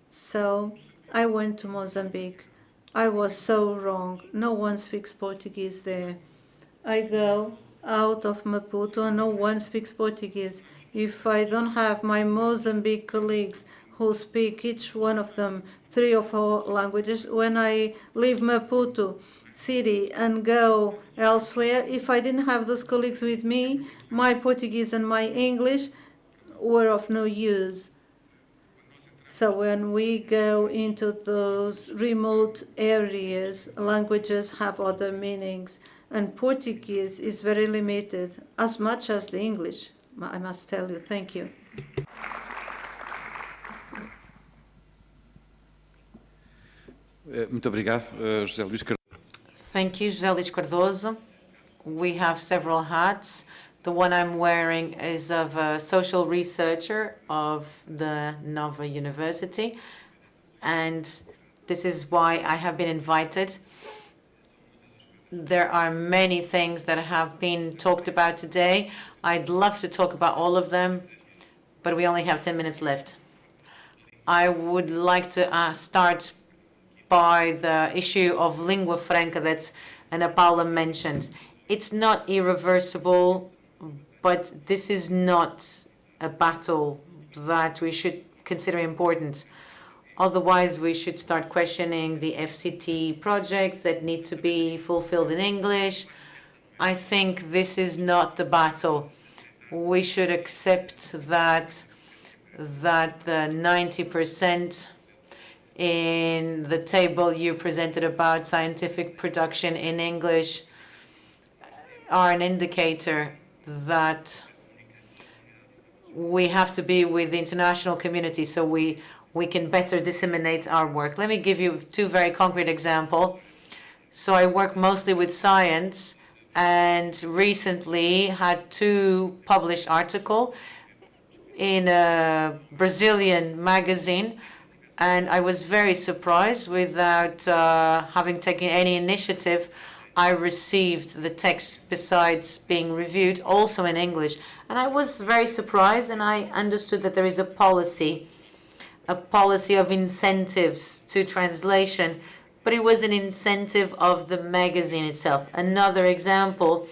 So I went to Mozambique. I was so wrong. No one speaks Portuguese there. I go out of Maputo and no one speaks Portuguese. If I don't have my Mozambique colleagues who speak each one of them 3 or 4 languages. When I leave Maputo city and go elsewhere, if I didn't have those colleagues with me, my Portuguese and my English were of no use. So when we go into those remote areas, languages have other meanings, and Portuguese is very limited, as much as the English, I must tell you. Thank you. Muito obrigado, José Luís Cardoso. Thank you, José Luís Cardoso. We have several hats. The one I'm wearing is of a social researcher of the Nova University, and this is why I have been invited. There are many things that have been talked about today. I'd love to talk about all of them, but we only have 10 minutes left. I would like to start by the issue of lingua franca that Ana Paula mentioned. It's not irreversible, but this is not a battle that we should consider important. Otherwise, we should start questioning the FCT projects that need to be fulfilled in English. I think this is not the battle. We should accept that the 90% in the table you presented about scientific production in English are an indicator that we have to be with the international community so we can better disseminate our work. Let me give you 2 very concrete examples. So I work mostly with science and recently had 2 published articles in a Brazilian magazine, and I was very surprised. Without having taken any initiative, I received the text besides being reviewed also in English. And I was very surprised, and I understood that there is a policy of incentives to translation, but it was an incentive of the magazine itself. Another example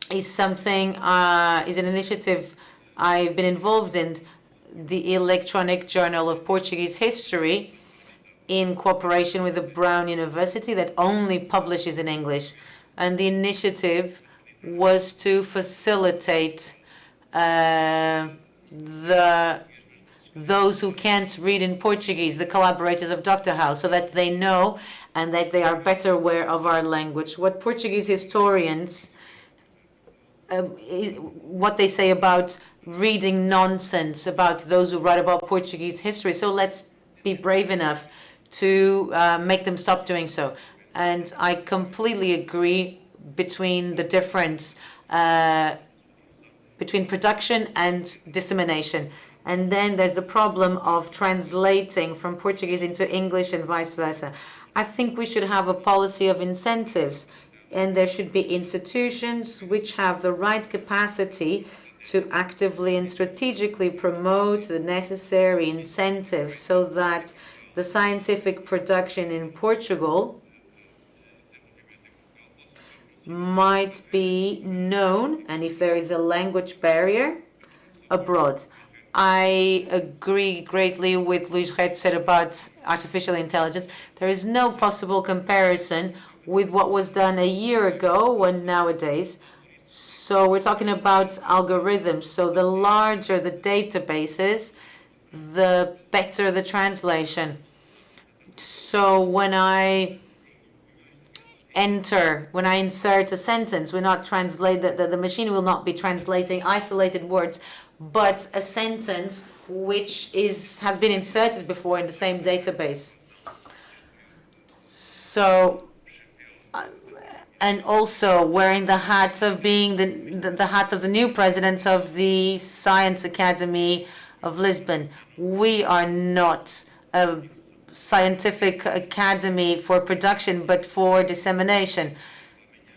is is an initiative I've been involved in, the Electronic Journal of Portuguese History, in cooperation with the Brown University, that only publishes in English. And the initiative was to facilitate those who can't read in Portuguese, the collaborators of Dr. House, so that they know and that they are better aware of our language. What Portuguese historians, what they say about reading nonsense about those who write about Portuguese history. So let's be brave enough to make them stop doing so. And I completely agree between the difference between production and dissemination. And then there's the problem of translating from Portuguese into English and vice versa. I think we should have a policy of incentives, and there should be institutions which have the right capacity to actively and strategically promote the necessary incentives so that the scientific production in Portugal might be known, and if there is a language barrier, abroad. I agree greatly with Luís Reto said about artificial intelligence. There is no possible comparison with what was done a year ago and nowadays. So we're talking about algorithms. So the larger the databases, the better the translation. So when I insert a sentence, we're not the machine will not be translating isolated words, but a sentence which has been inserted before in the same database. So, and also wearing the hat of being the hat of the new president of the Science Academy of Lisbon. We are not a scientific academy for production, but for dissemination.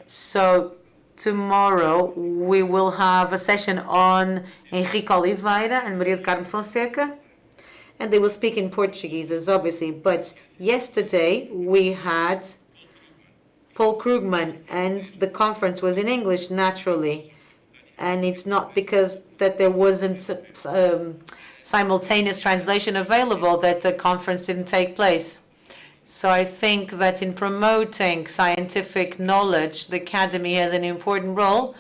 So tomorrow we will have a session on Henrique Oliveira and Maria do Carmo Fonseca, and they will speak in Portuguese, as obviously. But yesterday we had Paul Krugman, and the conference was in English, naturally. And it's not because that there wasn't simultaneous translation available that the conference didn't take place. So I think that in promoting scientific knowledge, the Academy has an important role,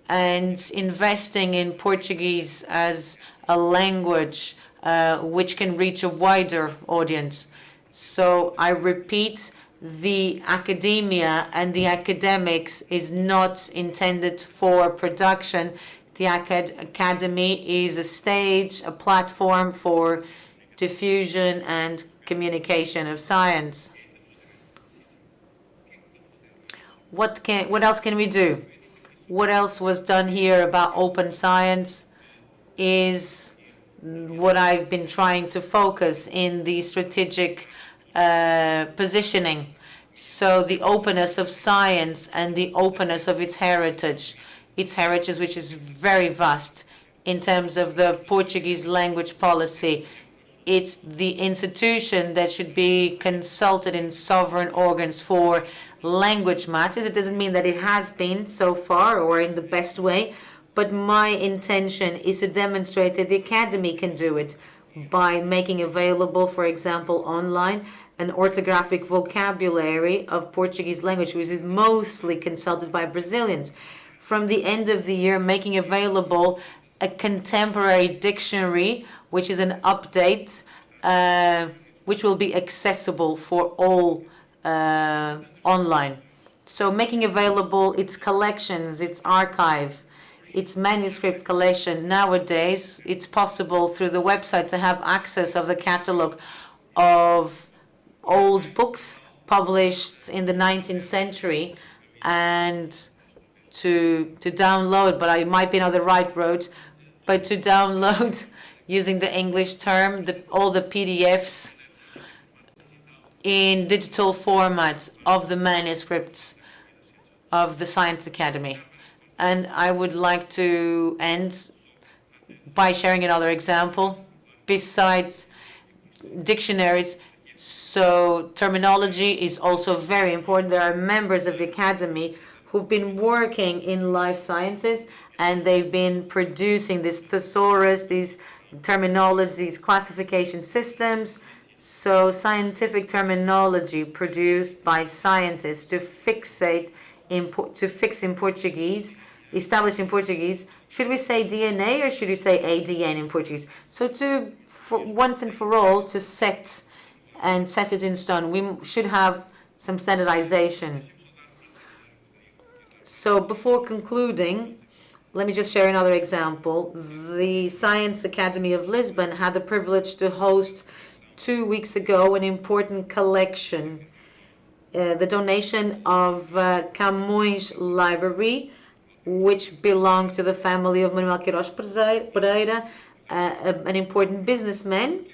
and investing in Portuguese as a language which can reach a wider audience. So I repeat, the academia and the academics is not intended for production. The Academy is a stage, a platform for diffusion and communication of science. What else can we do? What else was done here about open science is what I've been trying to focus in the strategic positioning. So the openness of science and the openness of its heritage which is very vast in terms of the Portuguese language policy. It's the institution that should be consulted in sovereign organs for language matters. It doesn't mean that it has been so far or in the best way, but my intention is to demonstrate that the Academy can do it by making available, for example, online, an orthographic vocabulary of Portuguese language, which is mostly consulted by Brazilians. From the end of the year, making available a contemporary dictionary, which is an update, which will be accessible for all online. So making available its collections, its archive, its manuscript collection. Nowadays, it's possible through the website to have access of the catalog of old books published in the 19th century and to download, but I might be on the right road, but to download using the English term, all the PDFs in digital format of the manuscripts of the Science Academy. And I would like to end by sharing another example. Besides dictionaries, so terminology is also very important. There are members of the Academy who've been working in life sciences, and they've been producing this thesaurus, these terminology, these classification systems. So scientific terminology produced by scientists to fix in Portuguese, establish in Portuguese. Should we say DNA or should we say ADN in Portuguese? So once and for all, to set it in stone, we should have some standardization. So before concluding, let me just share another example. The Science Academy of Lisbon had the privilege to host 2 weeks ago an important collection, the donation of Camões Library, which belonged to the family of Manuel Queiroz Pereira, an important businessman.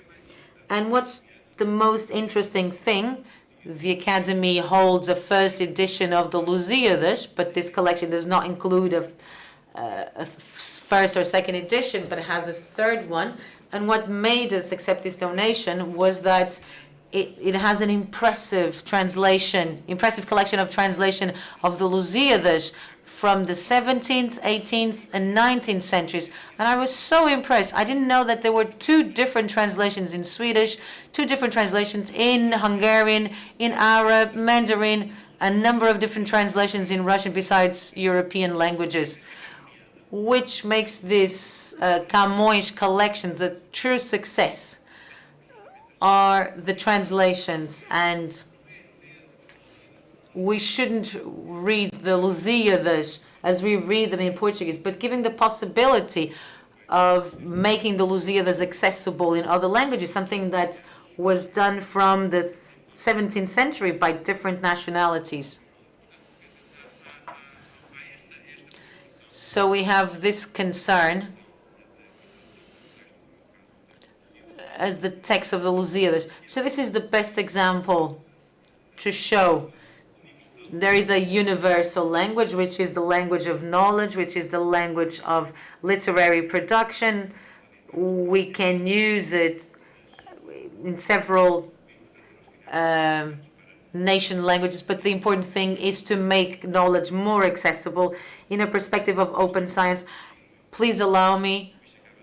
And what's the most interesting thing? The Academy holds a first edition of the Lusíadas, but this collection does not include a first or second edition, but it has a third one. And what made us accept this donation was that it has an impressive collection of translation of the Lusíadas from the 17th, 18th, and 19th centuries. And I was so impressed. I didn't know that there were 2 different translations in Swedish, 2 different translations in Hungarian, in Arab, Mandarin, a number of different translations in Russian besides European languages, which makes this Camões collections a true success. Are the translations, and we shouldn't read the Lusíadas as we read them in Portuguese, but giving the possibility of making the Lusíadas accessible in other languages, something that was done from the 17th century by different nationalities. So we have this concern as the text of the Lusíadas. So this is the best example to show there is a universal language, which is the language of knowledge, which is the language of literary production. We can use it in several nation languages, but the important thing is to make knowledge more accessible in a perspective of open science. Please allow me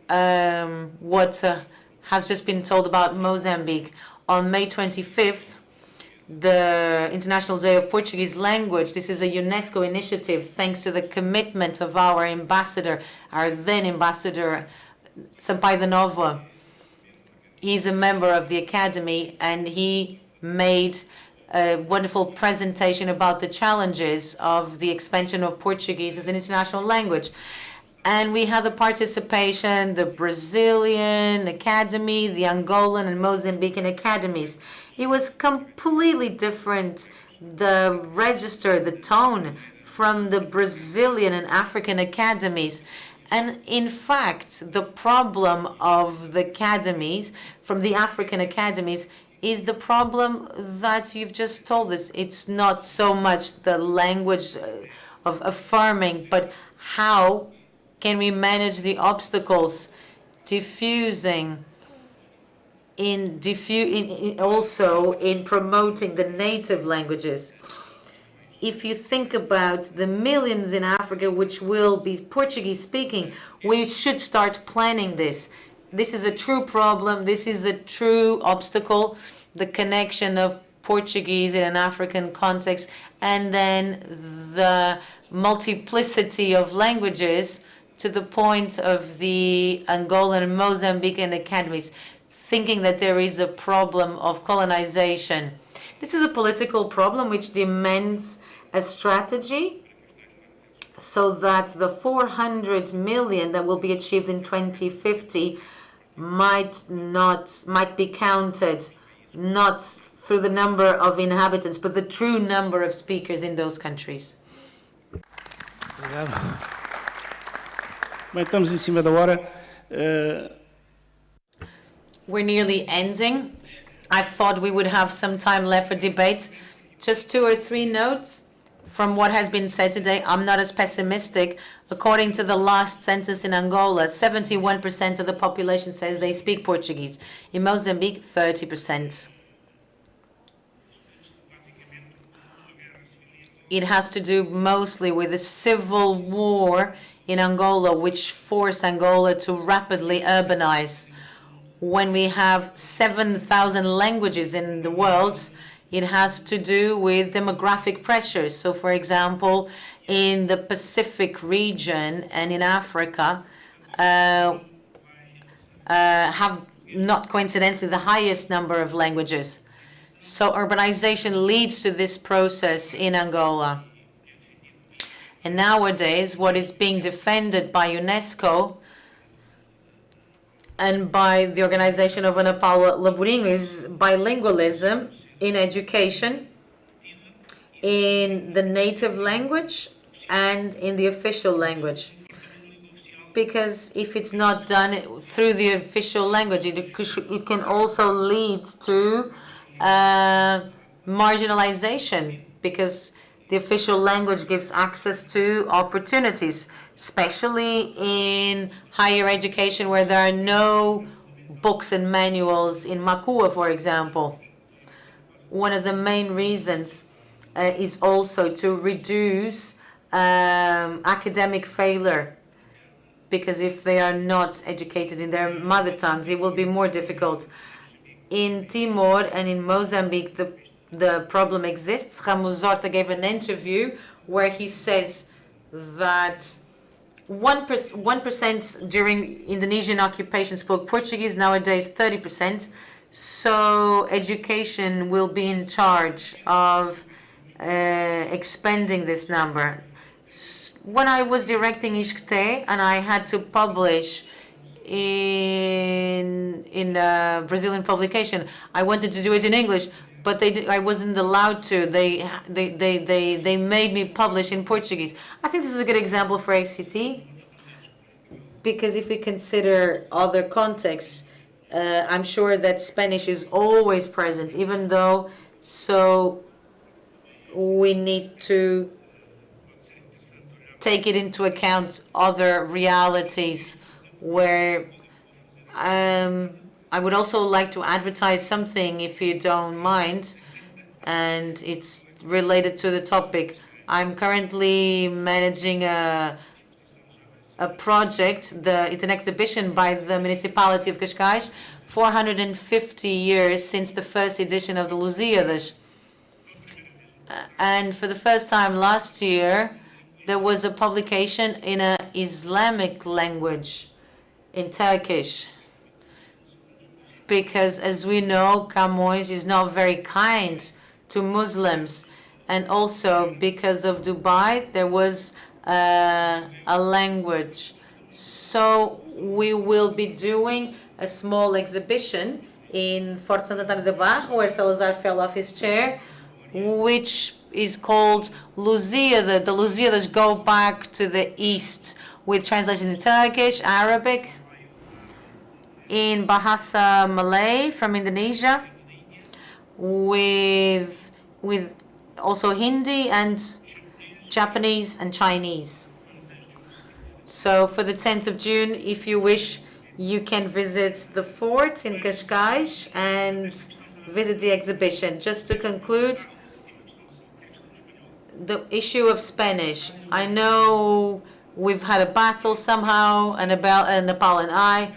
what has just been told about Mozambique. On May 25th, the International Day of Portuguese Language, this is a UNESCO initiative thanks to the commitment of our ambassador, our then ambassador, Sampaio da Nova. He's a member of the Academy, and he made a wonderful presentation about the challenges of the expansion of Portuguese as an international language. And we had the participation, the Brazilian Academy, the Angolan and Mozambican academies. It was completely different, the register, the tone from the Brazilian and African academies. And in fact, the problem of the academies, from the African academies, is the problem that you've just told us. It's not so much the language of affirming, but how can we manage the obstacles diffusing also in promoting the native languages. If you think about the millions in Africa which will be Portuguese speaking, we should start planning this. This is a true problem. This is a true obstacle, the connection of Portuguese in an African context, and then the multiplicity of languages to the point of the Angolan and Mozambican academies, thinking that there is a problem of colonization. This is a political problem which demands a strategy so that the 400 million that will be achieved in 2050 might be counted not through the number of inhabitants, but the true number of speakers in those countries. Bem, estamos em cima da hora. We're nearly ending. I thought we would have some time left for debate. Just 2 or 3 notes from what has been said today. I'm not as pessimistic. According to the last census in Angola, 71% of the population says they speak Portuguese. In Mozambique, 30%. It has to do mostly with the civil war in Angola, which forced Angola to rapidly urbanize. When we have 7,000 languages in the world, it has to do with demographic pressures. So, for example, in the Pacific region and in Africa, have not coincidentally the highest number of languages. So urbanization leads to this process in Angola. And nowadays, what is being defended by UNESCO and by the organization of Ana Paula Laburinho is bilingualism in education, in the native language, and in the official language. Because if it's not done through the official language, it can also lead to marginalization, because the official language gives access to opportunities, especially in higher education where there are no books and manuals in Makua, for example. One of the main reasons is also to reduce academic failure, because if they are not educated in their mother tongues, it will be more difficult. In Timor and in Mozambique, the problem exists. Ramos Horta gave an interview where he says that 1% during Indonesian occupation spoke Portuguese, nowadays 30%. So education will be in charge of expanding this number. When I was directing ISCTE and I had to publish in a Brazilian publication, I wanted to do it in English, but I wasn't allowed to. They made me publish in Portuguese. I think this is a good example for ACT, because if we consider other contexts, I'm sure that Spanish is always present, even though we need to take it into account other realities where I would also like to advertise something, if you don't mind, and it's related to the topic. I'm currently managing a a project, it's an exhibition by the municipality of Cascais, 450 years since the first edition of the Lusíadas. And for the first time last year, there was a publication in an Islamic language, in Turkish. Because as we know, Camões is not very kind to Muslims. And also because of Dubai, there was a language. So we will be doing a small exhibition in Fort Santo António da Barra, where Salazar fell off his chair, which is called Lusíada. The Lusíadas go back to the east, with translations in Turkish, Arabic, in Bahasa Malay from Indonesia, with also Hindi and Japanese and Chinese. So for the 10th of June, if you wish, you can visit the fort in Cascais and visit the exhibition. Just to conclude, the issue of Spanish. I know we've had a battle somehow, Nepal and I.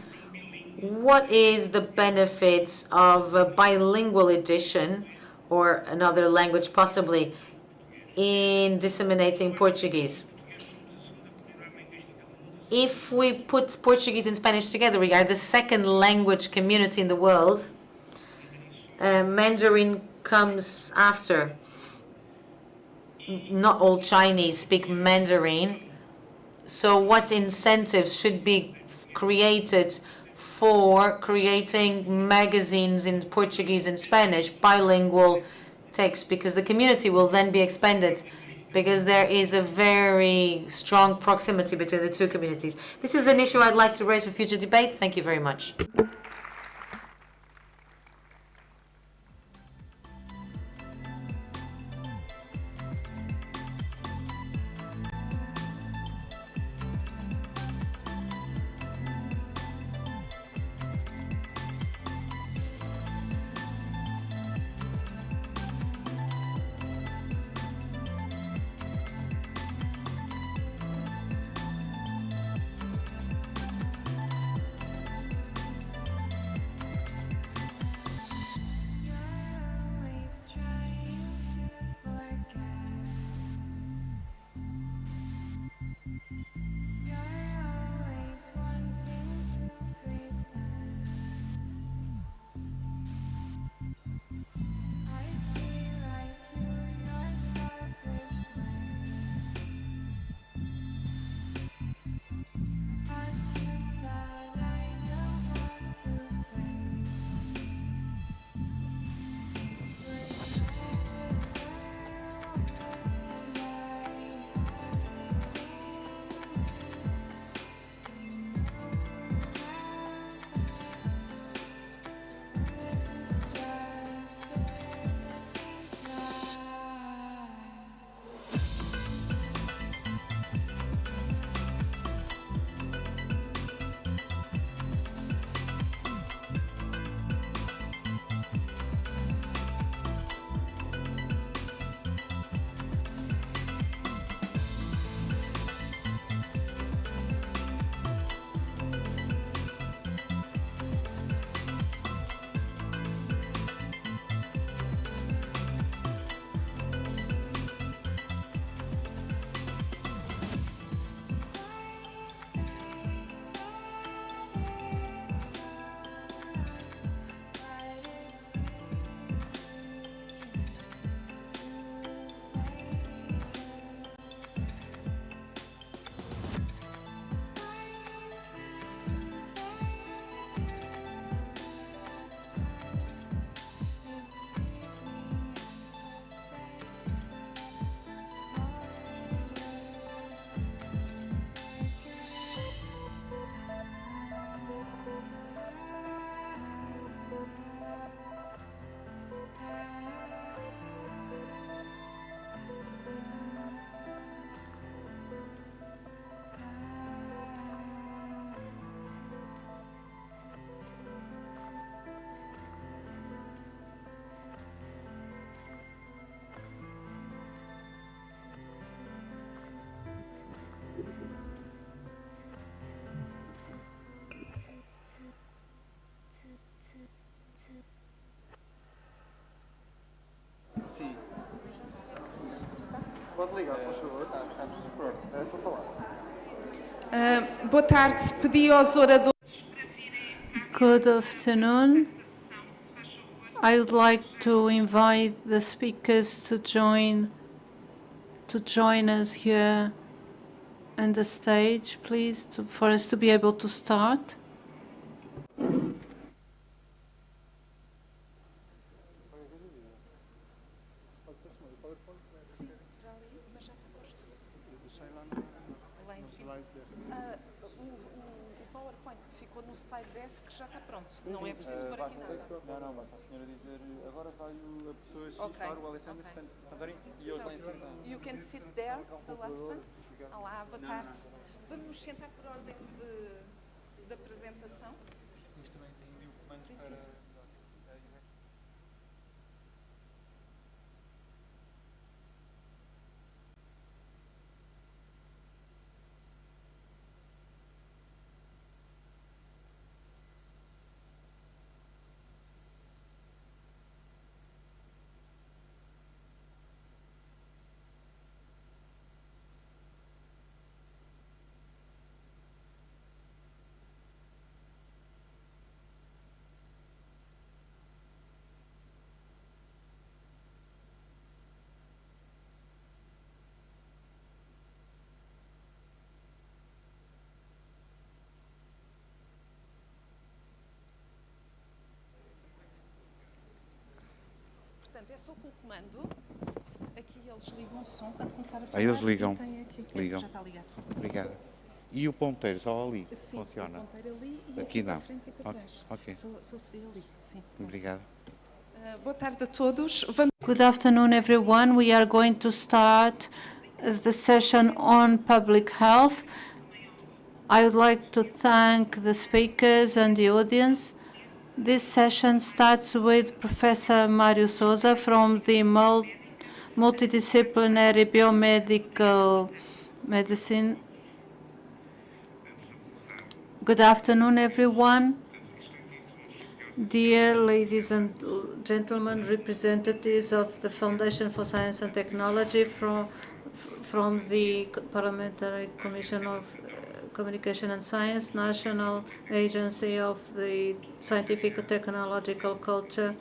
What is the benefits of a bilingual edition, or another language possibly, in disseminating Portuguese? If we put Portuguese and Spanish together, we are the second language community in the world. Mandarin comes after. Not all Chinese speak Mandarin. So what incentives should be created for creating magazines in Portuguese and Spanish, bilingual text, because the community will then be expanded, because there is a very strong proximity between the two communities. This is an issue I'd like to raise for future debate. Thank you very much. Boa tarde. Pedi aos oradores. Good afternoon. I would like to invite the speakers to join us here on the stage, please, for us to be able to start. Já está pronto, não é preciso pôr aqui nada. Não, basta a senhora dizer, agora vai a pessoa citar o Alexandre e eles lá em cima. You can sit there, the last one. Olá, boa tarde. Vamos nos sentar por ordem de apresentação. Mas também tem o comando para... Portanto, é só com o comando. Aqui eles ligam o som quando começar a falar. Aí eles ligam. Ligam. Já está ligado. Obrigado. E o ponteiro só ali? Sim, funciona? o ponteiro ali e aqui não. para frente e para trás. Ok. Só se vê ali. Sim. Obrigado. Boa tarde a todos. Good afternoon, everyone. We are going to start the session on public health. I would like to thank the speakers and the audience. This session starts with Professor Mário Souza from the Multidisciplinary Biomedical Medicine. Good afternoon, everyone. Dear ladies and gentlemen, representatives of the Foundation for Science and Technology from the Parliamentary Commission of Communication and Science, National Agency of the Scientific and Technological Culture,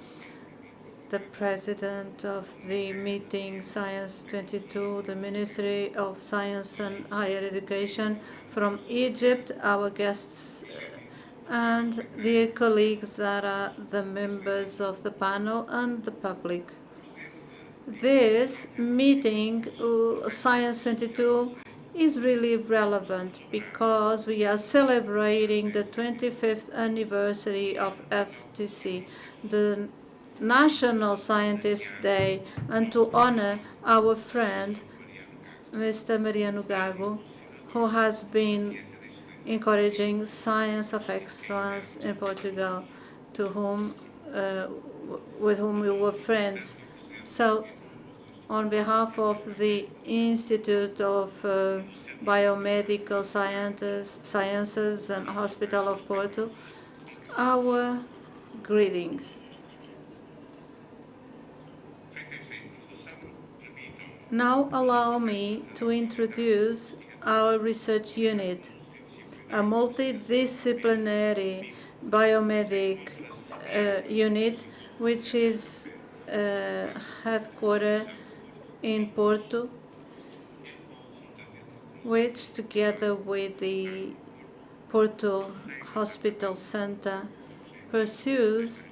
the President of the meeting Science 22, the Ministry of Science and Higher Education from Egypt, our guests and the colleagues that are the members of the panel and the public. This meeting, Science 22, is really relevant because we are celebrating the 25th anniversary of FTC, the National Scientist Day, and to honor our friend, Mr. Mariano Gago, who has been encouraging science of excellence in Portugal, with whom we were friends. So, on behalf of the Institute of Biomedical Sciences and Hospital of Porto, our greetings. Now allow me to introduce our research unit, a multidisciplinary biomedic unit which is headquartered in Porto, which together with the Porto Hospital Center pursues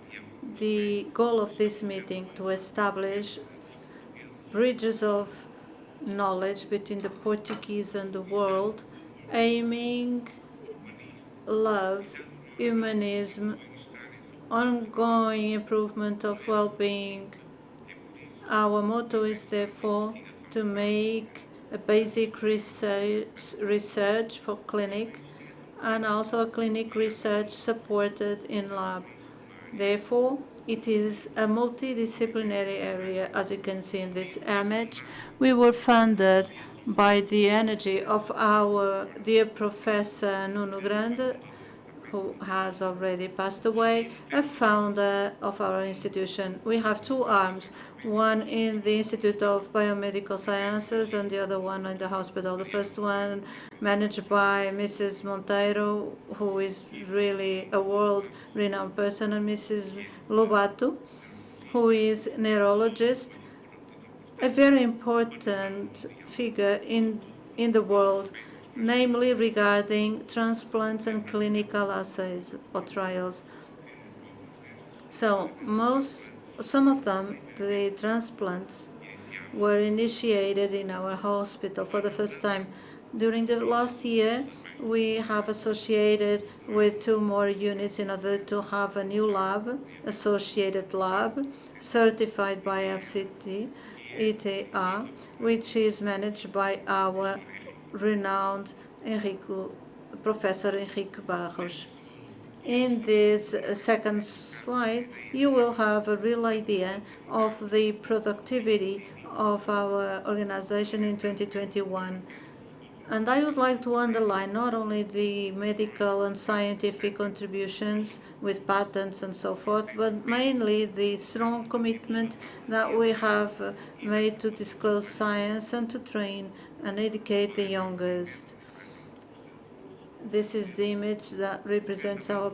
the goal of this meeting to establish bridges of knowledge between the Portuguese and the world, aiming love, humanism, ongoing improvement of well-being. Our motto is therefore to make a basic research for clinic and also a clinic research supported in lab. Therefore, it is a multidisciplinary area, as you can see in this image. We were funded by the energy of our dear Professor Nuno Grande, who has already passed away, a founder of our institution. We have two arms, one in the Institute of Biomedical Sciences and the other one in the hospital. The first one managed by Mrs. Monteiro, who is really a world-renowned person, and Mrs. Lobato, who is a neurologist, a very important figure in the world, namely regarding transplants and clinical assays or trials. So some of them, the transplants, were initiated in our hospital for the first time. During the last year, we have associated with 2 more units in order to have a new lab, associated lab, certified by FCT, ETA, which is managed by our renowned Professor Henrique Barros. In this second slide, you will have a real idea of the productivity of our organization in 2021. And I would like to underline not only the medical and scientific contributions with patents and so forth, but mainly the strong commitment that we have made to disclose science and to train and educate the youngest. This is the image that represents our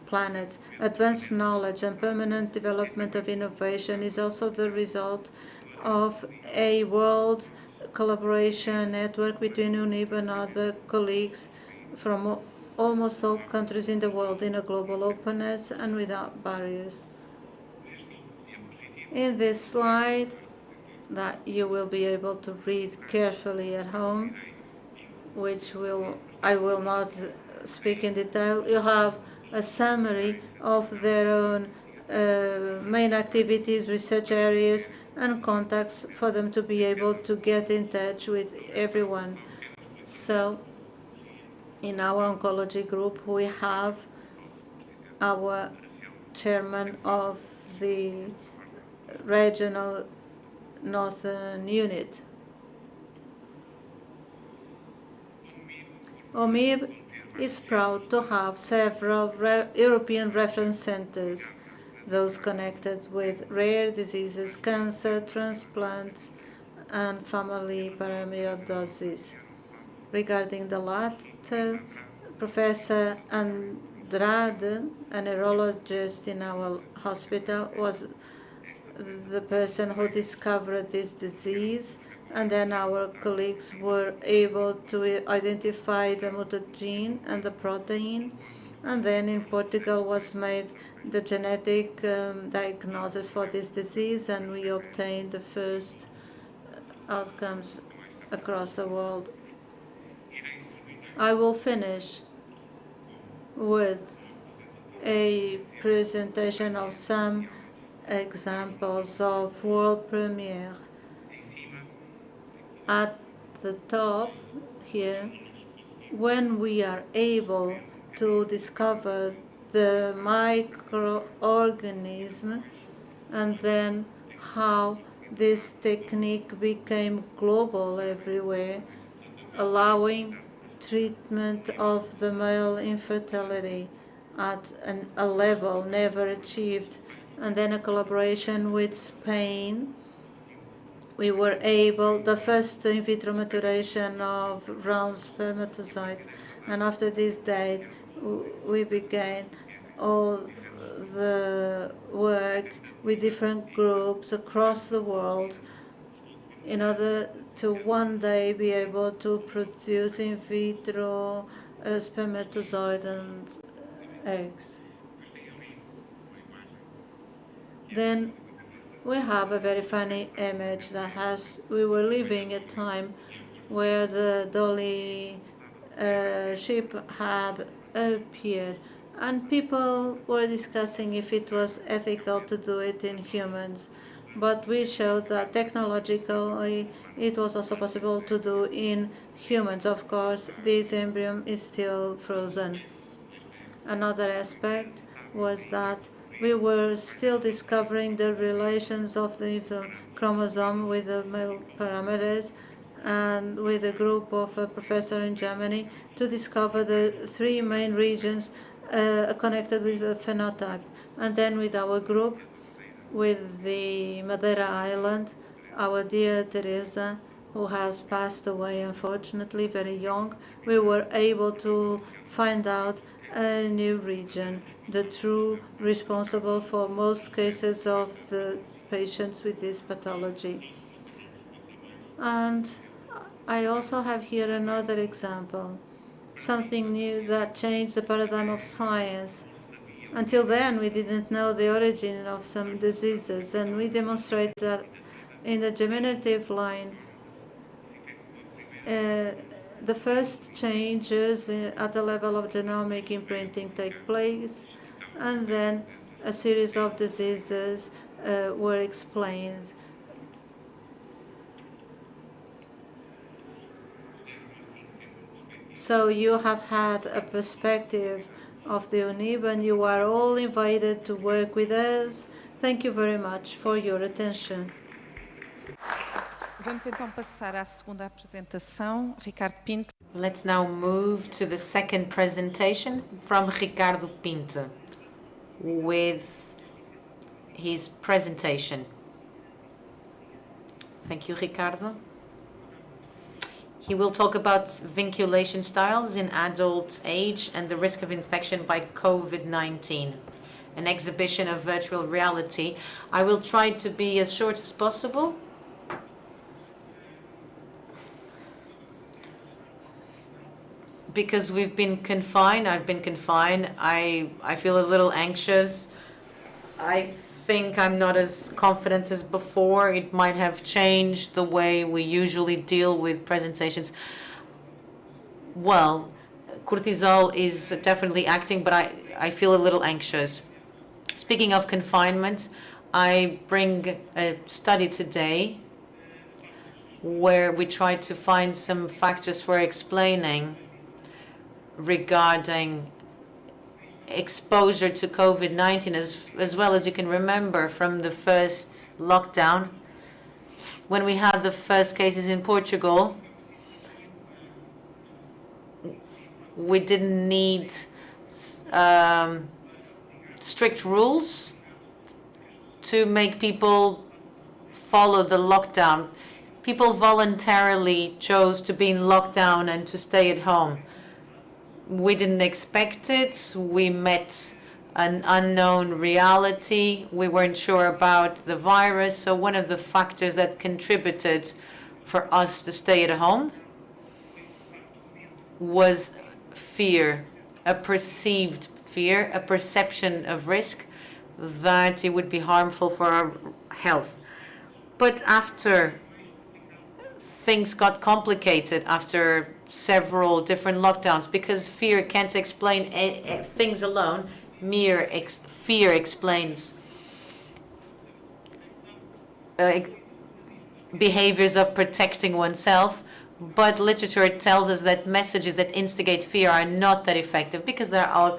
planet. Advanced knowledge and permanent development of innovation is also the result of a world collaboration network between UNIB and other colleagues from almost all countries in the world in a global openness and without barriers. In this slide that you will be able to read carefully at home, which I will not speak in detail, you have a summary of their own main activities, research areas, and contacts for them to be able to get in touch with everyone. So in our oncology group, we have our chairman of the regional northern unit. OMIB is proud to have several European reference centers, those connected with rare diseases, cancer, transplants, and family paramyositis. Regarding the latter, Professor Andrade, a neurologist in our hospital, was the person who discovered this disease, and then our colleagues were able to identify the mutagene and the protein, and then in Portugal was made the genetic diagnosis for this disease, and we obtained the first outcomes across the world. I will finish with a presentation of some examples of world premiere. At the top here, when we are able to discover the microorganism and then how this technique became global everywhere, allowing treatment of the male infertility at a level never achieved, and then a collaboration with Spain. We were able, the first in vitro maturation of round spermatozoids, and after this date, we began all the work with different groups across the world in order to one day be able to produce in vitro spermatozoid and eggs. Then we have a very funny image that we were living a time where the Dolly ship had appeared, and people were discussing if it was ethical to do it in humans. But we showed that technologically it was also possible to do in humans. Of course, this embryo is still frozen. Another aspect was that we were still discovering the relations of the chromosome with the male parameters, and with a group of a professor in Germany to discover the 3 main regions connected with the phenotype. And then with our group, with the Madeira Island, our dear Teresa, who has passed away, unfortunately, very young, we were able to find out a new region, the true responsible for most cases of the patients with this pathology. And I also have here another example, something new that changed the paradigm of science. Until then, we didn't know the origin of some diseases, and we demonstrate that in the germinative line, the first changes at the level of genomic imprinting take place, and then a series of diseases were explained. So you have had a perspective of the UNIB, and you are all invited to work with us. Thank you very much for your attention. Vamos então passar à segunda apresentação. Ricardo Pinto. Let's now move to the second presentation from Ricardo Pinto with his presentation. Thank you, Ricardo. He will talk about vinculation styles in adult age and the risk of infection by COVID-19, an exhibition of virtual reality. I will try to be as short as possible. Because we've been confined, I've been confined, I feel a little anxious. I think I'm not as confident as before. It might have changed the way we usually deal with presentations. Well, cortisol is definitely acting, but I feel a little anxious. Speaking of confinement, I bring a study today where we try to find some factors for explaining regarding exposure to COVID-19, as well as you can remember from the first lockdown, when we had the first cases in Portugal, we didn't need strict rules to make people follow the lockdown. People voluntarily chose to be in lockdown and to stay at home. We didn't expect it. We met an unknown reality. We weren't sure about the virus. So one of the factors that contributed for us to stay at home was fear, a perceived fear, a perception of risk that it would be harmful for our health. But after things got complicated, after several different lockdowns, because fear can't explain things alone. Fear explains behaviors of protecting oneself, but literature tells us that messages that instigate fear are not that effective because there are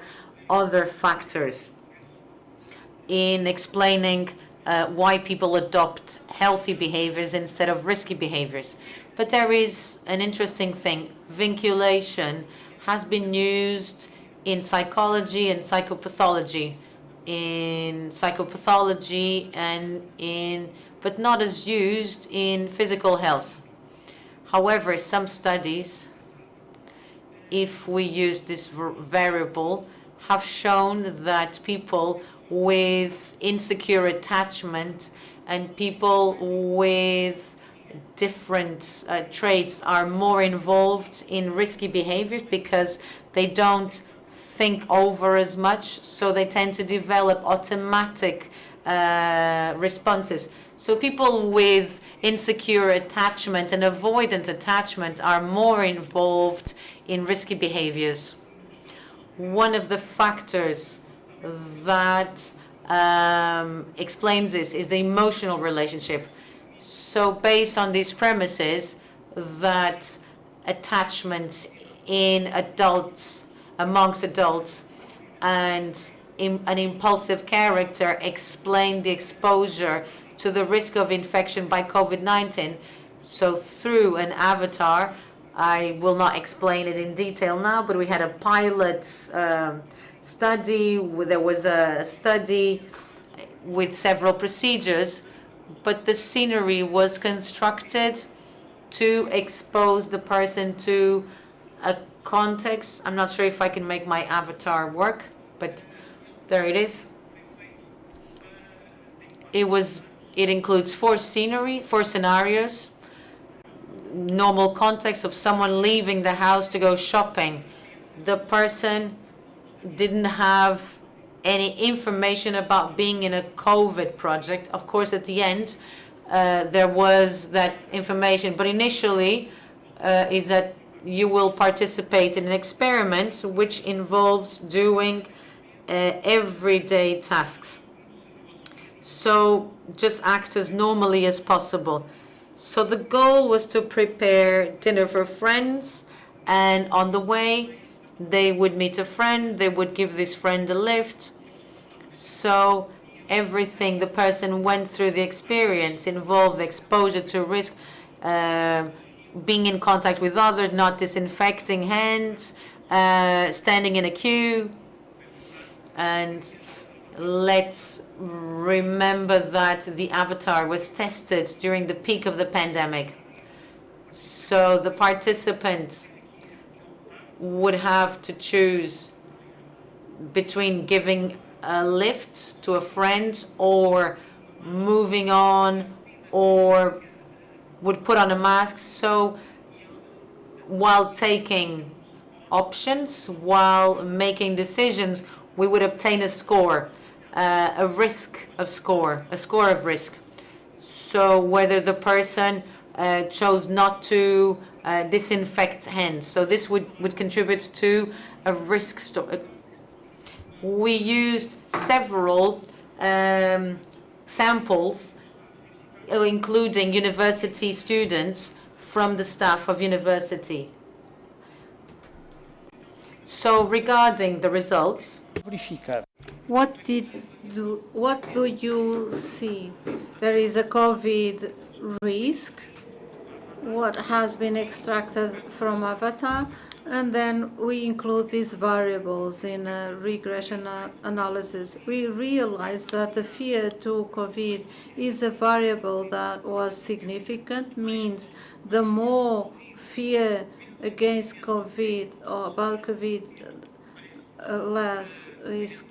other factors in explaining why people adopt healthy behaviors instead of risky behaviors. But there is an interesting thing. Vinculation has been used in psychology and psychopathology. But not as used in physical health. However, some studies, if we use this variable, have shown that people with insecure attachment and people with different traits are more involved in risky behaviors because they don't think over as much, so they tend to develop automatic responses. So people with insecure attachment and avoidant attachment are more involved in risky behaviors. One of the factors that explains this is the emotional relationship. So based on these premises, that attachment in adults, amongst adults, and an impulsive character explain the exposure to the risk of infection by COVID-19. So through an avatar, I will not explain it in detail now, but we had a pilot study, there was a study with several procedures, but the scenery was constructed to expose the person to a context. I'm not sure if I can make my avatar work, but there it is. It includes four scenarios. Normal context of someone leaving the house to go shopping. The person didn't have any information about being in a COVID project. Of course, at the end, there was that information, but initially is that you will participate in an experiment which involves doing everyday tasks. So just act as normally as possible. So the goal was to prepare dinner for friends, and on the way they would meet a friend, they would give this friend a lift. So everything the person went through the experience involved exposure to risk, being in contact with others, not disinfecting hands, standing in a queue. And let's remember that the avatar was tested during the peak of the pandemic. So the participants would have to choose between giving a lift to a friend or moving on, or would put on a mask. So while taking options, while making decisions, we would obtain a score, a score of risk. So whether the person chose not to disinfect hands. So this would contribute to a risk We used several samples, including university students from the staff of university. So regarding the results, what do you see? There is a COVID risk, what has been extracted from avatar, and then we include these variables in a regression analysis. We realized that the fear to COVID is a variable that was significant, means the more fear against COVID or about COVID, less risk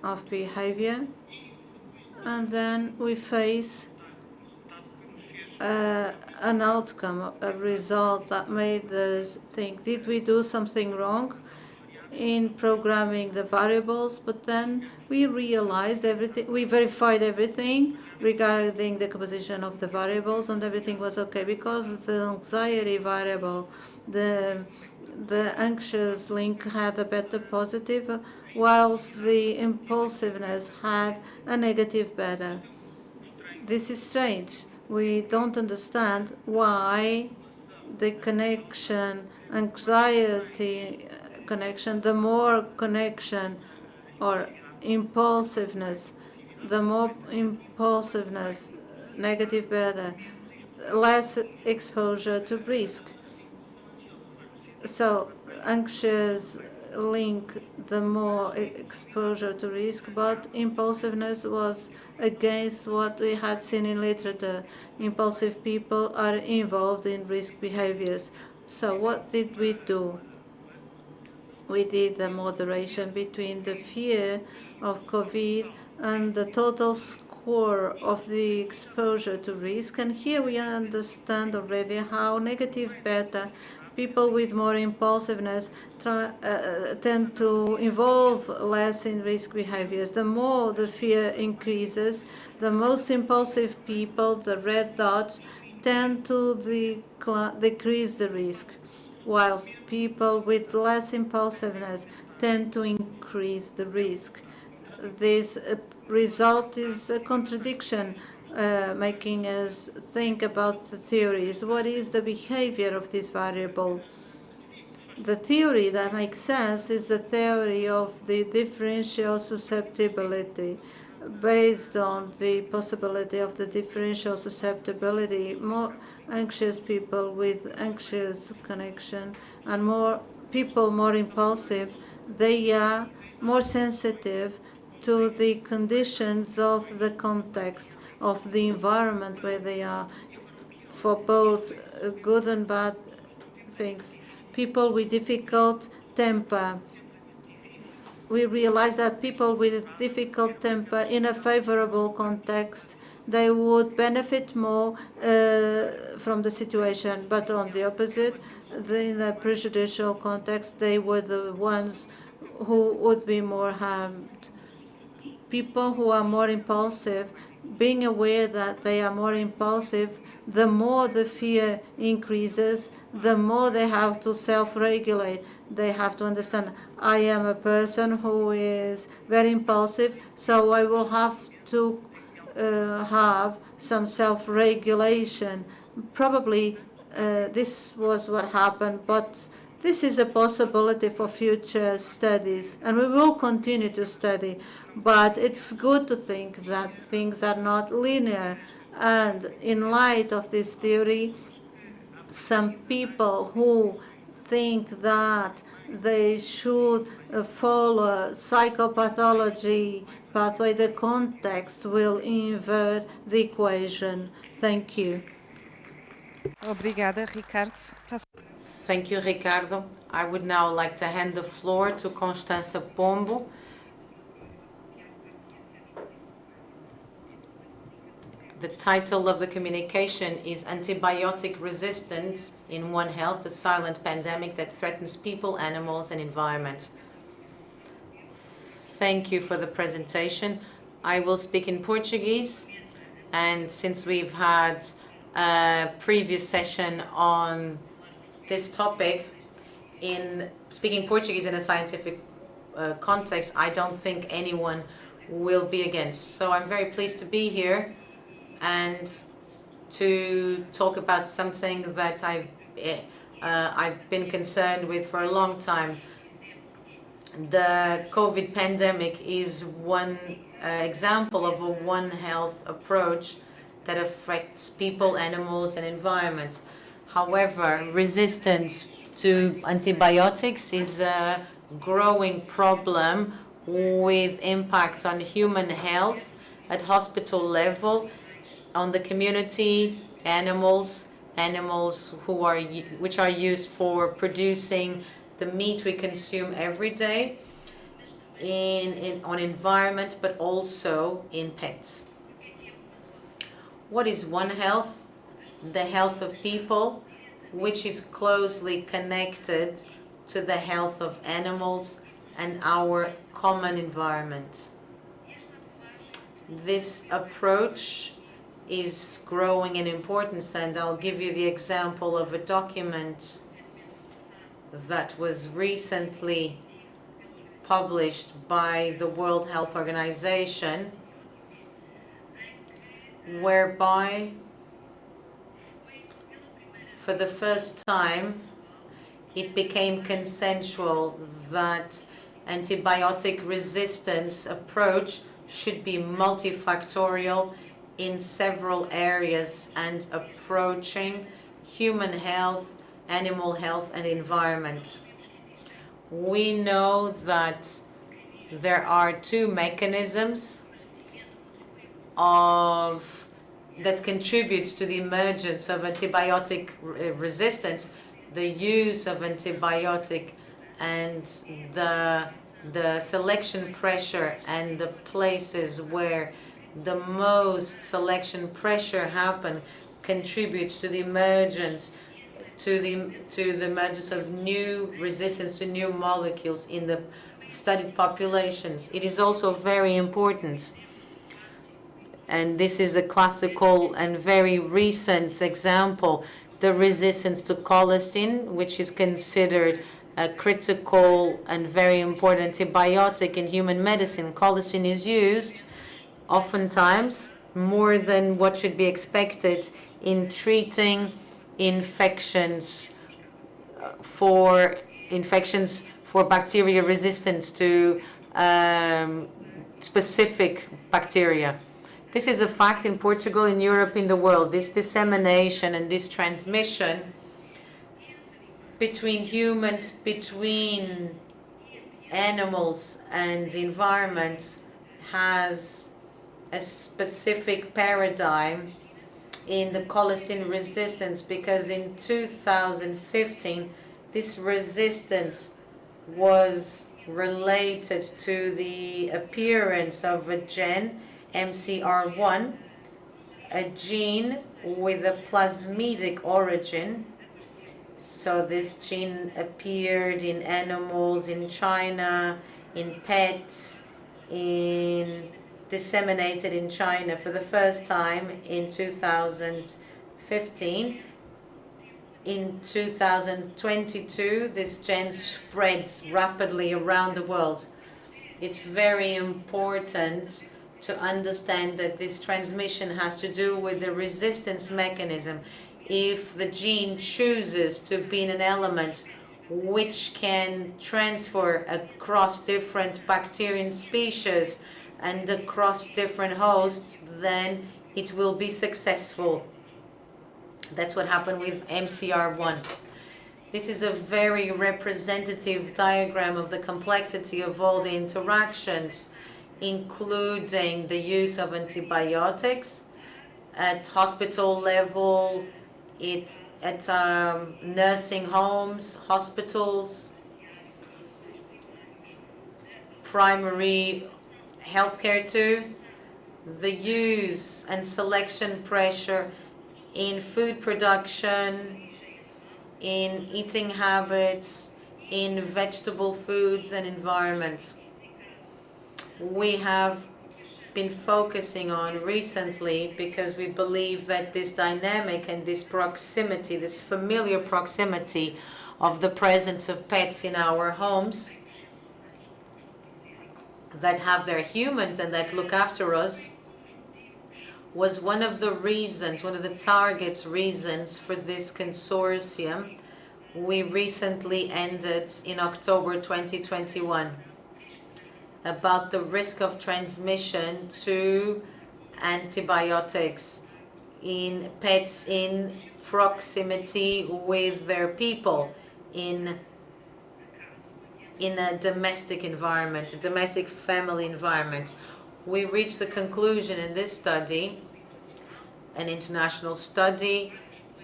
of behavior. And then we face an outcome, a result that made us think, did we do something wrong in programming the variables? But then we realized everything, we verified everything regarding the composition of the variables, and everything was okay, because the anxiety variable, the anxious link had a better positive, whilst the impulsiveness had a negative beta. This is strange. We don't understand why the connection, anxiety connection, the more connection or impulsiveness, the more impulsiveness, negative beta, less exposure to risk. So anxious link, the more exposure to risk, but impulsiveness was against what we had seen in literature. Impulsive people are involved in risk behaviors. So what did we do? We did the moderation between the fear of COVID and the total score of the exposure to risk. And here we understand already how negative beta, people with more impulsiveness, tend to involve less in risk behaviors. The more the fear increases, the most impulsive people, the red dots, tend to decrease the risk, whilst people with less impulsiveness tend to increase the risk. This result is a contradiction, making us think about the theories. What is the behavior of this variable? The theory that makes sense is the theory of the differential susceptibility. Based on the possibility of the differential susceptibility, more anxious people with anxious connection and more people more impulsive They are more sensitive to the conditions of the context, of the environment where they are, for both good and bad things. People with difficult temper. We realize that people with difficult temper in a favorable context, they would benefit more from the situation. But on the opposite, in a prejudicial context, they were the ones who would be more harmed. People who are more impulsive, being aware that they are more impulsive, the more the fear increases, the more they have to self-regulate. They have to understand, I am a person who is very impulsive, so I will have to have some self-regulation. Probably this was what happened, but this is a possibility for future studies, and we will continue to study. But it's good to think that things are not linear. And in light of this theory, some people who think that they should follow psychopathology pathway, the context will invert the equation. Thank you. Obrigada, Ricardo. Thank you, Ricardo. I would now like to hand the floor to Constança Pombo. The title of the communication is Antibiotic Resistance in One Health, a Silent Pandemic that Threatens People, Animals and Environment. Thank you for the presentation. I will speak in Portuguese, and since we've had a previous session on this topic, in speaking Portuguese in a scientific context, I don't think anyone will be against. So I'm very pleased to be here and to talk about something that I've been concerned with for a long time. The COVID pandemic is one example of a One Health approach that affects people, animals, and environment. However, resistance to antibiotics is a growing problem with impacts on human health at hospital level, on the community, animals which are used for producing the meat we consume every day, on environment, but also in pets. What is One Health? The health of people, which is closely connected to the health of animals and our common environment. This approach is growing in importance, and I'll give you the example of a document that was recently published by the World Health Organization, whereby for the first time it became consensual that antibiotic resistance approach should be multifactorial in several areas and approaching human health, animal health, and environment. We know that there are two mechanisms that contribute to the emergence of antibiotic resistance: the use of antibiotic and the selection pressure, and the places where the most selection pressure happen contributes to the emergence of new resistance to new molecules in the studied populations. It is also very important, and this is a classical and very recent example, the resistance to colistin, which is considered a critical and very important antibiotic in human medicine. Colistin is used oftentimes more than what should be expected in treating infections for bacteria resistance to specific bacteria. This is a fact in Portugal, in Europe, in the world. This dissemination and this transmission between humans, between animals and environment has a specific paradigm in the colistin resistance, because in 2015 this resistance was related to the appearance of a gene, MCR1, a gene with a plasmidic origin. So this gene appeared in animals in China, in pets, disseminated in China for the first time in 2015. In 2022, this gene spreads rapidly around the world. It's very important to understand that this transmission has to do with the resistance mechanism. If the gene chooses to be in an element which can transfer across different bacterial species and across different hosts, then it will be successful. That's what happened with MCR1. This is a very representative diagram of the complexity of all the interactions, including the use of antibiotics at hospital level, at nursing homes, hospitals, primary healthcare too, the use and selection pressure in food production, in eating habits, in vegetable foods and environment. We have been focusing on recently because we believe that this dynamic and this proximity, this familiar proximity of the presence of pets in our homes that have their humans and that look after us, was one of the reasons, one of the reasons for this consortium we recently ended in October 2021 about the risk of transmission to antibiotics in pets in proximity with their people in a domestic environment, a domestic family environment. We reached the conclusion in this study, an international study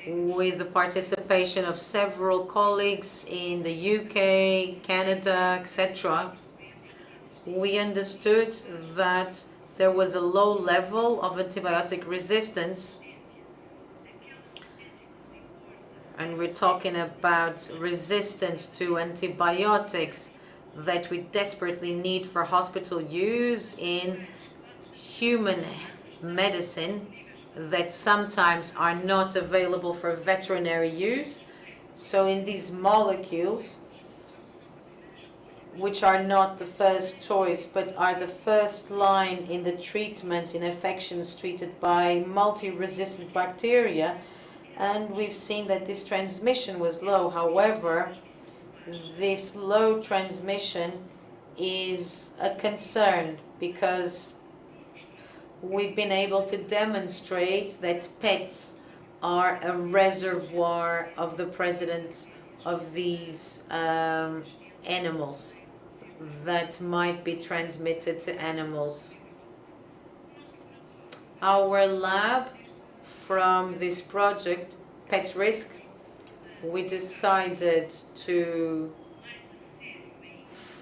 with the participation of several colleagues in the UK, Canada, etc. We understood that there was a low level of antibiotic resistance, and we're talking about resistance to antibiotics that we desperately need for hospital use in human medicine that sometimes are not available for veterinary use. So in these molecules, which are not the first choice but are the first line in the treatment in infections treated by multi-resistant bacteria, and we've seen that this transmission was low. However, this low transmission is a concern because we've been able to demonstrate that pets are a reservoir of the presence of these animals that might be transmitted to animals. Our lab, from this project, Pets Risk, we decided to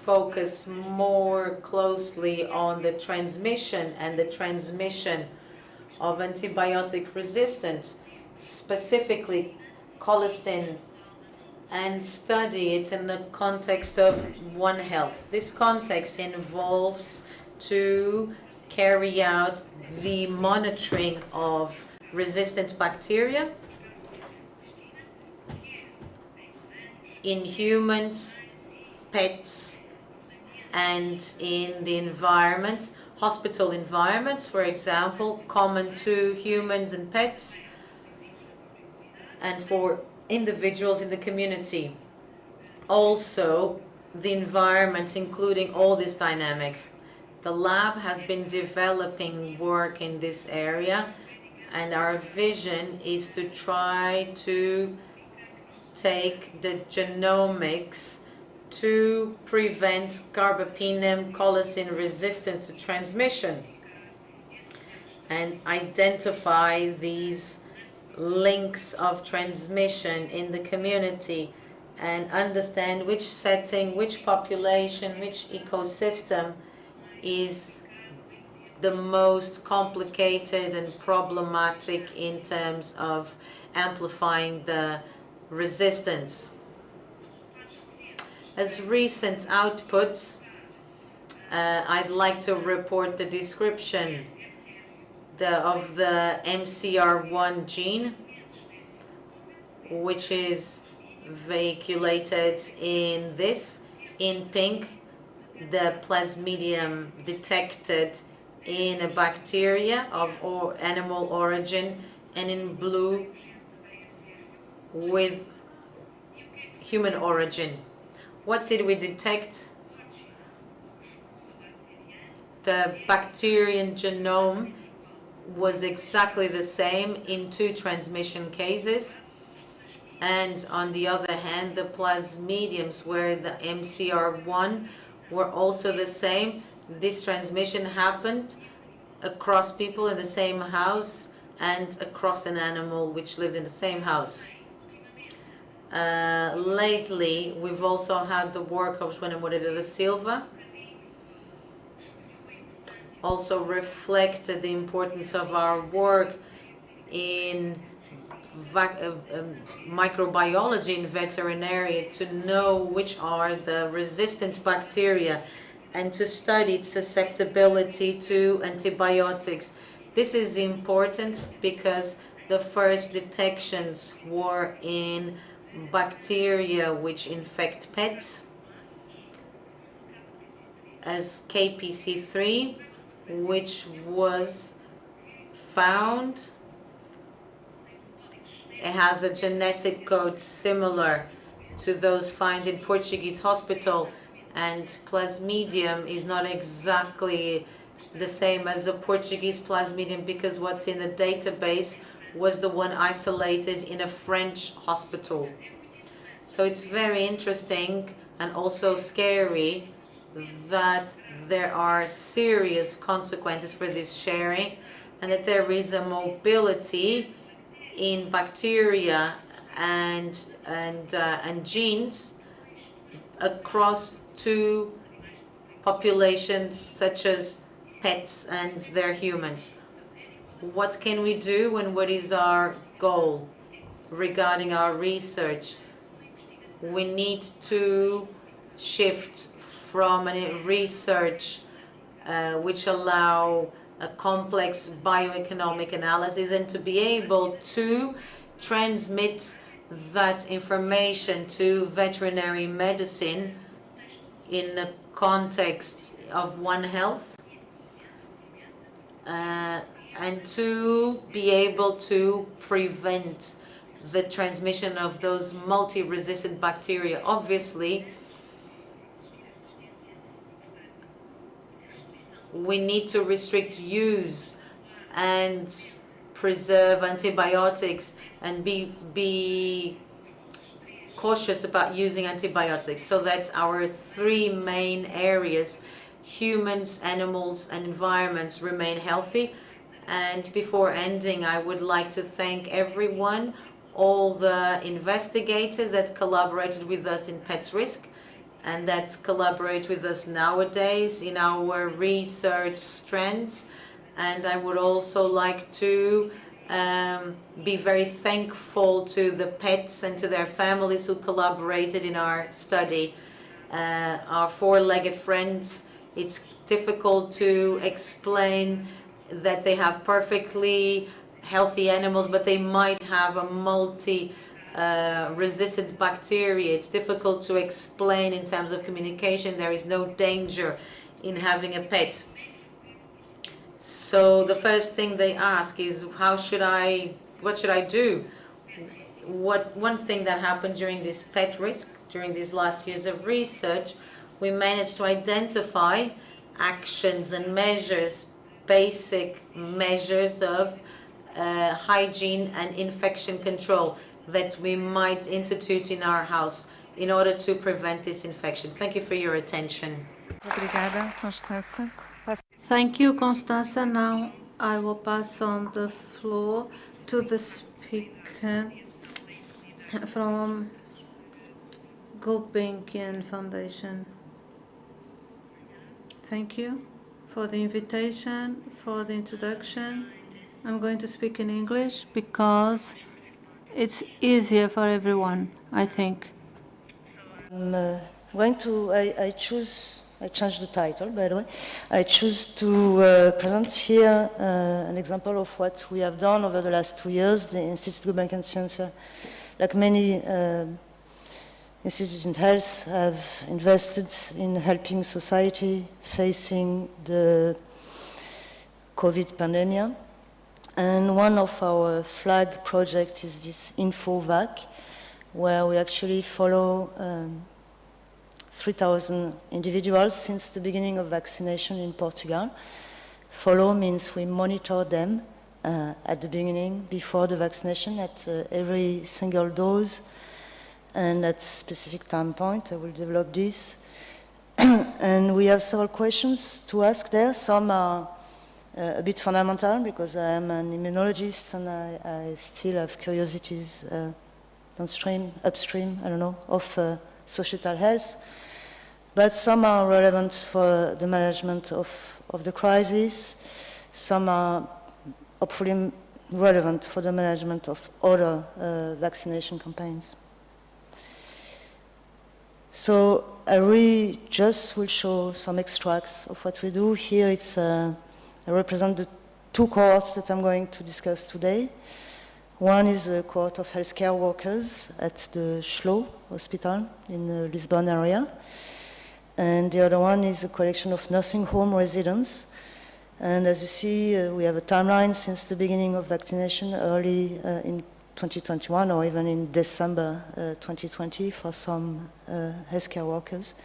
focus more closely on the transmission of antibiotic resistance, specifically colistin, and study it in the context of One Health. This context involves to carry out the monitoring of resistant bacteria in humans, pets, and in the environment, hospital environments, for example, common to humans and pets, and for individuals in the community. Also, the environment, including all this dynamic. The lab has been developing work in this area, and our vision is to try to take the genomics to prevent carbapenem colocin resistance to transmission and identify these links of transmission in the community and understand which setting, which population, which ecosystem is the most complicated and problematic in terms of amplifying the resistance. As recent outputs, I'd like to report the description of the MCR1 gene, which is vehiculated in pink, the plasmodium detected in a bacteria of animal origin, and in blue with human origin. What did we detect? The bacterian genome was exactly the same in 2 transmission cases, and on the other hand, the plasmodiums where the MCR1 were also the same. This transmission happened across people in the same house and across an animal which lived in the same house. Lately, we've also had the work of Joana Moreira da Silva, also reflected the importance of our work in microbiology in veterinary to know which are the resistant bacteria and to study its susceptibility to antibiotics. This is important because the first detections were in bacteria which infect pets as KPC3, which was found. It has a genetic code similar to those found in Portuguese hospital, and Plasmodium is not exactly the same as the Portuguese Plasmodium because what's in the database was the one isolated in a French hospital. So it's very interesting and also scary that there are serious consequences for this sharing and that there is a mobility in bacteria and genes across 2 populations such as pets and their humans. What can we do and what is our goal regarding our research? We need to shift from a research which allow a complex bioeconomic analysis and to be able to transmit that information to veterinary medicine in the context of One Health, and to be able to prevent the transmission of those multi-resistant bacteria. Obviously, we need to restrict use and preserve antibiotics and be cautious about using antibiotics. So that's our 3 main areas: humans, animals, and environments remain healthy. And before ending, I would like to thank everyone, all the investigators that collaborated with us in Pets Risk and that collaborate with us nowadays in our research strands. And I would also like to be very thankful to the pets and to their families who collaborated in our study. Our 4-legged friends, it's difficult to explain that they have perfectly healthy animals, but they might have a resistant bacteria. It's difficult to explain in terms of communication. There is no danger in having a pet. So the first thing they ask is, what should I do? One thing that happened during this Pet Risk, during these last years of research, we managed to identify actions and measures, basic measures of hygiene and infection control that we might institute in our house. in order to prevent this infection. Thank you for your attention. Obrigada, Constança. Thank you, Constanza. Now I will pass on the floor to the speaker from Gulbenkian Foundation. Thank you for the invitation, for the introduction. I'm going to speak in English because it's easier for everyone, I think. I changed the title, by the way. I choose to present here an example of what we have done over the last 2 years. The Institute Gulbenkian Ciência, like many institutes in health, have invested in helping society facing the COVID pandemic. And one of our flag projects is this InfoVac, where we actually follow 3,000 individuals since the beginning of vaccination in Portugal. Follow means we monitor them at the beginning, before the vaccination, at every single dose, and at specific time point. I will develop this. And we have several questions to ask there. Some are a bit fundamental, because I am an immunologist and I still have curiosities downstream, upstream, I don't know, of societal health. But some are relevant for the management of the crisis. Some are hopefully relevant for the management of other vaccination campaigns. So I really just will show some extracts of what we do. Here it's, I represent the 2 cohorts that I'm going to discuss today. One is a cohort of healthcare workers at the Schlo Hospital in the Lisbon area. And the other one is a collection of nursing home residents. And as you see, we have a timeline since the beginning of vaccination, early in 2021, or even in December 2020 for some healthcare workers.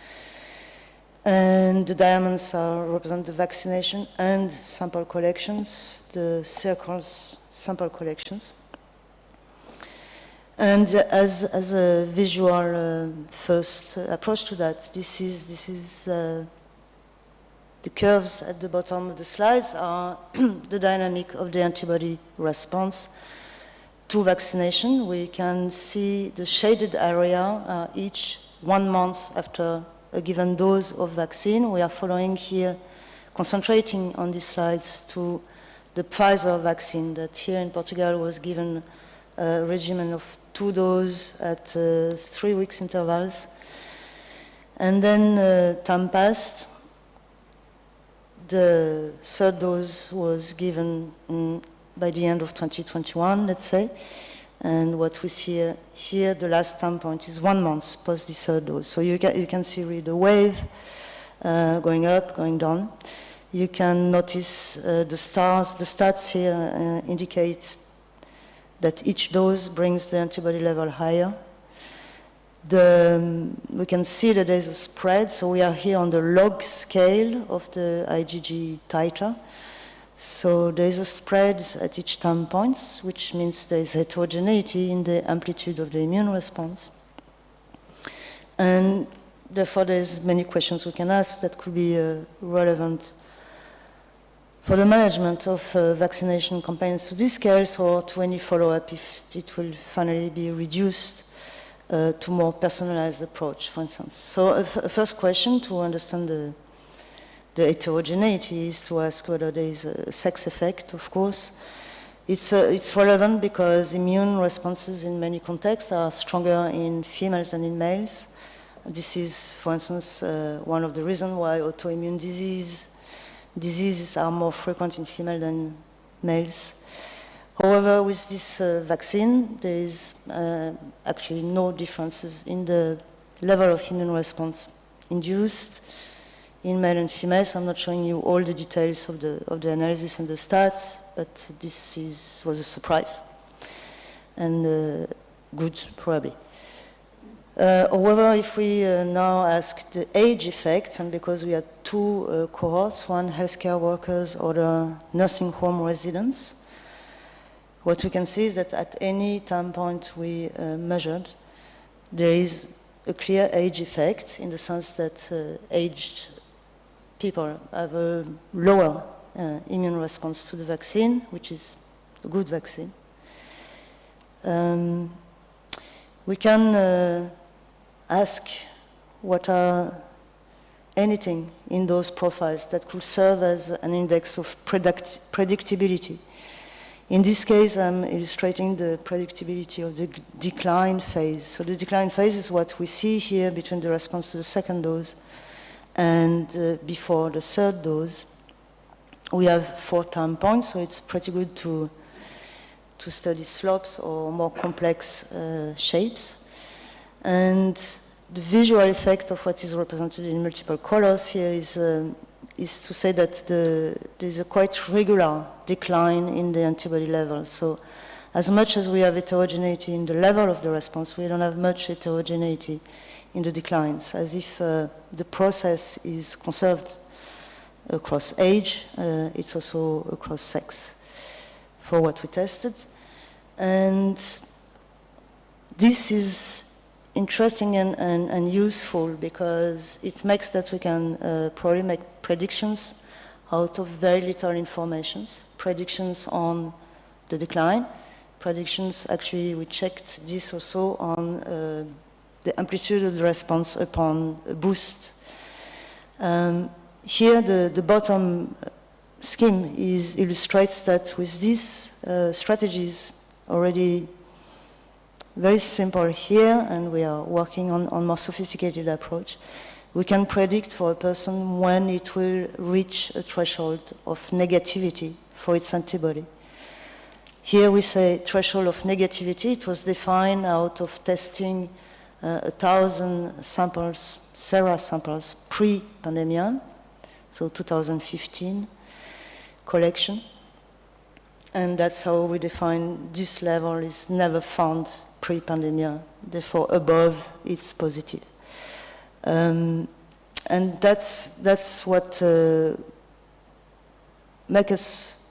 And the diamonds represent the vaccination and sample collections, the circles, sample collections. And as a visual first approach to that, this is the curves at the bottom of the slides are the dynamic of the antibody response to vaccination. We can see the shaded area each 1 month after a given dose of vaccine. We are following here, concentrating on these slides to the Pfizer vaccine that here in Portugal was given a regimen of 2 doses at 3 weeks intervals. And then time passed. The 3rd dose was given by the end of 2021, let's say. And what we see here, the last time point is 1 month post the 3rd dose. So you can see really the wave going up, going down. You can notice the stars. The stats here indicate that each dose brings the antibody level higher. We can see that there's a spread, so we are here on the log scale of the IgG titer. So there's a spread at each time points, which means there's heterogeneity in the amplitude of the immune response. And therefore there's many questions we can ask that could be relevant for the management of vaccination campaigns to this scale, or to any follow-up if it will finally be reduced to more personalized approach, for instance. So a first question to understand the heterogeneity is to ask whether there is a sex effect, of course. It's relevant because immune responses in many contexts are stronger in females than in males. This is, for instance, one of the reasons why autoimmune diseases are more frequent in females than males. However, with this vaccine, there is actually no differences in the level of immune response induced in male and females. I'm not showing you all the details of the analysis and the stats, but this was a surprise, and good, probably. However, if we now ask the age effect, and because we had 2 cohorts, one healthcare workers, other nursing home residents, what we can see is that at any time point we measured, there is a clear age effect in the sense that aged people have a lower immune response to the vaccine, which is a good vaccine. We can ask what are anything in those profiles that could serve as an index of predictability. In this case, I'm illustrating the predictability of the decline phase. So the decline phase is what we see here between the response to the second dose and before the third dose. We have 4 time points, so it's pretty good to study slopes or more complex shapes. And the visual effect of what is represented in multiple colors here is to say that there's a quite regular decline in the antibody level. So as much as we have heterogeneity in the level of the response, we don't have much heterogeneity in the declines, as if the process is conserved across age, it's also across sex for what we tested. And this is interesting and useful because it makes that we can probably make predictions out of very little informations, predictions on the decline, predictions, actually we checked this also on the amplitude of the response upon a boost. Here the bottom scheme illustrates that with these strategies already very simple here, and we are working on more sophisticated approach, we can predict for a person when it will reach a threshold of negativity for its antibody. Here we say threshold of negativity. It was defined out of testing 1,000 samples, sera samples, pre-pandemia, so 2015 collection. And that's how we define this level is never found pre-pandemia, therefore above it's positive. And that's what makes us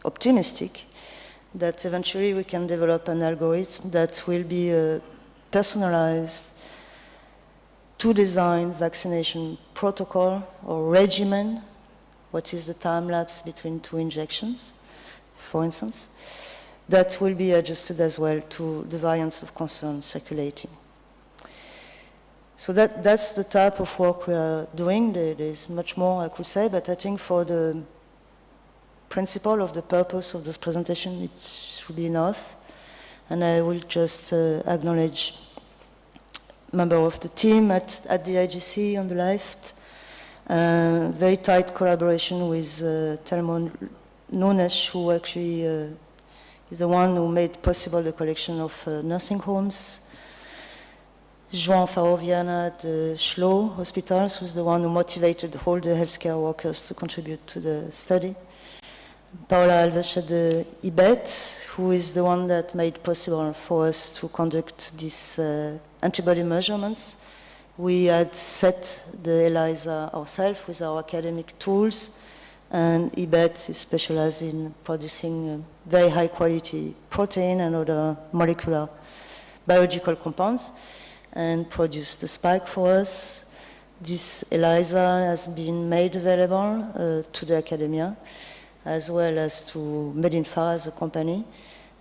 optimistic that eventually we can develop an algorithm that will be personalized to design vaccination protocol or regimen, what is the time lapse between 2 injections, for instance, that will be adjusted as well to the variants of concern circulating. So that's the type of work we are doing. There's much more I could say, but I think for the principle of the purpose of this presentation, it should be enough. And I will just acknowledge member of the team at the IGC on the left. Very tight collaboration with Telmo Nunes, who actually is the one who made possible the collection of nursing homes. João Faroviana at the Schlo Hospitals was the one who motivated all the healthcare workers to contribute to the study. Paola Alves at the IBET, who is the one that made possible for us to conduct these antibody measurements. We had set the ELISA ourselves with our academic tools, and IBET is specialized in producing very high quality protein and other molecular biological compounds, and produced the spike for us. This ELISA has been made available to the academia, as well as to Medinfa as a company,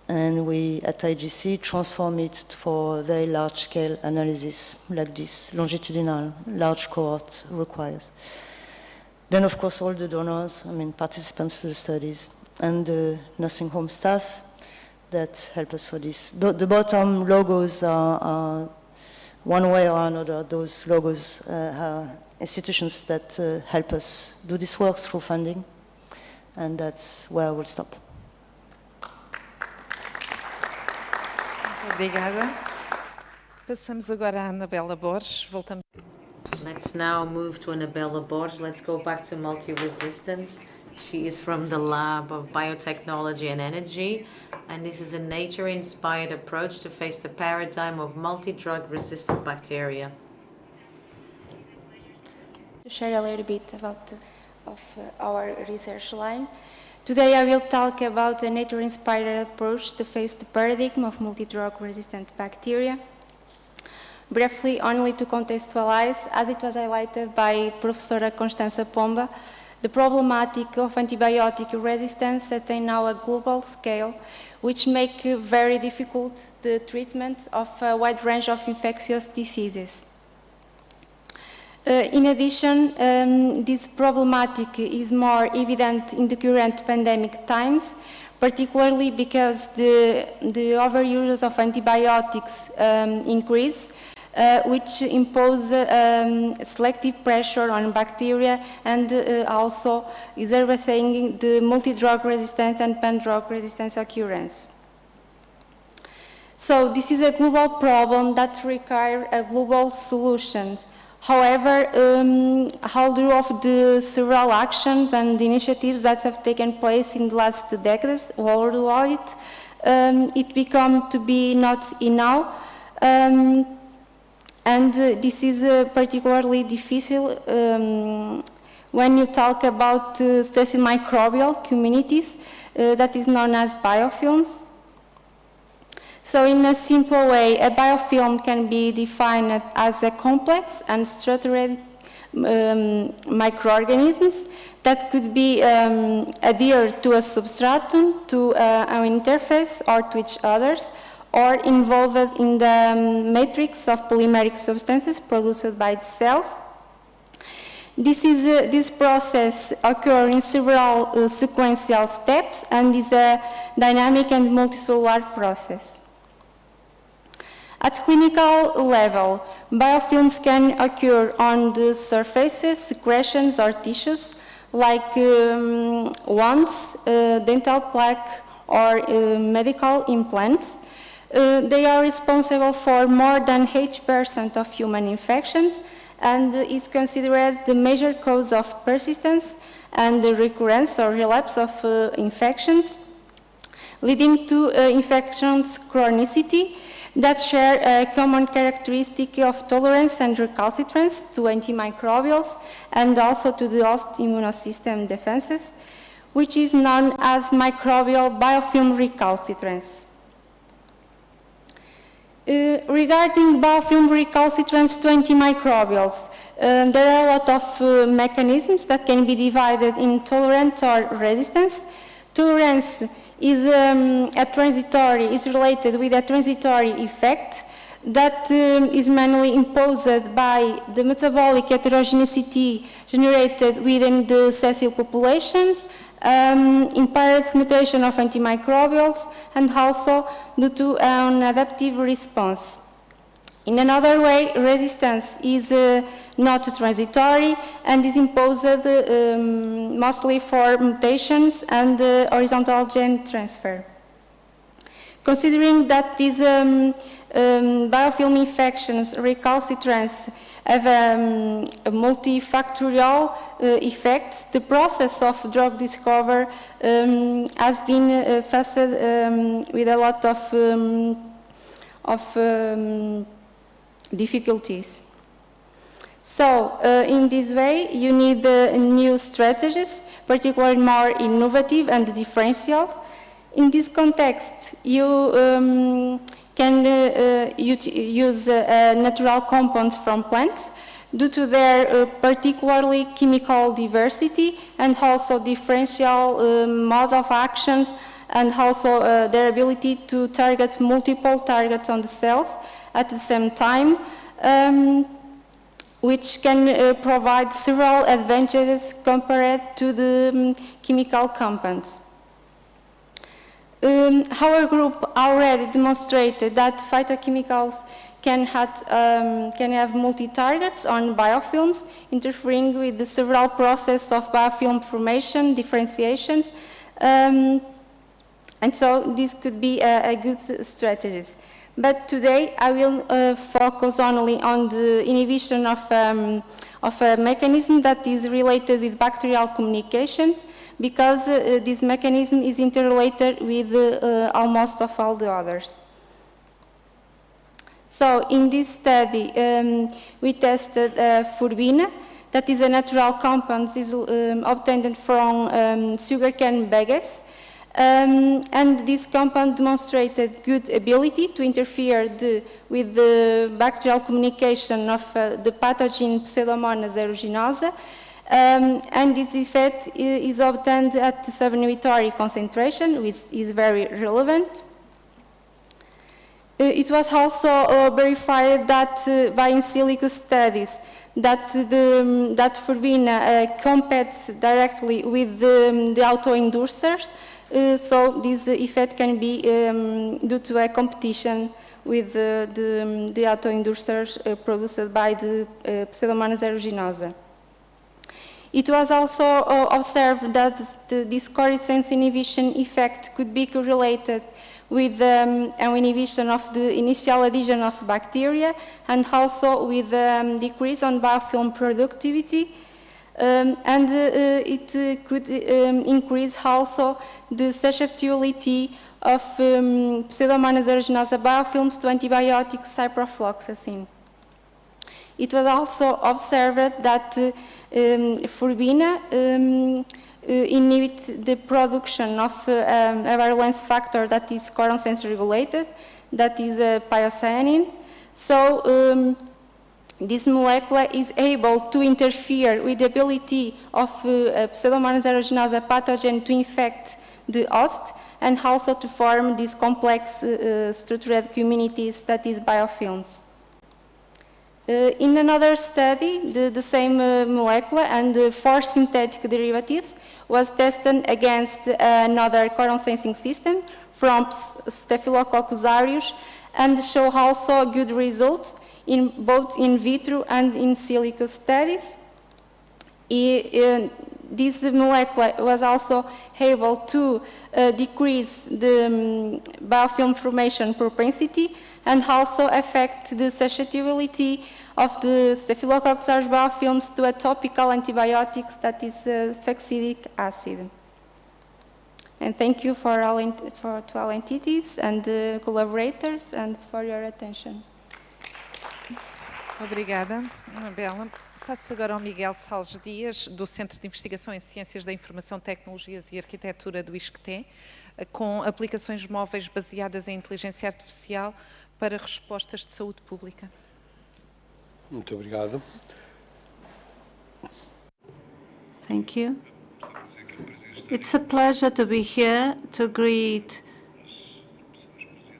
and we at IGC transform it for very large scale analysis like this longitudinal large cohort requires. Then of course all the donors, participants to the studies, and the nursing home staff that help us for this. The bottom logos are one way or another, those logos are institutions that help us do this work through funding, and that's where I will stop. Obrigada. Passamos agora à Anabela Borges. Voltamos. Let's now move to Anabela Borges. Let's go back to multi-resistance. She is from the Lab of Biotechnology and Energy, and this is a nature-inspired approach to face the paradigm of multi-drug resistant bacteria. To share a little bit about our research line. Today I will talk about a nature-inspired approach to face the paradigm of multi-drug resistant bacteria. Briefly, only to contextualize, as it was highlighted by Professora Constança Pomba, the problematic of antibiotic resistance attains now a global scale, which make very difficult the treatment of a wide range of infectious diseases. In addition, this problematic is more evident in the current pandemic times, particularly because the overuse of antibiotics increase, which impose selective pressure on bacteria and also exacerbating the multi-drug resistance and pan-drug resistance occurrence. So this is a global problem that requires a global solution. However, although of the several actions and initiatives that have taken place in the last decades worldwide, it become to be not enough. And this is particularly difficult when you talk about specific microbial communities that is known as biofilms. So in a simple way, a biofilm can be defined as a complex and structured microorganisms that could be adhered to a substratum, to an interface, or to each others, or involved in the matrix of polymeric substances produced by the cells. This process occurs in several sequential steps and is a dynamic and multicellular process. At clinical level, biofilms can occur on the surfaces, secretions, or tissues like wounds, dental plaque, or medical implants. They are responsible for more than 80% of human infections and is considered the major cause of persistence and the recurrence or relapse of infections, leading to infections chronicity that share a common characteristic of tolerance and recalcitrance to antimicrobials and also to the host immune system defenses, which is known as microbial biofilm recalcitrance. Regarding biofilm recalcitrance to antimicrobials, there are a lot of mechanisms that can be divided in tolerance or resistance. Tolerance is related with a transitory effect that is mainly imposed by the metabolic heterogeneity generated within the sessile populations, impaired mutation of antimicrobials, and also due to an adaptive response. In another way, resistance is not transitory and is imposed mostly for mutations and horizontal gene transfer. Considering that these biofilm infections, recalcitrance, have a multifactorial effects, the process of drug discovery has been faced with a lot of difficulties. So, in this way, you need new strategies, particularly more innovative and differential. In this context, you can use natural compounds from plants due to their particularly chemical diversity and also differential mode of actions and also their ability to target multiple targets on the cells at the same time, which can provide several advantages compared to the chemical compounds. Our group already demonstrated that phytochemicals can have multi-targets on biofilms, interfering with the several processes of biofilm formation, differentiations, and so this could be a good strategy. But today I will focus only on the inhibition of a mechanism that is related with bacterial communications, because this mechanism is interrelated with almost of all the others. So in this study we tested furbina, that is a natural compound is obtained from sugarcane bagasse, And this compound demonstrated good ability to interfere with the bacterial communication of the pathogen Pseudomonas aeruginosa, and this effect is obtained at the subanhibitory concentration, which is very relevant. It was also verified that by in silico studies that Furbina competes directly with the auto-inducers, so this effect can be due to a competition with the auto-inducers produced by the Pseudomonas aeruginosa. It was also observed that this corescence inhibition effect could be correlated with an inhibition of the initial adhesion of bacteria and also with decrease on biofilm productivity, and it could increase also the susceptibility of Pseudomonas aeruginosa biofilms to antibiotics ciprofloxacin. It was also observed that Furbina inhibit the production of a virulence factor that is coron sensory regulated, that is pyocyanin. So this molecule is able to interfere with the ability of Pseudomonas aeruginosa pathogen to infect the host and also to form these complex structured communities that is biofilms. In another study, the same molecule and 4 synthetic derivatives was tested against another coron sensing system from Staphylococcus aureus and show also good results in both in vitro and in silico studies. This molecule was also able to decrease the biofilm formation propensity and also affect the susceptibility of the Staphylococcus aureus biofilms to a topical antibiotics that is fucsidic acid. And thank you to all entities and collaborators and for your attention. Obrigada, Anabela. Passo agora ao Miguel Salles Dias, do Centro de Investigação em Ciências da Informação, Tecnologias e Arquitetura do ISCTE, com aplicações móveis baseadas em inteligência artificial para respostas de saúde pública. Muito obrigado. Thank you. It's a pleasure to be here to greet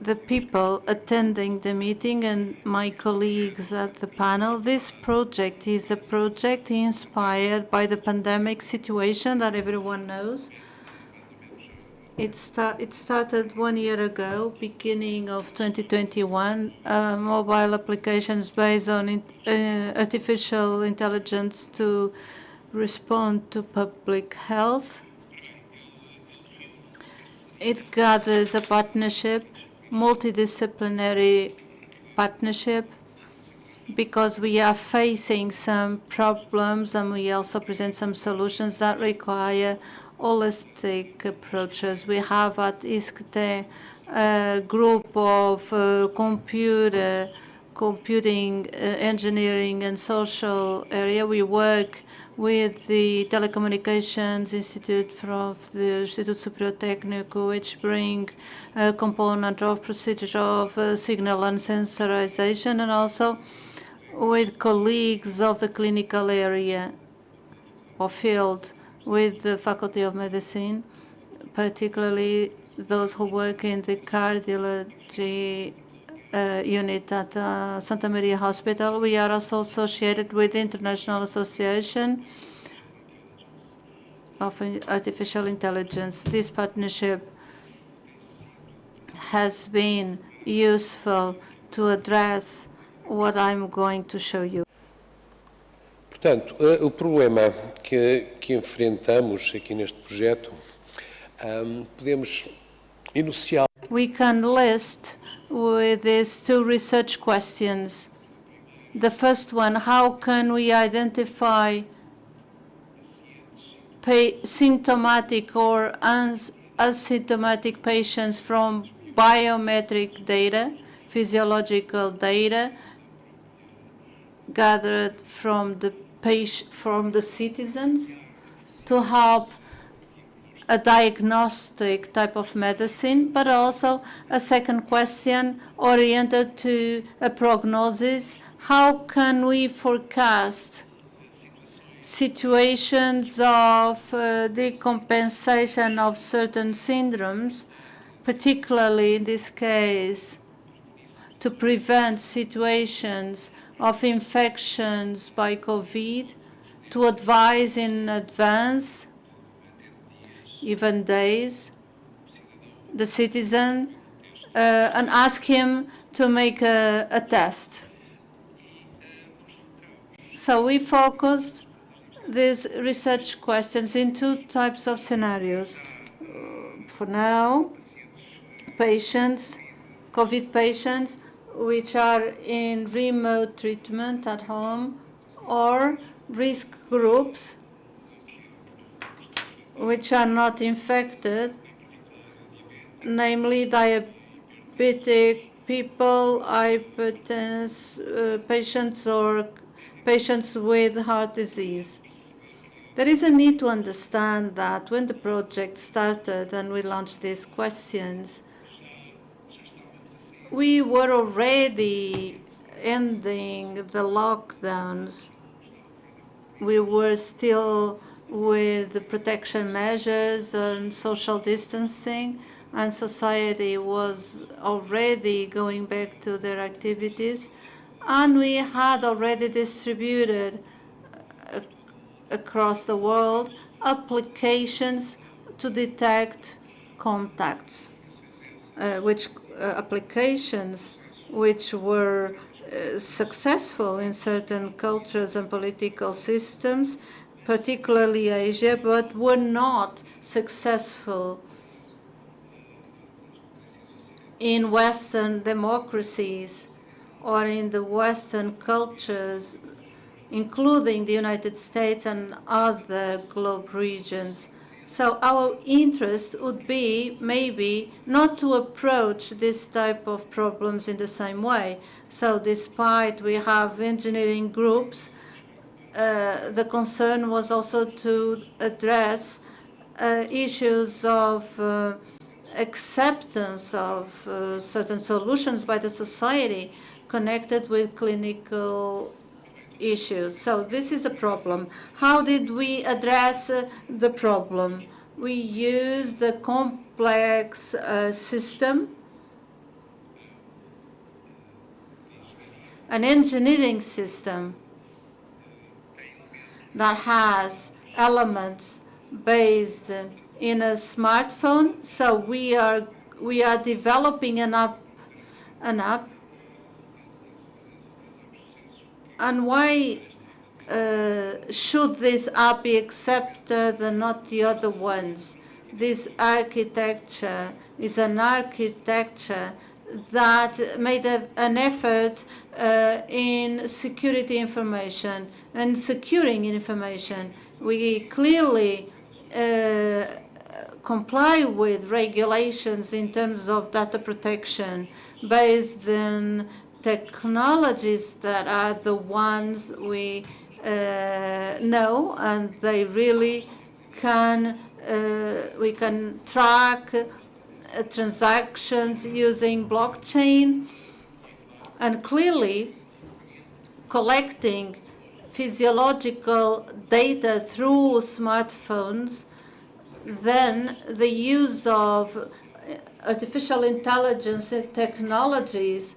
the people attending the meeting and my colleagues at the panel. This project is a project inspired by the pandemic situation that everyone knows. It started 1 year ago, beginning of 2021, mobile applications based on artificial intelligence to respond to public health. It gathers a partnership, multidisciplinary partnership, because we are facing some problems and we also present some solutions that require holistic approaches. We have at ISCTE a group of computing, engineering and social area. We work with the Telecommunications Institute from the Instituto Superior Técnico, which bring a component of procedure of signal and sensorization, and also with colleagues of the clinical area or field with the Faculty of Medicine, particularly those who work in the cardiology unit at Santa Maria Hospital. We are also associated with the International Association of Artificial Intelligence. This partnership has been useful to address what I'm going to show you. Portanto, o problema que enfrentamos aqui neste projeto, podemos enunciar. We can list with these 2 research questions. The first one, how can we identify symptomatic or asymptomatic patients from biometric data, physiological data gathered from the citizens, to help a diagnostic type of medicine, but also a second question oriented to a prognosis. How can we forecast situations of decompensation of certain syndromes, particularly in this case, to prevent situations of infections by COVID, to advise in advance, even days, the citizen and ask him to make a test. So we focused these research questions in two types of scenarios. For now, patients, COVID patients, which are in remote treatment at home, or risk groups, which are not infected, namely diabetic people, hypertensive patients, or patients with heart disease. There is a need to understand that when the project started and we launched these questions, we were already ending the lockdowns. We were still with the protection measures and social distancing, and society was already going back to their activities. And we had already distributed across the world applications to detect contacts, applications which were successful in certain cultures and political systems, particularly Asia, but were not successful in Western democracies or in the Western cultures, including the United States and other globe regions. So our interest would be maybe not to approach this type of problems in the same way. So despite we have engineering groups, the concern was also to address issues of acceptance of certain solutions by the society connected with clinical issues. So this is the problem. How did we address the problem? We used the complex system, an engineering system that has elements based in a smartphone. So we are developing an app. And why should this app be accepted and not the other ones? This architecture is an architecture that made an effort in security information and securing information. We clearly comply with regulations in terms of data protection based on technologies that are the ones we know, and they really can, we can track transactions using blockchain, and clearly collecting physiological data through smartphones. Then the use of artificial intelligence technologies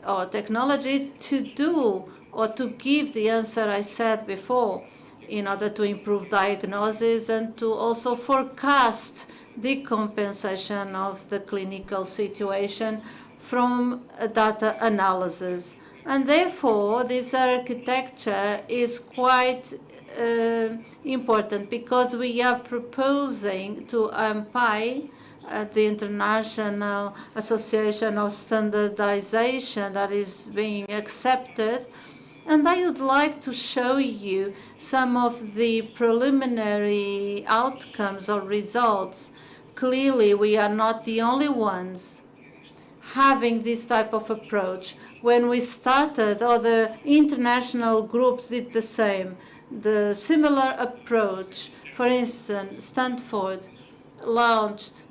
or technology to do or to give the answer I said before, in order to improve diagnosis and to also forecast decompensation of the clinical situation from data analysis. And therefore, this architecture is quite important, because we are proposing to AMPI, the International Association of Standardization, that is being accepted. And I would like to show you some of the preliminary outcomes or results. Clearly, we are not the only ones having this type of approach. When we started, other international groups did the same. The similar approach, for instance, Stanford launched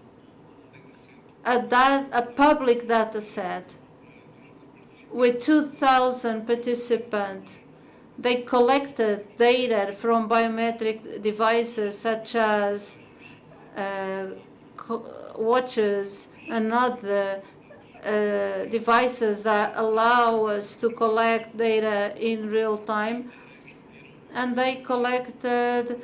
a public data set with 2,000 participants. They collected data from biometric devices such as watches and other devices that allow us to collect data in real time. And they collected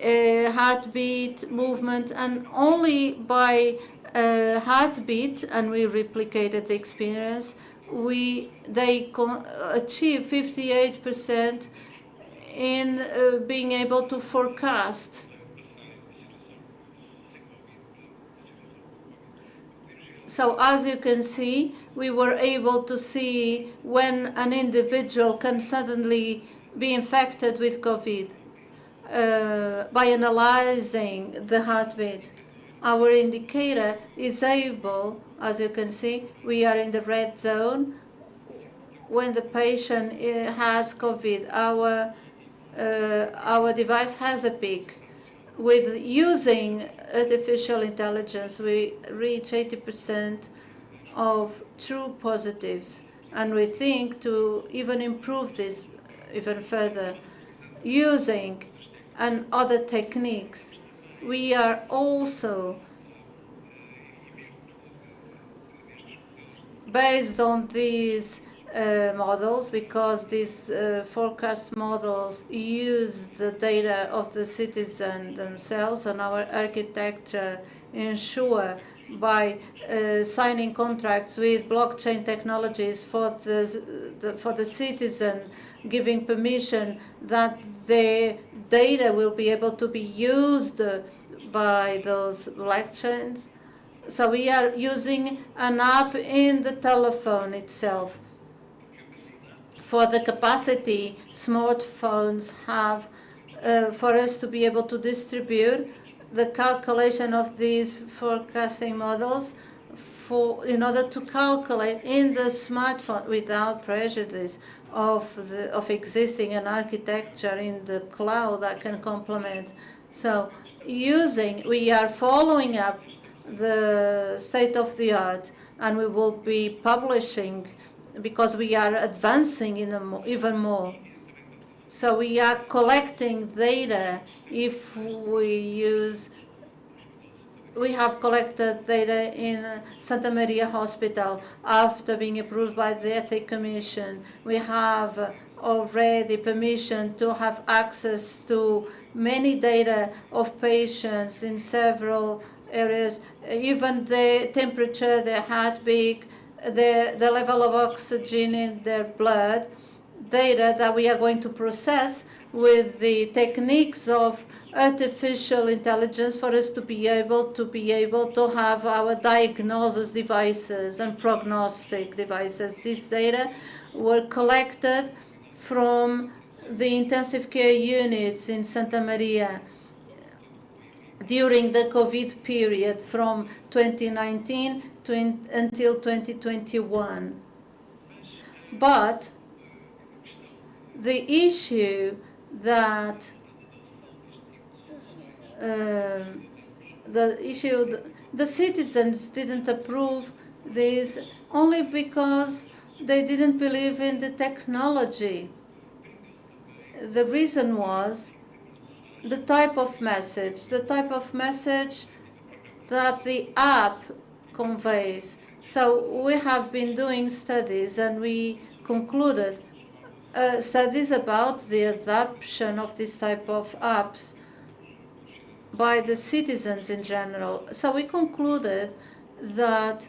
heartbeat movement, and only by heartbeat, and we replicated the experience, they achieved 58% in being able to forecast. So as you can see, we were able to see when an individual can suddenly be infected with COVID by analyzing the heartbeat. Our indicator is able, as you can see, we are in the red zone. When the patient has COVID, our device has a peak. With using artificial intelligence, we reach 80% of true positives, and we think to even improve this even further using and other techniques. We are also, based on these models, because these forecast models use the data of the citizen themselves, and our architecture ensure by signing contracts with blockchain technologies for the citizen, giving permission that the data will be able to be used by those blockchains. So we are using an app in the telephone itself. For the capacity smartphones have for us to be able to distribute the calculation of these forecasting models in order to calculate in the smartphone without prejudice of existing an architecture in the cloud that can complement. So we are following up the state of the art, and we will be publishing, because we are advancing even more. So we are collecting data. We have collected data in Santa Maria Hospital after being approved by the Ethics Commission. We have already permission to have access to many data of patients in several areas, even the temperature, their heartbeat, the level of oxygen in their blood, data that we are going to process with the techniques of artificial intelligence for us to be able to have our diagnosis devices and prognostic devices. These data were collected from the intensive care units in Santa Maria during the COVID period from 2019 until 2021. But the issue that the citizens didn't approve this only because they didn't believe in the technology. The reason was the type of message that the app conveys. So we have been doing studies, and we concluded studies about the adoption of this type of apps by the citizens in general. So we concluded that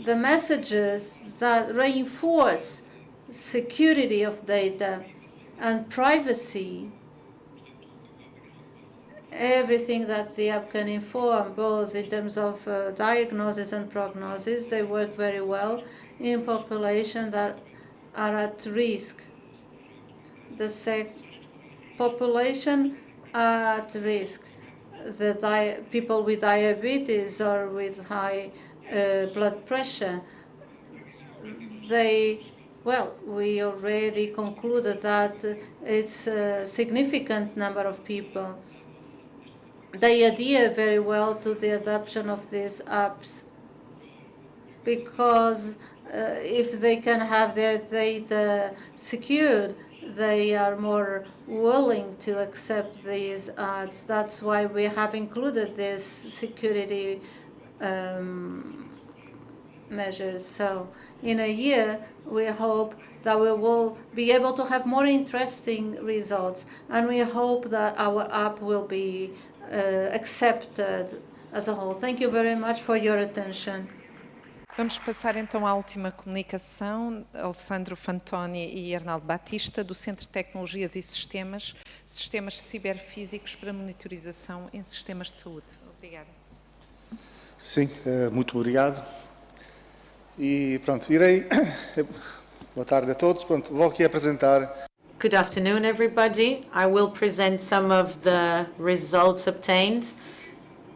the messages that reinforce security of data and privacy, everything that the app can inform, both in terms of diagnosis and prognosis, they work very well in population that are at risk. The population are at risk. The people with diabetes or with high blood pressure, we already concluded that it's a significant number of people. they adhere very well to the adoption of these apps, because if they can have their data secured, they are more willing to accept these ads. That's why we have included this security measures. So in a year, we hope that we will be able to have more interesting results, and we hope that our app will be accepted as a whole. Thank you very much for your attention. Vamos passar então à última comunicação. Alessandro Fantoni e Arnaldo Batista, do Centro de Tecnologias e Sistemas Ciberfísicos para Monitorização em Sistemas de Saúde. Obrigada. Sim, muito obrigado. E pronto, irei... Boa tarde a todos. Pronto, vou aqui apresentar... Good afternoon, everybody. I will present some of the results obtained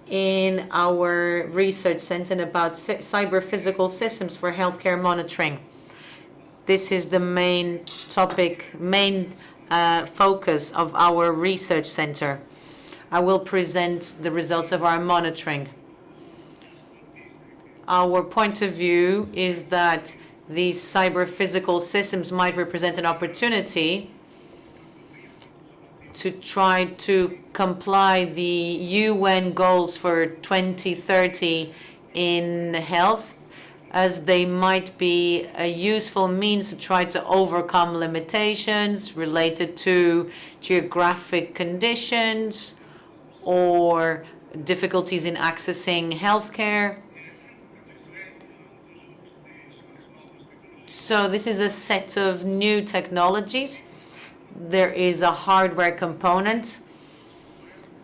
in our research center about cyber physical systems for healthcare monitoring. This is the main topic, focus of our research center. I will present the results of our monitoring. Our point of view is that these cyber physical systems might represent an opportunity to try to comply the UN goals for 2030 in health, as they might be a useful means to try to overcome limitations related to geographic conditions or difficulties in accessing healthcare. So this is a set of new technologies. There is a hardware component.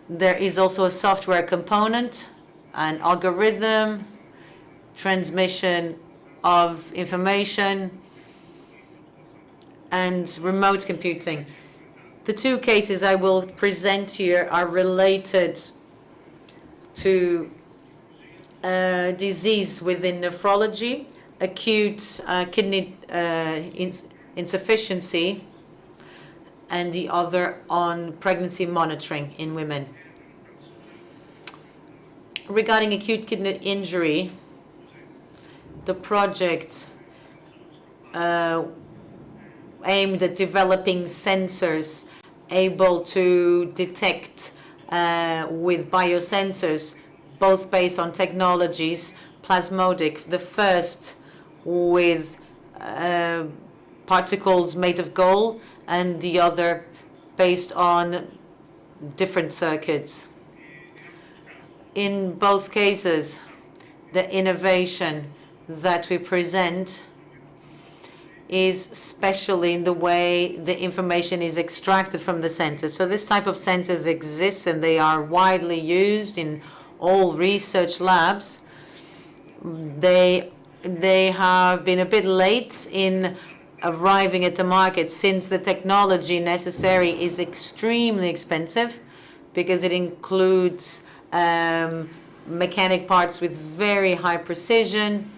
There is also a software component, an algorithm, transmission of information, and remote computing. The two cases I will present here are related to disease within nephrology, acute kidney insufficiency, and the other on pregnancy monitoring in women. Regarding acute kidney injury, the project aimed at developing sensors able to detect with biosensors, both based on technologies, plasmodic, the first with particles made of gold, and the other based on different circuits. In both cases, the innovation that we present is especially in the way the information is extracted from the sensors. So this type of sensors exists, and they are widely used in all research labs. They have been a bit late in arriving at the market, since the technology necessary is extremely expensive, because it includes mechanic parts with very high precision.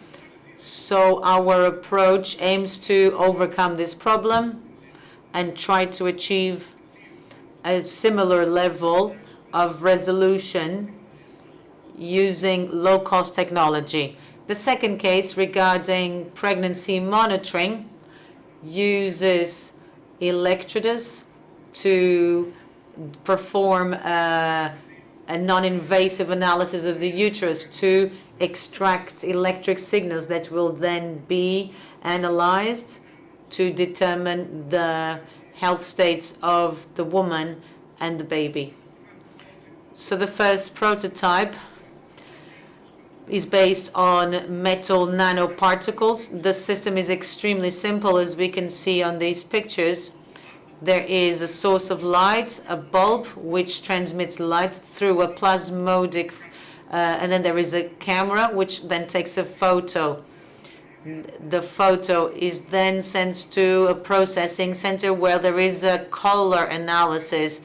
So our approach aims to overcome this problem and try to achieve a similar level of resolution using low-cost technology. The second case, regarding pregnancy monitoring, uses electrodes to perform a non-invasive analysis of the uterus to extract electric signals that will then be analyzed to determine the health states of the woman and the baby. So the first prototype is based on metal nanoparticles. The system is extremely simple, as we can see on these pictures. There is a source of light, a bulb, which transmits light through a plasmodic, and then there is a camera, which then takes a photo. The photo is then sent to a processing center where there is a color analysis,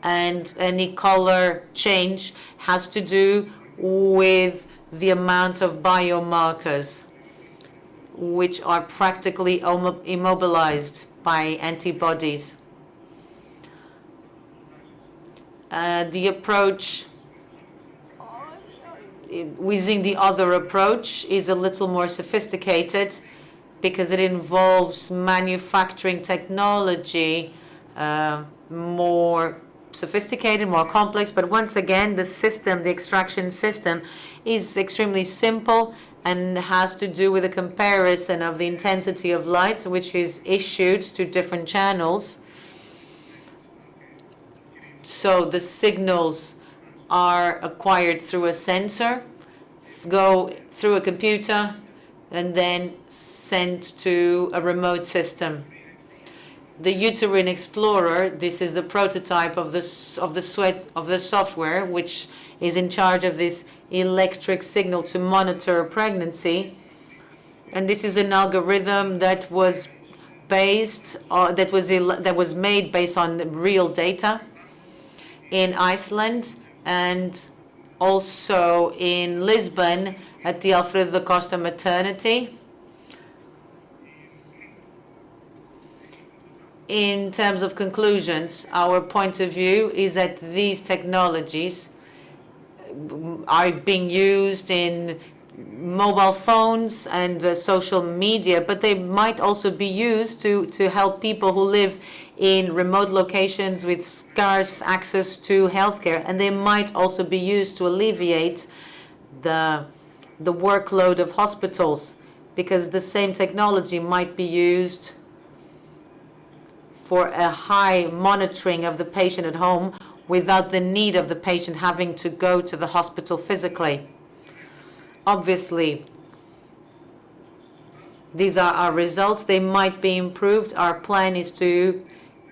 and any color change has to do with the amount of biomarkers, which are practically immobilized by antibodies. The approach using the other approach is a little more sophisticated because it involves manufacturing technology, more sophisticated, more complex. But once again, the system, the extraction system, is extremely simple and has to do with a comparison of the intensity of light, which is issued to different channels. So the signals are acquired through a sensor, go through a computer, and then sent to a remote system. The Uterine Explorer, this is the prototype of the software, which is in charge of this electric signal to monitor pregnancy. And this is an algorithm that was made based on real data in Iceland and also in Lisbon at the Alfredo da Costa maternity. In terms of conclusions, our point of view is that these technologies are being used in mobile phones and social media, but they might also be used to help people who live in remote locations with scarce access to healthcare, and they might also be used to alleviate the workload of hospitals, because the same technology might be used for a high monitoring of the patient at home without the need of the patient having to go to the hospital physically. Obviously, these are our results. They might be improved. Our plan is to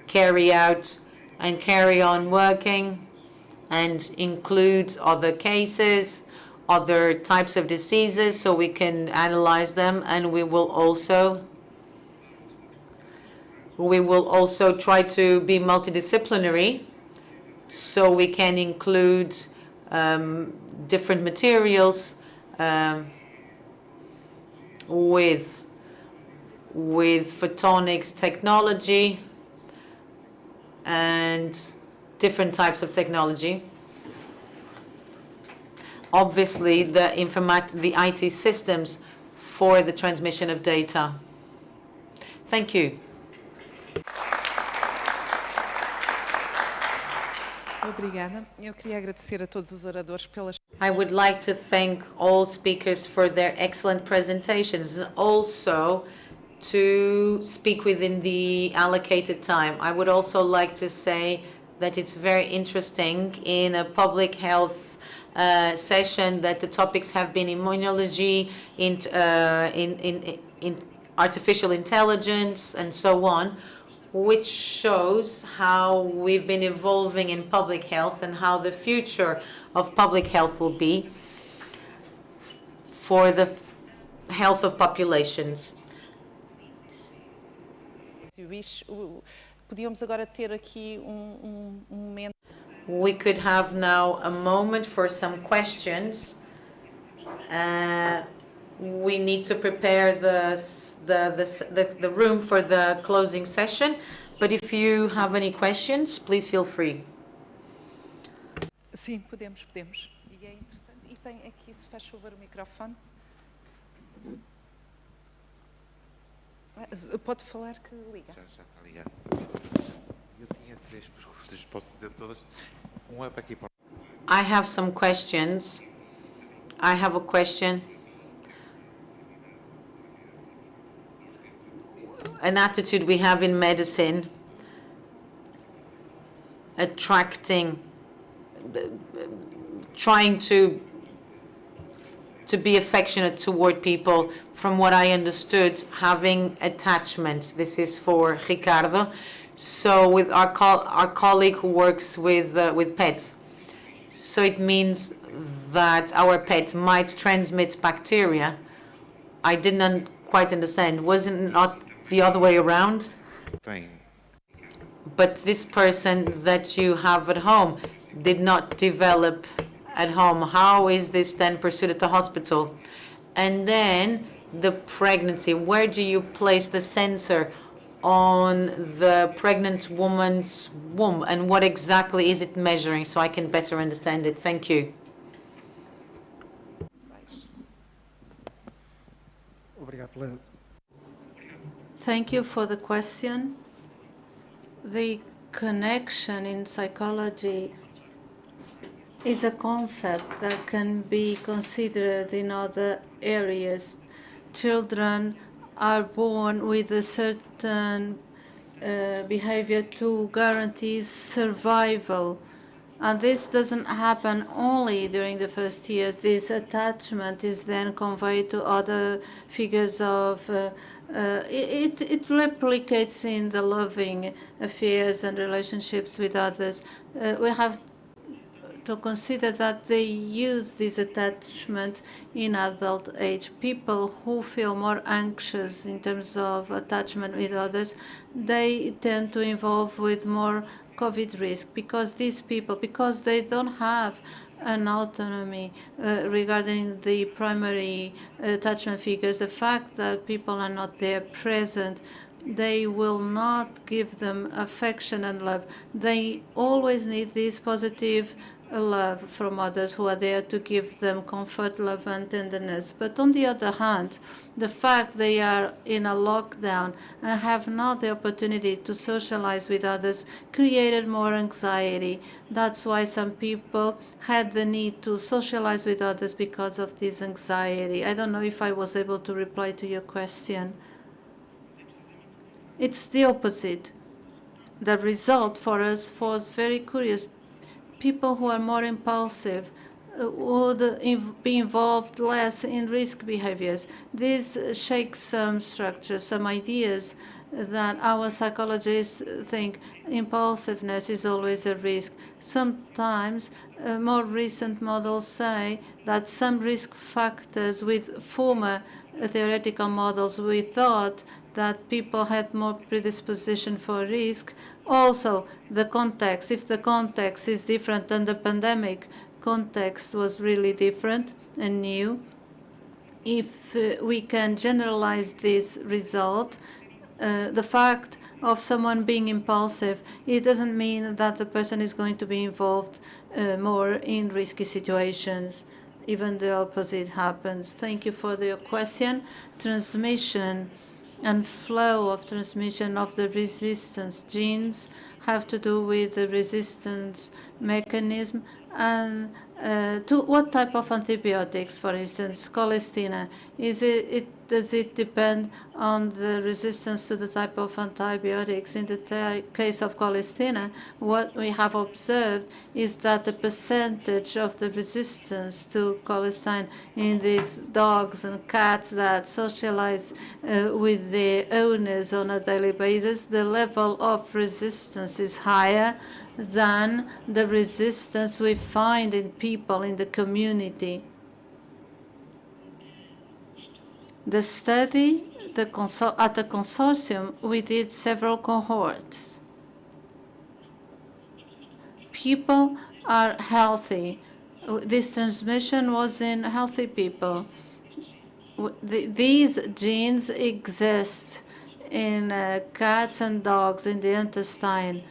carry out and carry on working and include other cases, other types of diseases, so we can analyze them, and we will also try to be multidisciplinary, so we can include different materials with photonics technology and different types of technology. Obviously, the IT systems for the transmission of data. Thank you. Obrigada. Eu queria agradecer a todos os oradores pelas. I would like to thank all speakers for their excellent presentations, and also to speak within the allocated time. I would also like to say that it's very interesting in a public health session that the topics have been immunology, in artificial intelligence, and so on, which shows how we've been evolving in public health and how the future of public health will be for the health of populations. Podíamos agora ter aqui momento. We could have now a moment for some questions. We need to prepare the room for the closing session, but if you have any questions, please feel free. Sim, podemos. E é interessante. E tem aqui, se faz favor, o microfone. Pode falar que liga. Já está ligado. Eu tinha 3 perguntas, posso dizer todas? É para aqui. I have some questions. I have a question. An attitude we have in medicine, trying to be affectionate toward people. From what I understood, having attachment. This is for Ricardo. So with our colleague who works with pets. So it means that our pet might transmit bacteria. I didn't quite understand. Wasn't not the other way around? But this person that you have at home did not develop at home. How is this then pursued at the hospital? And then the pregnancy. Where do you place the sensor on the pregnant woman's womb? And what exactly is it measuring, so I can better understand it? Thank you. Thank you for the question. The connection in psychology is a concept that can be considered in other areas. Children are born with a certain behavior to guarantee survival. And this doesn't happen only during the first years. This attachment is then conveyed to other figures of, it replicates in the loving affairs and relationships with others. We have to consider that they use this attachment in adult age. People who feel more anxious in terms of attachment with others, they tend to involve with more COVID risk, because these people, because they don't have an autonomy regarding the primary attachment figures, the fact that people are not there present, they will not give them affection and love. They always need this positive love from others who are there to give them comfort, love, and tenderness. But on the other hand, the fact they are in a lockdown and have not the opportunity to socialize with others created more anxiety. That's why some people had the need to socialize with others because of this anxiety. I don't know if I was able to reply to your question. It's the opposite. The result for us was very curious. People who are more impulsive would be involved less in risk behaviors. This shakes some structures, some ideas that our psychologists think impulsiveness is always a risk. Sometimes more recent models say that some risk factors with former theoretical models, we thought that people had more predisposition for risk. Also, the context, if the context is different than the pandemic context was really different and new, if we can generalize this result, the fact of someone being impulsive, it doesn't mean that the person is going to be involved more in risky situations. Even the opposite happens. Thank you for your question. Transmission and flow of transmission of the resistance genes have to do with the resistance mechanism and to what type of antibiotics, for instance, cholestyna. Does it depend on the resistance to the type of antibiotics? In the case of cholestyna, what we have observed is that the percentage of the resistance to cholestyna in these dogs and cats that socialize with their owners on a daily basis, the level of resistance is higher than the resistance we find in people in the community. The study at the consortium, we did several cohorts. People are healthy. This transmission was in healthy people. These genes exist in cats and dogs, in the intestine,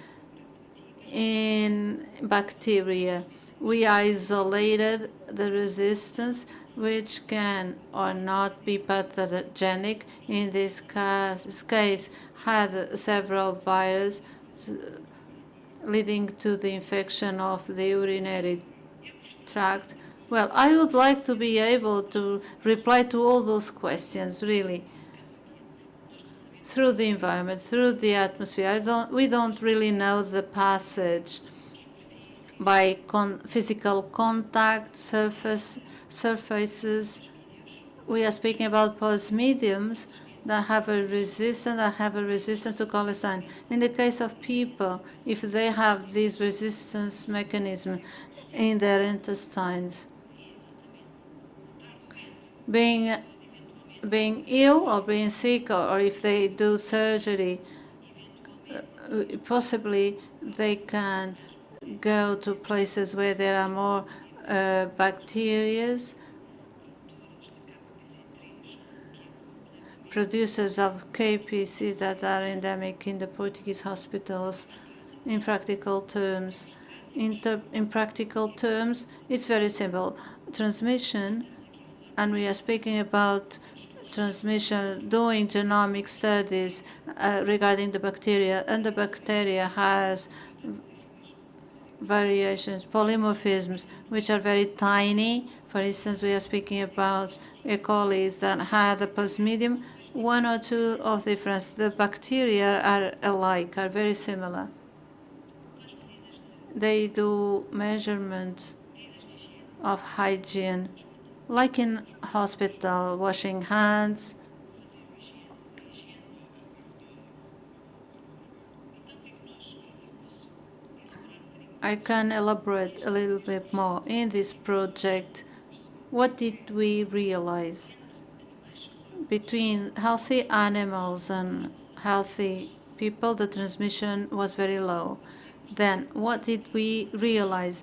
in bacteria. We isolated the resistance, which can or not be pathogenic. In this case, had several viruses leading to the infection of the urinary tract. Well, I would like to be able to reply to all those questions, really, through the environment, through the atmosphere. We don't really know the passage by physical contact, surfaces. We are speaking about plasmodiums that have a resistance to cholestyna. In the case of people, if they have this resistance mechanism in their intestines, being ill or being sick, or if they do surgery, possibly they can go to places where there are more bacteria, producers of KPC that are endemic in the Portuguese hospitals. In practical terms, it's very simple. Transmission, and we are speaking about transmission, doing genomic studies regarding the bacteria, and the bacteria has variations, polymorphisms, which are very tiny. For instance, we are speaking about E. coli that had a plasmodium, 1 or 2 of difference. The bacteria are alike, are very similar. They do measurements of hygiene, like in hospital, washing hands. I can elaborate a little bit more. In this project, what did we realize? Between healthy animals and healthy people, the transmission was very low. Then, what did we realize?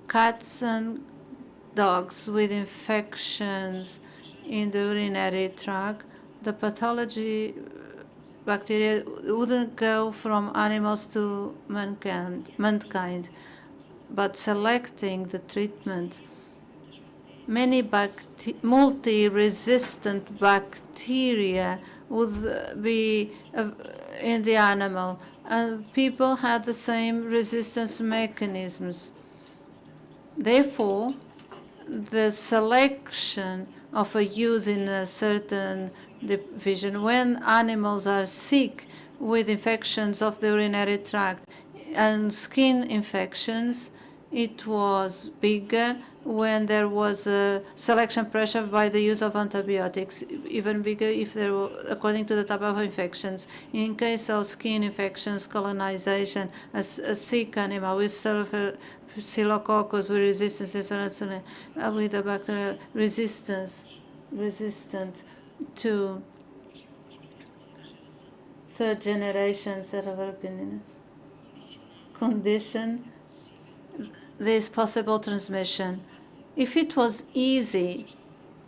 Cats and dogs with infections in the urinary tract, the pathology bacteria wouldn't go from animals to mankind, but selecting the treatment, many multi-resistant bacteria would be in the animal, and people had the same resistance mechanisms. Therefore, the selection of a use in a certain division, when animals are sick with infections of the urinary tract and skin infections, it was bigger when there was a selection pressure by the use of antibiotics, even bigger if there were, according to the type of infections. In case of skin infections, colonization, a sick animal with Staphylococcus with resistance with the bacterial resistant to third generation condition, this possible transmission. If it was easy,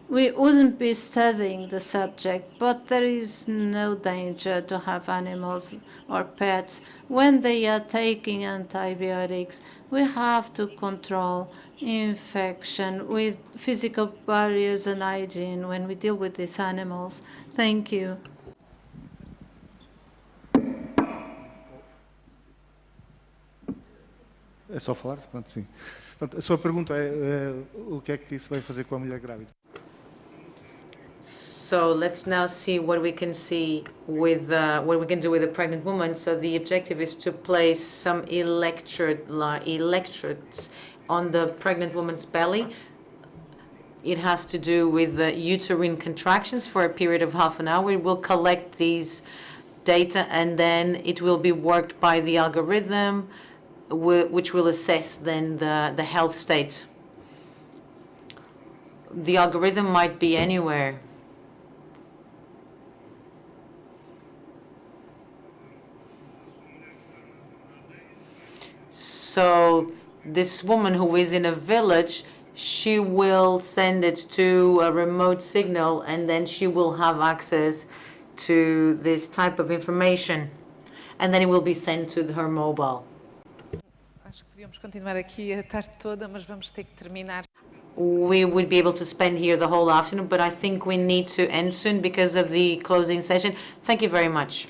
we wouldn't be studying the subject, but there is no danger to have animals or pets. When they are taking antibiotics, we have to control infection with physical barriers and hygiene when we deal with these animals. Thank you. É só falar? Pronto, sim. Pronto, a sua pergunta é o que é que isso vai fazer com a mulher grávida? So let's now see what we can see with what we can do with a pregnant woman. So the objective is to place some electrodes on the pregnant woman's belly. It has to do with the uterine contractions for a period of half an hour. We will collect these data and then it will be worked by the algorithm, which will assess then the health state. The algorithm might be anywhere. So this woman who is in a village, she will send it to a remote signal and then she will have access to this type of information and then it will be sent to her mobile. Acho que podíamos continuar aqui a tarde toda, mas vamos ter que terminar. We would be able to spend here the whole afternoon, but I think we need to end soon because of the closing session. Thank you very much.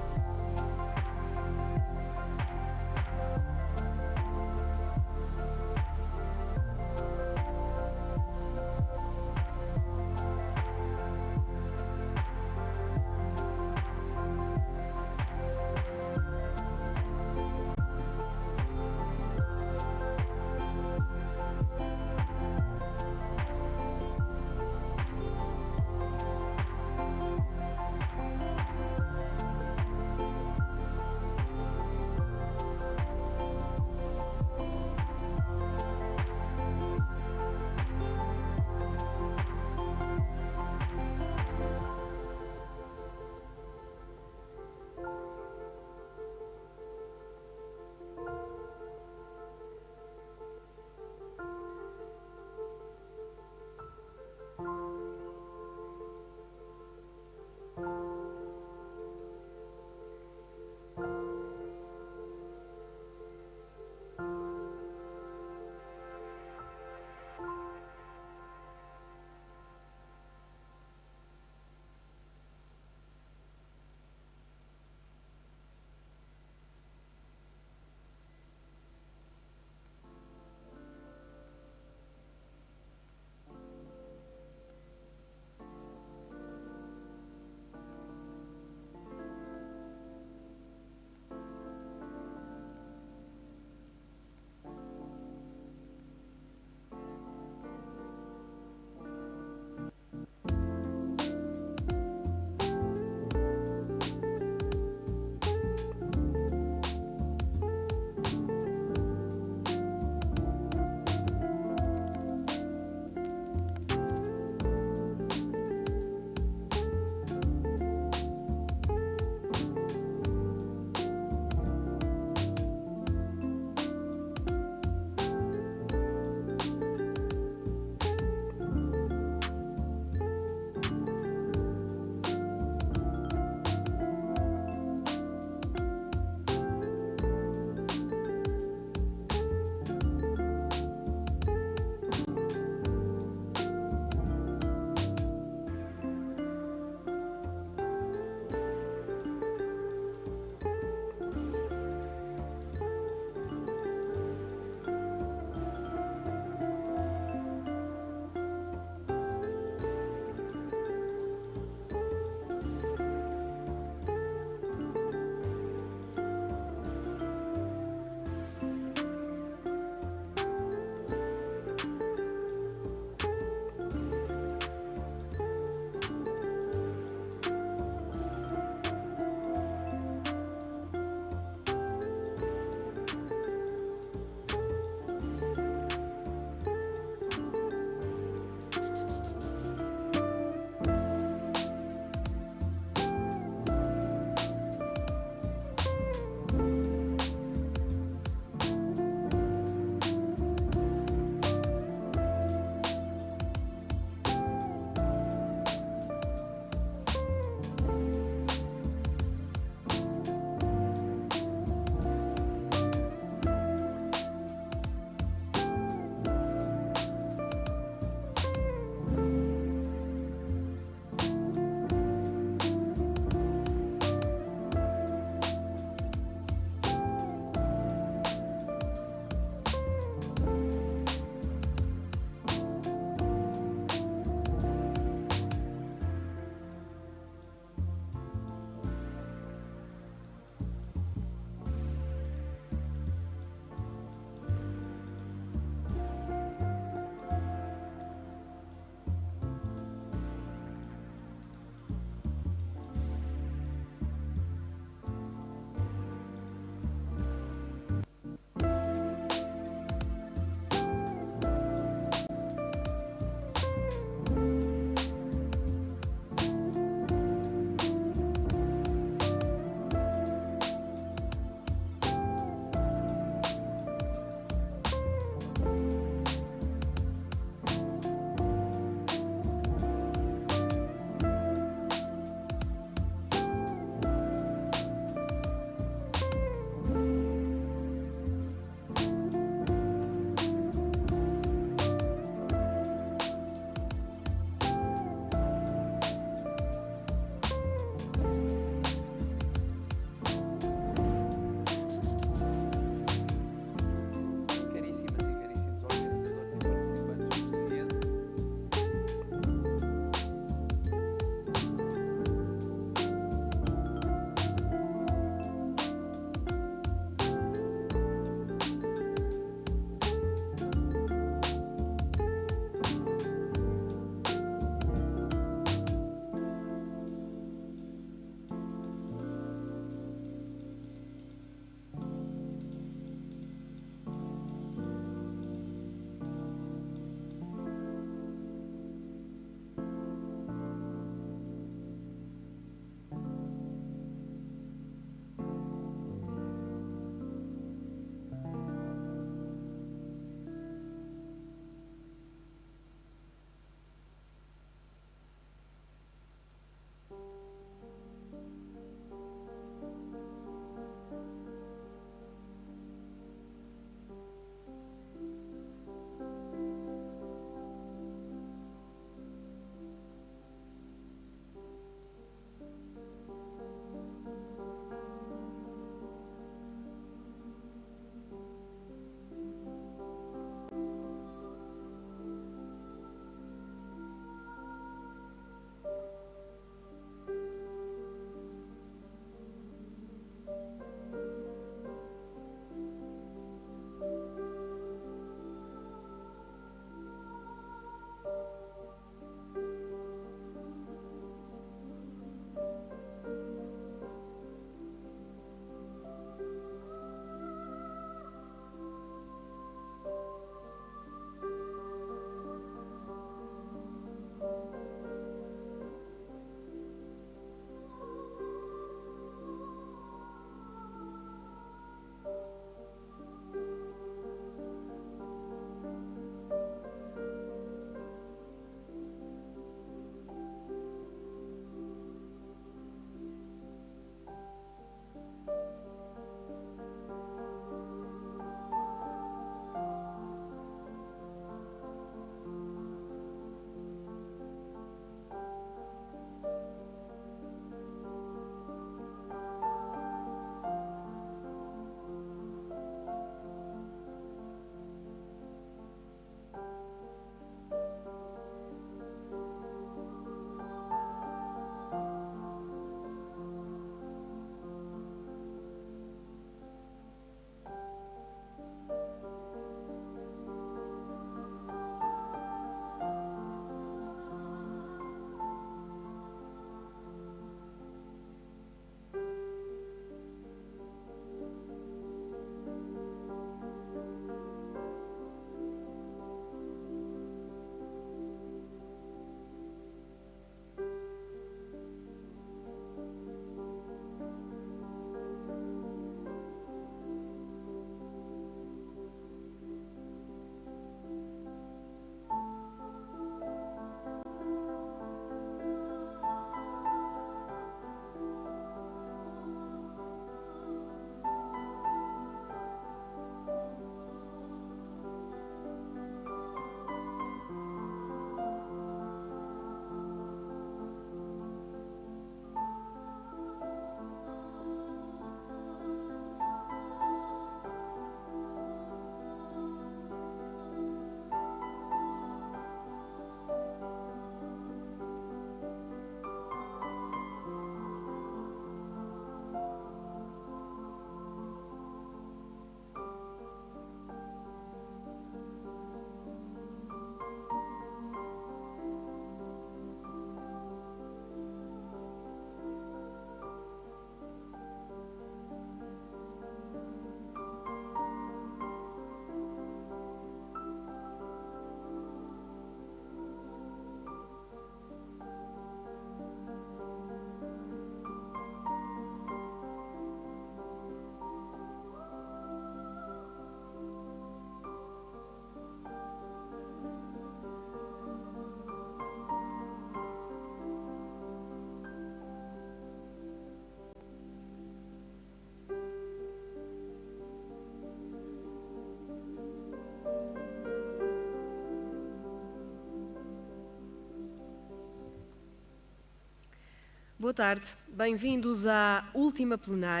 Boa tarde, bem-vindos à última plenária.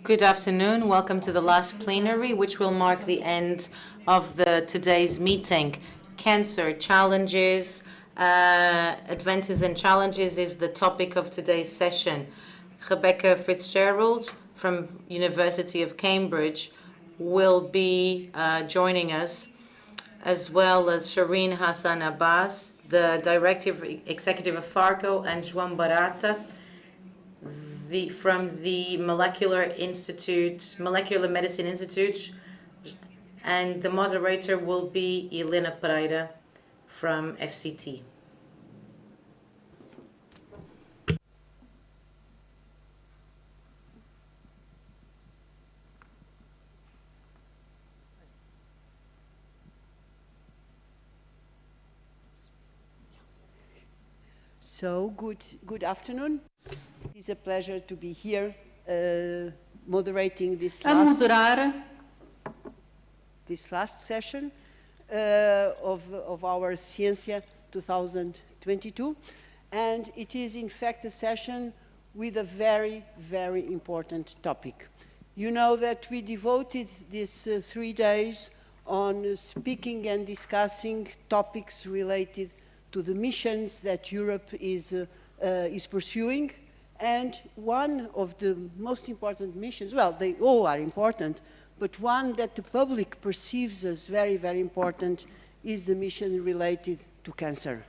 Good afternoon. Welcome to the last plenary, which will mark the end of today's meeting. Cancer challenges, advances and challenges is the topic of today's session. Rebecca Fitzgerald from University of Cambridge will be joining us, as well as Shireen Hassan Abbas, the Director Executive of Fargo, and João Barata, from the Molecular Medicine Institute, and the moderator will be Helena Pereira from FCT. So, good afternoon. It's a pleasure to be here moderating this last session of our Ciência 2022. And it is, in fact, a session with a very, very important topic. You know that we devoted these 3 days on speaking and discussing topics related to the missions that Europe is pursuing. And one of the most important missions, well, they all are important, but one that the public perceives as very, very important is the mission related to cancer.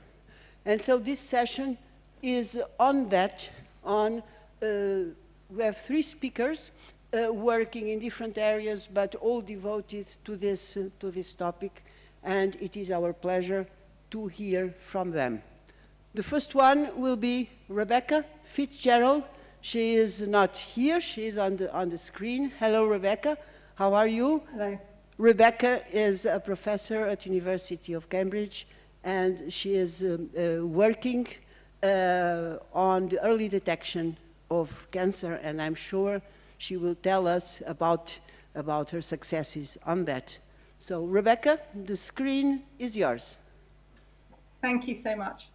And so this session is on that. We have 3 speakers working in different areas, but all devoted to this topic, and it is our pleasure to hear from them. The first one will be Rebecca Fitzgerald. She is not here, she is on the screen. Hello, Rebecca, how are you? Hello. Rebecca is a professor at University of Cambridge, and she is working on the early detection of cancer, and I'm sure she will tell us about her successes on that. So, Rebecca, the screen is yours. Thank you so much.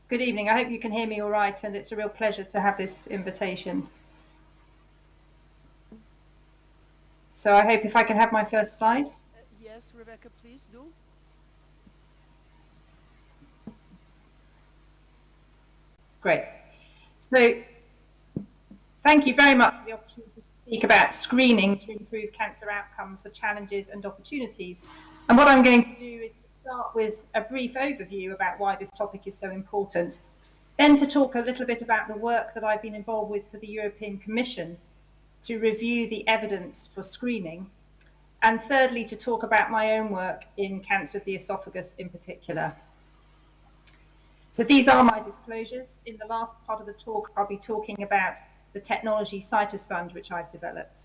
Good evening. I hope you can hear me all right, and it's a real pleasure to have this invitation. So I hope if I can have my first slide. Yes, Rebecca, please do. Great. So thank you very much for the opportunity to speak about screening to improve cancer outcomes, the challenges and opportunities. And what I'm going to do is to start with a brief overview about why this topic is so important, then to talk a little bit about the work that I've been involved with for the European Commission to review the evidence for screening, and thirdly, to talk about my own work in cancer of the esophagus in particular. So these are my disclosures. In the last part of the talk, I'll be talking about the technology Cytosponge, which I've developed.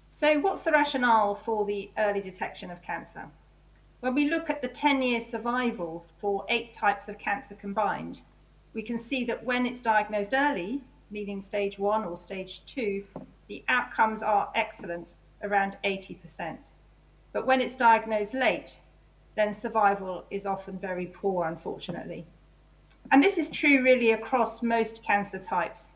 So what's the rationale for the early detection of cancer? When we look at the 10-year survival for 8 types of cancer combined, we can see that when it's diagnosed early, meaning stage 1 or stage 2, the outcomes are excellent, around 80%. But when it's diagnosed late, then survival is often very poor, unfortunately. And this is true really across most cancer types.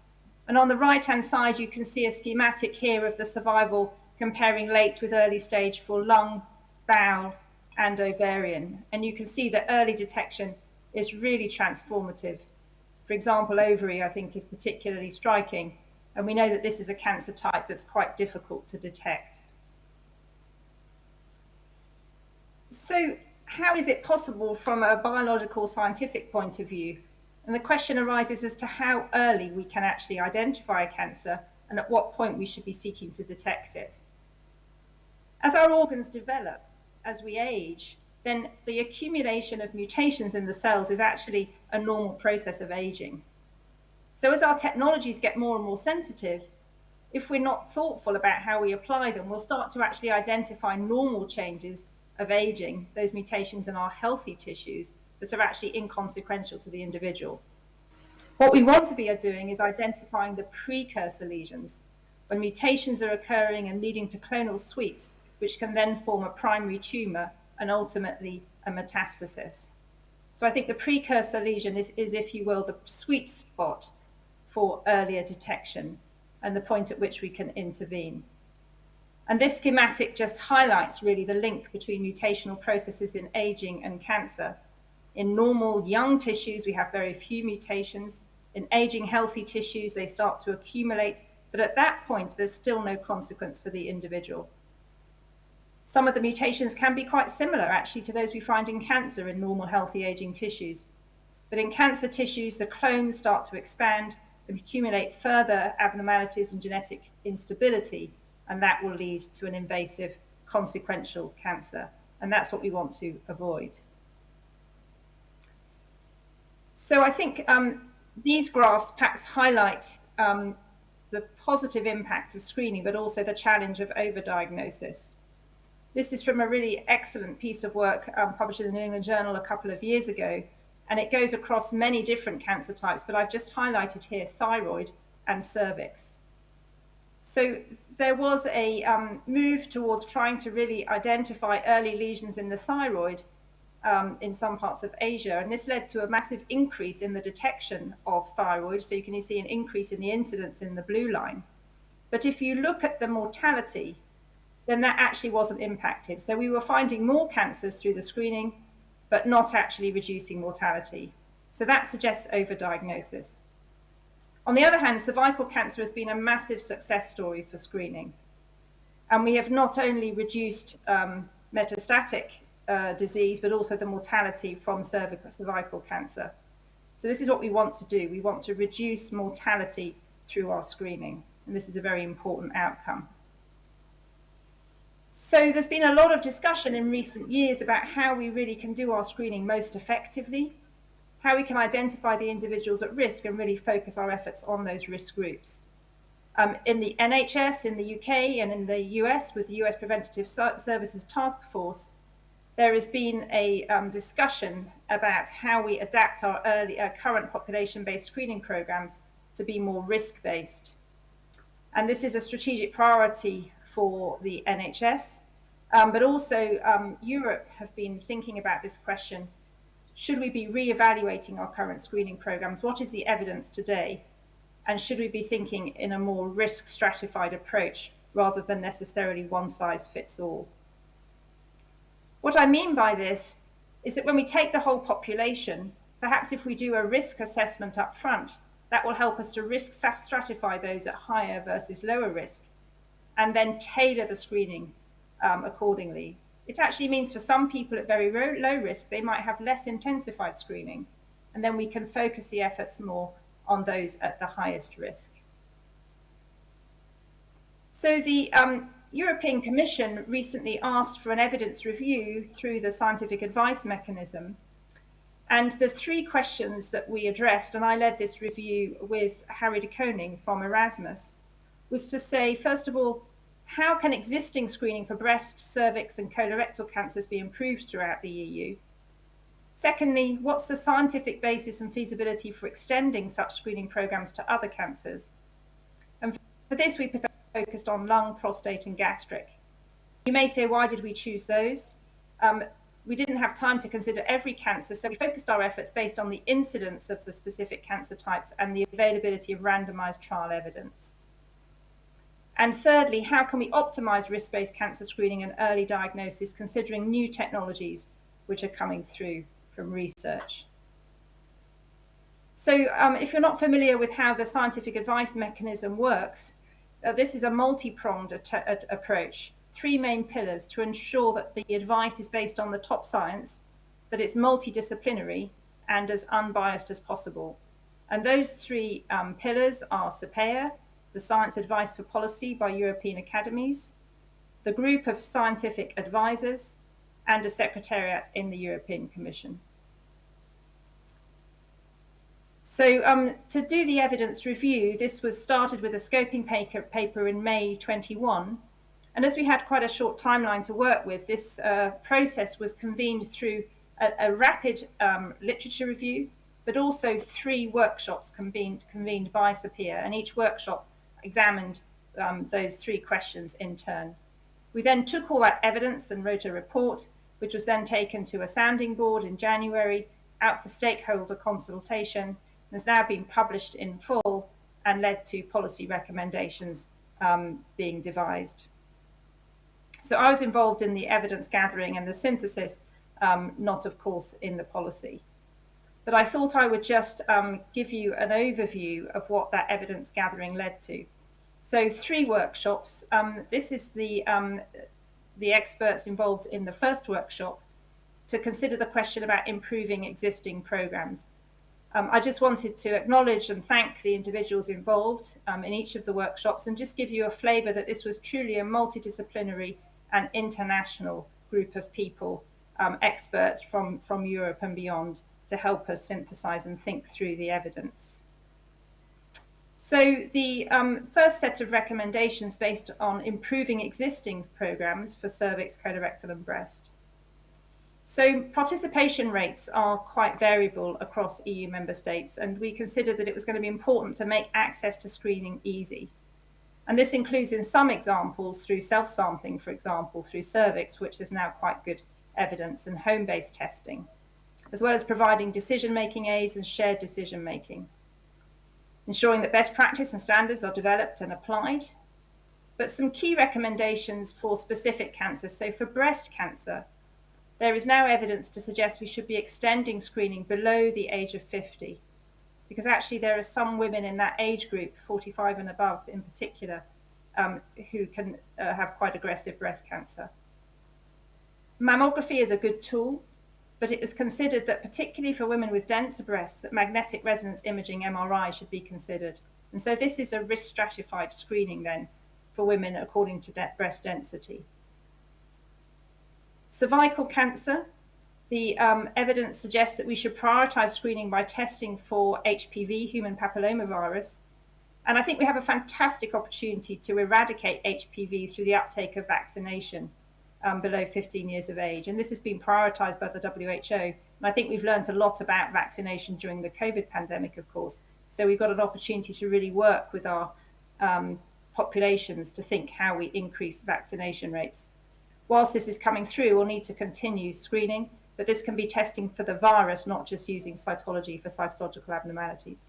And on the right-hand side, you can see a schematic here of the survival comparing late with early stage for lung, bowel, and ovarian. And you can see that early detection is really transformative. For example, ovary, I think, is particularly striking. And we know that this is a cancer type that's quite difficult to detect. So how is it possible from a biological scientific point of view? And the question arises as to how early we can actually identify a cancer and at what point we should be seeking to detect it. As our organs develop, as we age, then the accumulation of mutations in the cells is actually a normal process of aging. So as our technologies get more and more sensitive, if we're not thoughtful about how we apply them, we'll start to actually identify normal changes of aging, those mutations in our healthy tissues that are actually inconsequential to the individual. What we want to be doing is identifying the precursor lesions, when mutations are occurring and leading to clonal sweeps which can then form a primary tumour and ultimately a metastasis. So I think the precursor lesion is, if you will, the sweet spot for earlier detection and the point at which we can intervene. And this schematic just highlights really the link between mutational processes in aging and cancer. In normal young tissues, we have very few mutations. In aging healthy tissues, they start to accumulate, but at that point, there's still no consequence for the individual. Some of the mutations can be quite similar actually to those we find in cancer in normal healthy aging tissues. But in cancer tissues, the clones start to expand and accumulate further abnormalities and genetic instability, and that will lead to an invasive consequential cancer. And that's what we want to avoid. So I think these graphs perhaps highlight the positive impact of screening, but also the challenge of overdiagnosis. This is from a really excellent piece of work published in the New England Journal a couple of years ago, and it goes across many different cancer types, but I've just highlighted here thyroid and cervix. So there was a move towards trying to really identify early lesions in the thyroid in some parts of Asia, and this led to a massive increase in the detection of thyroid. So you can see an increase in the incidence in the blue line. But if you look at the mortality, then that actually wasn't impacted. So we were finding more cancers through the screening, but not actually reducing mortality. So that suggests overdiagnosis. On the other hand, cervical cancer has been a massive success story for screening. And we have not only reduced metastatic disease, but also the mortality from cervical cancer. So this is what we want to do. We want to reduce mortality through our screening. And this is a very important outcome. So there's been a lot of discussion in recent years about how we really can do our screening most effectively, how we can identify the individuals at risk and really focus our efforts on those risk groups. In the NHS, in the UK and in the US with the US Preventative Services Task Force, there has been a discussion about how we adapt our current population-based screening programs to be more risk-based. And this is a strategic priority for the NHS, but also Europe have been thinking about this question. Should we be re-evaluating our current screening programs? What is the evidence today? And should we be thinking in a more risk stratified approach rather than necessarily one size fits all? What I mean by this is that when we take the whole population, perhaps if we do a risk assessment up front, that will help us to risk stratify those at higher versus lower risk, and then tailor the screening accordingly. It actually means for some people at very low risk, they might have less intensified screening, and then we can focus the efforts more on those at the highest risk. So the European Commission recently asked for an evidence review through the scientific advice mechanism. And the three questions that we addressed, and I led this review with Harry de Koning from Erasmus, was to say, first of all, how can existing screening for breast, cervix and colorectal cancers be improved throughout the EU? Secondly, what's the scientific basis and feasibility for extending such screening programs to other cancers? And for this, we focused on lung, prostate and gastric. You may say, why did we choose those? We didn't have time to consider every cancer, so we focused our efforts based on the incidence of the specific cancer types and the availability of randomized trial evidence. And thirdly, how can we optimize risk-based cancer screening and early diagnosis considering new technologies which are coming through from research? So if you're not familiar with how the scientific advice mechanism works, this is a multi-pronged approach. Three main pillars to ensure that the advice is based on the top science, that it's multidisciplinary and as unbiased as possible. And those three pillars are SAPEA, the Science Advice for Policy by European Academies, the Group of Scientific Advisors, and a Secretariat in the European Commission. So to do the evidence review, this was started with a scoping paper in May 21. And as we had quite a short timeline to work with, this process was convened through a rapid literature review, but also 3 workshops convened by SAPEA, and each workshop examined those 3 questions in turn. We then took all that evidence and wrote a report, which was then taken to a sounding board in January, out for stakeholder consultation, and has now been published in full and led to policy recommendations being devised. So I was involved in the evidence gathering and the synthesis, not of course in the policy. But I thought I would just give you an overview of what that evidence gathering led to. So 3 workshops. This is the experts involved in the first workshop to consider the question about improving existing programs. I just wanted to acknowledge and thank the individuals involved in each of the workshops and just give you a flavour that this was truly a multidisciplinary and international group of people, experts from Europe and beyond, to help us synthesize and think through the evidence. So the first set of recommendations based on improving existing programs for cervix, colorectal and breast. So participation rates are quite variable across EU member states, and we considered that it was going to be important to make access to screening easy. And this includes in some examples through self-sampling, for example, through cervix, which is now quite good evidence, and home-based testing, as well as providing decision-making aids and shared decision-making, ensuring that best practice and standards are developed and applied. But some key recommendations for specific cancers. So for breast cancer, there is now evidence to suggest we should be extending screening below the age of 50, because actually there are some women in that age group, 45 and above in particular, who can have quite aggressive breast cancer. Mammography is a good tool, but it is considered that particularly for women with denser breasts, that magnetic resonance imaging, MRI, should be considered. And so this is a risk stratified screening then for women according to breast density. Cervical cancer, the evidence suggests that we should prioritize screening by testing for HPV, human papillomavirus. And I think we have a fantastic opportunity to eradicate HPV through the uptake of vaccination below 15 years of age. And this has been prioritized by the WHO. And I think we've learned a lot about vaccination during the COVID pandemic, of course. So we've got an opportunity to really work with our populations to think how we increase vaccination rates. Whilst this is coming through, we'll need to continue screening, but this can be testing for the virus, not just using cytology for cytological abnormalities.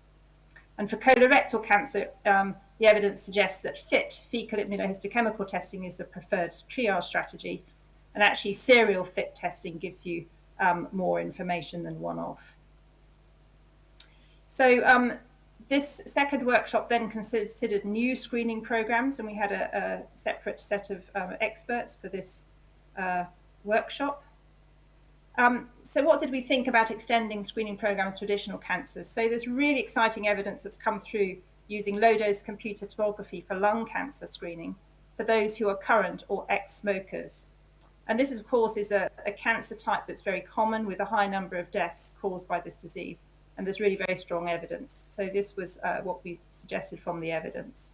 And for colorectal cancer, the evidence suggests that FIT, fecal immunohistochemical testing, is the preferred triage strategy. And actually serial FIT testing gives you more information than one-off. So this second workshop then considered new screening programs, and we had a separate set of experts for this workshop. So what did we think about extending screening programs to additional cancers? So there's really exciting evidence that's come through using low-dose computer tomography for lung cancer screening for those who are current or ex-smokers. And this, of course, is a cancer type that's very common with a high number of deaths caused by this disease. And there's really very strong evidence. So this was what we suggested from the evidence.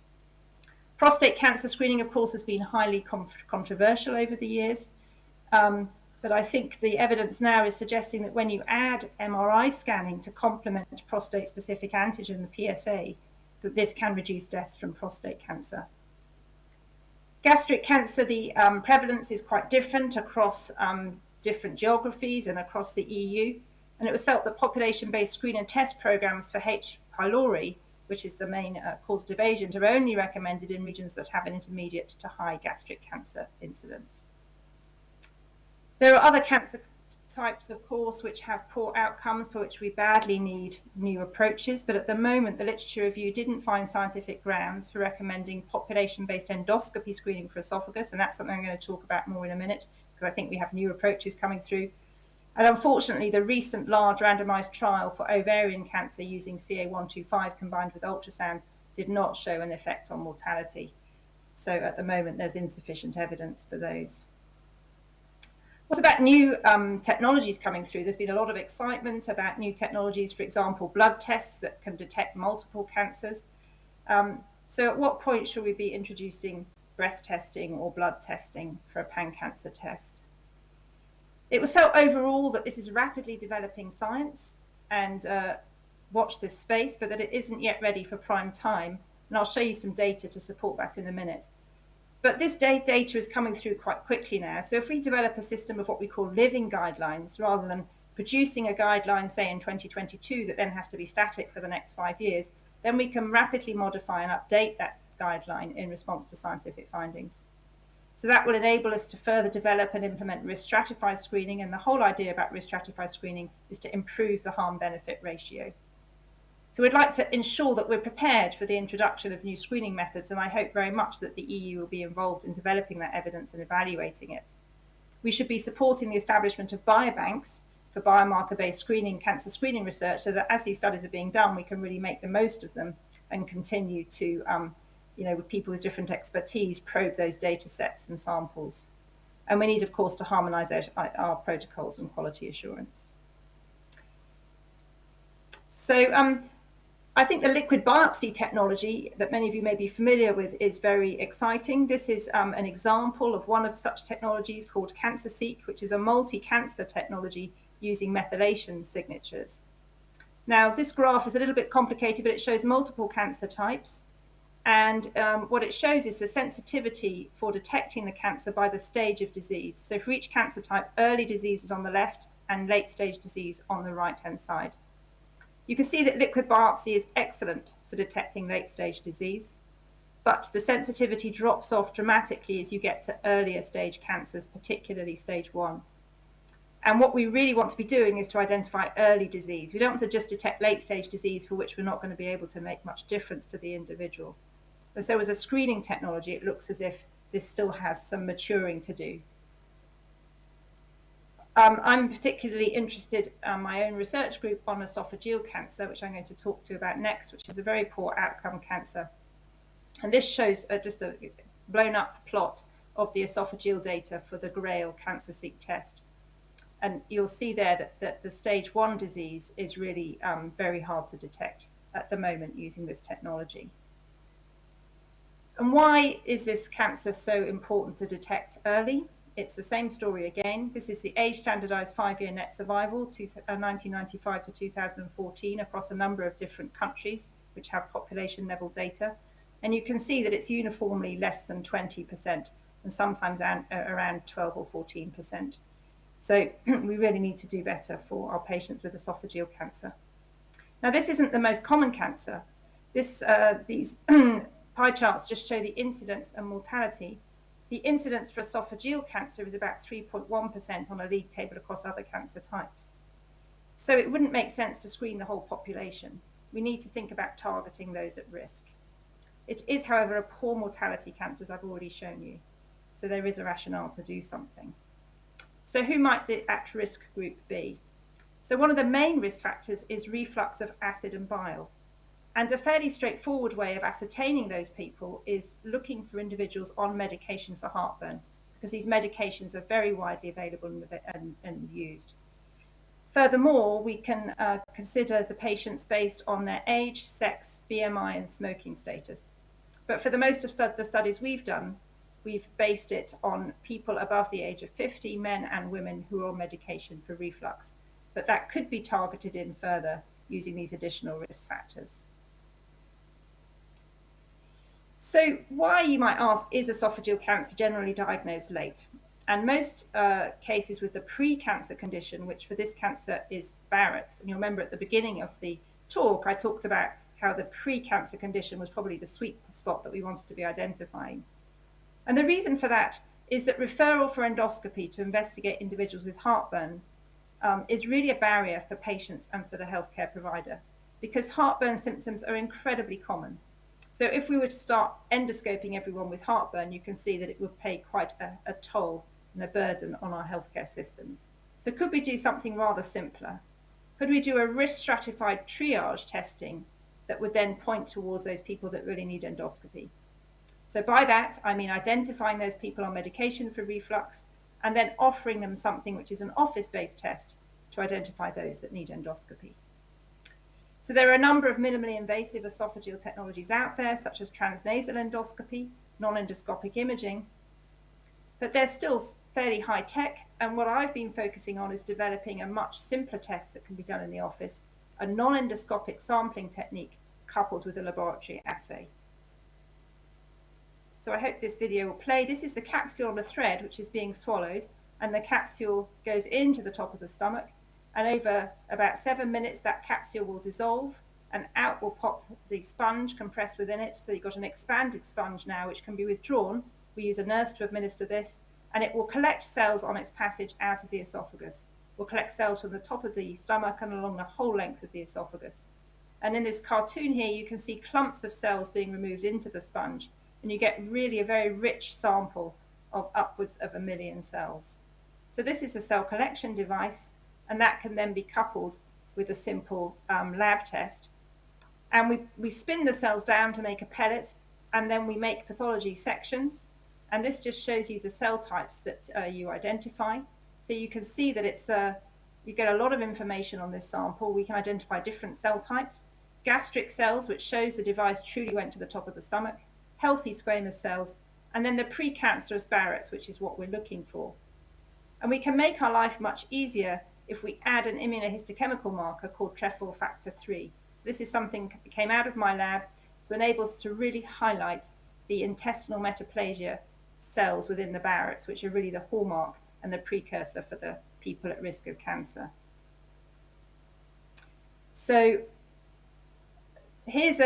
Prostate cancer screening, of course, has been highly controversial over the years. But I think the evidence now is suggesting that when you add MRI scanning to complement prostate-specific antigen, the PSA, that this can reduce deaths from prostate cancer. Gastric cancer, the prevalence is quite different across different geographies and across the EU. And it was felt that population-based screen and test programs for H. pylori, which is the main causative agent, are only recommended in regions that have an intermediate to high gastric cancer incidence. There are other cancer types, of course, which have poor outcomes, for which we badly need new approaches. But at the moment, the literature review didn't find scientific grounds for recommending population-based endoscopy screening for esophagus. And that's something I'm going to talk about more in a minute, because I think we have new approaches coming through. And unfortunately, the recent large randomized trial for ovarian cancer using CA125 combined with ultrasound did not show an effect on mortality. So at the moment, there's insufficient evidence for those. What about new technologies coming through? There's been a lot of excitement about new technologies, for example, blood tests that can detect multiple cancers. So at what point should we be introducing breath testing or blood testing for a pan-cancer test? It was felt overall that this is rapidly developing science, and watch this space, but that it isn't yet ready for prime time. And I'll show you some data to support that in a minute. But this data is coming through quite quickly now. So if we develop a system of what we call living guidelines, rather than producing a guideline, say in 2022, that then has to be static for the next 5 years, then we can rapidly modify and update that guideline in response to scientific findings. So that will enable us to further develop and implement risk stratified screening. And the whole idea about risk stratified screening is to improve the harm benefit ratio. So we'd like to ensure that we're prepared for the introduction of new screening methods, and I hope very much that the EU will be involved in developing that evidence and evaluating it. We should be supporting the establishment of biobanks for biomarker-based screening, cancer screening research, so that as these studies are being done, we can really make the most of them and continue to, with people with different expertise, probe those data sets and samples. And we need, of course, to harmonise our protocols and quality assurance. So I think the liquid biopsy technology that many of you may be familiar with is very exciting. This is an example of one of such technologies called CancerSeq, which is a multi-cancer technology using methylation signatures. Now, this graph is a little bit complicated, but it shows multiple cancer types. And what it shows is the sensitivity for detecting the cancer by the stage of disease. So for each cancer type, early disease is on the left and late stage disease on the right-hand side. You can see that liquid biopsy is excellent for detecting late-stage disease, but the sensitivity drops off dramatically as you get to earlier stage cancers, particularly stage 1. And what we really want to be doing is to identify early disease. We don't want to just detect late-stage disease for which we're not going to be able to make much difference to the individual. And so as a screening technology, it looks as if this still has some maturing to do. I'm particularly interested in my own research group on esophageal cancer, which I'm going to talk to you about next, which is a very poor outcome cancer. And this shows just a blown up plot of the esophageal data for the GRAIL CancerSeq test. And you'll see there that the stage 1 disease is really very hard to detect at the moment using this technology. And why is this cancer so important to detect early? It's the same story again. This is the age-standardized 5-year net survival, 1995 to 2014, across a number of different countries which have population level data. And you can see that it's uniformly less than 20% and sometimes around 12 or 14%. So we really need to do better for our patients with esophageal cancer. Now, this isn't the most common cancer. These pie charts just show the incidence and mortality. The incidence for esophageal cancer is about 3.1% on a league table across other cancer types. So it wouldn't make sense to screen the whole population. We need to think about targeting those at risk. It is, however, a poor mortality cancer, as I've already shown you. So there is a rationale to do something. So who might the at-risk group be? So one of the main risk factors is reflux of acid and bile. And a fairly straightforward way of ascertaining those people is looking for individuals on medication for heartburn, because these medications are very widely available and used. Furthermore, we can consider the patients based on their age, sex, BMI, and smoking status. But for the most of the studies we've done, we've based it on people above the age of 50, men and women who are on medication for reflux. But that could be targeted in further using these additional risk factors. So why, you might ask, is esophageal cancer generally diagnosed late? And most cases with the pre-cancer condition, which for this cancer is Barrett's, and you'll remember at the beginning of the talk, I talked about how the pre-cancer condition was probably the sweet spot that we wanted to be identifying. And the reason for that is that referral for endoscopy to investigate individuals with heartburn is really a barrier for patients and for the healthcare provider, because heartburn symptoms are incredibly common. So if we were to start endoscoping everyone with heartburn, you can see that it would pay quite a toll and a burden on our healthcare systems. So could we do something rather simpler? Could we do a risk stratified triage testing that would then point towards those people that really need endoscopy? So by that, I mean identifying those people on medication for reflux and then offering them something which is an office-based test to identify those that need endoscopy. So there are a number of minimally invasive esophageal technologies out there, such as transnasal endoscopy, non-endoscopic imaging, but they're still fairly high tech. And what I've been focusing on is developing a much simpler test that can be done in the office, a non-endoscopic sampling technique coupled with a laboratory assay. So I hope this video will play. This is the capsule on a thread which is being swallowed, and the capsule goes into the top of the stomach, and over about 7 minutes that capsule will dissolve and out will pop the sponge compressed within it. So you've got an expanded sponge now which can be withdrawn. We use a nurse to administer this, and it will collect cells on its passage out of the esophagus. It will collect cells from the top of the stomach and along the whole length of the esophagus. And in this cartoon here you can see clumps of cells being removed into the sponge, and you get really a very rich sample of upwards of 1 million cells. So this is a cell collection device, and that can then be coupled with a simple lab test. And we spin the cells down to make a pellet, and then we make pathology sections. And this just shows you the cell types that you identify. So you can see that it's you get a lot of information on this sample. We can identify different cell types, gastric cells, which shows the device truly went to the top of the stomach, healthy squamous cells, and then the precancerous Barrett's, which is what we're looking for. And we can make our life much easier if we add an immunohistochemical marker called trephor factor 3. This is something that came out of my lab to enable us to really highlight the intestinal metaplasia cells within the Barrett's, which are really the hallmark and the precursor for the people at risk of cancer. So here's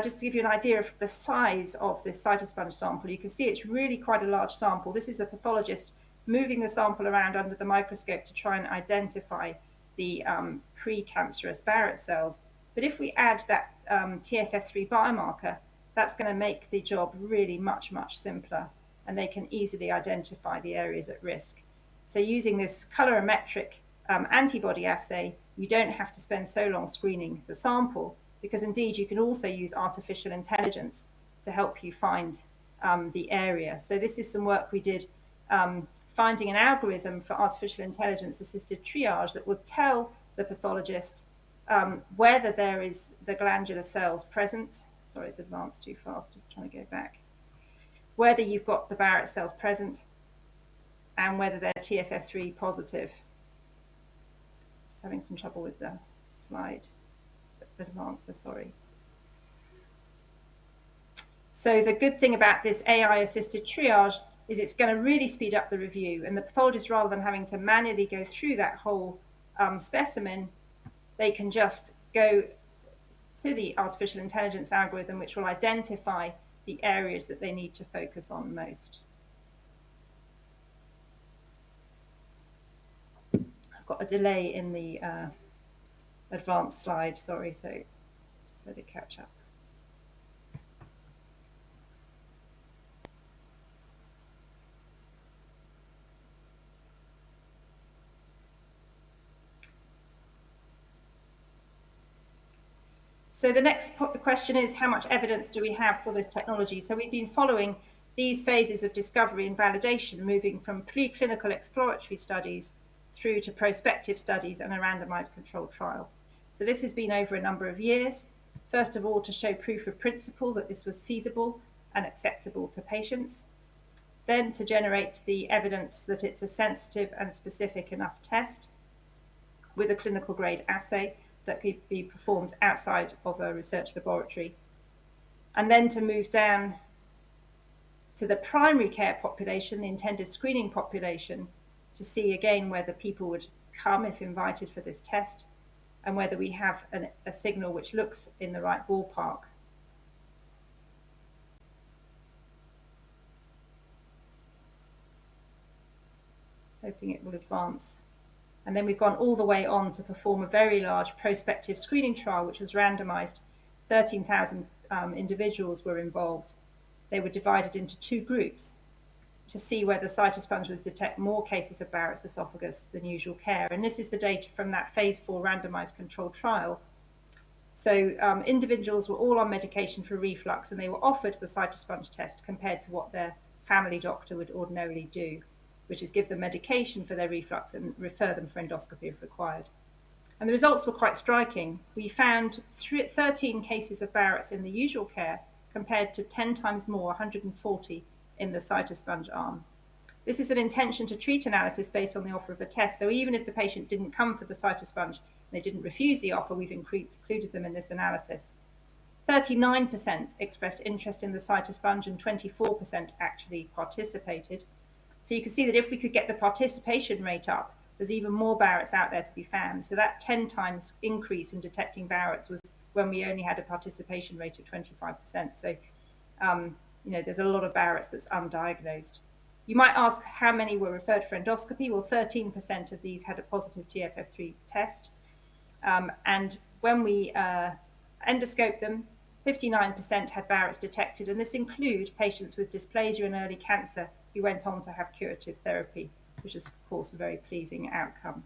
just to give you an idea of the size of this cytosponge sample. You can see it's really quite a large sample. This is a pathologist moving the sample around under the microscope to try and identify the precancerous Barrett cells. But if we add that TFF3 biomarker, that's going to make the job really much, much simpler, and they can easily identify the areas at risk. So using this colorimetric antibody assay, you don't have to spend so long screening the sample, because indeed you can also use artificial intelligence to help you find the area. So this is some work we did finding an algorithm for artificial intelligence assisted triage that would tell the pathologist whether there is the glandular cells present. Sorry, it's advanced too fast, just trying to go back. Whether you've got the Barrett cells present and whether they're TFF3 positive. Just having some trouble with the slide. Advancer, sorry. So the good thing about this AI assisted triage is it's going to really speed up the review, and the pathologist, rather than having to manually go through that whole specimen, they can just go to the artificial intelligence algorithm, which will identify the areas that they need to focus on most. I've got a delay in the advanced slide, sorry, so just let it catch up. So the next question is, how much evidence do we have for this technology? So we've been following these phases of discovery and validation, moving from preclinical exploratory studies through to prospective studies and a randomized controlled trial. So this has been over a number of years, first of all to show proof of principle that this was feasible and acceptable to patients, then to generate the evidence that it's a sensitive and specific enough test with a clinical grade assay that could be performed outside of a research laboratory, and then to move down to the primary care population, the intended screening population, to see again whether people would come if invited for this test, and whether we have a signal which looks in the right ballpark. Hoping it will advance. And then we've gone all the way on to perform a very large prospective screening trial, which was randomized. 13,000 individuals were involved. They were divided into 2 groups to see whether cytosponge would detect more cases of Barrett's esophagus than usual care. And this is the data from that phase 4 randomized controlled trial. So individuals were all on medication for reflux, and they were offered the cytosponge test compared to what their family doctor would ordinarily do, which is give them medication for their reflux and refer them for endoscopy if required. And the results were quite striking. We found 13 cases of Barrett's in the usual care compared to 10 times more, 140, in the cytosponge arm. This is an intention to treat analysis based on the offer of a test. So even if the patient didn't come for the cytosponge, they didn't refuse the offer, we've included them in this analysis. 39% expressed interest in the cytosponge and 24% actually participated. So you can see that if we could get the participation rate up, there's even more Barrett's out there to be found. So that 10 times increase in detecting Barrett's was when we only had a participation rate of 25%. So, you know, there's a lot of Barrett's that's undiagnosed. You might ask how many were referred for endoscopy. Well, 13% of these had a positive TFF3 test. And when we endoscoped them, 59% had Barrett's detected, and this includes patients with dysplasia and early cancer who went on to have curative therapy, which is, of course, a very pleasing outcome.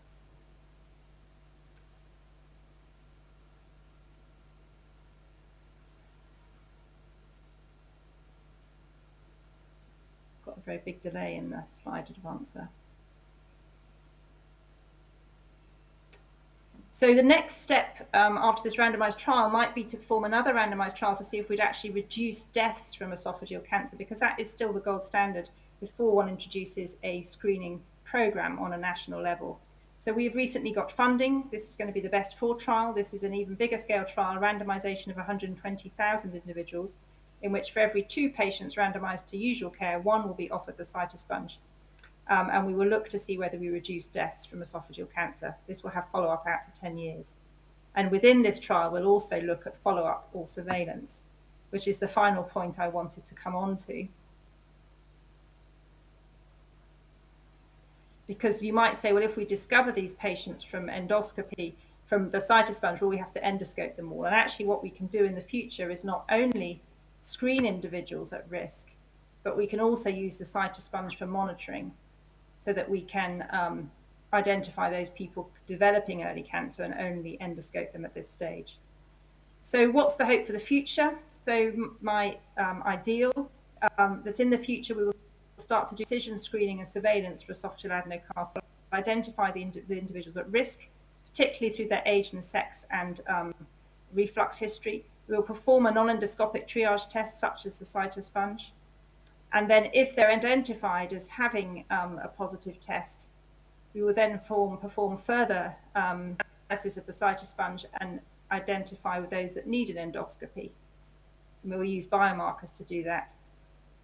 Got a very big delay in the slide advancer. So the next step after this randomized trial might be to perform another randomized trial to see if we'd actually reduce deaths from esophageal cancer, because that is still the gold standard before one introduces a screening program on a national level. So we've recently got funding. This is going to be the BEST 4 trial. This is an even bigger scale trial, randomization of 120,000 individuals, in which for every 2 patients randomized to usual care, 1 will be offered the cytosponge. And we will look to see whether we reduce deaths from esophageal cancer. This will have follow-up out to 10 years. And within this trial, we'll also look at follow-up or surveillance, which is the final point I wanted to come on to. Because you might say, well, if we discover these patients from endoscopy, from the cytosponge, well, we have to endoscope them all. And actually what we can do in the future is not only screen individuals at risk, but we can also use the cytosponge for monitoring, so that we can identify those people developing early cancer and only endoscope them at this stage. So what's the hope for the future? So my ideal, that in the future we will start to do precision screening and surveillance for esophageal adenocarcinoma, identify the individuals at risk, particularly through their age and sex and reflux history. We will perform a non-endoscopic triage test such as the cytosponge. And then if they're identified as having a positive test, we will then perform further analysis of the cytosponge and identify with those that need an endoscopy. And we'll use biomarkers to do that.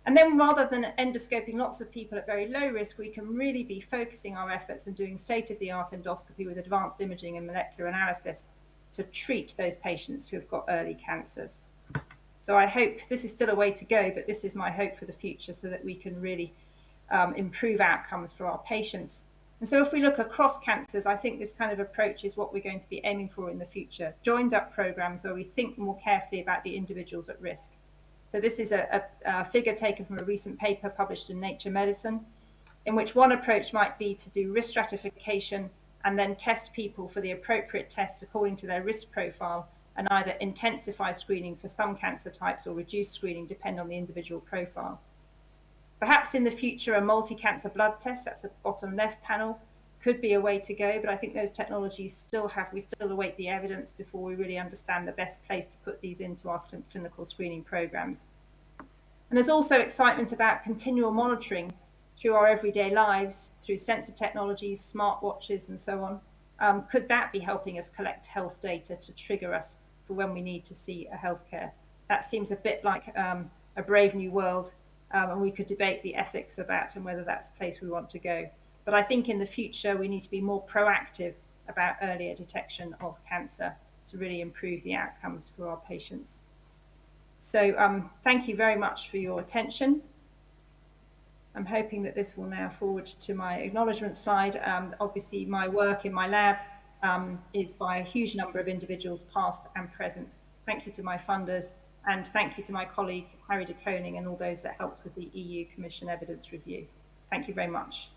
And then rather than endoscoping lots of people at very low risk, we can really be focusing our efforts and doing state-of-the-art endoscopy with advanced imaging and molecular analysis to treat those patients who have got early cancers. So I hope, this is still a way to go, but this is my hope for the future, so that we can really improve outcomes for our patients. And so if we look across cancers, I think this kind of approach is what we're going to be aiming for in the future. Joined up programs where we think more carefully about the individuals at risk. So this is a figure taken from a recent paper published in Nature Medicine, in which one approach might be to do risk stratification and then test people for the appropriate tests according to their risk profile, and either intensify screening for some cancer types or reduce screening depending on the individual profile. Perhaps in the future, a multi-cancer blood test, that's the bottom left panel, could be a way to go, but I think those technologies we still await the evidence before we really understand the best place to put these into our clinical screening programs. And there's also excitement about continual monitoring through our everyday lives, through sensor technologies, smartwatches, and so on. Could that be helping us collect health data to trigger us for when we need to see a healthcare? That seems a bit like a brave new world, and we could debate the ethics of that and whether that's the place we want to go. But I think in the future we need to be more proactive about earlier detection of cancer to really improve the outcomes for our patients. So thank you very much for your attention. I'm hoping that this will now forward to my acknowledgement slide. Obviously my work in my lab is by a huge number of individuals, past and present. Thank you to my funders, and thank you to my colleague Harry de Koning and all those that helped with the EU Commission evidence review. Thank you very much.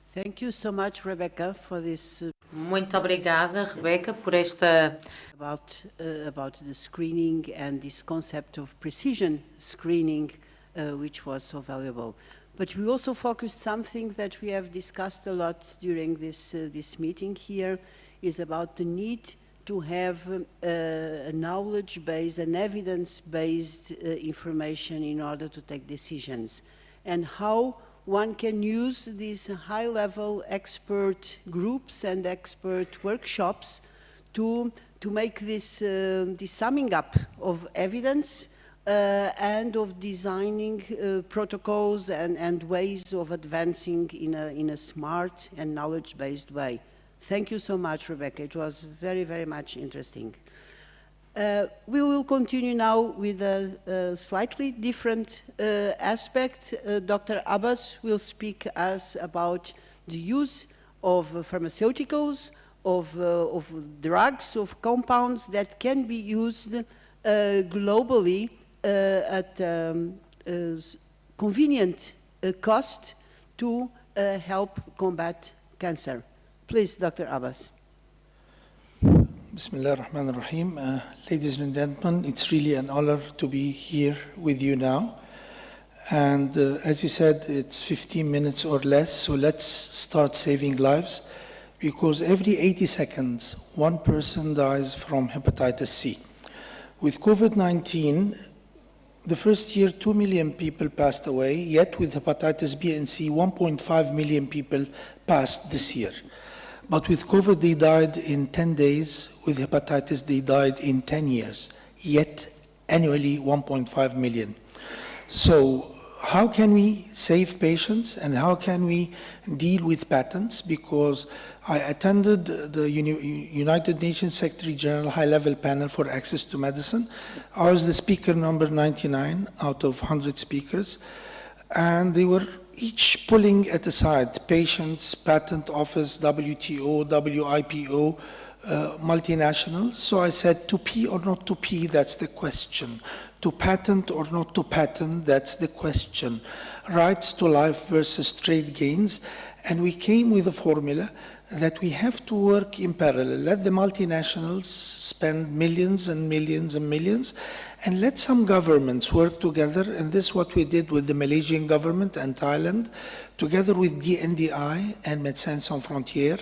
Thank you so much, Rebecca, for this. Muito obrigada, Rebecca, por esta about the screening and this concept of precision screening, which was so valuable. But we also focused something that we have discussed a lot during this meeting here, is about the need to have a knowledge-based and evidence-based information in order to take decisions, and how one can use these high-level expert groups and expert workshops to make this, this summing up of evidence and of designing protocols and ways of advancing in a smart and knowledge-based way. Thank you so much, Rebecca. It was very, very much interesting. We will continue now with a slightly different aspect. Dr. Abbas will speak us about the use of pharmaceuticals, of drugs, of compounds that can be used globally at convenient cost to help combat cancer. Please, Dr. Abbas. Bismillah ar-Rahman ar-Rahim. Ladies and gentlemen, it's really an honor to be here with you now. And as you said, it's 15 minutes or less, so let's start saving lives, because every 80 seconds, one person dies from hepatitis C. With COVID-19, the first year, 2 million people passed away, yet with hepatitis B and C, 1.5 million people passed this year. But with COVID, they died in 10 days. With hepatitis, they died in 10 years, yet annually 1.5 million. So how can we save patients and how can we deal with patents? Because I attended the United Nations Secretary General High-Level Panel for Access to Medicine. I was the speaker number 99 out of 100 speakers, and they were each pulling at the side patients, patent office, WTO, WIPO, multinationals. So I said, to P or not to P, that's the question. To patent or not to patent, that's the question. Rights to life versus trade gains. And we came with a formula that we have to work in parallel. Let the multinationals spend millions and millions and millions, and let some governments work together. And this is what we did with the Malaysian government and Thailand, together with DNDi and Médecins Sans Frontières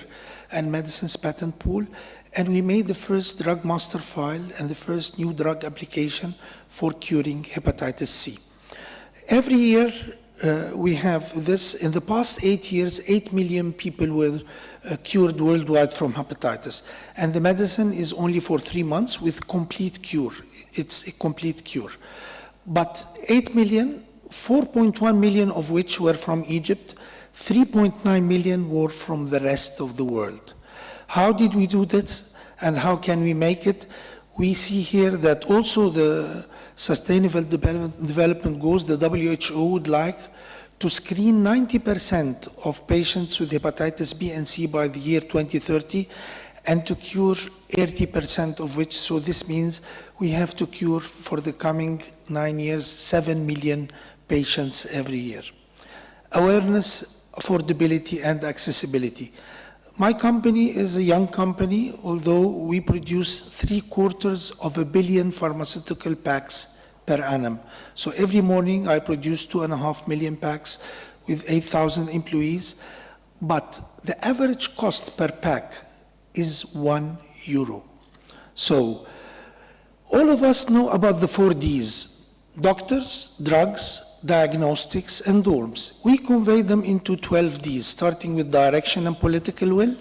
and Medicines Patent Pool. And we made the first drug master file and the first new drug application for curing hepatitis C. Every year, we have this. In the past 8 years, 8 million people were cured worldwide from hepatitis. And the medicine is only for 3 months with complete cure. It's a complete cure. But 8 million, 4.1 million of which were from Egypt, 3.9 million were from the rest of the world. How did we do that? And how can we make it? We see here that also the Sustainable Development Goals, the WHO would like to screen 90% of patients with hepatitis B and C by the year 2030, and to cure 80% of which, so this means we have to cure for the coming 9 years, 7 million patients every year. Awareness, affordability, and accessibility. My company is a young company, although we produce 750 million pharmaceutical packs per annum. So every morning I produce 2.5 million packs with 8,000 employees, but the average cost per pack is €1. So all of us know about the 4 Ds: doctors, drugs, diagnostics, and norms. We convey them into 12 Ds, starting with direction and political will.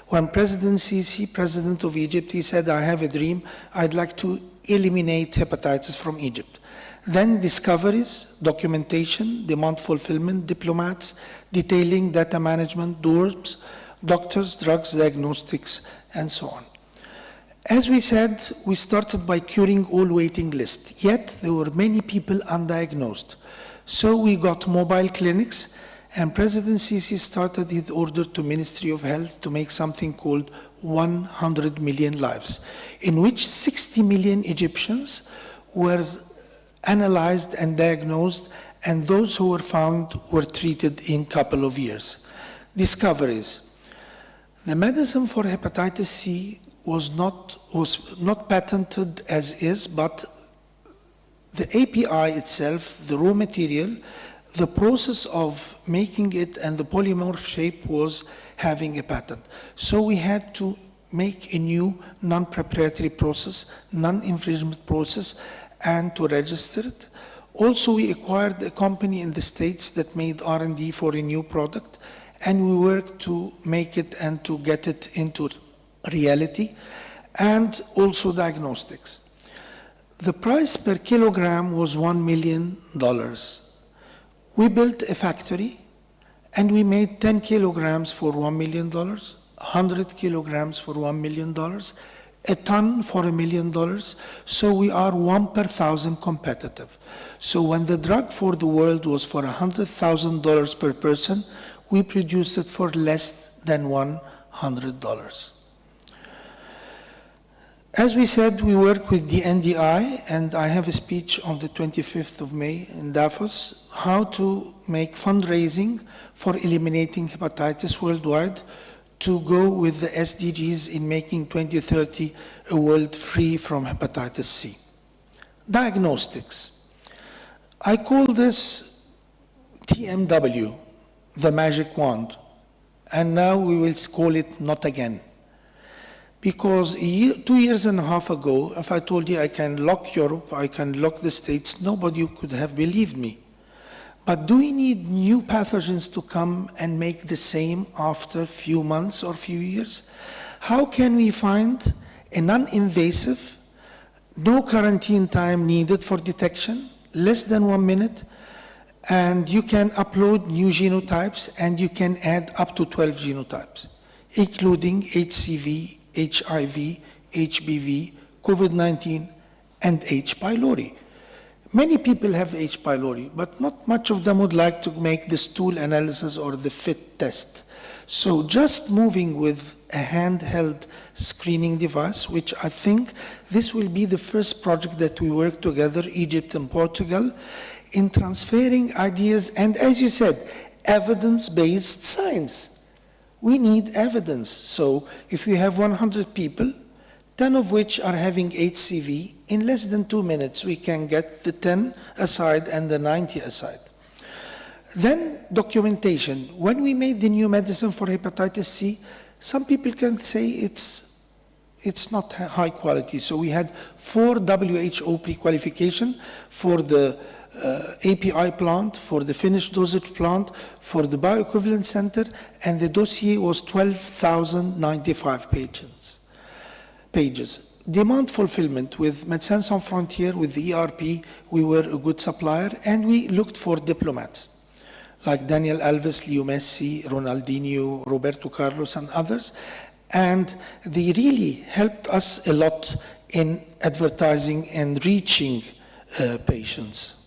When President Sisi, President of Egypt, he said, I have a dream, I'd like to eliminate hepatitis from Egypt. Then discoveries, documentation, demand fulfillment, diplomats, detailing, data management, norms, doctors, drugs, diagnostics, and so on. As we said, we started by curing all waiting lists, yet there were many people undiagnosed. So we got mobile clinics, and President Sisi started his order to Ministry of Health to make something called 100 million lives, in which 60 million Egyptians were analyzed and diagnosed, and those who were found were treated in a couple of years. Discoveries. The medicine for hepatitis C was not patented as is, but the API itself, the raw material, the process of making it and the polymorph shape was having a patent. So we had to make a new non-proprietary process, non-infringement process, and to register it. Also, we acquired a company in the States that made R&D for a new product, and we worked to make it and to get it into reality, and also diagnostics. The price per kilogram was $1 million. We built a factory, and we made 10 kilograms for $1 million, 100 kilograms for $1 million, a ton for $1 million, so we are 1 per 1,000 competitive. So when the drug for the world was for $100,000 per person, we produced it for less than $100. As we said, we work with the NDI, and I have a speech on the 25th of May in Davos, how to make fundraising for eliminating hepatitis worldwide, to go with the SDGs in making 2030 a world free from hepatitis C. Diagnostics. I call this TMW, the magic wand, and now we will call it not again. Because 2.5 years ago, if I told you I can lock Europe, I can lock the States, nobody could have believed me. But do we need new pathogens to come and make the same after a few months or few years? How can we find a non-invasive, no quarantine time needed for detection, less than 1 minute, and you can upload new genotypes and you can add up to 12 genotypes, including HCV, HIV, HBV, COVID-19, and H. pylori. Many people have H. pylori, but not much of them would like to make the stool analysis or the FIT test. So just moving with a handheld screening device, which I think this will be the first project that we work together, Egypt and Portugal, in transferring ideas and, as you said, evidence-based science. We need evidence. So if we have 100 people, 10 of which are having HCV, in less than 2 minutes we can get the 10 aside and the 90 aside. Then documentation. When we made the new medicine for hepatitis C, some people can say it's not high quality. So we had 4 WHO pre-qualification for the API plant, for the finished dosage plant, for the bioequivalence center, and the dossier was 12,095 pages. Demand fulfillment with Médecins Sans Frontières, with the ERP, we were a good supplier, and we looked for diplomats like Daniel Alves, Leo Messi, Ronaldinho, Roberto Carlos, and others, and they really helped us a lot in advertising and reaching patients.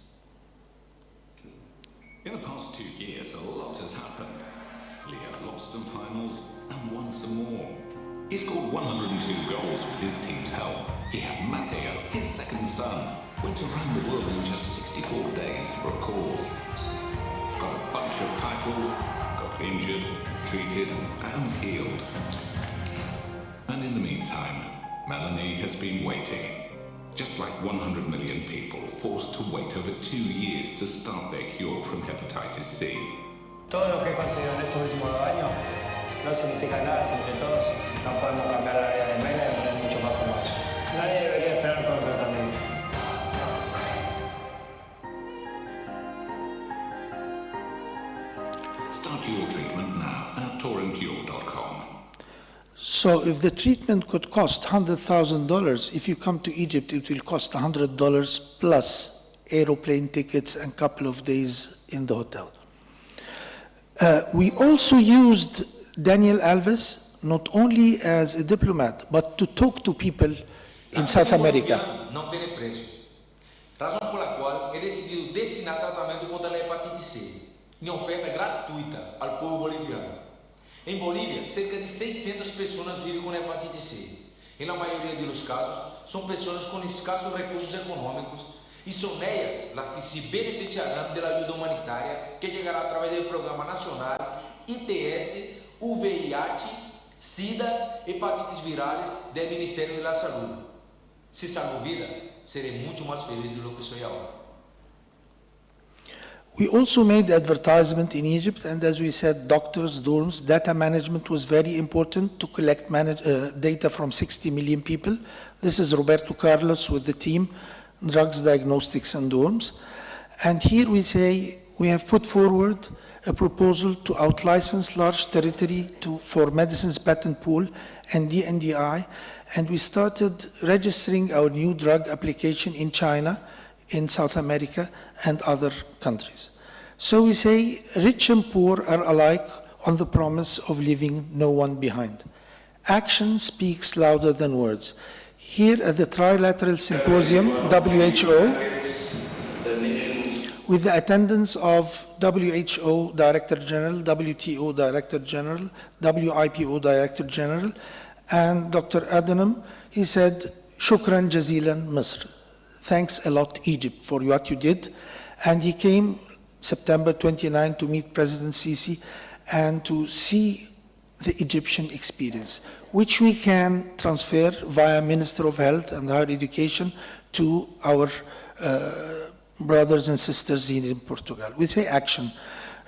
In the past 2 years, a lot has happened. Leo lost some finals and won some more. He scored 102 goals with his team's help. He had Matteo, his second son, went around the world in just 64 days for a cause. Got a bunch of titles, got injured, treated, and healed. And in the meantime, Melanie has been waiting. Just like 100 million people forced to wait over 2 years to start their cure from hepatitis C. Todo lo que he conseguido en estos últimos 2 años no significa nada si entre todos no podemos cambiar la vida de Mela y de mucho más como eso. Nadie debería esperar por un tratamiento. Start your treatment now at touringcure.com. So if the treatment could cost $100,000, if you come to Egypt, it will cost $100 plus aeroplane tickets and a couple of days in the hotel. We also used Daniel Alves not only as a diplomat, but to talk to people in South America. Não tem preço. Razão pela qual he decidido destinar tratamento contra a hepatite C em oferta gratuita ao povo boliviano. Em Bolívia, cerca de 600 pessoas vivem com hepatite C. E na maioria dos casos, são pessoas com escassos recursos econômicos e são ellas las que se beneficiarão da ajuda humanitária que chegará através do Programa Nacional ITS, VIH, SIDA, hepatites virais do Ministério da Saúde. Se salvo vida, serei muito mais feliz do que sou agora. We also made advertisement in Egypt, and as we said, doctors, dorms, data management was very important to collect data from 60 million people. This is Roberto Carlos with the team, drugs, diagnostics, and dorms. And here we say we have put forward a proposal to outlicense large territory for medicines patent pool and DNDi, and we started registering our new drug application in China, in South America, and other countries. So we say rich and poor are alike on the promise of leaving no one behind. Action speaks louder than words. Here at the Trilateral Symposium, WHO, with the attendance of WHO Director General, WTO Director General, WIPO Director General, and Dr. Adhanom, he said, Shukran Jazilan Misr. Thanks a lot, Egypt, for what you did. And he came September 29 to meet President Sisi and to see the Egyptian experience, which we can transfer via Minister of Health and Higher Education to our brothers and sisters here in Portugal. We say action.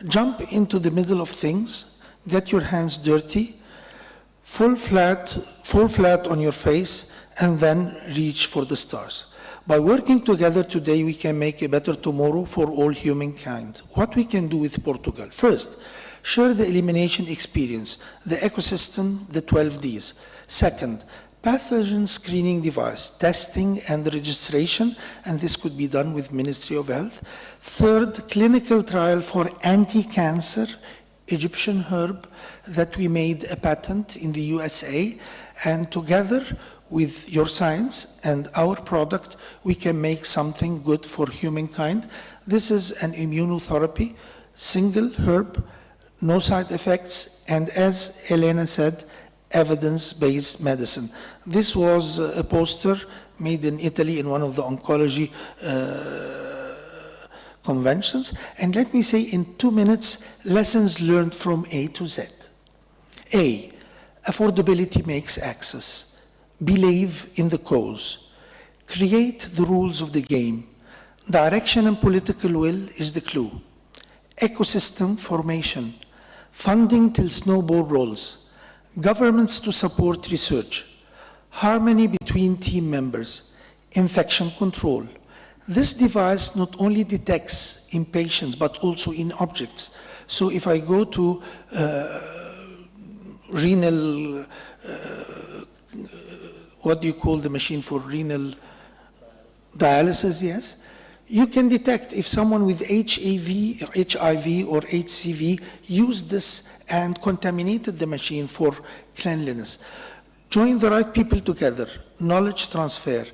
Jump into the middle of things, get your hands dirty, fall flat on your face, and then reach for the stars. By working together today, we can make a better tomorrow for all humankind. What we can do with Portugal? First, share the elimination experience, the ecosystem, the 12 Ds. Second, pathogen screening device, testing and registration, and this could be done with Ministry of Health. Third, clinical trial for anti-cancer Egyptian herb that we made a patent in the USA, and together with your science and our product, we can make something good for humankind. This is an immunotherapy, single herb, no side effects, and as Elena said, evidence-based medicine. This was a poster made in Italy in one of the oncology conventions. And let me say in 2 minutes, lessons learned from A to Z. A, affordability makes access. Believe in the cause. Create the rules of the game. Direction and political will is the clue. Ecosystem formation. Funding till snowball rolls. Governments to support research. Harmony between team members. Infection control. This device not only detects in patients, but also in objects. So if I go to renal, what do you call the machine for renal dialysis, yes? You can detect if someone with HIV or HCV used this and contaminated the machine for cleanliness. Join the right people together, knowledge transfer,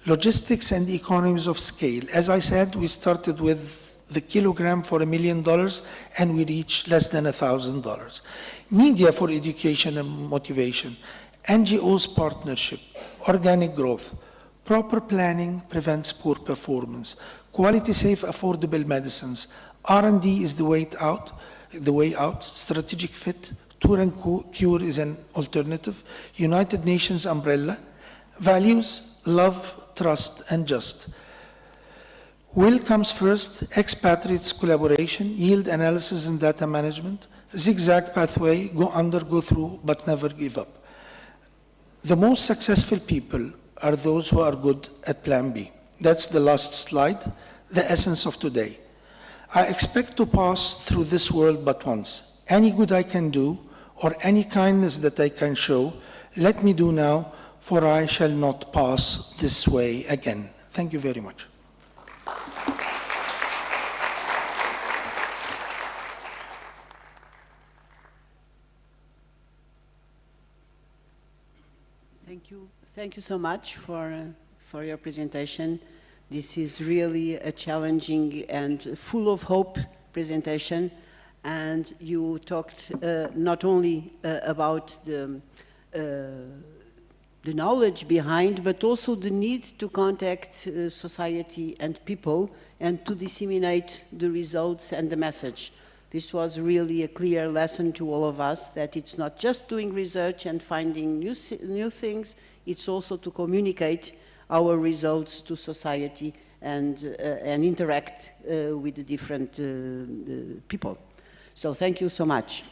logistics and economies of scale. As I said, we started with the kilogram for $1 million and we reached less than $1,000. Media for education and motivation, NGOs partnership, organic growth, proper planning prevents poor performance, quality safe affordable medicines, R&D is the way out, strategic fit, cure and cure is an alternative, United Nations umbrella, values, love, trust, and just. Will comes first, expatriates collaboration, yield analysis and data management, zigzag pathway, go under, go through, but never give up. The most successful people are those who are good at plan B. That's the last slide, the essence of today. I expect to pass through this world but once. Any good I can do, or any kindness that I can show, let me do now, for I shall not pass this way again. Thank you very much. Thank you so much for your presentation. This is really a challenging and full of hope presentation. And you talked not only about the knowledge behind, but also the need to contact society and people and to disseminate the results and the message. This was really a clear lesson to all of us that it's not just doing research and finding new things, it's also to communicate our results to society and interact with the different people. So thank you so much.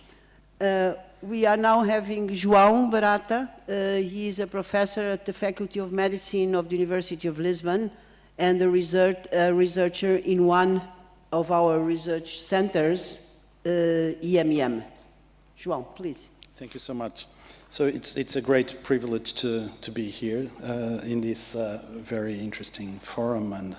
We are now having João Barata. He is a professor at the Faculty of Medicine of the University of Lisbon and a researcher in one of our research centers, EMEM. João, please. Thank you so much. So it's a great privilege to be here in this very interesting forum, and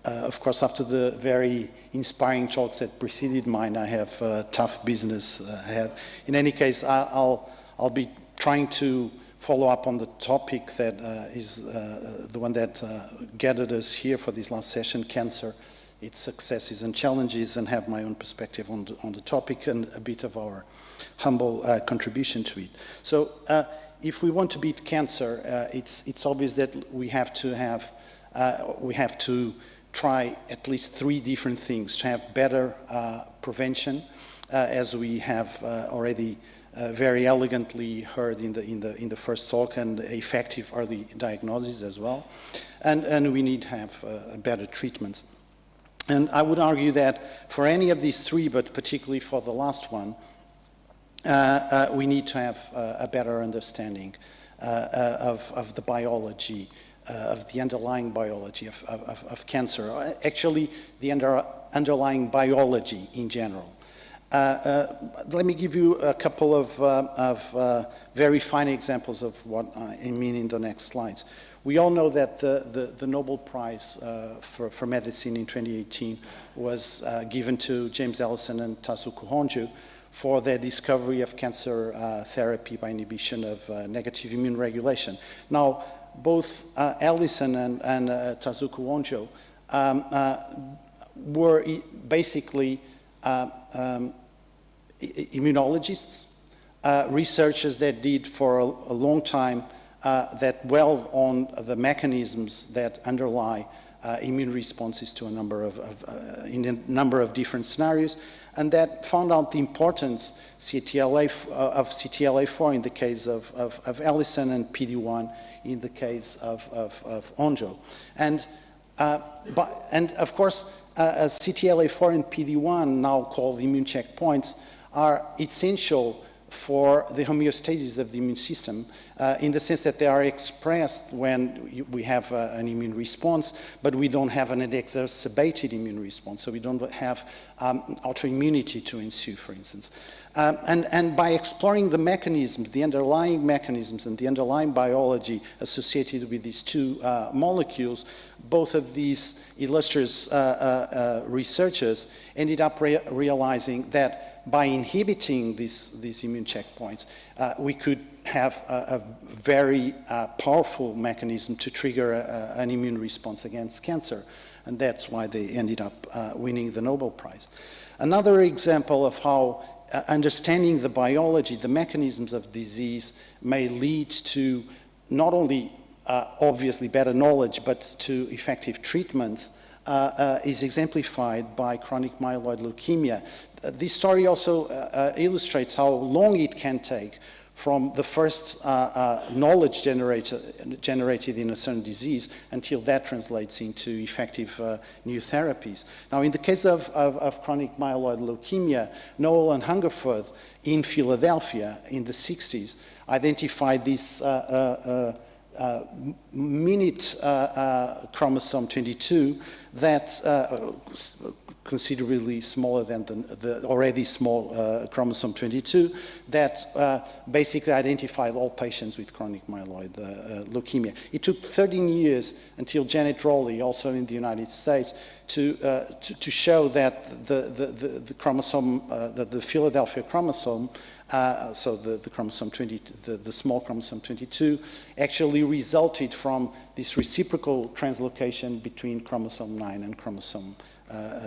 of course after the very inspiring talks that preceded mine, I have tough business ahead. In any case, I'll be trying to follow up on the topic that is the one that gathered us here for this last session, cancer, its successes and challenges, and have my own perspective on the topic and a bit of our humble contribution to it. So if we want to beat cancer, it's obvious that we have to try at least 3 different things: to have better prevention, as we have already very elegantly heard in the first talk, and effective early diagnosis as well, and we need to have better treatments. And I would argue that for any of these 3, but particularly for the last one, we need to have a better understanding of the biology, of the underlying biology of cancer, actually the underlying biology in general. Let me give you a couple of very fine examples of what I mean in the next slides. We all know that the Nobel Prize for Medicine in 2018 was given to James Allison and Tasuku Honjo for their discovery of cancer therapy by inhibition of negative immune regulation. Now, both Allison and Tasuku Honjo were basically immunologists, researchers that did for a long time that dwell on the mechanisms that underlie immune responses to a number in a number of different scenarios, and that found out the importance of CTLA-4 in the case of Allison and PD-1 in the case of Honjo. And of course, CTLA-4 and PD-1, now called immune checkpoints, are essential for the homeostasis of the immune system, in the sense that they are expressed when we have an immune response, but we don't have an exacerbated immune response, so we don't have autoimmunity to ensue, for instance. And by exploring the mechanisms, the underlying mechanisms and the underlying biology associated with these 2 molecules, both of these illustrious researchers ended up realizing that by inhibiting these immune checkpoints, we could have a very powerful mechanism to trigger an immune response against cancer. And that's why they ended up winning the Nobel Prize. Another example of how understanding the biology, the mechanisms of disease may lead to not only obviously better knowledge, but to effective treatments is exemplified by chronic myeloid leukemia. This story also illustrates how long it can take from the first knowledge generated in a certain disease until that translates into effective new therapies. Now, in the case of chronic myeloid leukemia, Noel and Hungerford in Philadelphia in the 60s identified this minute chromosome 22 that considerably smaller than the already small chromosome 22 that basically identified all patients with chronic myeloid leukemia. It took 13 years until Janet Rowley, also in the United States, to show that the chromosome, the Philadelphia chromosome, so the chromosome 20, the small chromosome 22, actually resulted from this reciprocal translocation between chromosome 9 and chromosome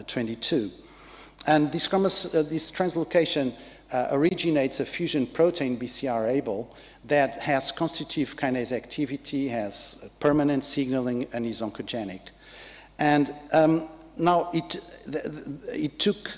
22. And this translocation originates a fusion protein, BCR-ABL, that has constitutive kinase activity, has permanent signaling, and is oncogenic. And now it took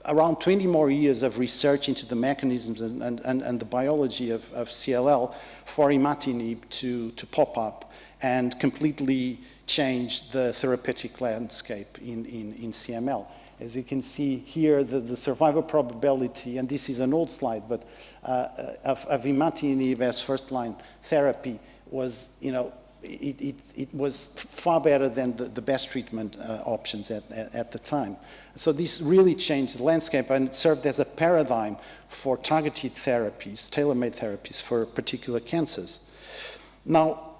around 20 more years of research into the mechanisms and the biology of CLL for imatinib to pop up and completely change the therapeutic landscape in CML. As you can see here, the survival probability, and this is an old slide, but of imatinib as first-line therapy was, it was far better than the best treatment options at the time. So this really changed the landscape and it served as a paradigm for targeted therapies, tailor-made therapies for particular cancers. Now,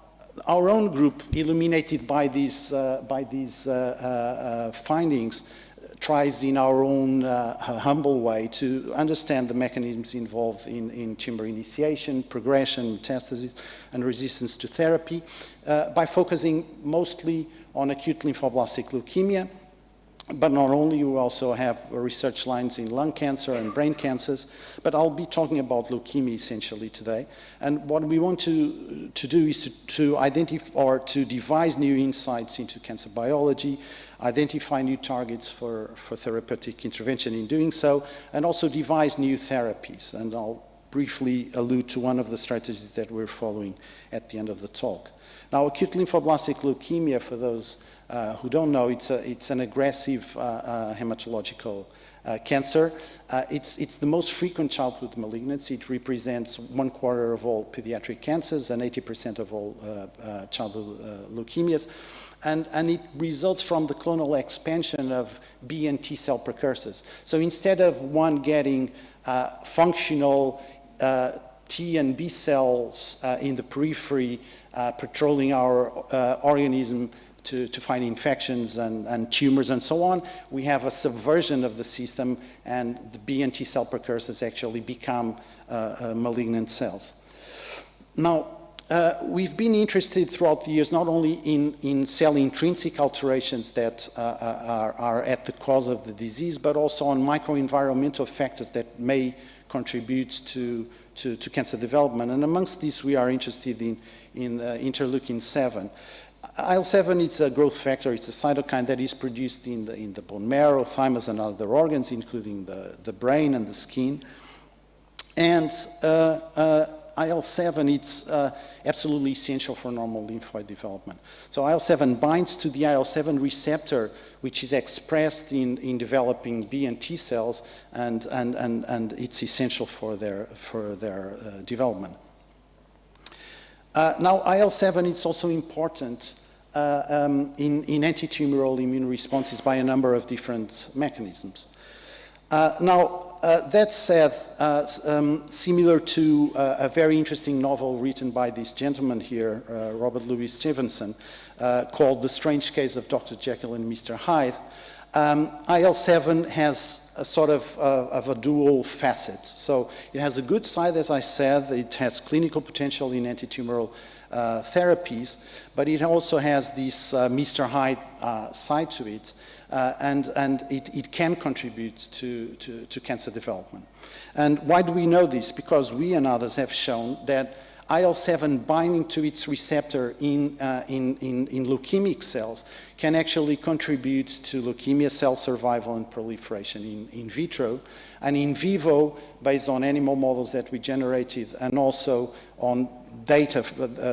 our own group, illuminated by these findings, tries in our own humble way to understand the mechanisms involved in tumor initiation, progression, metastasis, and resistance to therapy by focusing mostly on acute lymphoblastic leukemia. But not only, we also have research lines in lung cancer and brain cancers, but I'll be talking about leukemia essentially today. And what we want to do is to identify or to devise new insights into cancer biology, identify new targets for therapeutic intervention in doing so, and also devise new therapies. And I'll briefly allude to one of the strategies that we're following at the end of the talk. Now, acute lymphoblastic leukemia, for those who don't know, it's an aggressive hematological cancer. It's the most frequent childhood malignancy. It represents 1/4 of all pediatric cancers and 80% of all childhood leukemias. And it results from the clonal expansion of B and T cell precursors. So instead of one getting functional T and B cells in the periphery patrolling our organism to find infections and tumors and so on, we have a subversion of the system, and the B and T cell precursors actually become malignant cells. Now, we've been interested throughout the years not only in cell intrinsic alterations that are at the cause of the disease, but also on microenvironmental factors that may contribute to cancer development. And amongst these, we are interested in interleukin-7. IL-7 is a growth factor. It's a cytokine that is produced in the bone marrow, thymus, and other organs, including the brain and the skin. And IL-7, it's absolutely essential for normal lymphoid development. So IL-7 binds to the IL-7 receptor, which is expressed in developing B and T cells, and it's essential for their development. Now, IL-7 is also important in anti-tumoral immune responses by a number of different mechanisms. That said, similar to a very interesting novel written by this gentleman here, Robert Louis Stevenson, called The Strange Case of Dr. Jekyll and Mr. Hyde, IL-7 has a sort of a dual facet. So it has a good side, as I said. It has clinical potential in anti-tumoral therapies, but it also has this Mr. Hyde side to it, and it can contribute to cancer development. And why do we know this? Because we and others have shown that IL-7 binding to its receptor in leukemic cells can actually contribute to leukemia cell survival and proliferation in vitro, and in vivo, based on animal models that we generated and also on data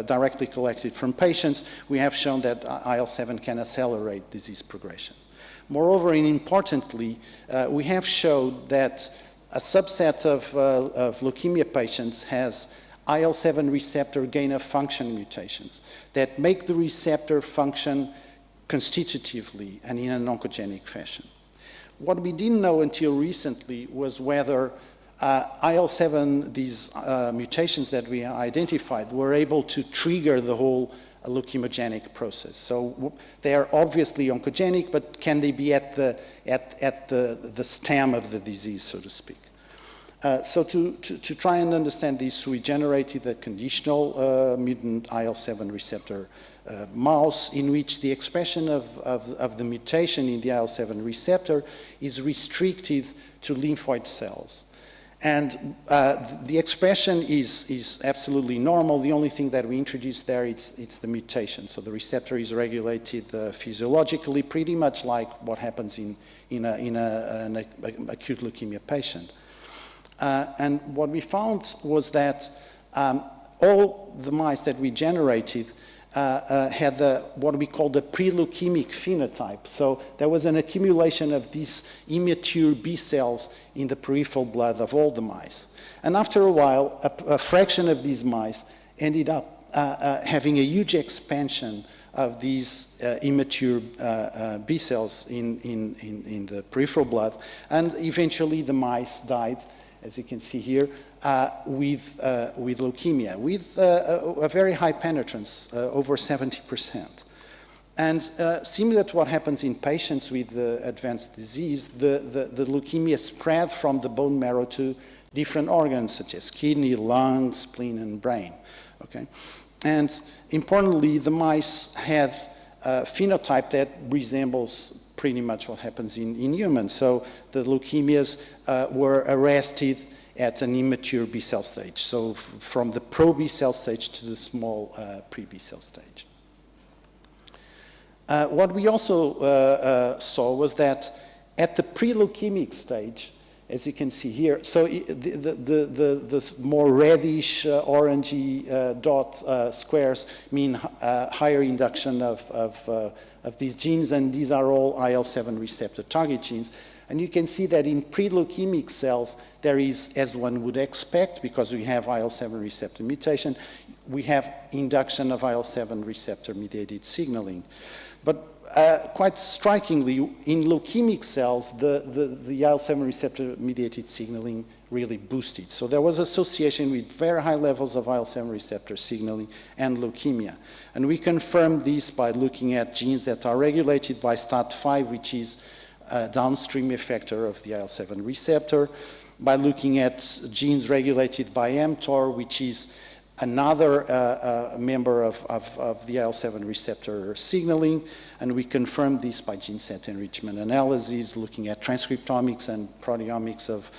directly collected from patients, we have shown that IL-7 can accelerate disease progression. Moreover, and importantly, we have showed that a subset of leukemia patients has IL-7 receptor gain-of-function mutations that make the receptor function constitutively and in an oncogenic fashion. What we didn't know until recently was whether IL-7, these mutations that we identified, were able to trigger the whole leukemogenic process. So they are obviously oncogenic, but can they be at the stem of the disease, so to speak? So to try and understand this, we generated a conditional mutant IL-7 receptor mouse in which the expression of the mutation in the IL-7 receptor is restricted to lymphoid cells. And the expression is absolutely normal. The only thing that we introduced there, it's the mutation. So the receptor is regulated physiologically, pretty much like what happens in an acute leukemia patient. And what we found was that all the mice that we generated had what we call the pre-leukemic phenotype. So there was an accumulation of these immature B cells in the peripheral blood of all the mice. And after a while, a fraction of these mice ended up having a huge expansion of these immature B cells in the peripheral blood, and eventually the mice died, as you can see here, with leukemia, with a very high penetrance, over 70%. And similar to what happens in patients with advanced disease, the leukemia spread from the bone marrow to different organs such as kidney, lung, spleen, and brain. Okay? And importantly, the mice had a phenotype that resembles pretty much what happens in humans. So the leukemias were arrested at an immature B cell stage, so from the pro-B cell stage to the small pre-B cell stage. What we also saw was that at the pre-leukemic stage, as you can see here, so the more reddish, orangey dot squares mean higher induction of these genes, and these are all IL-7 receptor target genes. And you can see that in pre-leukemic cells, there is, as one would expect, because we have IL-7 receptor mutation, we have induction of IL-7 receptor mediated signaling. But quite strikingly, in leukemic cells, the IL-7 receptor mediated signaling really boosted. So there was association with very high levels of IL-7 receptor signaling and leukemia. And we confirmed this by looking at genes that are regulated by STAT5, which is a downstream effector of the IL-7 receptor, by looking at genes regulated by mTOR, which is another member of the IL-7 receptor signaling, and we confirmed this by gene set enrichment analyses, looking at transcriptomics and proteomics of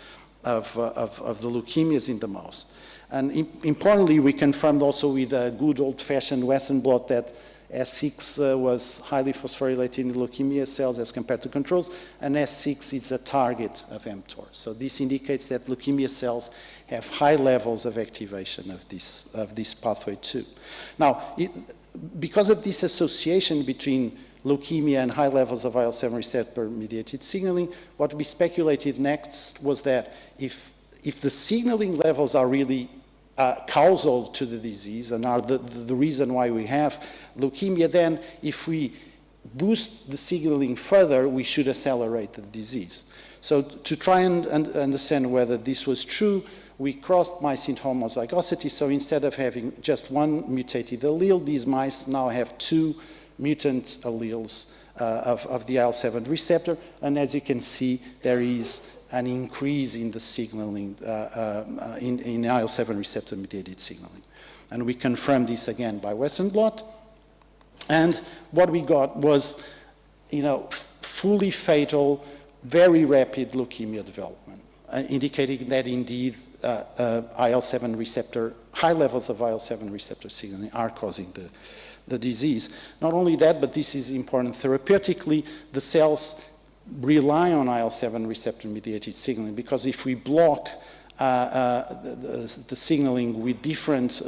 the leukemias in the mouse. And importantly, we confirmed also with a good old-fashioned Western blot that S6 was highly phosphorylated in leukemia cells as compared to controls, and S6 is a target of mTOR. So this indicates that leukemia cells have high levels of activation of this pathway too. Now, because of this association between leukemia and high levels of IL-7 receptor-mediated signaling, what we speculated next was that if the signaling levels are really causal to the disease and are the reason why we have leukemia, then if we boost the signaling further, we should accelerate the disease. So to try and understand whether this was true, we crossed mice in homozygosity. So instead of having just one mutated allele, these mice now have two mutant alleles of the IL-7 receptor. And as you can see, there is an increase in the signaling, in IL-7 receptor-mediated signaling. And we confirmed this again by Western blot. And what we got was, fully fatal, very rapid leukemia development, indicating that indeed IL-7 receptor, high levels of IL-7 receptor signaling are causing the disease. Not only that, but this is important therapeutically, the cells rely on IL-7 receptor-mediated signaling, because if we block the signaling with different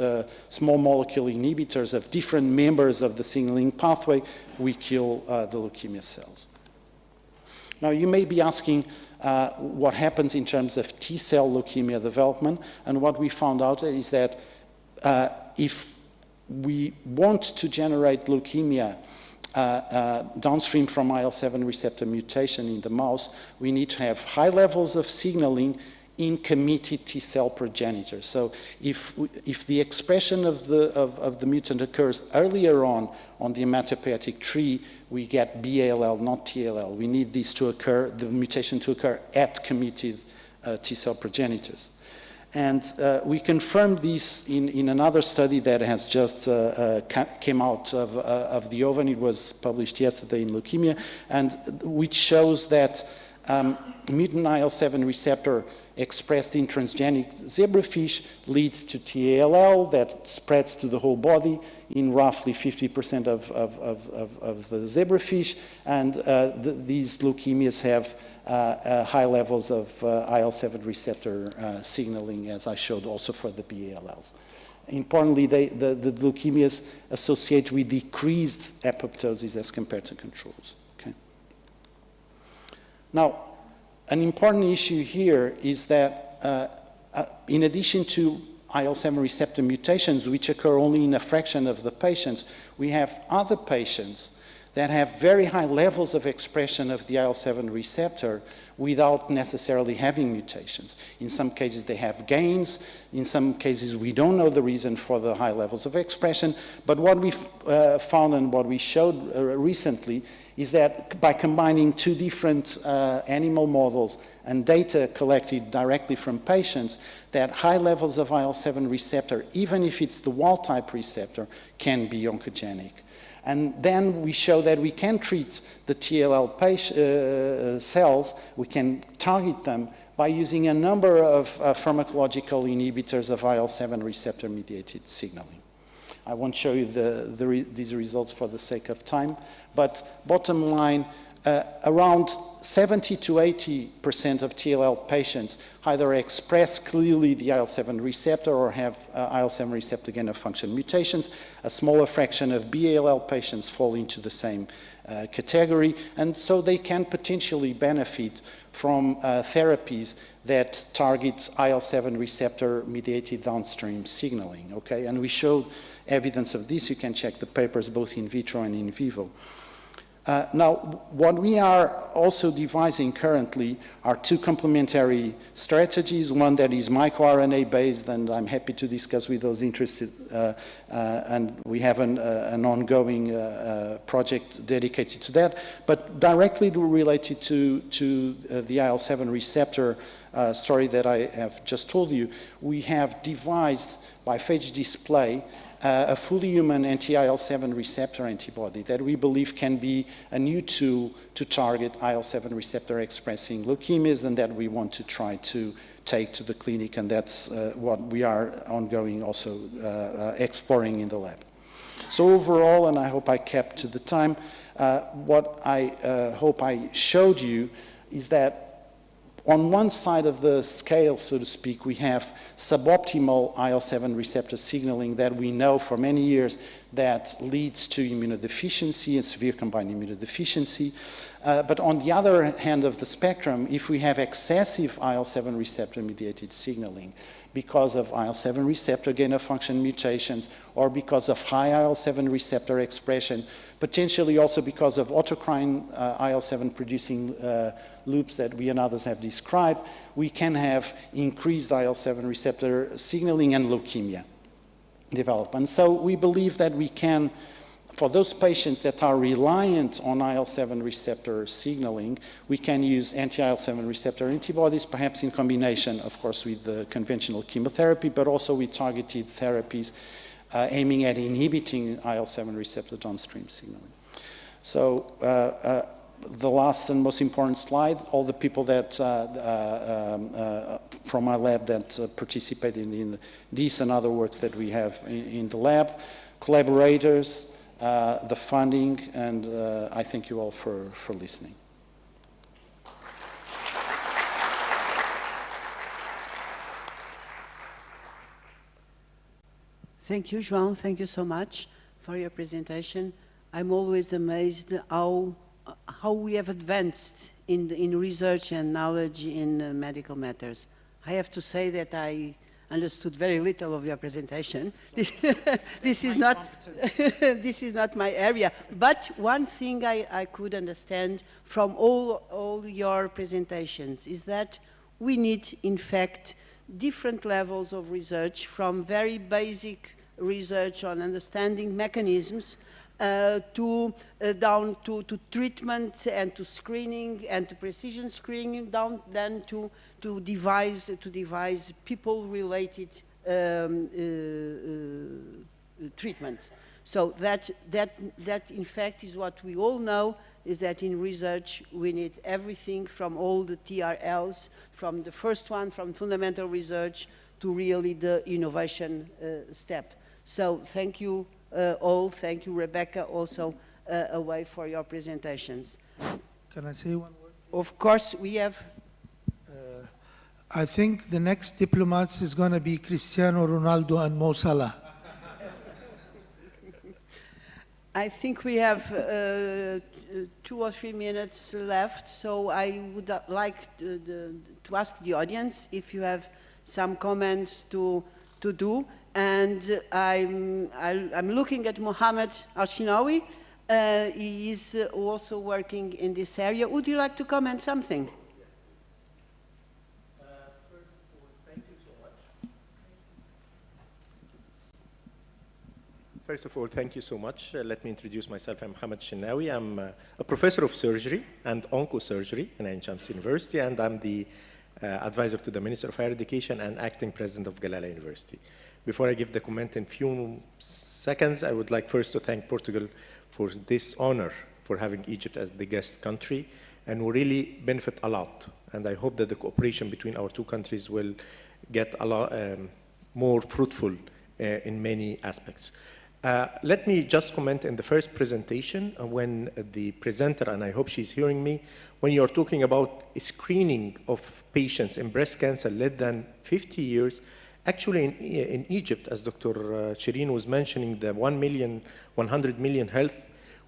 small molecule inhibitors of different members of the signaling pathway, we kill the leukemia cells. Now, you may be asking what happens in terms of T-cell leukemia development, and what we found out is that if we want to generate leukemia downstream from IL-7 receptor mutation in the mouse, we need to have high levels of signaling in committed T-cell progenitors. So if the expression of the mutant occurs earlier on the hematopoietic tree, we get BALL, not TLL. We need this to occur, the mutation to occur at committed T-cell progenitors. And we confirmed this in another study that has just came out of the oven. It was published yesterday in Leukemia, and which shows that mutant IL-7 receptor expressed in transgenic zebrafish leads to TALL that spreads to the whole body in roughly 50% of the zebrafish, and these leukemias have high levels of IL-7 receptor signaling, as I showed also for the BALLs. Importantly, the leukemias associate with decreased apoptosis as compared to controls. Okay. Now, an important issue here is that in addition to IL-7 receptor mutations, which occur only in a fraction of the patients, we have other patients that have very high levels of expression of the IL-7 receptor without necessarily having mutations. In some cases they have gains, in some cases we don't know the reason for the high levels of expression, but what we found and what we showed recently is that by combining two different animal models and data collected directly from patients, that high levels of IL-7 receptor, even if it's the wild-type receptor, can be oncogenic. And then we show that we can treat the TLL cells, we can target them by using a number of pharmacological inhibitors of IL-7 receptor-mediated signaling. I won't show you these results for the sake of time, but bottom line, around 70 to 80% of TLL patients either express clearly the IL-7 receptor or have IL-7 receptor gain-of-function mutations. A smaller fraction of BALL patients fall into the same category, and so they can potentially benefit from therapies that target IL-7 receptor-mediated downstream signaling, okay? And we showed evidence of this. You can check the papers both in vitro and in vivo. Now, what we are also devising currently are two complementary strategies, one that is microRNA based, and I'm happy to discuss with those interested, and we have an ongoing project dedicated to that, but directly related to the IL-7 receptor story that I have just told you. We have devised by phage display a fully human anti-IL-7 receptor antibody that we believe can be a new tool to target IL-7 receptor expressing leukemias, and that we want to try to take to the clinic, and that's what we are ongoing also exploring in the lab. So overall, and I hope I kept to the time, what I hope I showed you is that on one side of the scale, so to speak, we have suboptimal IL-7 receptor signaling that we know for many years that leads to immunodeficiency and severe combined immunodeficiency. But on the other hand of the spectrum, if we have excessive IL-7 receptor-mediated signaling because of IL-7 receptor gain-of-function mutations or because of high IL-7 receptor expression, potentially also because of autocrine IL-7 producing loops that we and others have described, we can have increased IL-7 receptor signaling and leukemia development. So we believe that we can, for those patients that are reliant on IL-7 receptor signaling, we can use anti-IL-7 receptor antibodies, perhaps in combination, of course, with the conventional chemotherapy, but also with targeted therapies aiming at inhibiting IL-7 receptor downstream signaling. So the last and most important slide, all the people that from my lab that participated in these and other works that we have in the lab, collaborators, the funding, and I thank you all for listening. Thank you, João. Thank you so much for your presentation. I'm always amazed how we have advanced in research and knowledge in medical matters. I have to say that I understood very little of your presentation. This is not my area. But one thing I could understand from all your presentations is that we need, in fact, different levels of research, from very basic research on understanding mechanisms down to treatment and to screening and to precision screening, down then to devise people-related treatments. So that in fact is what we all know, is that in research we need everything from all the TRLs, from the first one, from fundamental research to really the innovation step. So thank you all. Thank you, Rebecca, also away for your presentations. Can I say one word? Of course, we have. I think the next diplomats is going to be Cristiano Ronaldo and Mo Salah. I think we have 2 or 3 minutes left, so I would like to ask the audience if you have some comments to to do. And I'm looking at Mohammed Al-Shinawi. He is also working in this area. Would you like to comment something? First of all, thank you so much. Let me introduce myself. I'm Mohammed Shinawi. I'm a professor of surgery and oncosurgery in Ain Shams University, and I'm the advisor to the Minister of Higher Education and acting president of Galala University. Before I give the comment in few seconds, I would like first to thank Portugal for this honor for having Egypt as the guest country, and we really benefit a lot. And I hope that the cooperation between our two countries will get a lot more fruitful in many aspects. Let me just comment in the first presentation when the presenter, and I hope she's hearing me, when you're talking about screening of patients in breast cancer less than 50 years, actually in Egypt, as Dr. Shireen was mentioning, the 100 million health,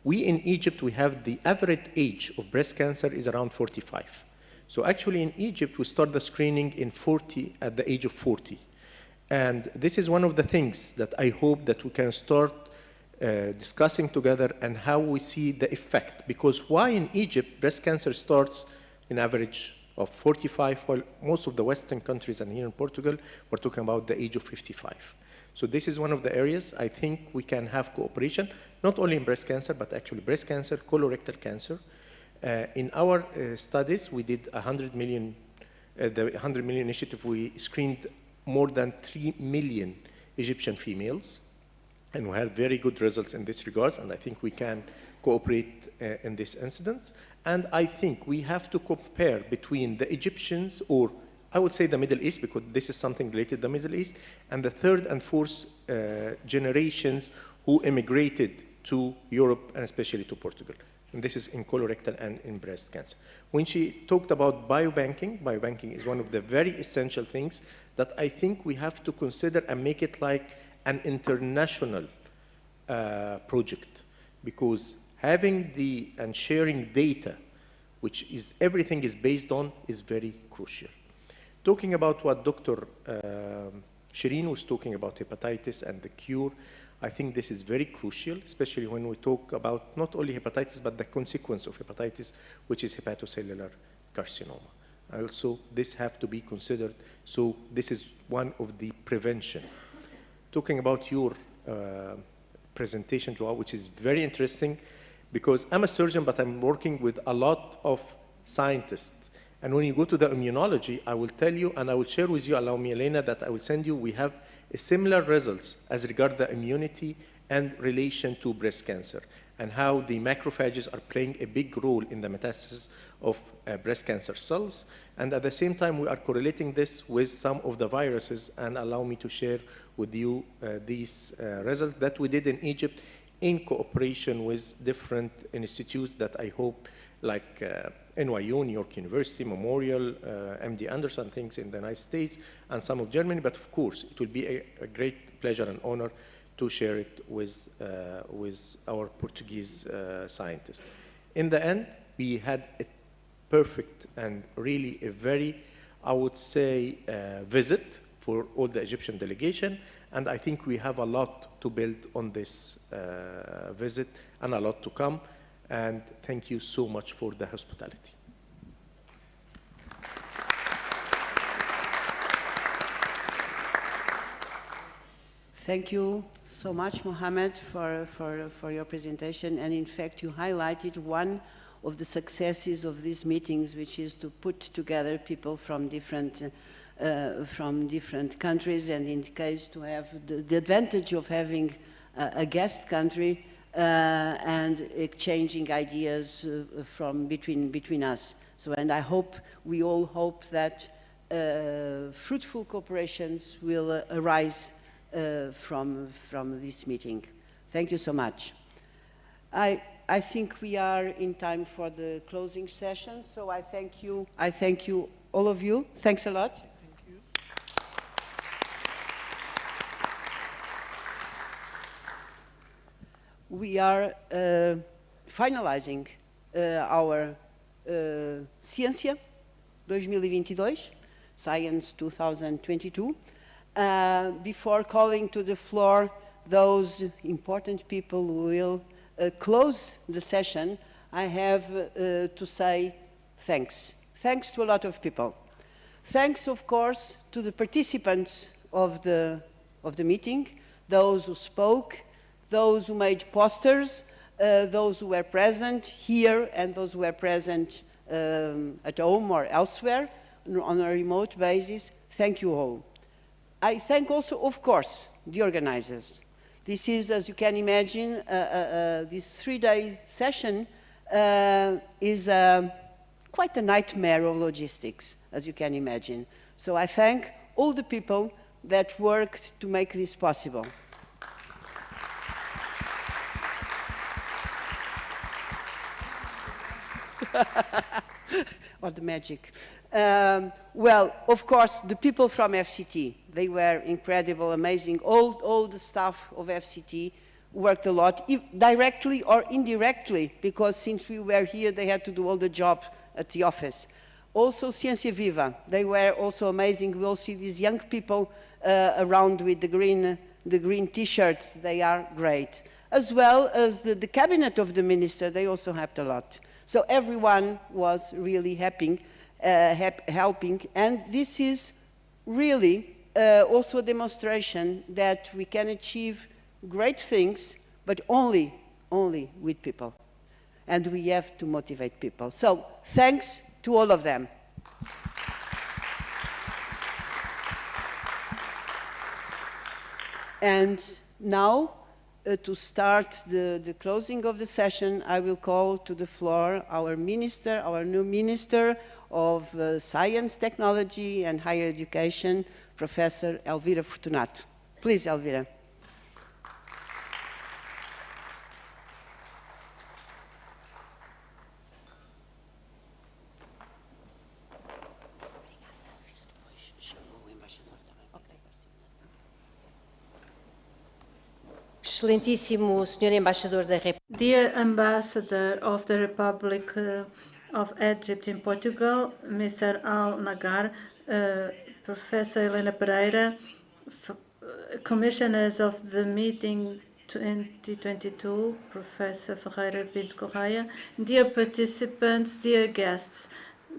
we in Egypt, we have the average age of breast cancer is around 45. So actually in Egypt, we start the screening at the age of 40. And this is one of the things that I hope that we can start discussing together and how we see the effect. Because why in Egypt breast cancer starts in average of 45, while most of the Western countries and here in Portugal, we're talking about the age of 55. So this is one of the areas I think we can have cooperation, not only in breast cancer, but actually breast cancer, colorectal cancer. In our studies, we did 100 million, the 100 million initiative, we screened more than 3 million Egyptian females, and we had very good results in this regards, and I think we can cooperate in this incident. And I think we have to compare between the Egyptians, or I would say the Middle East, because this is something related to the Middle East, and the third and fourth generations who immigrated to Europe and especially to Portugal. And this is in colorectal and in breast cancer. When she talked about biobanking, biobanking is one of the very essential things that I think we have to consider and make it like an international project, because having and sharing data, which is everything is based on, is very crucial. Talking about what Dr. Shireen was talking about hepatitis and the cure, I think this is very crucial, especially when we talk about not only hepatitis, but the consequence of hepatitis, which is hepatocellular carcinoma. Also, this have to be considered. So this is one of the prevention. Talking about your presentation, Joao, which is very interesting, because I'm a surgeon, but I'm working with a lot of scientists. And when you go to the immunology, I will tell you, and I will share with you, allow me, Elena, that I will send you, we have similar results as regard the immunity and relation to breast cancer, and how the macrophages are playing a big role in the metastasis of breast cancer cells. And at the same time, we are correlating this with some of the viruses, and allow me to share with you these results that we did in Egypt in cooperation with different institutes that I hope, like NYU, New York University, Memorial, MD Anderson, things in the United States, and some of Germany. But of course, it will be a great pleasure and honor to share it with our Portuguese scientists. In the end, we had a perfect and really a very, I would say, visit for all the Egyptian delegation. And I think we have a lot to build on this visit and a lot to come. And thank you so much for the hospitality. Thank you so much, Mohammed, for your presentation. And in fact, you highlighted one of the successes of these meetings, which is to put together people from different countries, and in the case to have the advantage of having a guest country and exchanging ideas between us. So, and I hope, we all hope that fruitful cooperations will arise from this meeting. Thank you so much. I think we are in time for the closing session, so I thank you, all of you. Thanks a lot. We are finalizing our Ciência 2022, Science 2022, Before calling to the floor those important people who will close the session, I have to say thanks. Thanks to a lot of people. Thanks, of course, to the participants of the meeting, those who spoke, those who made posters, those who were present here and those who were present at home or elsewhere on a remote basis. Thank you all. I thank also, of course, the organizers. This is, as you can imagine, this 3-day session is quite a nightmare of logistics, as you can imagine. So I thank all the people that worked to make this possible. Or the magic. Well, of course, the people from FCT, they were incredible, amazing. All the staff of FCT worked a lot, directly or indirectly, because since we were here, they had to do all the job at the office. Also, Ciência Viva, they were also amazing. We all see these young people around with the green T-shirts. They are great. As well as the cabinet of the minister, they also helped a lot. So everyone was really helping, and this is really also a demonstration that we can achieve great things, but only with people. And we have to motivate people. So thanks to all of them. And now, to start the closing of the session, I will call to the floor our minister, our new Minister of Science, Technology and Higher Education, Professor Elvira Fortunato. Please, Elvira. Excelentíssimo Senhor Embaixador da República. Dear Ambassador of the Republic of Egypt in Portugal, Mr. Al-Nagar, Professor Helena Pereira, Commissioners of the meeting 2022, Professor Ferreira Pinto Correia, dear participants, dear guests,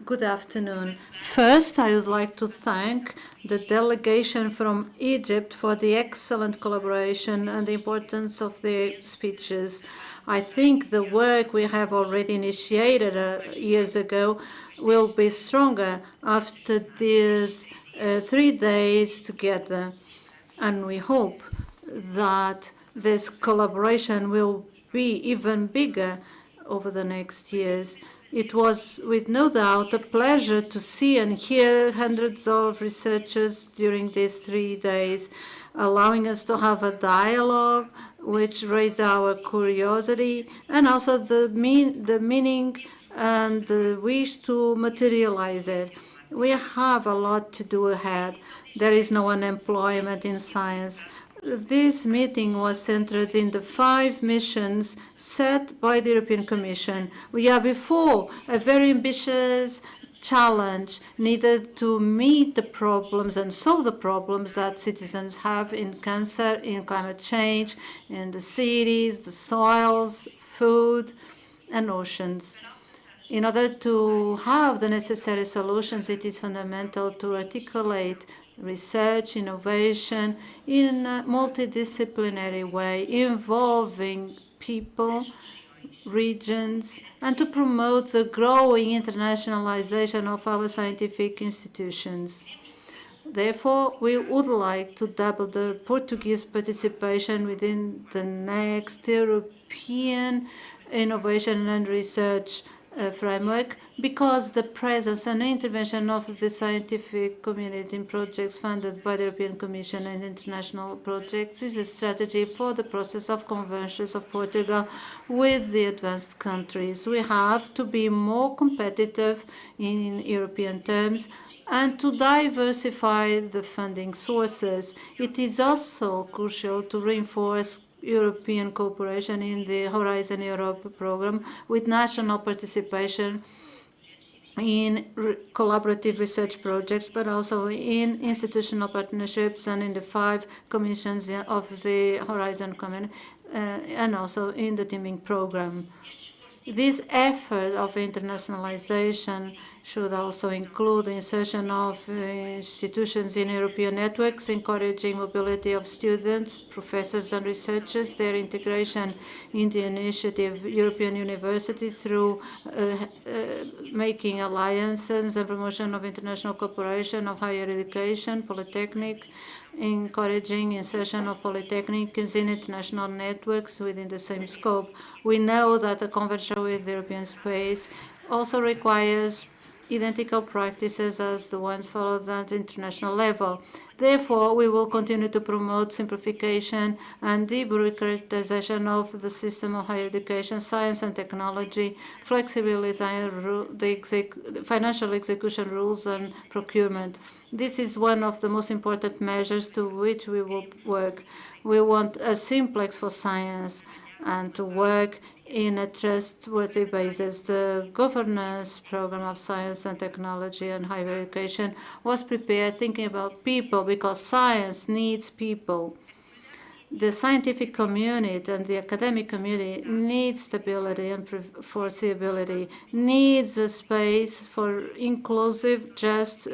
good afternoon. First, I would like to thank the delegation from Egypt for the excellent collaboration and the importance of their speeches. I think the work we have already initiated years ago will be stronger after these 3 days together. And we hope that this collaboration will be even bigger over the next years. It was, with no doubt, a pleasure to see and hear hundreds of researchers during these 3 days, allowing us to have a dialogue which raised our curiosity and also the meaning and the wish to materialize it. We have a lot to do ahead. There is no unemployment in science. This meeting was centered in the 5 missions set by the European Commission. We are before a very ambitious challenge needed to meet the problems and solve the problems that citizens have in cancer, in climate change, in the cities, the soils, food, and oceans. In order to have the necessary solutions, it is fundamental to articulate research, innovation in a multidisciplinary way, involving people, regions, and to promote the growing internationalization of our scientific institutions. Therefore, we would like to double the Portuguese participation within the next European Innovation and Research framework, because the presence and intervention of the scientific community in projects funded by the European Commission and international projects is a strategy for the process of convergence of Portugal with the advanced countries. We have to be more competitive in European terms and to diversify the funding sources. It is also crucial to reinforce European cooperation in the Horizon Europe program with national participation in collaborative research projects, but also in institutional partnerships and in the 5 commissions of the Horizon Community, and also in the teaming program. This effort of internationalization should also include the insertion of institutions in European networks, encouraging mobility of students, professors and researchers, their integration in the initiative European universities through making alliances and promotion of international cooperation of higher education, polytechnic, encouraging insertion of polytechnics in international networks within the same scope. We know that the conversion with the European space also requires identical practices as the ones followed at international level. Therefore, we will continue to promote simplification and debureaucratization of the system of higher education, science and technology, flexibilizing the financial execution rules and procurement. This is one of the most important measures to which we will work. We want a simplex for science and to work in a trustworthy basis. The governance program of science and technology and higher education was prepared thinking about people, because science needs people. The scientific community and the academic community needs stability and foreseeability, needs a space for inclusive, just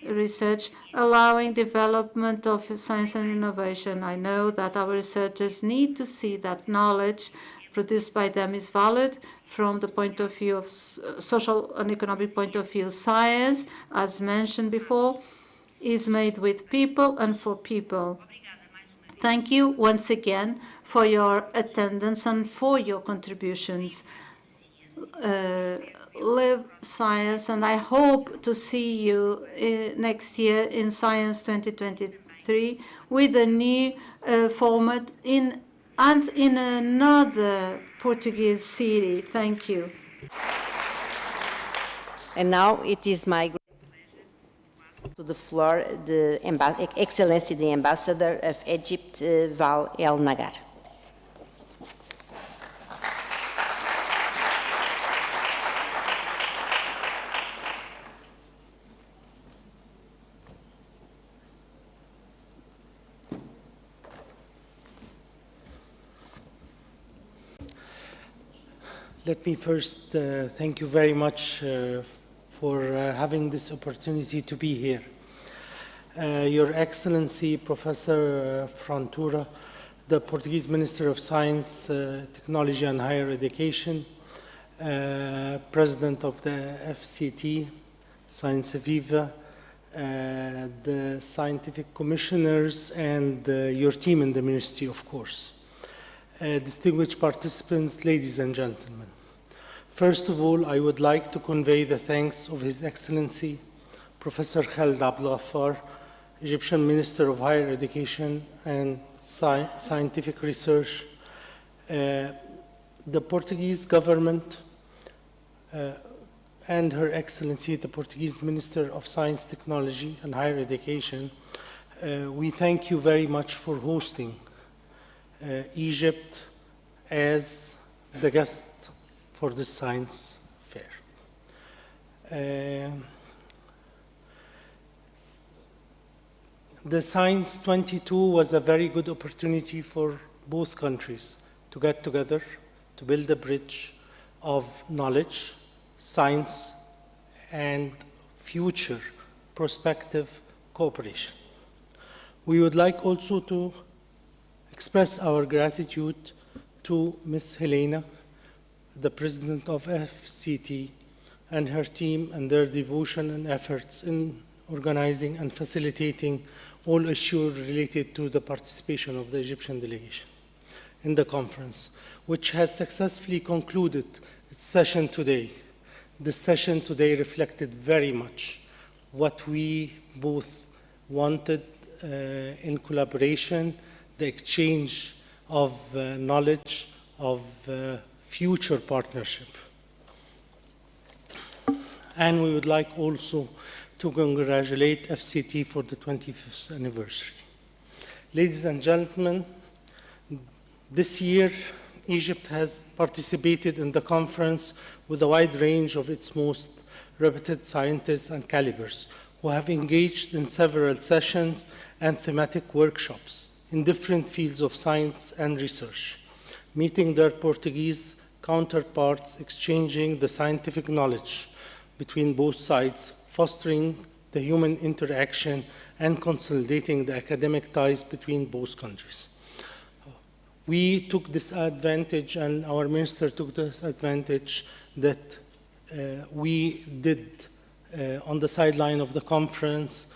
research, allowing development of science and innovation. I know that our researchers need to see that knowledge produced by them is valid from the point of view of social and economic point of view. Science, as mentioned before, is made with people and for people. Thank you once again for your attendance and for your contributions. Live science, and I hope to see you next year in Science 2023 with a new format and in another Portuguese city. Thank you. And now it is my to the floor the Excellency the Ambassador of Egypt, Val El Nagar. Let me first thank you very much for having this opportunity to be here. Your Excellency, Professor Frontura, the Portuguese Minister of Science, Technology and Higher Education, President of the FCT, Science Viva, the scientific commissioners, and your team in the Ministry, of course. Distinguished participants, ladies and gentlemen. First of all, I would like to convey the thanks of His Excellency, Professor Khaled Abdelghaffar, Egyptian Minister of Higher Education and Scientific Research, the Portuguese government, and Her Excellency, the Portuguese Minister of Science, Technology and Higher Education. We thank you very much for hosting Egypt as the guest for the science fair. The Science 22 was a very good opportunity for both countries to get together, to build a bridge of knowledge, science, and future prospective cooperation. We would like also to express our gratitude to Ms. Helena, the President of FCT, and her team and their devotion and efforts in organizing and facilitating all issues related to the participation of the Egyptian delegation in the conference, which has successfully concluded its session today. This session today reflected very much what we both wanted in collaboration, the exchange of knowledge, of future partnership. And we would like also to congratulate FCT for the 25th anniversary. Ladies and gentlemen, this year Egypt has participated in the conference with a wide range of its most reputed scientists and calibers who have engaged in several sessions and thematic workshops in different fields of science and research, meeting their Portuguese counterparts, exchanging the scientific knowledge between both sides, fostering the human interaction, and consolidating the academic ties between both countries. We took this advantage, and our minister took this advantage that we did on the sideline of the conference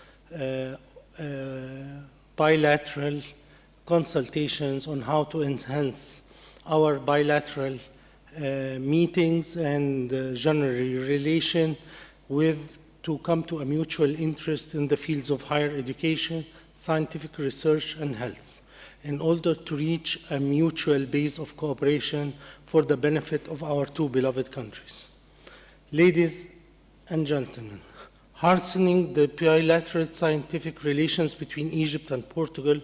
bilateral consultations on how to enhance our bilateral meetings and general relation to come to a mutual interest in the fields of higher education, scientific research, and health, in order to reach a mutual base of cooperation for the benefit of our two beloved countries. Ladies and gentlemen, hastening the bilateral scientific relations between Egypt and Portugal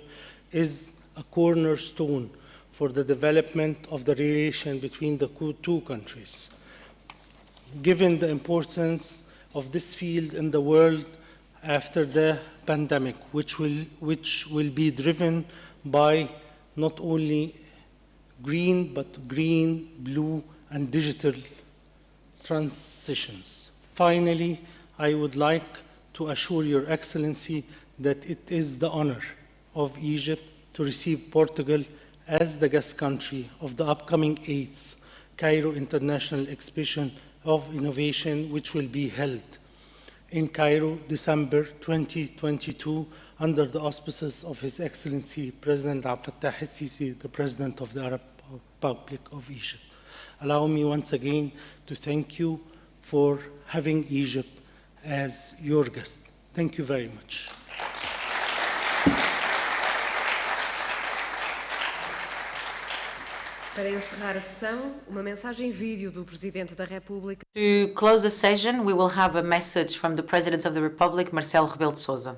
is a cornerstone for the development of the relation between the two countries. Given the importance of this field in the world after the pandemic, which will be driven by not only green, but green, blue, and digital transitions. Finally, I would like to assure Your Excellency that it is the honor of Egypt to receive Portugal as the guest country of the upcoming 8th Cairo International Exhibition of Innovation, which will be held in Cairo, December 2022, under the auspices of His Excellency President Abdel Fattah el-Sisi, the President of the Arab Republic of Egypt. Allow me once again to thank you for having Egypt as your guest. Thank you very much. Para encerrar a sessão, uma mensagem em vídeo do Presidente da República. To close the session, we will have a message from the President of the Republic, Marcelo Rebelo de Sousa.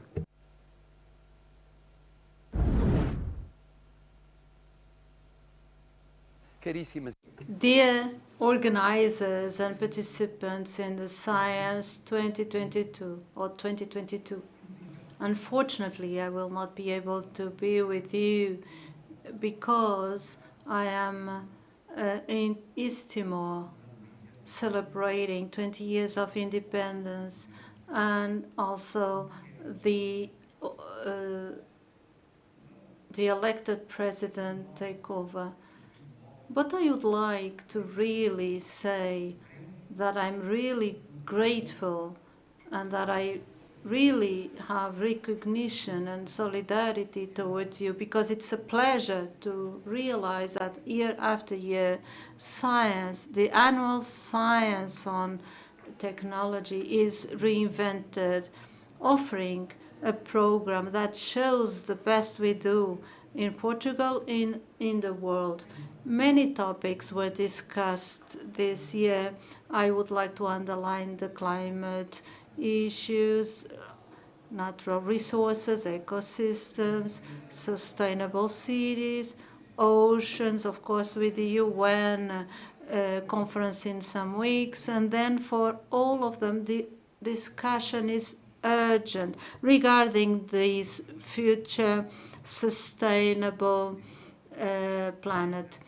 Dear organizers and participants in the Science 2022 or 2022, unfortunately, I will not be able to be with you because I am in East Timor celebrating 20 years of independence and also the elected president takeover. But I would like to really say that I'm really grateful and that I really have recognition and solidarity towards you, because it's a pleasure to realize that year after year, science, the annual science on technology is reinvented, offering a program that shows the best we do in Portugal, in the world. Many topics were discussed this year. I would like to underline the climate issues, natural resources, ecosystems, sustainable cities, oceans, of course, with the UN conference in some weeks. And then for all of them, the discussion is urgent regarding this future sustainable planet.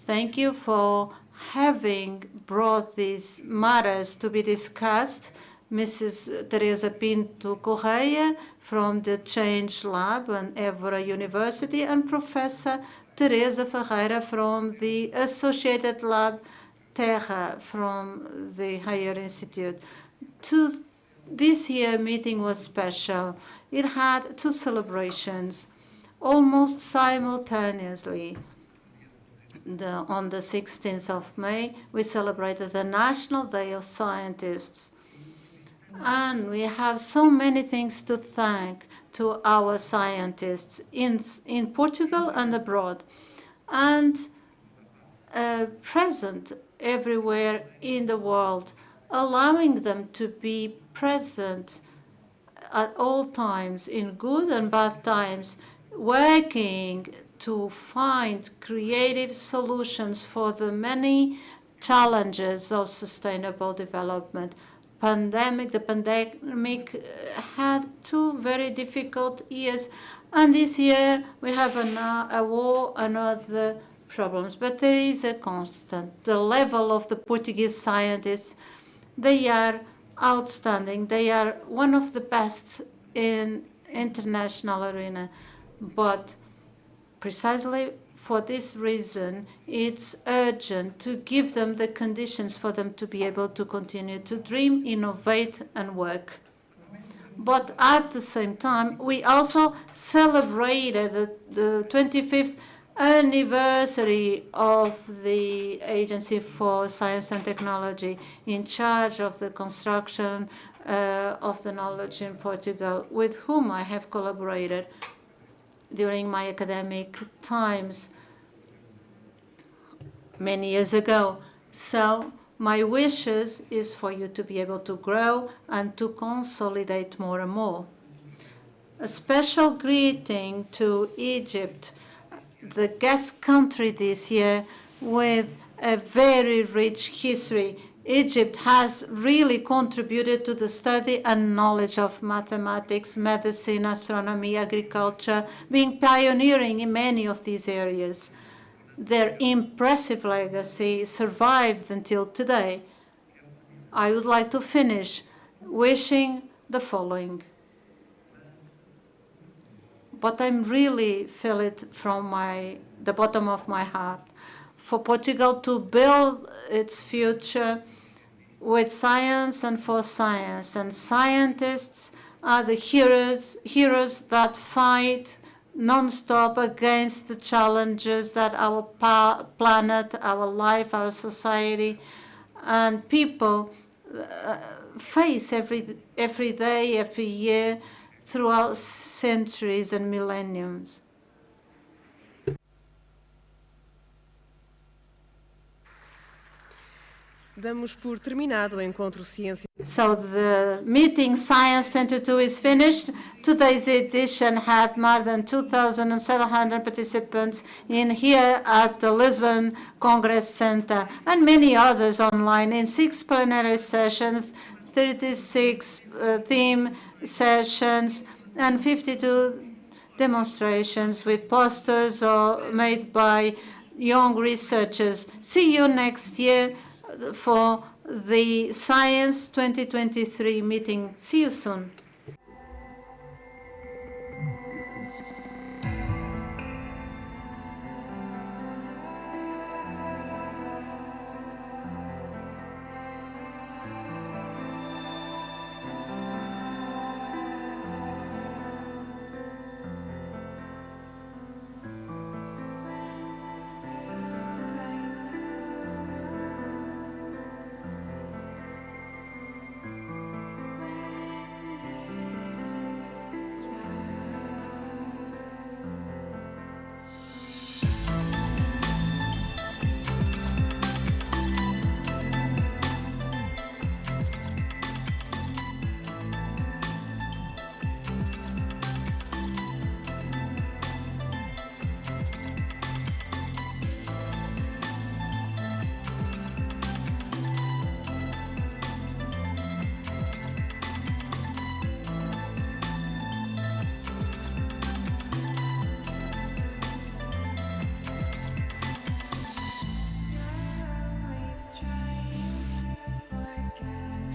Thank you for having brought these matters to be discussed. Mrs. Teresa Pinto Correia from the Change Lab and Évora University, and Professor Teresa Ferreira from the Associated Lab Terra from the Higher Institute. This year meeting was special. It had two celebrations almost simultaneously. On the 16th of May, we celebrated the National Day of Scientists. And we have so many things to thank to our scientists in Portugal and abroad, and present everywhere in the world, allowing them to be present at all times, in good and bad times, working to find creative solutions for the many challenges of sustainable development. the pandemic had 2 very difficult years, and this year we have a war and other problems. But there is a constant. The level of the Portuguese scientists, they are outstanding. They are one of the best in international arena. But precisely for this reason, it's urgent to give them the conditions for them to be able to continue to dream, innovate, and work. But at the same time, we also celebrated the 25th anniversary of the Agency for Science and Technology, in charge of the construction of the knowledge in Portugal, with whom I have collaborated during my academic times many years ago. So my wishes is for you to be able to grow and to consolidate more and more. A special greeting to Egypt, the guest country this year, with a very rich history. Egypt has really contributed to the study and knowledge of mathematics, medicine, astronomy, agriculture, being pioneering in many of these areas. Their impressive legacy survived until today. I would like to finish wishing the following. But I'm really feel it from the bottom of my heart. For Portugal to build its future with science and for science. And scientists are the heroes that fight non-stop against the challenges that our planet, our life, our society, and people face every day, every year, throughout centuries and millenniums. Damos por terminado o Encontro Ciência. So the meeting Science 22 is finished. Today's edition had more than 2,700 participants in here at the Lisbon Congress Center, and many others online in 6 plenary sessions, 36 theme sessions, and 52 demonstrations with posters made by young researchers. See you next year for the Science 2023 meeting. See you soon.